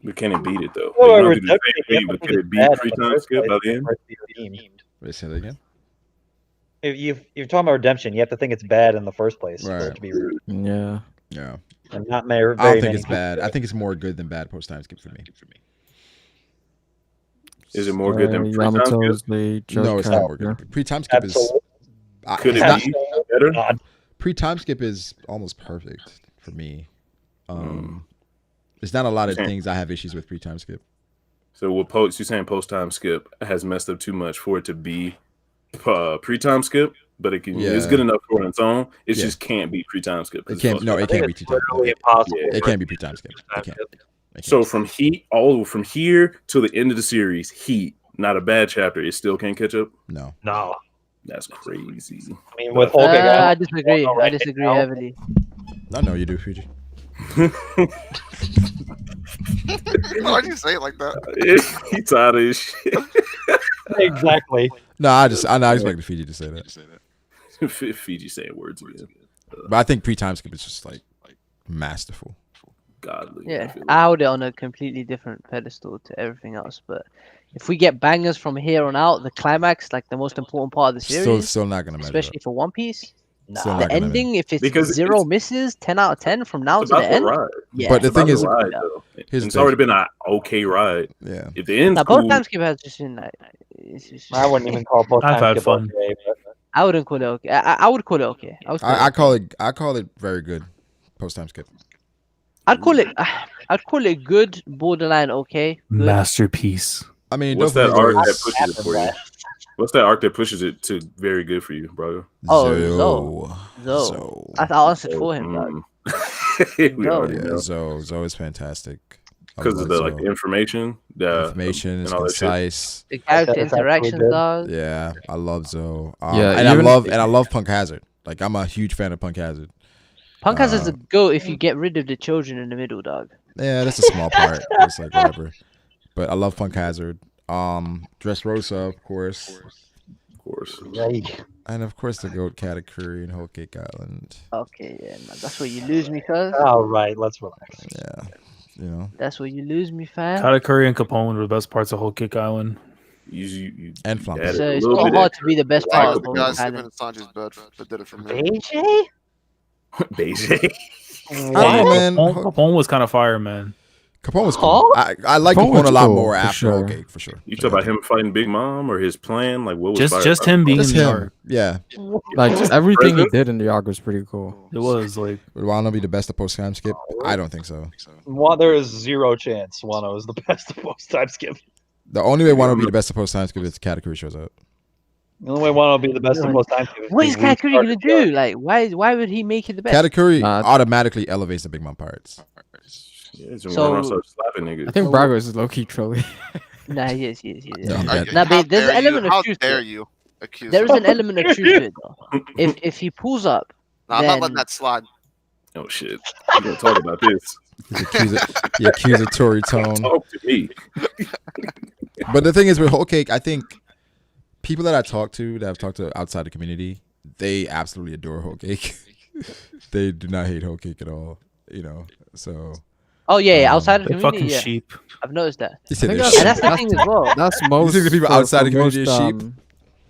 But can it beat it though? Well, Like, you don't do the redemption, same thing, but can it beat bad in the pre-time first skip place by the end? for it to be redeemed. Wait, say that again. If you're talking about redemption, you have to think it's bad in the first place for Right. it to be redeemed. Yeah. Yeah. And not very I don't think many it's people bad. do. I think it's more good than bad post-time skip for me. Is it more good than pre-time Yamato's skip? the judge No, it's not more character. good. Pre-time skip is. Absolutely. Could it's it not- be better? Pre-time skip is almost perfect for me. There's not a lot of things I have issues with pre-time skip. So what you're saying post-time skip has messed up too much for it to be pre-time skip, but it can it's good enough for its own. It just can't be pre-time skip. It can't. No, it can't be pre-time. Literally impossible. It can't be pre-time skip. It can't. So from here till the end of the series, Heat, not a bad chapter. It still can't catch up. No. No. That's crazy. I mean, with I disagree. I disagree heavily. I know you do, Fuji. Why do you say it like that? He tired of his shit. Exactly. No, I expected Fiji to say that. Fiji saying words again. But I think pre-time skip is just like masterful. Godly. Yeah, I hold it on a completely different pedestal to everything else. But if we get bangers from here on out, the climax, like the most important part of the series, Still not gonna measure especially up. for One Piece. Still not The gonna ending, if it's Because zero misses, 10 out of 10 from now It's to about the the end. ride. Yeah, But the thing is, Ride, though. here's the It's thing. already been an okay ride. Yeah. If the end's now, cool, both time skip has just been like, it's just, I wouldn't even call both I've times had skip fun. okay, but I wouldn't call it okay. I would call it okay. I call it very good post-time skip. I'd call it good, borderline okay. Good. Masterpiece. I mean, what's don't that forget arc there's- that pushes it for you? What's that arc that pushes it to very good for you, bro? Oh, Zoe. I'll answer for him, dog. We already Yeah, know. Zoe is fantastic. I Because of love the Zoe. the information, Information is and all that shit. concise. The character That's actually interactions, good. dog. Yeah, I love Zoe. Yeah, and even- I love Punk Hazard. Like I'm a huge fan of Punk Hazard. Punk has a go if you get rid of the children in the middle, dog. Yeah, that's a small part. It's like whatever. But I love Punk Hazard. Dressrosa, of course. course. And of course the goat Katakuri and Whole Cake Island. Okay, yeah, man. That's where you lose me, cuz. All right, let's relax. Yeah, you know. That's where you lose me, fam. Katakuri and Capone were the best parts of Whole Cake Island. And Flump. So it's not hard to be the best part of The Whole guy Cake sleeping in Island. Sanji's bed that did it for me. AJ? BJ. I don't know, man. Capone was kind of fire, man. Capone was cool. I like Capone a lot more after Whole Cake, for sure. You talk about him fighting Big Mom or his plan? Like what was Just him being just in the him. arc. Yeah. Like just everything he did in the arc was pretty cool. It was like. Would Wano be the best of post time skip? I don't think so. There is zero chance Wano is the best of post time skip. The only way Wano would be the best of post time skip is Katakuri shows up. The only way Wano will be the best of post time skip. What is Katakuri gonna do? Like, why would he make it the best? Katakuri automatically elevates the Big Mom pirates. Yeah, So- slapping niggas. I think Brago is low key trolling. Nah, he is. No, I'm dead. Nah, but there's an element of How truth. dare to it. you accuse There is him? an element of truth to it, though. If he pulls up, No, I'm not then letting that slide. Oh shit. We're gonna talk about this. The accusatory tone. Talk to me. But the thing is with Whole Cake, I think people that I talk to, that I've talked to outside the community, they absolutely adore Whole Cake. They do not hate Whole Cake at all. You know, so. oh yeah, outside of the They're community, fucking yeah. sheep. I've noticed that. You said And they're that's the thing as well. That's You most. think the people for- outside the for community most, are sheep?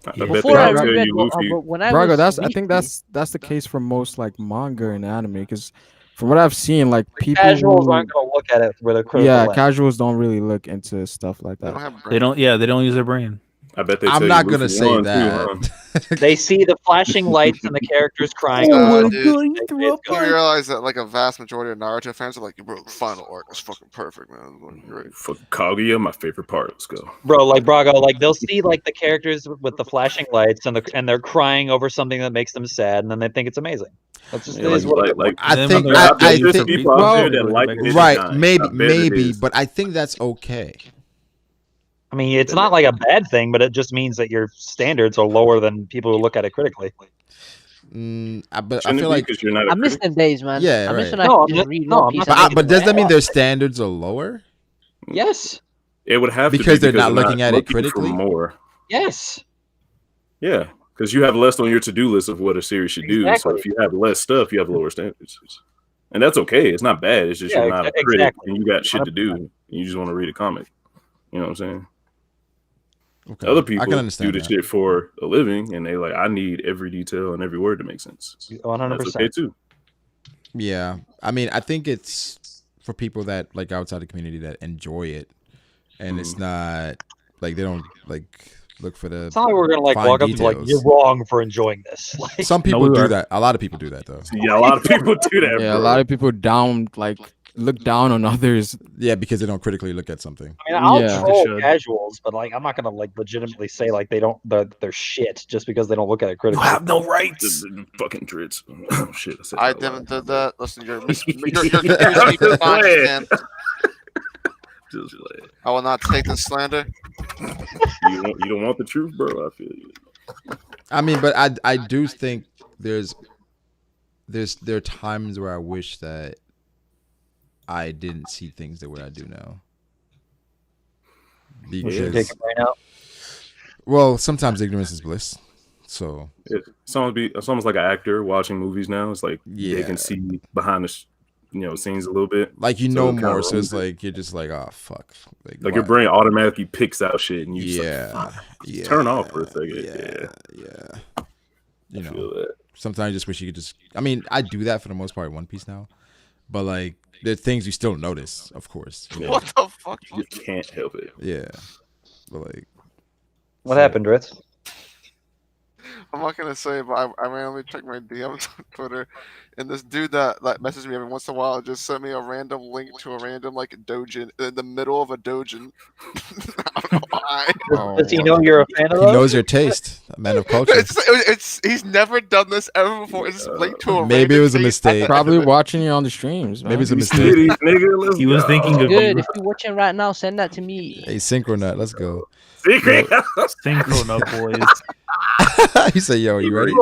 I bet Before they I tell read, you Luffy. but when I Brago, was I think that's the case for most like manga and anime because from what I've seen, like people Casuals who- aren't gonna look at it with a critical yeah, lens. casuals don't really look into stuff like They don't that. have brain. They don't. Yeah, they don't use their brain. I bet they I'm tell not you gonna Luffy say won, that. Too, huh? They see the flashing lights and the characters crying. Oh, dude. It's You good. realize that like a vast majority of Naruto fans are like, bro, the final arc is fucking perfect, man. It's great. Fucking Kaguya, my favorite part. Let's go. Bro, like Brago, like they'll see like the characters with the flashing lights and they're crying over something that makes them sad, and then they think it's amazing. That's just Yeah, it is what it is. I Then think when I there's think people out there that like it. right, maybe, I bet it is. but I think that's okay. I mean, it's not like a bad thing, but it just means that your standards are lower than people who look at it critically. But I Shouldn't feel it be like 'cause you're not a I miss critic? them days, man. Yeah, I miss right. when I No, could just I'm read not- One Piece. no, I'm and not- but does that mean get their standards are lower? Yes. It would have to Because be they're not looking at it looking for critically? more. Yes. Yeah, because you have less on your to-do list of what a series should do. So Exactly. if you have less stuff, you have lower standards, and that's okay. It's not bad. It's just Yeah, you're not a critic exactly. and you got shit to do. And you just want to read a comic. You know what I'm saying? Okay. Other I people can do understand the that. shit for a living, and they like, I need every detail and every word to make sense. 100%. That's okay too. Yeah, I mean, I think it's for people that like outside the community that enjoy it, and it's not like they don't like look for the. It's not like we're gonna like fine walk up and be like, details. "You're wrong for enjoying this." Like, Some people do that. A lot of people do that though. Yeah, a lot of people do that. Yeah, bro. a lot of people look down on others. Yeah, because they don't critically look at something. I mean, I'll Yeah. troll Should. casuals, but like, I'm not gonna like legitimately say like they're shit just because they don't look at it You critically. have no rights. The fucking drits. Oh shit! said I that never loud. did that. Listen, you're confusing me for Sanji, man. Just like, I will not take this slander. you don't want the truth, bro. I feel you. I mean, but I do think there are times where I wish that I didn't see things the way I do now. We should Because, take it right out. well, sometimes ignorance is bliss. So It's almost like an actor watching movies now. It's like they Yeah. can see behind the scenes a little bit. like you So know it kinda more, so it's ruins it. like you're just like, oh fuck, Like why- your brain automatically picks out shit, and you just Yeah, like, fuck, yeah, turn off for a second. yeah. You I know, feel that. sometimes I just wish you could just. I mean, I do that for the most part in One Piece now, but like there are things you still notice, of course. You know? What the fuck? You just can't help it. Yeah, but like, What happened, Dritz? I'm not gonna say, but I randomly checked my DMs on Twitter, and this dude that messaged me every once in a while just sent me a random link to a random like dojin in the middle of a dojin. I don't know why. Does he know you're a fan of he those? knows your taste, a man of culture. It's he's never done this ever before. It's just linked to a Maybe it random was a page. mistake. Probably watching you on the streams. Man. Maybe it's a mistake. Titties, nigga, let's He was go. thinking of Good. you. If you're watching right now, send that to me. Hey, Synchronut, let's go. Secret. Synchro boys. He said, "Yo, you ready?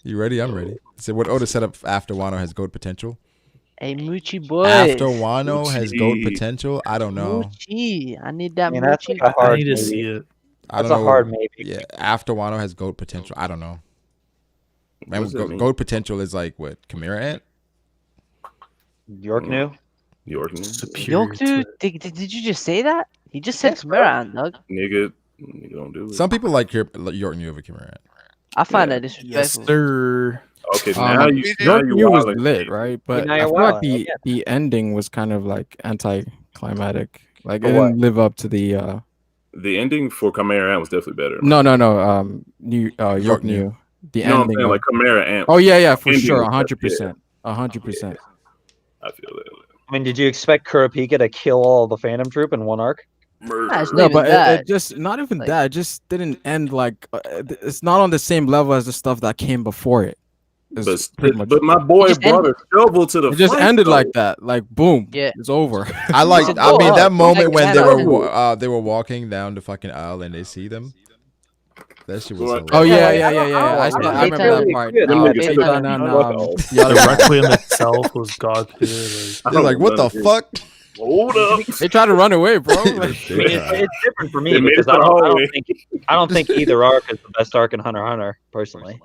You ready? I'm ready." He said, "What Oda set up after Wano has goat potential? Hey, Moochie boy. After Wano has goat Moochie. potential? I don't know. Moochie. I need that I mean, that's Moochie. like a I hard need to movie. see it. I don't That's a know. hard maybe. Yeah, after Wano has goat potential. I don't know. Man, What does that mean? goat potential is like what? Chimera Ant? York knew. York knew. Superior Yoku, did you just say that? He just said Chimera Ant, dog. Nigga don't do it. Some people like York knew over Chimera Ant. I find that Yes, disrespectful. sir. Okay, now you was wilding. lit, right? But now I you're feel like wilding, the ending was kind of like anticlimactic. Like For it what? didn't live up to the. The ending for Chimera Ant was definitely better. No. York knew the You know what I'm ending. saying? Like Chimera Ant. Oh yeah, for ending sure, was better. 100%, 100%. I feel that. I mean, did you expect Kurapika to kill all the Phantom Troop in one arc? It's not No, even but that. it just not even Like- that. It just didn't end like it's not on the same level as the stuff that came before it. It's pretty much. But my boy just brought a shovel to the It just fight, ended though. like that. Like boom, Yeah. it's over. I like. It's a I mean, go that up. moment Like, when man, they were walking down the fucking aisle and they see them. That shit was. What? Oh hilarious. yeah. I remember that part. Them niggas The Requiem itself was god tier. Like, They're like, what the fuck? Hold up. They tried to run away, bro. Like, I mean, it's different for me They made because it to the hallway. I don't think either arc is the best arc in Hunter x Hunter, personally.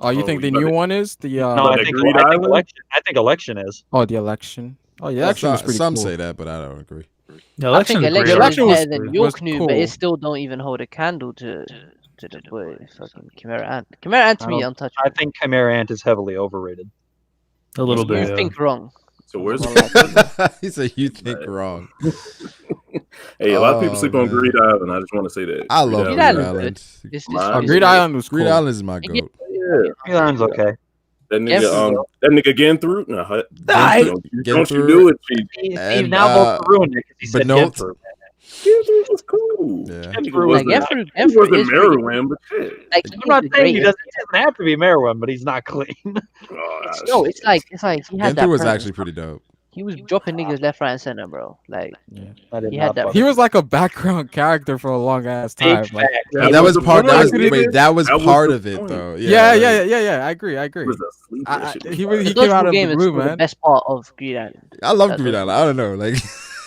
oh, you think the but new they- one is the? No, But I the think, Greed I think Island? election is. Oh, the election. Oh, yeah, the election was pretty Some cool. say that, but I don't agree. the I election think is great. election, Election is was- better than was York knew, but cool. it still don't even hold a candle to the boy fucking Chimera Ant. Chimera Ant to me I untouchable. I think Chimera Ant is heavily overrated. A little You bit. Yeah. think wrong. So where's He said you think wrong. Hey, a lot of people Oh, sleep on man. Greed Island. I just want to say that. I love Greed Greed Island's Island. It's Greed Island was cool. Greed Island is my It get- goat. Green Island's okay. That Yes, nigga, that nigga getting through. No, Get don't you through do it, Chief. Steve And, now votes for ruined it because he but said no- get through. Get through was cool. Yeah. That nigga Like, wasn't, Efru he wasn't is pretty- Merowyn, but shit. Like, I'm not saying he doesn't have to be Merowyn, but he's not clean. Oh, No, it's like he had Gentry that. was presence. actually pretty dope. He was dropping niggas left, right, and center, bro. Like I did he not had that. fuck He was like a background character for a long ass Big time. Like, fact. And that was the part. point. That was That was part the of it, point. though. yeah. like, I agree. He was asleep. That shit was He fire. The came out dodgeball of game the is blue, still the man. best part of Greed Island. I love That Greed dodgeball. Island. I don't know, like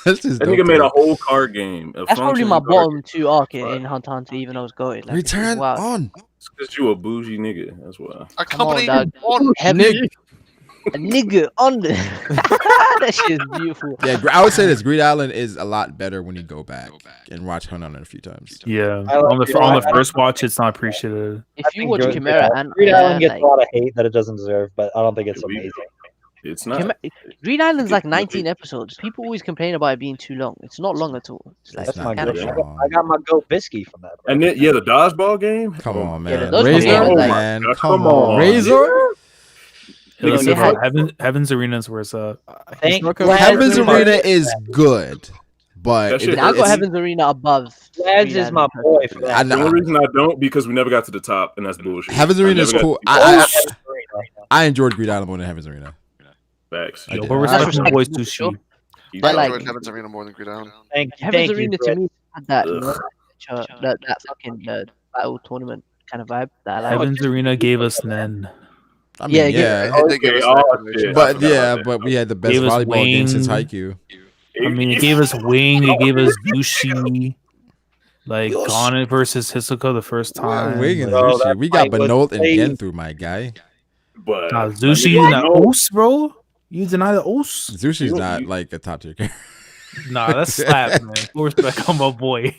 that's just That dope nigga made to a me. whole card game. That's probably my bottom two arc in Hunter x Hunter, even though it's goated. Like, Return wow. on. Because you a bougie nigga. That's why. A Come on, company dog. on Heavy. A nigga on the. That shit is beautiful. Yeah, I would say this. Greed Island is a lot better when you go back and watch Hunter a few times. Yeah. I like On the Greed on the Island. first watch, it's not appreciated. If you watch Chimera and Green Island gets like, a lot of hate that it doesn't deserve, but I don't think it's amazing. It's not. Green Island's like 19 episodes. People always complain about it being too long. It's not long at all. It's like That's my kind of goat. short. I got my goat Bisky from that. And then, yeah, the dodgeball game. Come on, Yeah, man. those Razor? games, like, man. gosh, Come come on. on. Razor. Hey, listen, you had- Heaven's Arenas was Thank Hisoka- Heaven's Glad- Arena is good, but That shit I got it's- Heaven's Arena above. Lads Green is my Island. boy for I that. The know. only reason I don't because we never got to the top, and that's bullshit. Heaven's Arena is never got cool. to the I enjoyed Greed Island more than Heaven's Arena. Facts. I did. but That's respect my boys respectable, too sure. cheap. But I like- enjoyed Heaven's Arena more than Greed Island. Thank Heaven's you, Arena to Brett. me had that Ugh. that fucking battle tournament kind of vibe that I like. Heaven's Arena gave us Nen. I mean, Yeah, yeah, And they gave Okay, us oh, that shit. information. but I forgot yeah, about but we had the best Gave us volleyball game since Wayne. Haikyuu. I mean, it gave us Wing, it gave us Zushi, like Yosh. Gauntlet versus Hisoka the first time. Wing and like, Bro, Zushi. that We got fight was Benoit and crazy. Genthu, my guy. But nah, Zushi using that Os, bro. You deny the Os? Zushi's not like a top tier character. Nah, that's slap, man. Full respect on my boy.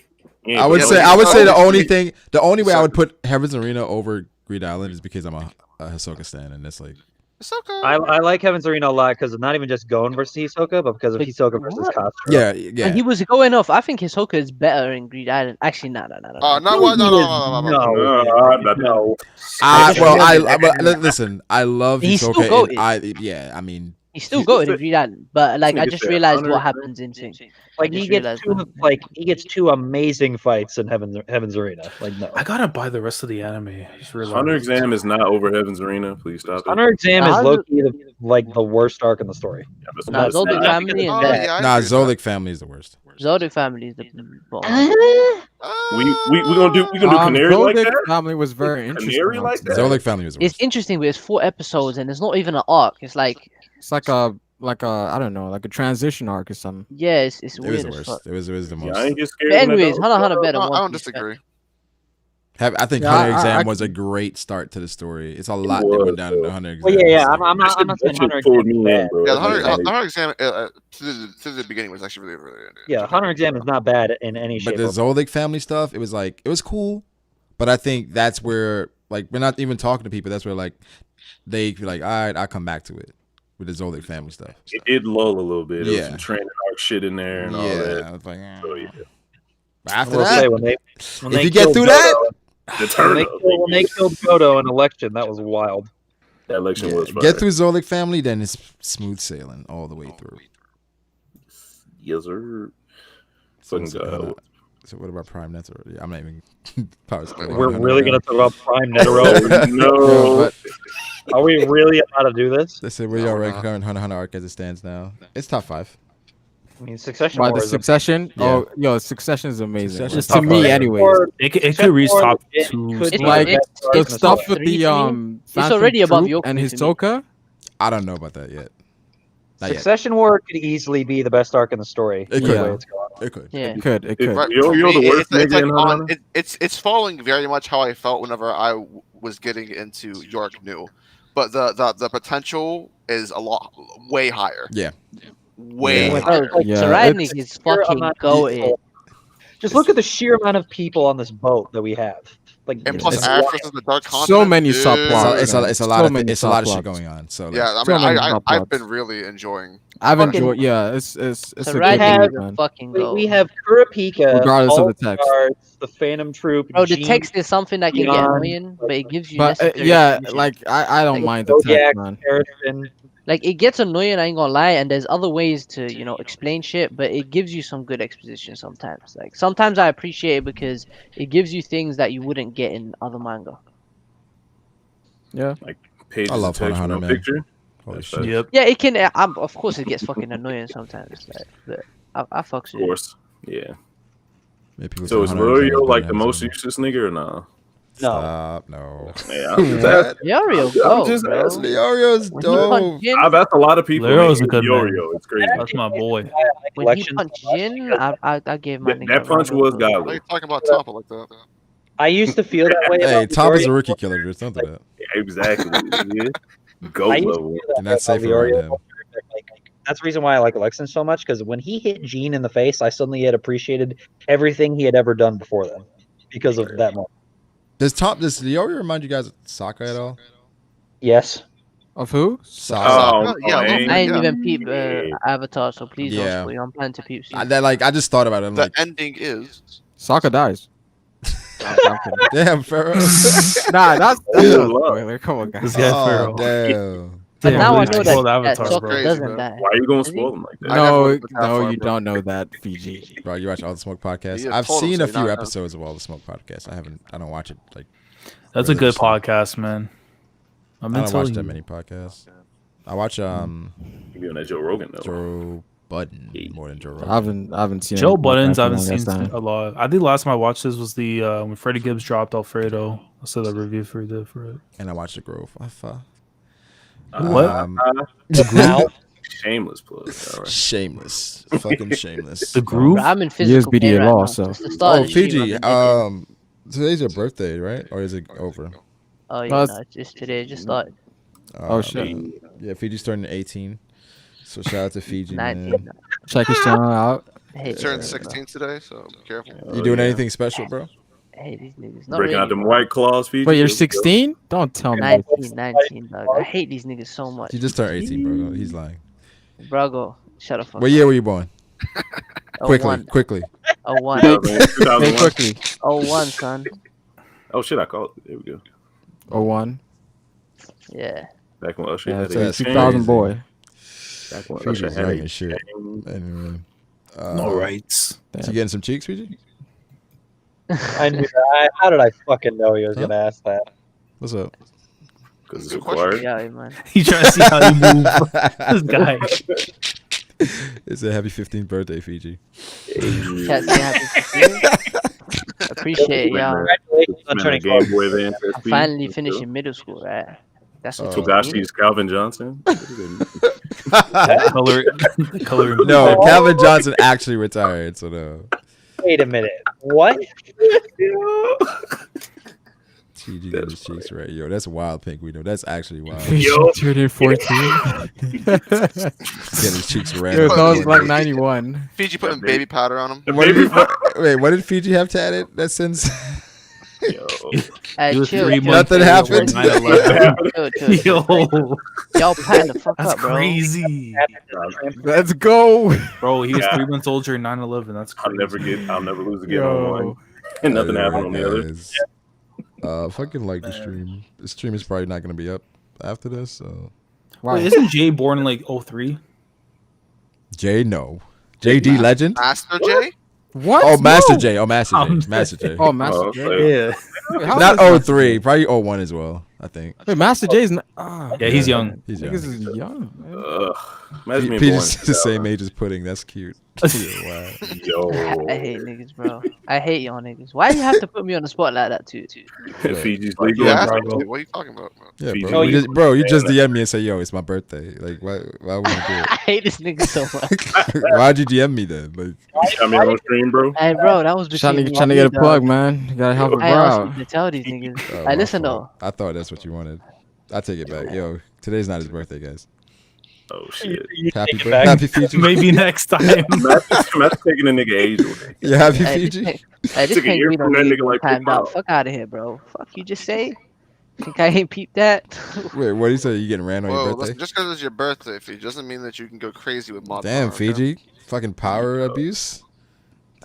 yeah, I would but say yeah, the oh, only shit. thing, the only way I would put Heaven's Arena over Greed Island is because I'm a Hisoka stan, and it's like It's okay. I like Heaven's Arena a lot because of not even just Gon versus Hisoka, but because of But Hisoka versus what? Katsuo. yeah. And he was going off. I think Hisoka is better in Greed Island. Actually, no. Not what? No. No. Listen, I love He's still Hisoka. goated. I mean, He's still going in Greed Island, but like I Nigga just said realized 100, what happens in Sing. Like I he just gets two amazing fights in Heaven's Arena. Like no. I gotta buy the rest of the anime. I just realized. Hunter Exam is not over Heaven's Arena. Please stop it. Hunter Exam is Hunter- low-key the worst arc in the story. Yeah, but Nah, it's Zoldyck not. family and Oh, that. yeah, I nah, agree with that. Zoldyck family is the worst. Zoldyck family is the bottom. We gonna do Canary like Zoldyck that? family was very interesting. Canary I'd like say. that? Zoldyck family was the It's worst. interesting, but it's 4 episodes and it's not even an arc. It's like It's like a I don't know, like a transition arc or something. yeah, it's It was weird the as worst. fuck. It was the Yeah, most. I ain't get scared. But when that anyways, dog- Hunter better. I One don't Piece, disagree. I think Hunter Exam was a great start to the story. It's a lot that went down in the Hunter Exam. Well, yeah. I'm not saying Hunter Exam is bad. Yeah, the Hunter Exam to the beginning was actually really. Yeah, Hunter Exam is not bad in any shape. But the Zoldyck family stuff, it was cool. But I think that's where, like, we're not even talking to people. That's where, like, they feel like, all right, I'll come back to it with the Zoldyck family stuff. It did lull a little bit. There was some training arc shit in there and all that. I was like, so, yeah. But after that, when if you get through that, when they killed Godo in election, that was wild. That election was fire. Get through Zoldyck family, then it's smooth sailing all the way through. Yes, sir. So what about Prime Netero? Yeah, I'm not even. We're really gonna talk about Prime Netero? No. Are we really allowed to do this? They said where y'all rank current Hunter arc as it stands now. It's top 5. I mean, Succession. Why, War the is Succession? Yeah. Oh, yo, Succession is amazing. Succession's To top me, 5. anyways. It could reach top 2. Like the it's stuff top with 3 the for me. It's Phantom already above Troop Yonko and to his me. Toka. I don't know about that yet. Not yet. Succession War could easily be the best arc in the story. It the could. way it's going. It could. Yeah. It could. Right, You're for the me, worst it's like nigga in Hunter? it's following very much how I felt whenever I was getting into York New, but the potential is a lot way higher. Yeah. Way Yeah. higher. Saradnik is fucking goated. Just look at the sheer amount of people on this boat that we have. Like, And plus, it's Africa's the Dark Continent. So many dude. subplots. It's a lot of shit going on. So Yeah, I So mean, many I've subplots. been really enjoying. I've Fucking- enjoyed. Yeah, it's a good Saradnik read, man. fucking goat. we have Kurapika, Regardless of all the text. guards, the Phantom Troop. Bro, the Gene, text is something that can get Dion, annoying, but it gives you But necessary yeah, information. like I don't like mind the Zodiac, text, man. Harrison. Like, it gets annoying, I ain't gonna lie, and there's other ways to, explain shit, but it gives you some good exposition sometimes. Like, sometimes I appreciate it because it gives you things that you wouldn't get in other manga. Yeah. Like pages I love of text, Hunter, no man. picture. Holy That's shit. facts. Yep. Yeah, it can, of course it gets fucking annoying sometimes, but I fucks Of with it. course. Yeah. Maybe people So say is Hunter Exam Lorio is like better the than most Hunter. useless nigga or nah? Stop. No. Yeah, I'm just asking. Yorio, I'm go, just bro. asking. Leorio's When he punched Jin, I've asked a lot of people. Lero's man, a good man. Yorio. It's crazy. That's my boy. when he punched Jin, I gave my nigga That a punch round was of applause. Why are godly. you talking about Toppa like that? I used to feel that way. Hey, about Top is a Leorio. rookie killer. There's something to that. Exactly. Yeah. I Goat used to level. feel that You're not way safe about around Leorio. him. Like, that's the reason why I like Alexin so much, because when he hit Gene in the face, I suddenly had appreciated everything he had ever done before then because of that moment. Does Leorio remind you guys of Sokka at all? Yes. Of who? Sokka. Oh, Yeah, man. I ain't Yeah. even peep Avatar, so please don't Yeah. spoil. I'm planning to peep soon. I just thought about it. I'm The like, ending is Sokka dies. damn, Pharaoh. Nah, that's Oh, a love. spoiler. Come on, guys. This guy Oh, Pharaoh. damn. But Damn, now I please know spoil that Avatar, Sokka bro. Crazy, doesn't man. die. Why are you gonna Is he? spoil him like that? I never No, went that no, far, you bro. don't know that, Fiji. Bro, you watch all the Smoke podcasts? Yeah, I've told him seen so, a you few know. episodes of all the Smoke podcasts. I don't watch it like. That's a good religiously. podcast, man. I I'm don't into watch that many podcasts. I watch You be on that Joe Rogan though. Joe Budden more than Joe Rogan. I haven't seen Joe any Buttons. podcast I in haven't a long seen ass time. a lot. I think last time I watched this was the when Freddie Gibbs dropped Alfredo. I saw the review for it. And I watched The Grove. What? Now, Shameless plug. All right. Shameless. Fucking shameless. The Groove? Bro, I'm in physical USBD pain right law, now. so. It's the start Oh, of the stream, Fiji. I've been thinking. Today's your birthday, right? Or is it over? Oh yeah, No, no, it's today. It just started. Oh, shit. Yeah, Fiji's turning 18. So shout out to Fiji, 19. man. Check his channel out. Hey, he turned 16 today, so be careful. You doing anything special, bro? Hey, these niggas. Not Breaking really, out them bro. white claws, Fiji. Wait, you're 16? Don't tell me. 19, dog. I hate these niggas so much. He just turned 18, bro. He's lying. Brago, shut the fuck What year were you born? Oh, Quickly. 01. 2001. Hey, quickly. 01, son. Oh shit, I called it. There we go. 01. Yeah. Back when Usher Yeah, had so a 2000 boy. Back when Fiji's Usher had young a as shit. Anyway. No rights. You getting some cheeks, Fiji? I knew that. How did I fucking know he was gonna ask that? What's up? Because it's required. Yeah, man. He trying to see how you move. This guy. It's a happy 15th birthday, Fiji. Chat say happy 15th. Appreciate it, y'all. Congratulations on Man, turning Game 12. Boy Advance I'm SP. finally finishing middle school, right? That's what Togashi's Calvin Johnson. Color. No, Calvin Johnson actually retired, so no. Wait a minute. What? Fiji got his cheeks red. Yo, that's wild, Pink. We know that's actually wild. Fiji turned in 14. Get his cheeks red. Yo, that was like 91. Fiji putting baby powder on him. What did Fiji have tatted? That since. Hey, chill. Nothing happened. Yo, y'all patting the fuck That's up, bro. crazy. Let's go, bro. He was 3 months old during 9/11. That's crazy. I'll never lose again on one, and nothing happened on the other. Fucking like the stream. The stream is probably not gonna be up after this. So. Wait, isn't Jay born in like 03? Jay, no. JD Legend. Master J. What? Oh, Master J. Oh, Master J. Master J. Oh, Master J. Yeah. Not 03. Probably 01 as well, I think. Wait, Master J's not. Yeah, he's young. He's young. Niggas is young. Imagine Peter's the same age as Pudding. That's cute. Wow. Yo. I hate niggas, bro. I hate y'all niggas. Why do you have to put me on the spot like that too? Fiji's What legal. are you talking about, bro? Yeah, Fiji. bro. You just DM me and say, "Yo, it's my birthday." Like, why would you do it? I hate this nigga so much. Why'd you DM me then? Like, I mean, on stream, bro. Hey, bro, that was between Trying to get a plug, man. You gotta help a bro I also out. to tell these niggas. oh, Hey, my listen fault. though. I thought that's what you wanted. I take it back. Yo, today's not his birthday, guys. Oh shit. Happy birthday, happy Fiji. Maybe next time. Matt's taking a nigga age away. Yeah, happy Hey, Fiji. this Took a year penguin from that nigga like timed out. Pop. Fuck out of here, bro. Fuck you just say. Think I ain't peeped that? Wait, what do you say? You getting ran on your Whoa, birthday? listen, just because it's your birthday, Fiji, doesn't mean that you can go crazy with mod. Damn, power, okay? Fiji. Fucking power abuse.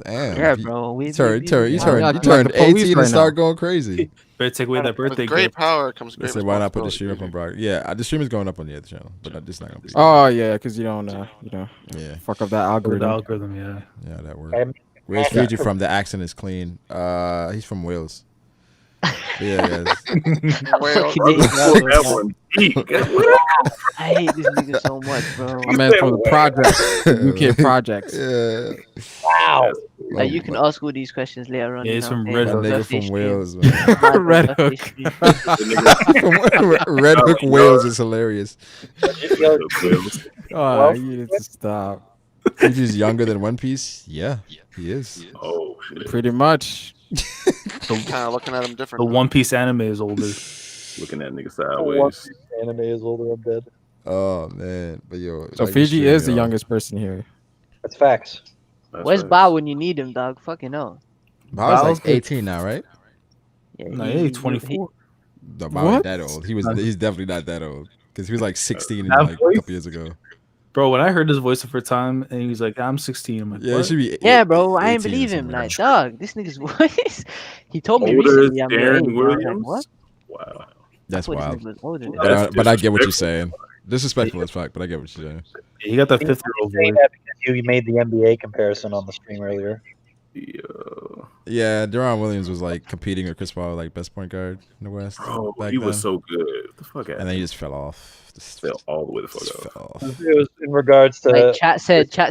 Damn. Yeah, bro. You turned like 18 the police and right start going crazy. Better take away that birthday With great gift. power comes They great said, why not put the stream responsibility, up on Brago? Yeah, the stream is going up on the other channel, but it's not gonna be. Oh yeah, because you don't, Yeah, fuck up that The algorithm. algorithm, yeah. yeah, that works. Where's Fiji from? The accent is clean. He's from Wales. Yeah, guys. Wales. I hate this nigga so much, bro. My man from the projects, UK projects. Yeah. Wow. Like you can ask all these questions later on. Yeah, you he's know, from hey, Red That Hook. nigga birthday from stream. Wales, man. My Red birthday Hook. stream. Red Hook Wales is hilarious. Oh, you need to stop. Fiji's younger than One Piece. Yeah, he is. Oh shit. Pretty much. Kind of looking at him The different. One Piece anime is older. Looking at nigga sideways. Anime is older. I'm dead. Oh man, but yo. So like Fiji stream, is the y'all. youngest person here. That's facts. Where's Bao when you need him, dog? Fucking hell. Bao's like Bao's 18 now, right? Yeah, No, he's 24. No, Bao What? ain't that old. He's definitely not that old because he was like 16 That like a voice? couple years ago. Bro, when I heard his voice the first time and he was like, I'm 16, I'm like, Yeah, it what? should be. Yeah, bro. I ain't 18 or believe him. something Like, that. dog, this nigga's voice. He told me Older recently as I'm your age. Darren I was like, Williams. what? Wow. That's I thought wild. this nigga was older than That's But I get what you're disrespectful. saying. Disrespectful as fuck, but I get what you're saying. He got that 5-year-old Saying voice. that because you made the NBA comparison on the stream earlier. Yo. Yeah, Deron Williams was like competing with Chris Paul, like best point guard in the West. Bro, back he was then. so good. What the fuck out And then he just fell off. Just fell all the way the fuck just off. fell off. It was in regards to Like chat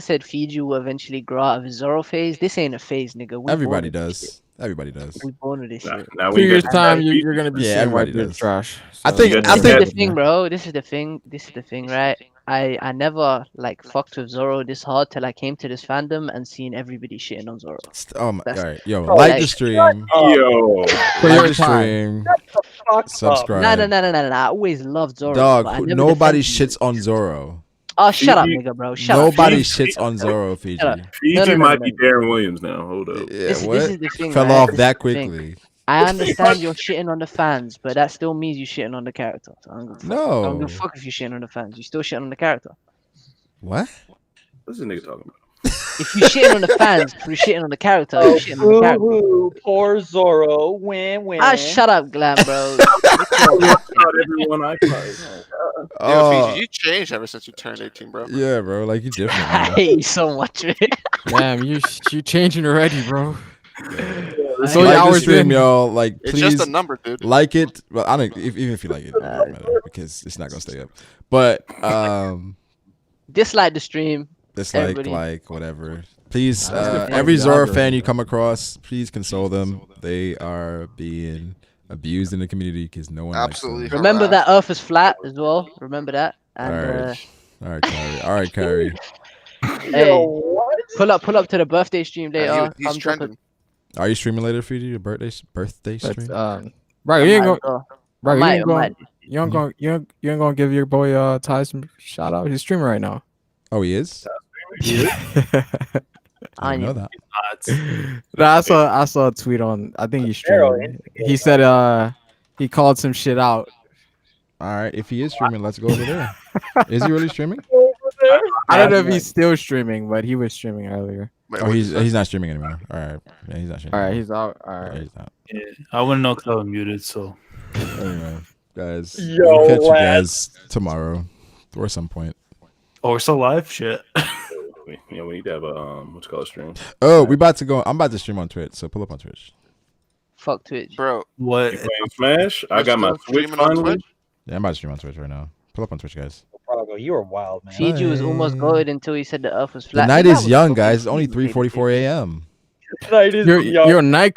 said Fiji will eventually grow out of his Zoro phase. This ain't a phase, nigga. We Everybody born with this does. Everybody does. shit. We born with this shit. Now Few we years got time, you're gonna be Yeah, seeing everybody Whitebeard does. trash. I So- think- This is think- the thing, bro. This is the thing, right? I never like fucked with Zoro this hard till I came to this fandom and seen everybody shitting on Zoro. Oh my, all That's- right, yo, Bro, like like- the stream, Yo. like the stream, subscribe. No. I always loved Zoro. Dog, but I who- never nobody defended shits on Zoro. Oh, shut up, Fiji- nigga, bro. Shut up. Nobody shits on Zoro, Fiji. Shut up. Fiji No. might be Darren Williams now. Hold up. Yeah, This what? is the thing, Fell right? off This that is the thing. quickly. I understand you're shitting on the fans, but that still means you're shitting on the character. So I don't give a fuck. I don't give No. a fuck if you're shitting on the fans. You're still shitting on the character. What? What's this nigga talking about? If you're shitting on the fans, you're shitting on the character. You're shitting on the character. Ooh, poor Zoro. Win. Ah, shut up, Glam, bro. Not everyone I play. Yo, Oh, Fiji, you changed ever since you turned 18, bro. yeah, bro. Like you different. I Man. hate you so much, man. Damn, you changing already, bro. So like the stream, y'all. Like, It's please just a number, dude. like it. Well, I don't. Even if you like it, it doesn't matter because it's not gonna stay up. But Dislike the stream. dislike, Everybody. like, whatever. Please, That's good for every the Zoro algorithm. fan you come across, please console them. They are being abused in the community because no one Absolutely. likes them. Remember that Earth is flat as well. Remember that. And All right, Kyrie. All right, Kyrie. hey, pull up to the birthday stream later. Yeah, he's Thumbs up trending. Are you streaming later, Fiji? Your birthday But, stream? Right, you ain't might gonna, as well. bro, I you might- ain't I gonna, might. you ain't gonna give your boy Ty some shout out. He's streaming right now. Oh, he is. I didn't know that. No, I saw a tweet on. I think he's Sparrow streaming. He said he called some shit out. All right, if he is streaming, let's go over there. Is he really streaming? I don't know if he's still streaming, but he was streaming earlier. Oh, he's not streaming anymore. All right, yeah, he's not streaming. All right, anymore. he's out. All Yeah, right. he's out. Yeah, I wouldn't know because I was muted. So Anyway, guys, Yo, we'll catch you lad. guys tomorrow or some point. or so live shit. Yeah, we need to have a what you call it stream. Oh, we about to go. I'm about to stream on Twitch, so pull up on Twitch. Fuck Twitch. Bro, What? You playing Smash? I got my still Switch streaming on finally. Twitch? Yeah, I'm about to stream on Twitch right now. Pull up on Twitch, guys. Brago, you were wild, man. Fiji was almost goated until he said the Earth was The flat. night That is was young, fucking guys. It's only stupid. 3:44 a.m. Night is young. You're a night